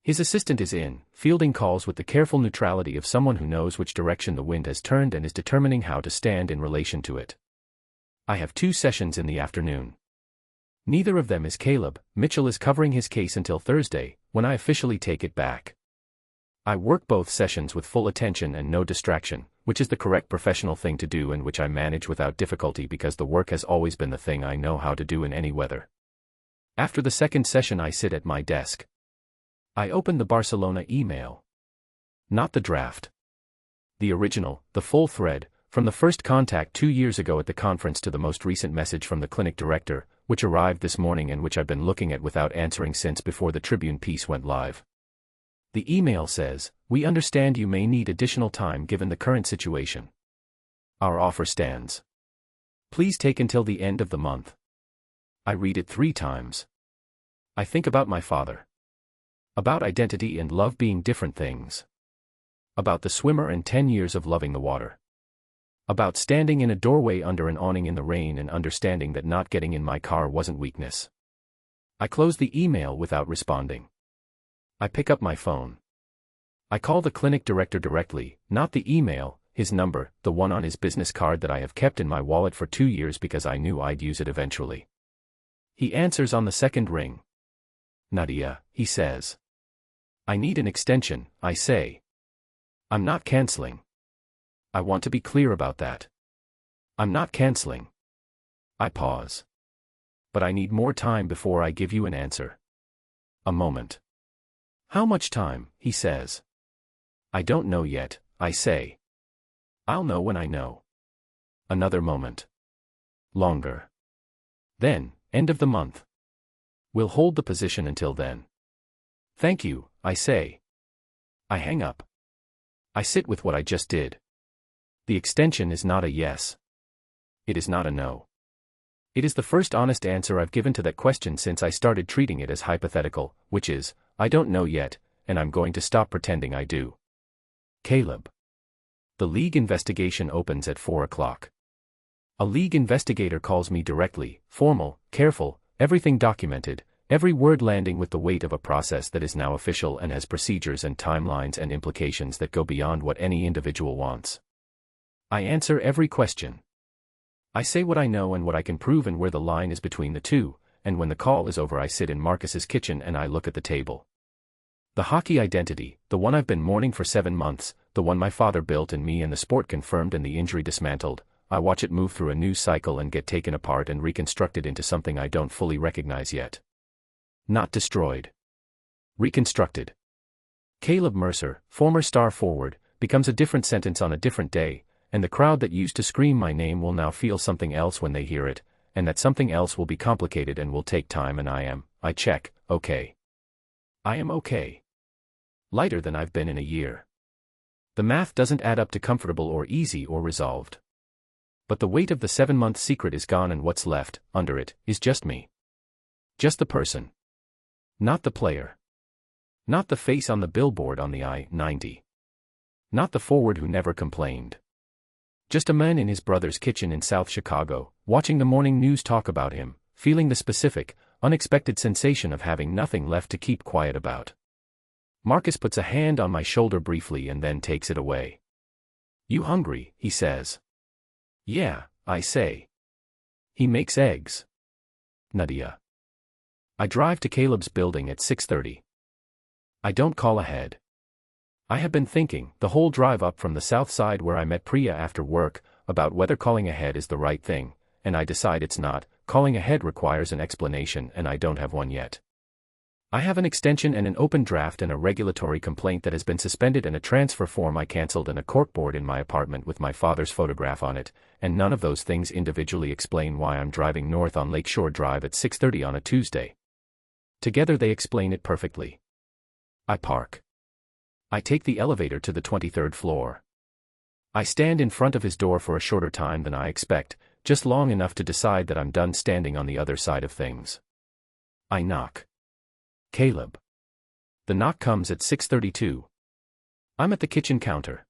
His assistant is in, fielding calls with the careful neutrality of someone who knows which direction the wind has turned and is determining how to stand in relation to it. I have 2 sessions in the afternoon. Neither of them is Caleb. Mitchell is covering his case until Thursday, when I officially take it back. I work both sessions with full attention and no distraction, which is the correct professional thing to do and which I manage without difficulty because the work has always been the thing I know how to do in any weather. After the second session I sit at my desk. I open the Barcelona email. Not the draft. The original, the full thread, from the first contact 2 years ago at the conference to the most recent message from the clinic director, which arrived this morning and which I've been looking at without answering since before the Tribune piece went live. The email says, "We understand you may need additional time given the current situation. Our offer stands. Please take until the end of the month." I read it 3 times. I think about my father. About identity and love being different things. About the swimmer and 10 years of loving the water. About standing in a doorway under an awning in the rain and understanding that not getting in my car wasn't weakness. I close the email without responding. I pick up my phone. I call the clinic director directly, not the email, his number, the one on his business card that I have kept in my wallet for 2 years because I knew I'd use it eventually. He answers on the second ring. "Nadia," he says. "I need an extension," I say. "I'm not canceling. I want to be clear about that. I'm not canceling." I pause. "But I need more time before I give you an answer." A moment. "How much time?" he says. "I don't know yet," I say. "I'll know when I know." Another moment. Longer. Then, end of the month. "We'll hold the position until then." "Thank you," I say. I hang up. I sit with what I just did. The extension is not a yes. It is not a no. It is the first honest answer I've given to that question since I started treating it as hypothetical, which is, I don't know yet, and I'm going to stop pretending I do. Caleb. The league investigation opens at 4 o'clock. A league investigator calls me directly, formal, careful, everything documented, every word landing with the weight of a process that is now official and has procedures and timelines and implications that go beyond what any individual wants. I answer every question. I say what I know and what I can prove and where the line is between the two, and when the call is over I sit in Marcus's kitchen and I look at the table. The hockey identity, the one I've been mourning for 7 months, the one my father built and me and the sport confirmed and the injury dismantled, I watch it move through a news cycle and get taken apart and reconstructed into something I don't fully recognize yet. Not destroyed. Reconstructed. Caleb Mercer, former star forward, becomes a different sentence on a different day, and the crowd that used to scream my name will now feel something else when they hear it, and that something else will be complicated and will take time, and I check, okay. I am okay. Lighter than I've been in a year. The math doesn't add up to comfortable or easy or resolved. But the weight of the 7-month secret is gone and what's left, under it, is just me. Just the person. Not the player. Not the face on the billboard on the I-90. Not the forward who never complained. Just a man in his brother's kitchen in South Chicago, watching the morning news talk about him, feeling the specific, unexpected sensation of having nothing left to keep quiet about. Marcus puts a hand on my shoulder briefly and then takes it away. "You hungry?" he says. "Yeah," I say. He makes eggs. Nadia. I drive to Caleb's building at 6:30. I don't call ahead. I have been thinking, the whole drive up from the south side where I met Priya after work, about whether calling ahead is the right thing, and I decide it's not. Calling ahead requires an explanation and I don't have one yet. I have an extension and an open draft and a regulatory complaint that has been suspended and a transfer form I cancelled and a corkboard in my apartment with my father's photograph on it, and none of those things individually explain why I'm driving north on Lakeshore Drive at 6:30 on a Tuesday. Together they explain it perfectly. I park. I take the elevator to the 23rd floor. I stand in front of his door for a shorter time than I expect, just long enough to decide that I'm done standing on the other side of things. I knock. Caleb. The knock comes at 6:32. I'm at the kitchen counter.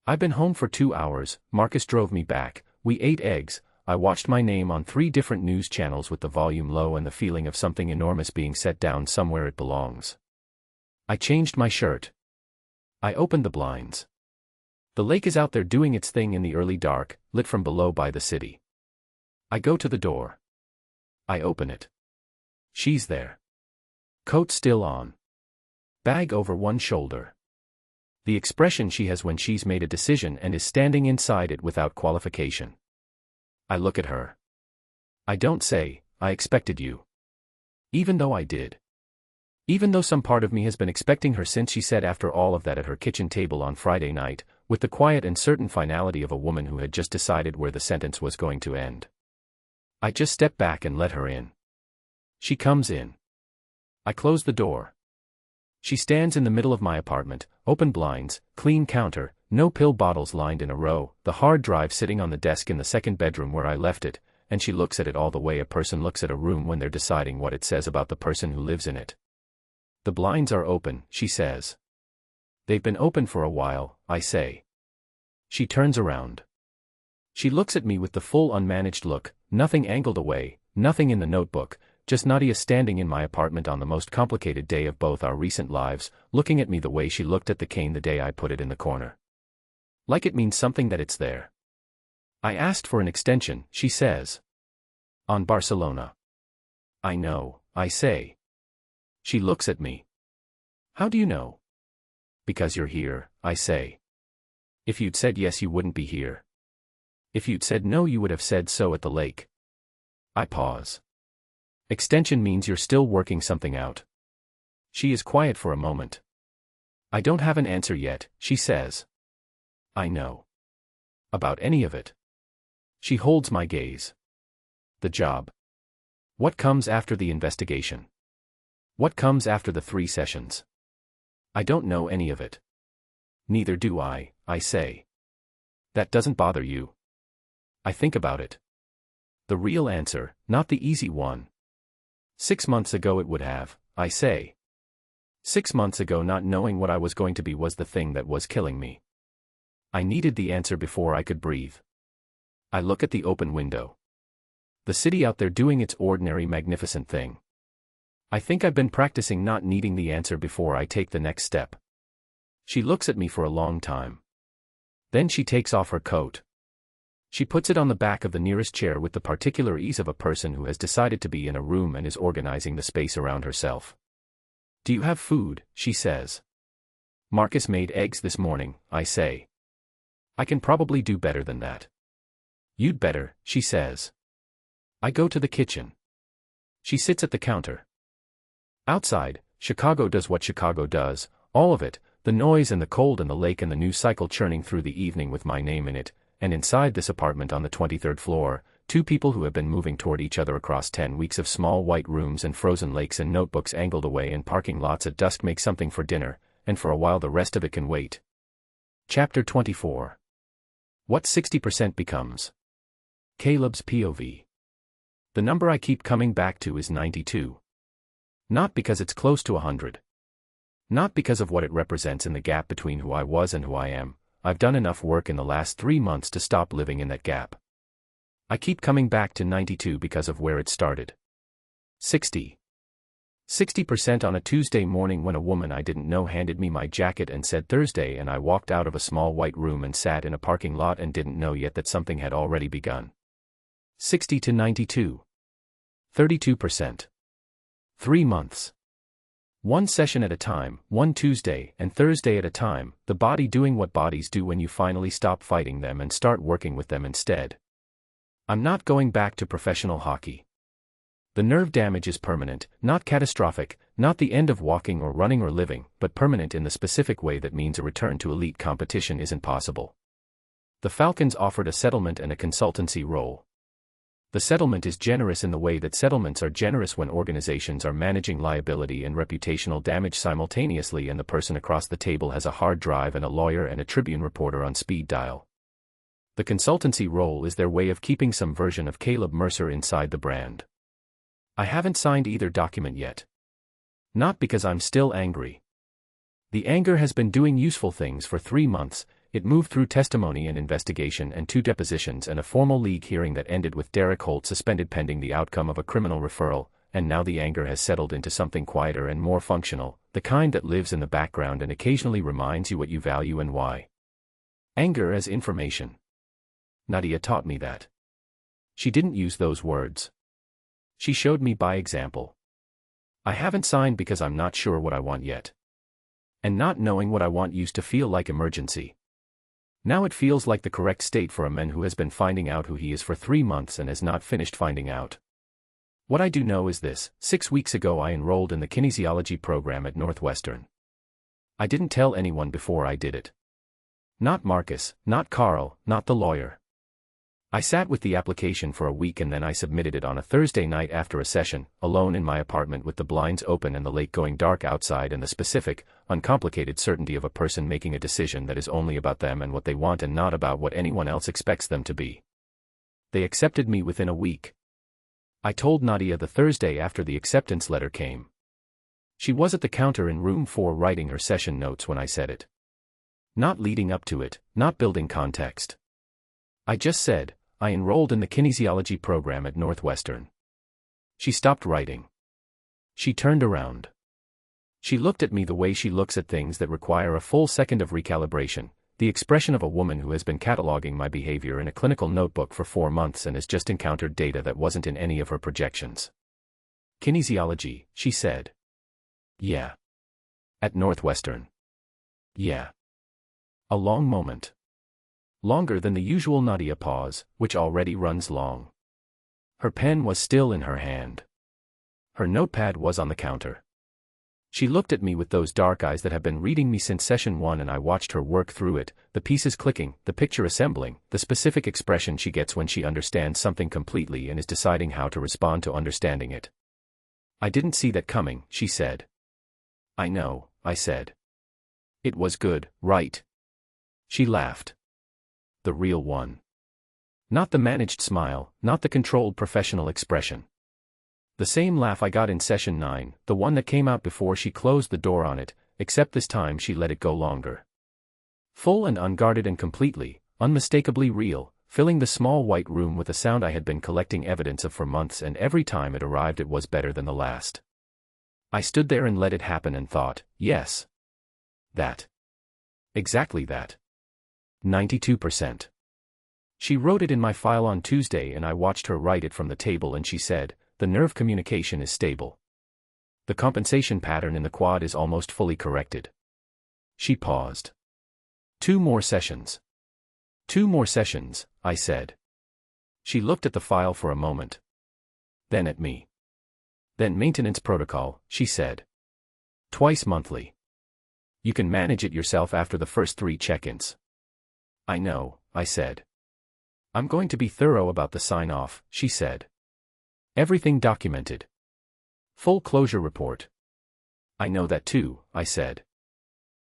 I've been home for 2 hours, Marcus drove me back, we ate eggs, I watched my name on 3 different news channels with the volume low and the feeling of something enormous being set down somewhere it belongs. I changed my shirt. I opened the blinds. The lake is out there doing its thing in the early dark, lit from below by the city. I go to the door. I open it. She's there. Coat still on. Bag over one shoulder. The expression she has when she's made a decision and is standing inside it without qualification. I look at her. I don't say, "I expected you." Even though I did. Even though some part of me has been expecting her since she said after all of that at her kitchen table on Friday night, with the quiet and certain finality of a woman who had just decided where the sentence was going to end. I just step back and let her in. She comes in. I close the door. She stands in the middle of my apartment, open blinds, clean counter, no pill bottles lined in a row, the hard drive sitting on the desk in the second bedroom where I left it, and she looks at it all the way a person looks at a room when they're deciding what it says about the person who lives in it. The blinds are open, she says. They've been open for a while, I say. She turns around. She looks at me with the full unmanaged look, nothing angled away, nothing in the notebook, just Nadia standing in my apartment on the most complicated day of both our recent lives, looking at me the way she looked at the cane the day I put it in the corner. Like it means something that it's there. I asked for an extension, she says. On Barcelona. I know, I say. She looks at me. How do you know? Because you're here, I say. If you'd said yes you wouldn't be here. If you'd said no you would have said so at the lake. I pause. Extension means you're still working something out. She is quiet for a moment. I don't have an answer yet, she says. I know. About any of it. She holds my gaze. The job. What comes after the investigation? What comes after the 3 sessions? I don't know any of it. Neither do I say. That doesn't bother you. I think about it. The real answer, not the easy one. 6 months ago it would have, I say. 6 months ago not knowing what I was going to be was the thing that was killing me. I needed the answer before I could breathe. I look at the open window. The city out there doing its ordinary magnificent thing. I think I've been practicing not needing the answer before I take the next step. She looks at me for a long time. Then she takes off her coat. She puts it on the back of the nearest chair with the particular ease of a person who has decided to be in a room and is organizing the space around herself. "Do you have food?" she says. "Marcus made eggs this morning," I say. "I can probably do better than that." "You'd better," she says. I go to the kitchen. She sits at the counter. Outside, Chicago does what Chicago does, all of it, the noise and the cold and the lake and the news cycle churning through the evening with my name in it, and inside this apartment on the 23rd floor, two people who have been moving toward each other across 10 weeks of small white rooms and frozen lakes and notebooks angled away in parking lots at dusk make something for dinner, and for a while the rest of it can wait. Chapter 24. What 60% becomes. Caleb's POV. The number I keep coming back to is 92. Not because it's close to 100. Not because of what it represents in the gap between who I was and who I am. I've done enough work in the last 3 months to stop living in that gap. I keep coming back to 92 because of where it started. 60. 60% on a Tuesday morning when a woman I didn't know handed me my jacket and said Thursday, and I walked out of a small white room and sat in a parking lot and didn't know yet that something had already begun. 60 to 92. 32%. 3 months. One session at a time, one Tuesday and Thursday at a time, the body doing what bodies do when you finally stop fighting them and start working with them instead. I'm not going back to professional hockey. The nerve damage is permanent, not catastrophic, not the end of walking or running or living, but permanent in the specific way that means a return to elite competition isn't possible. The Falcons offered a settlement and a consultancy role. The settlement is generous in the way that settlements are generous when organizations are managing liability and reputational damage simultaneously, and the person across the table has a hard drive and a lawyer and a Tribune reporter on speed dial. The consultancy role is their way of keeping some version of Caleb Mercer inside the brand. I haven't signed either document yet. Not because I'm still angry. The anger has been doing useful things for 3 months. It moved through testimony and investigation and 2 depositions and a formal league hearing that ended with Derek Holt suspended pending the outcome of a criminal referral, and now the anger has settled into something quieter and more functional, the kind that lives in the background and occasionally reminds you what you value and why. Anger as information. Nadia taught me that. She didn't use those words. She showed me by example. I haven't signed because I'm not sure what I want yet. And not knowing what I want used to feel like emergency. Now it feels like the correct state for a man who has been finding out who he is for 3 months and has not finished finding out. What I do know is this: 6 weeks ago I enrolled in the kinesiology program at Northwestern. I didn't tell anyone before I did it. Not Marcus, not Carl, not the lawyer. I sat with the application for a week and then I submitted it on a Thursday night after a session, alone in my apartment with the blinds open and the lake going dark outside and the specific, uncomplicated certainty of a person making a decision that is only about them and what they want and not about what anyone else expects them to be. They accepted me within a week. I told Nadia the Thursday after the acceptance letter came. She was at the counter in room 4 writing her session notes when I said it. Not leading up to it, not building context. I just said, I enrolled in the kinesiology program at Northwestern. She stopped writing. She turned around. She looked at me the way she looks at things that require a full second of recalibration, the expression of a woman who has been cataloging my behavior in a clinical notebook for 4 months and has just encountered data that wasn't in any of her projections. Kinesiology, she said. Yeah. At Northwestern. Yeah. A long moment. Longer than the usual Nadia pause, which already runs long. Her pen was still in her hand. Her notepad was on the counter. She looked at me with those dark eyes that have been reading me since session 1, and I watched her work through it, the pieces clicking, the picture assembling, the specific expression she gets when she understands something completely and is deciding how to respond to understanding it. I didn't see that coming, she said. I know, I said. It was good, right? She laughed. The real one. Not the managed smile, not the controlled professional expression. The same laugh I got in session 9, the one that came out before she closed the door on it, except this time she let it go longer. Full and unguarded and completely, unmistakably real, filling the small white room with a sound I had been collecting evidence of for months, and every time it arrived it was better than the last. I stood there and let it happen and thought, yes. That. Exactly that. 92%. She wrote it in my file on Tuesday and I watched her write it from the table, and she said, the nerve communication is stable. The compensation pattern in the quad is almost fully corrected. She paused. 2 more sessions. 2 more sessions, I said. She looked at the file for a moment. Then at me. Then maintenance protocol, she said. Twice monthly. You can manage it yourself after the first 3 check-ins. I know, I said. I'm going to be thorough about the sign-off, she said. Everything documented. Full closure report. I know that too, I said.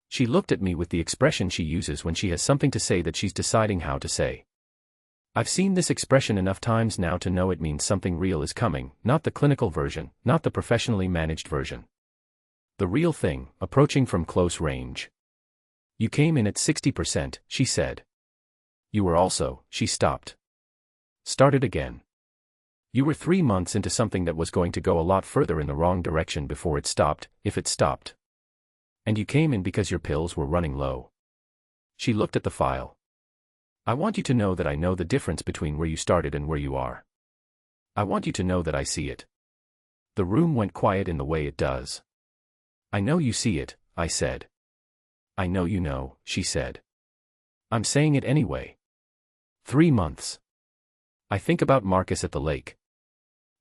She looked at me with the expression she uses when she has something to say that she's deciding how to say. I've seen this expression enough times now to know it means something real is coming, not the clinical version, not the professionally managed version. The real thing, approaching from close range. You came in at 60%, she said. You were also, she stopped. Started again. You were 3 months into something that was going to go a lot further in the wrong direction before it stopped, if it stopped. And you came in because your pills were running low. She looked at the file. I want you to know that I know the difference between where you started and where you are. I want you to know that I see it. The room went quiet in the way it does. I know you see it, I said. I know you know, she said. I'm saying it anyway. 3 months. I think about Marcus at the lake.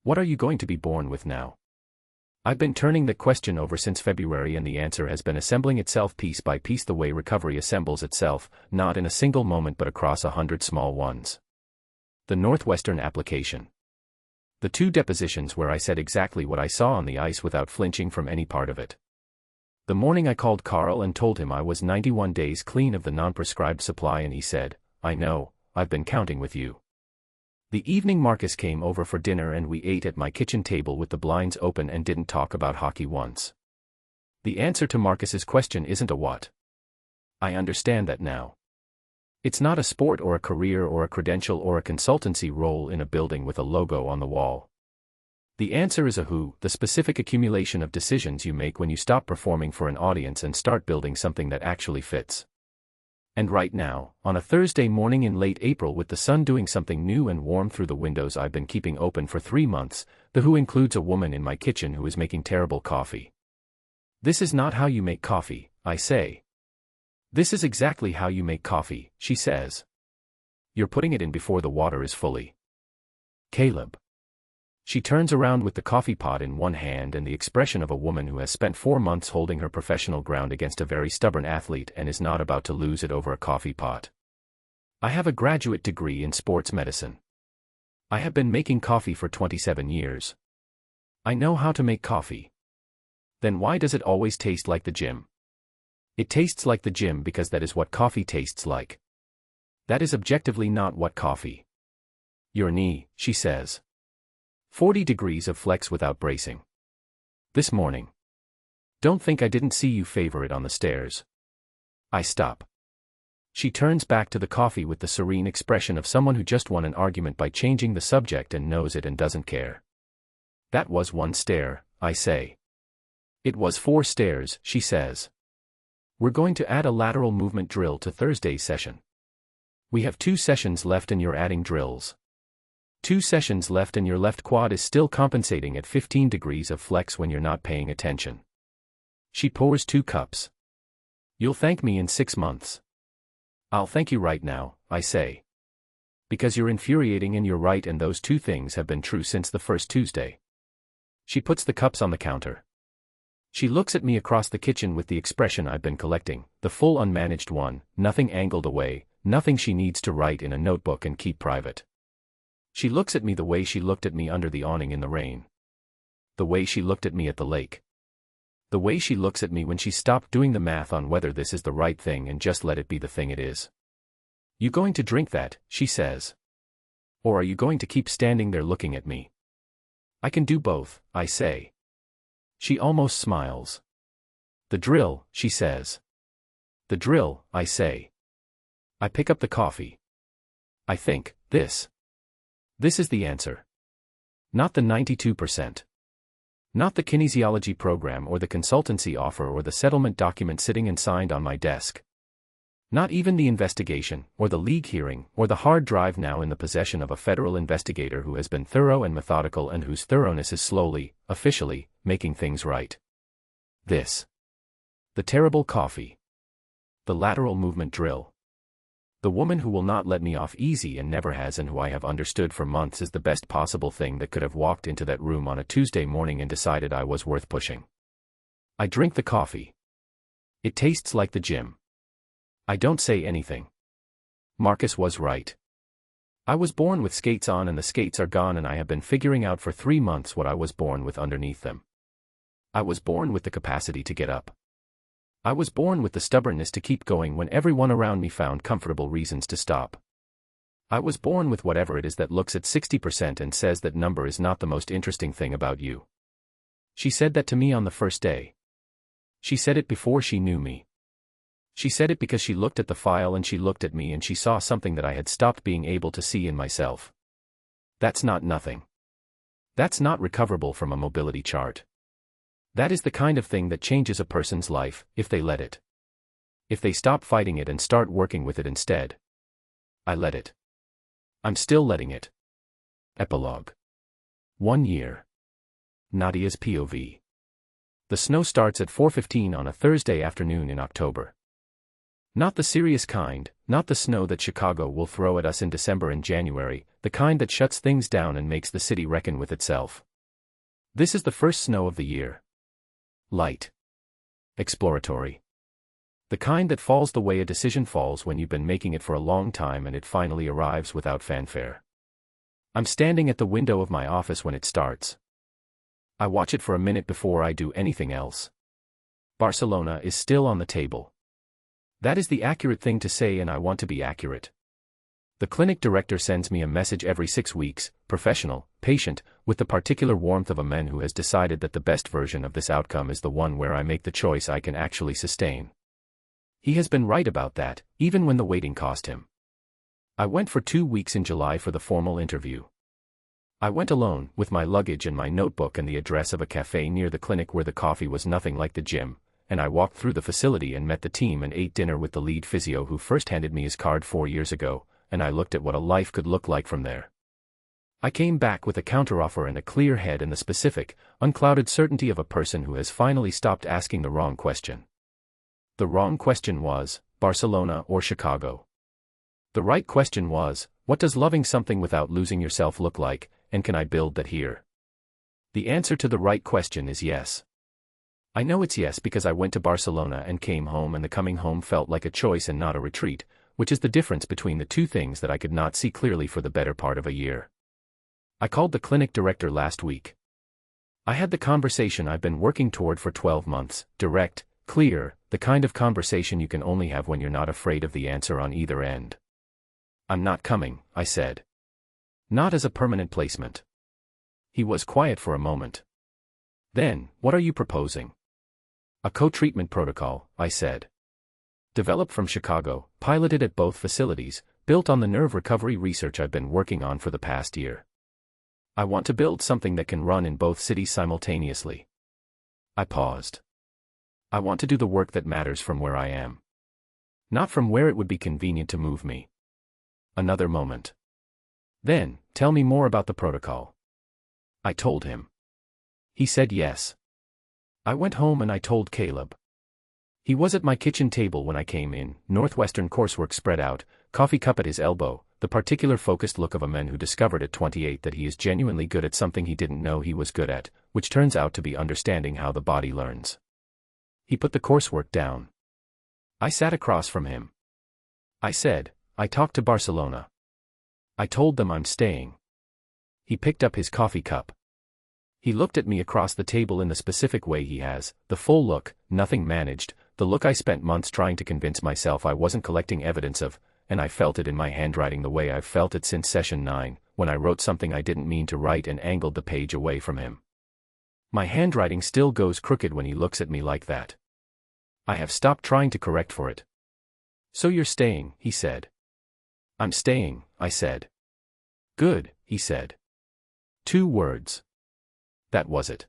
What are you going to be born with now? I've been turning the question over since February, and the answer has been assembling itself piece by piece the way recovery assembles itself, not in a single moment but across 100 small ones. The Northwestern application. The 2 depositions where I said exactly what I saw on the ice without flinching from any part of it. The morning I called Carl and told him I was 91 days clean of the non-prescribed supply, and he said, I know, I've been counting with you. The evening Marcus came over for dinner and we ate at my kitchen table with the blinds open and didn't talk about hockey once. The answer to Marcus's question isn't a what. I understand that now. It's not a sport or a career or a credential or a consultancy role in a building with a logo on the wall. The answer is a who, the specific accumulation of decisions you make when you stop performing for an audience and start building something that actually fits. And right now, on a Thursday morning in late April with the sun doing something new and warm through the windows I've been keeping open for 3 months, the who includes a woman in my kitchen who is making terrible coffee. This is not how you make coffee, I say. This is exactly how you make coffee, she says. You're putting it in before the water is fully. Caleb. She turns around with the coffee pot in one hand and the expression of a woman who has spent 4 months holding her professional ground against a very stubborn athlete and is not about to lose it over a coffee pot. I have a graduate degree in sports medicine. I have been making coffee for 27 years. I know how to make coffee. Then why does it always taste like the gym? It tastes like the gym because that is what coffee tastes like. That is objectively not what coffee. Your knee, she says. 40 degrees of flex without bracing. This morning. Don't think I didn't see you favor it on the stairs. I stop. She turns back to the coffee with the serene expression of someone who just won an argument by changing the subject and knows it and doesn't care. That was 1 stair, I say. It was 4 stairs, she says. We're going to add a lateral movement drill to Thursday's session. We have 2 sessions left and you're adding drills. 2 sessions left and your left quad is still compensating at 15 degrees of flex when you're not paying attention. She pours 2 cups. You'll thank me in 6 months. I'll thank you right now, I say. Because you're infuriating and you're right, and those 2 things have been true since the first Tuesday. She puts the cups on the counter. She looks at me across the kitchen with the expression I've been collecting, the full unmanaged one, nothing angled away, nothing she needs to write in a notebook and keep private. She looks at me the way she looked at me under the awning in the rain. The way she looked at me at the lake. The way she looks at me when she stopped doing the math on whether this is the right thing and just let it be the thing it is. You going to drink that, she says. Or are you going to keep standing there looking at me? I can do both, I say. She almost smiles. The drill, she says. The drill, I say. I pick up the coffee. I think, this is the answer. Not the 92%. Not the kinesiology program or the consultancy offer or the settlement document sitting and signed on my desk. Not even the investigation, or the league hearing, or the hard drive now in the possession of a federal investigator who has been thorough and methodical and whose thoroughness is slowly, officially, making things right. This. The terrible coffee. The lateral movement drill. The woman who will not let me off easy and never has and who I have understood for months is the best possible thing that could have walked into that room on a Tuesday morning and decided I was worth pushing. I drink the coffee. It tastes like the gym. I don't say anything. Marcus was right. I was born with skates on and the skates are gone, and I have been figuring out for 3 months what I was born with underneath them. I was born with the capacity to get up. I was born with the stubbornness to keep going when everyone around me found comfortable reasons to stop. I was born with whatever it is that looks at 60% and says that number is not the most interesting thing about you. She said that to me on the first day. She said it before she knew me. She said it because she looked at the file and she looked at me and she saw something that I had stopped being able to see in myself. That's not nothing. That's not recoverable from a mobility chart. That is the kind of thing that changes a person's life, if they let it. If they stop fighting it and start working with it instead. I let it. I'm still letting it. Epilogue. 1 year. Nadia's POV. The snow starts at 4:15 on a Thursday afternoon in October. Not the serious kind, not the snow that Chicago will throw at us in December and January, the kind that shuts things down and makes the city reckon with itself. This is the first snow of the year. Light. Exploratory. The kind that falls the way a decision falls when you've been making it for a long time and it finally arrives without fanfare. I'm standing at the window of my office when it starts. I watch it for a minute before I do anything else. Barcelona is still on the table. That is the accurate thing to say, and I want to be accurate. The clinic director sends me a message every 6 weeks, professional, patient, with the particular warmth of a man who has decided that the best version of this outcome is the one where I make the choice I can actually sustain. He has been right about that, even when the waiting cost him. I went for 2 weeks in July for the formal interview. I went alone, with my luggage and my notebook and the address of a cafe near the clinic where the coffee was nothing like the gym, and I walked through the facility and met the team and ate dinner with the lead physio who first handed me his card 4 years ago, and I looked at what a life could look like from there. I came back with a counteroffer and a clear head and the specific, unclouded certainty of a person who has finally stopped asking the wrong question. The wrong question was, Barcelona or Chicago? The right question was, what does loving something without losing yourself look like, and can I build that here? The answer to the right question is yes. I know it's yes because I went to Barcelona and came home, and the coming home felt like a choice and not a retreat, which is the difference between the two things that I could not see clearly for the better part of a year. I called the clinic director last week. I had the conversation I've been working toward for 12 months, direct, clear, the kind of conversation you can only have when you're not afraid of the answer on either end. I'm not coming, I said. Not as a permanent placement. He was quiet for a moment. Then, what are you proposing? A co-treatment protocol, I said. Developed from Chicago, piloted at both facilities, built on the nerve recovery research I've been working on for the past year. I want to build something that can run in both cities simultaneously. I paused. I want to do the work that matters from where I am. Not from where it would be convenient to move me. Another moment. Then, tell me more about the protocol. I told him. He said yes. I went home and I told Caleb. He was at my kitchen table when I came in, Northwestern coursework spread out, coffee cup at his elbow, the particular focused look of a man who discovered at 28 that he is genuinely good at something he didn't know he was good at, which turns out to be understanding how the body learns. He put the coursework down. I sat across from him. I said, I talked to Barcelona. I told them I'm staying. He picked up his coffee cup. He looked at me across the table in the specific way he has, the full look, nothing managed, the look I spent months trying to convince myself I wasn't collecting evidence of, and I felt it in my handwriting the way I've felt it since session 9, when I wrote something I didn't mean to write and angled the page away from him. My handwriting still goes crooked when he looks at me like that. I have stopped trying to correct for it. "So you're staying," he said. "I'm staying," I said. "Good," he said. 2 words. That was it.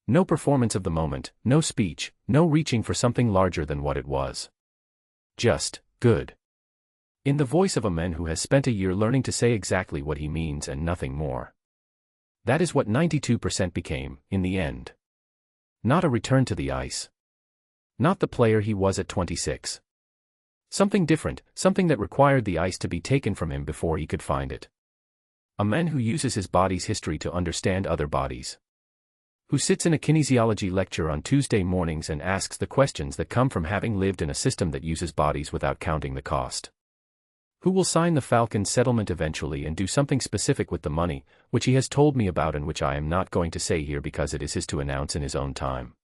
No performance of the moment, no speech, no reaching for something larger than what it was. Just, good. In the voice of a man who has spent a year learning to say exactly what he means and nothing more. That is what 92% became, in the end. Not a return to the ice. Not the player he was at 26. Something different, something that required the ice to be taken from him before he could find it. A man who uses his body's history to understand other bodies. Who sits in a kinesiology lecture on Tuesday mornings and asks the questions that come from having lived in a system that uses bodies without counting the cost. Who will sign the Falcons settlement eventually and do something specific with the money, which he has told me about and which I am not going to say here because it is his to announce in his own time.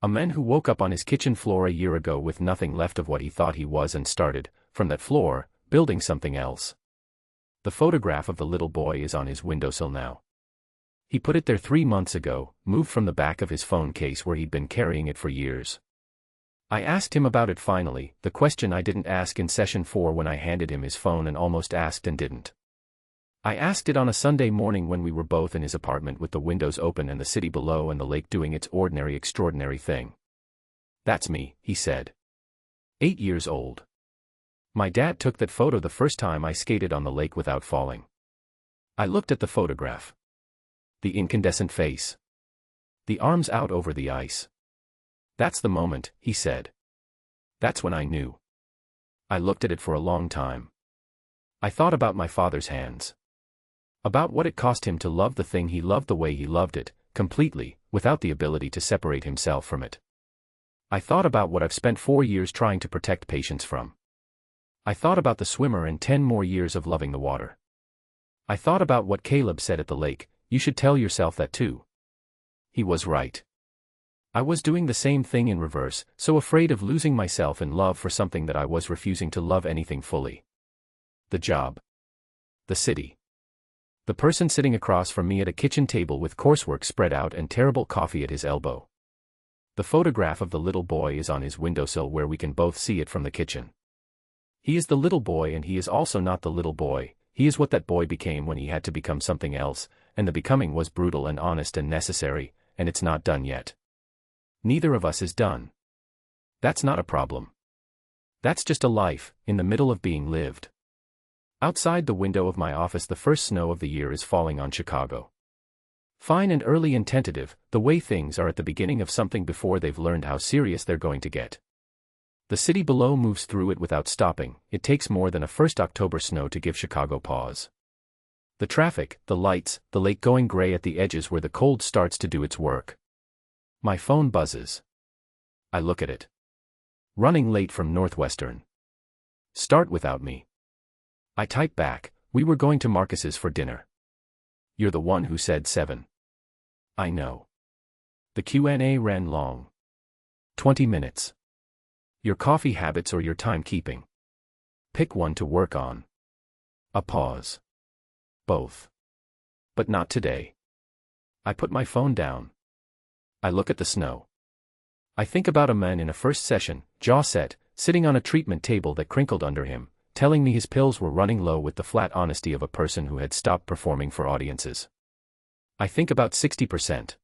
A man who woke up on his kitchen floor a year ago with nothing left of what he thought he was and started, from that floor, building something else. The photograph of the little boy is on his windowsill now. He put it there 3 months ago, moved from the back of his phone case where he'd been carrying it for years. I asked him about it finally, the question I didn't ask in session 4 when I handed him his phone and almost asked and didn't. I asked it on a Sunday morning when we were both in his apartment with the windows open and the city below and the lake doing its ordinary extraordinary thing. "That's me," he said. 8 years old. My dad took that photo the first time I skated on the lake without falling. I looked at the photograph. The incandescent face. The arms out over the ice. "That's the moment," he said. "That's when I knew." I looked at it for a long time. I thought about my father's hands. About what it cost him to love the thing he loved the way he loved it, completely, without the ability to separate himself from it. I thought about what I've spent 4 years trying to protect patients from. I thought about the swimmer and 10 more years of loving the water. I thought about what Caleb said at the lake, "You should tell yourself that too." He was right. I was doing the same thing in reverse, so afraid of losing myself in love for something that I was refusing to love anything fully. The job. The city. The person sitting across from me at a kitchen table with coursework spread out and terrible coffee at his elbow. The photograph of the little boy is on his windowsill where we can both see it from the kitchen. He is the little boy and he is also not the little boy, he is what that boy became when he had to become something else, and the becoming was brutal and honest and necessary, and it's not done yet. Neither of us is done. That's not a problem. That's just a life, in the middle of being lived. Outside the window of my office the first snow of the year is falling on Chicago. Fine and early and tentative, the way things are at the beginning of something before they've learned how serious they're going to get. The city below moves through it without stopping. It takes more than a first October snow to give Chicago pause. The traffic, the lights, the lake going gray at the edges where the cold starts to do its work. My phone buzzes. I look at it. Running late from Northwestern. Start without me. I type back, "We were going to Marcus's for dinner." You're the one who said 7. I know. The Q&A ran long. 20 minutes. Your coffee habits or your timekeeping? Pick one to work on. A pause. Both. But not today. I put my phone down. I look at the snow. I think about a man in a first session, jaw set, sitting on a treatment table that crinkled under him, telling me his pills were running low with the flat honesty of a person who had stopped performing for audiences. I think about 60%.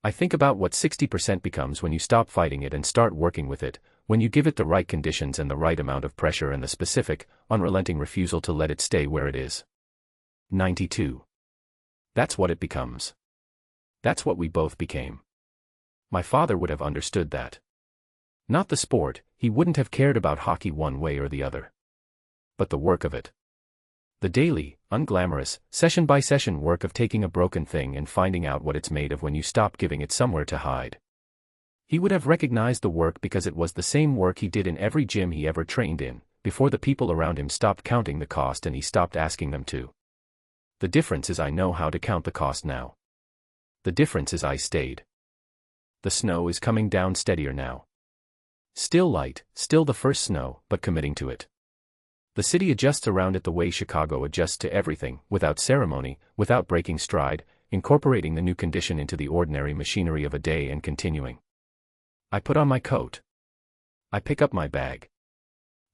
I think about what 60% becomes when you stop fighting it and start working with it, when you give it the right conditions and the right amount of pressure and the specific, unrelenting refusal to let it stay where it is. 92. That's what it becomes. That's what we both became. My father would have understood that. Not the sport, he wouldn't have cared about hockey one way or the other. But the work of it. The daily, unglamorous, session-by-session work of taking a broken thing and finding out what it's made of when you stop giving it somewhere to hide. He would have recognized the work because it was the same work he did in every gym he ever trained in, before the people around him stopped counting the cost and he stopped asking them to. The difference is I know how to count the cost now. The difference is I stayed. The snow is coming down steadier now. Still light, still the first snow, but committing to it. The city adjusts around it the way Chicago adjusts to everything, without ceremony, without breaking stride, incorporating the new condition into the ordinary machinery of a day and continuing. I put on my coat. I pick up my bag.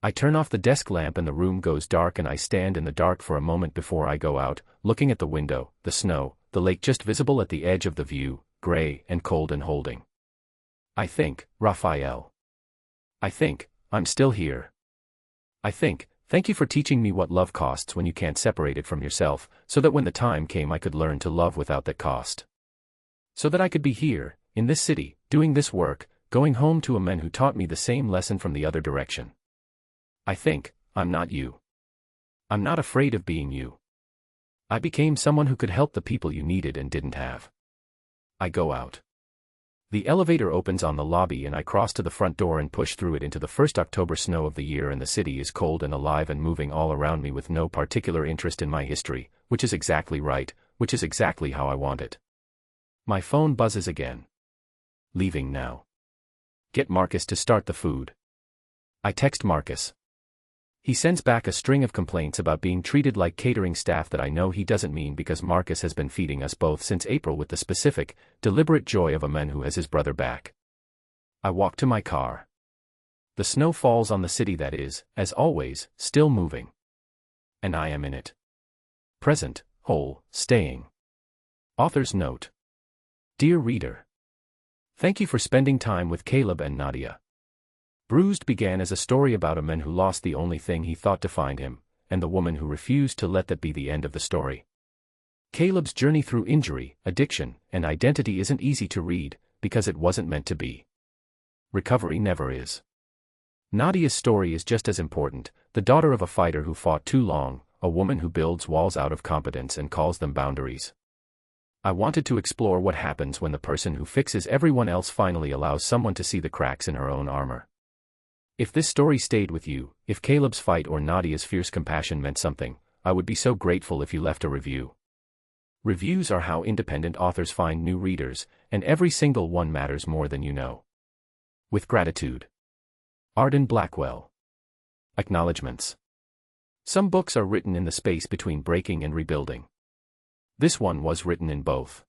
I turn off the desk lamp and the room goes dark and I stand in the dark for a moment before I go out, looking at the window, the snow, the lake just visible at the edge of the view, gray and cold and holding. I think, Raphael. I think, I'm still here. I think, thank you for teaching me what love costs when you can't separate it from yourself, so that when the time came I could learn to love without that cost. So that I could be here, in this city, doing this work, going home to a man who taught me the same lesson from the other direction. I think, I'm not you. I'm not afraid of being you. I became someone who could help the people you needed and didn't have. I go out. The elevator opens on the lobby and I cross to the front door and push through it into the first October snow of the year, and the city is cold and alive and moving all around me with no particular interest in my history, which is exactly right, which is exactly how I want it. My phone buzzes again. Leaving now. Get Marcus to start the food. I text Marcus. He sends back a string of complaints about being treated like catering staff that I know he doesn't mean, because Marcus has been feeding us both since April with the specific, deliberate joy of a man who has his brother back. I walk to my car. The snow falls on the city that is, as always, still moving. And I am in it. Present, whole, staying. Author's note. Dear reader. Thank you for spending time with Caleb and Nadia. Bruised began as a story about a man who lost the only thing he thought defined him, and the woman who refused to let that be the end of the story. Caleb's journey through injury, addiction, and identity isn't easy to read, because it wasn't meant to be. Recovery never is. Nadia's story is just as important, the daughter of a fighter who fought too long, a woman who builds walls out of competence and calls them boundaries. I wanted to explore what happens when the person who fixes everyone else finally allows someone to see the cracks in her own armor. If this story stayed with you, if Caleb's fight or Nadia's fierce compassion meant something, I would be so grateful if you left a review. Reviews are how independent authors find new readers, and every single one matters more than you know. With gratitude. Arden Blackwell. Acknowledgements. Some books are written in the space between breaking and rebuilding. This one was written in both.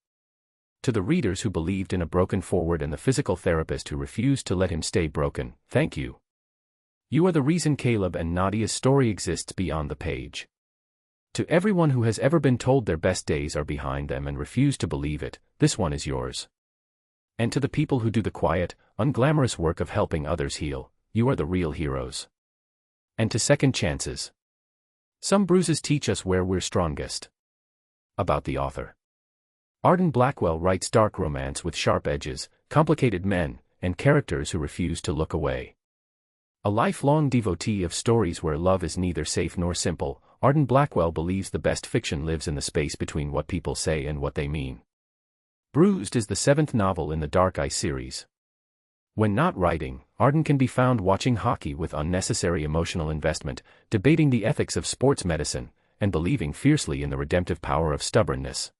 To the readers who believed in a broken forward and the physical therapist who refused to let him stay broken, thank you. You are the reason Caleb and Nadia's story exists beyond the page. To everyone who has ever been told their best days are behind them and refused to believe it, this one is yours. And to the people who do the quiet, unglamorous work of helping others heal, you are the real heroes. And to second chances. Some bruises teach us where we're strongest. About the author. Arden Blackwell writes dark romance with sharp edges, complicated men, and characters who refuse to look away. A lifelong devotee of stories where love is neither safe nor simple, Arden Blackwell believes the best fiction lives in the space between what people say and what they mean. Bruised is the 7th novel in the Dark Eye series. When not writing, Arden can be found watching hockey with unnecessary emotional investment, debating the ethics of sports medicine, and believing fiercely in the redemptive power of stubbornness.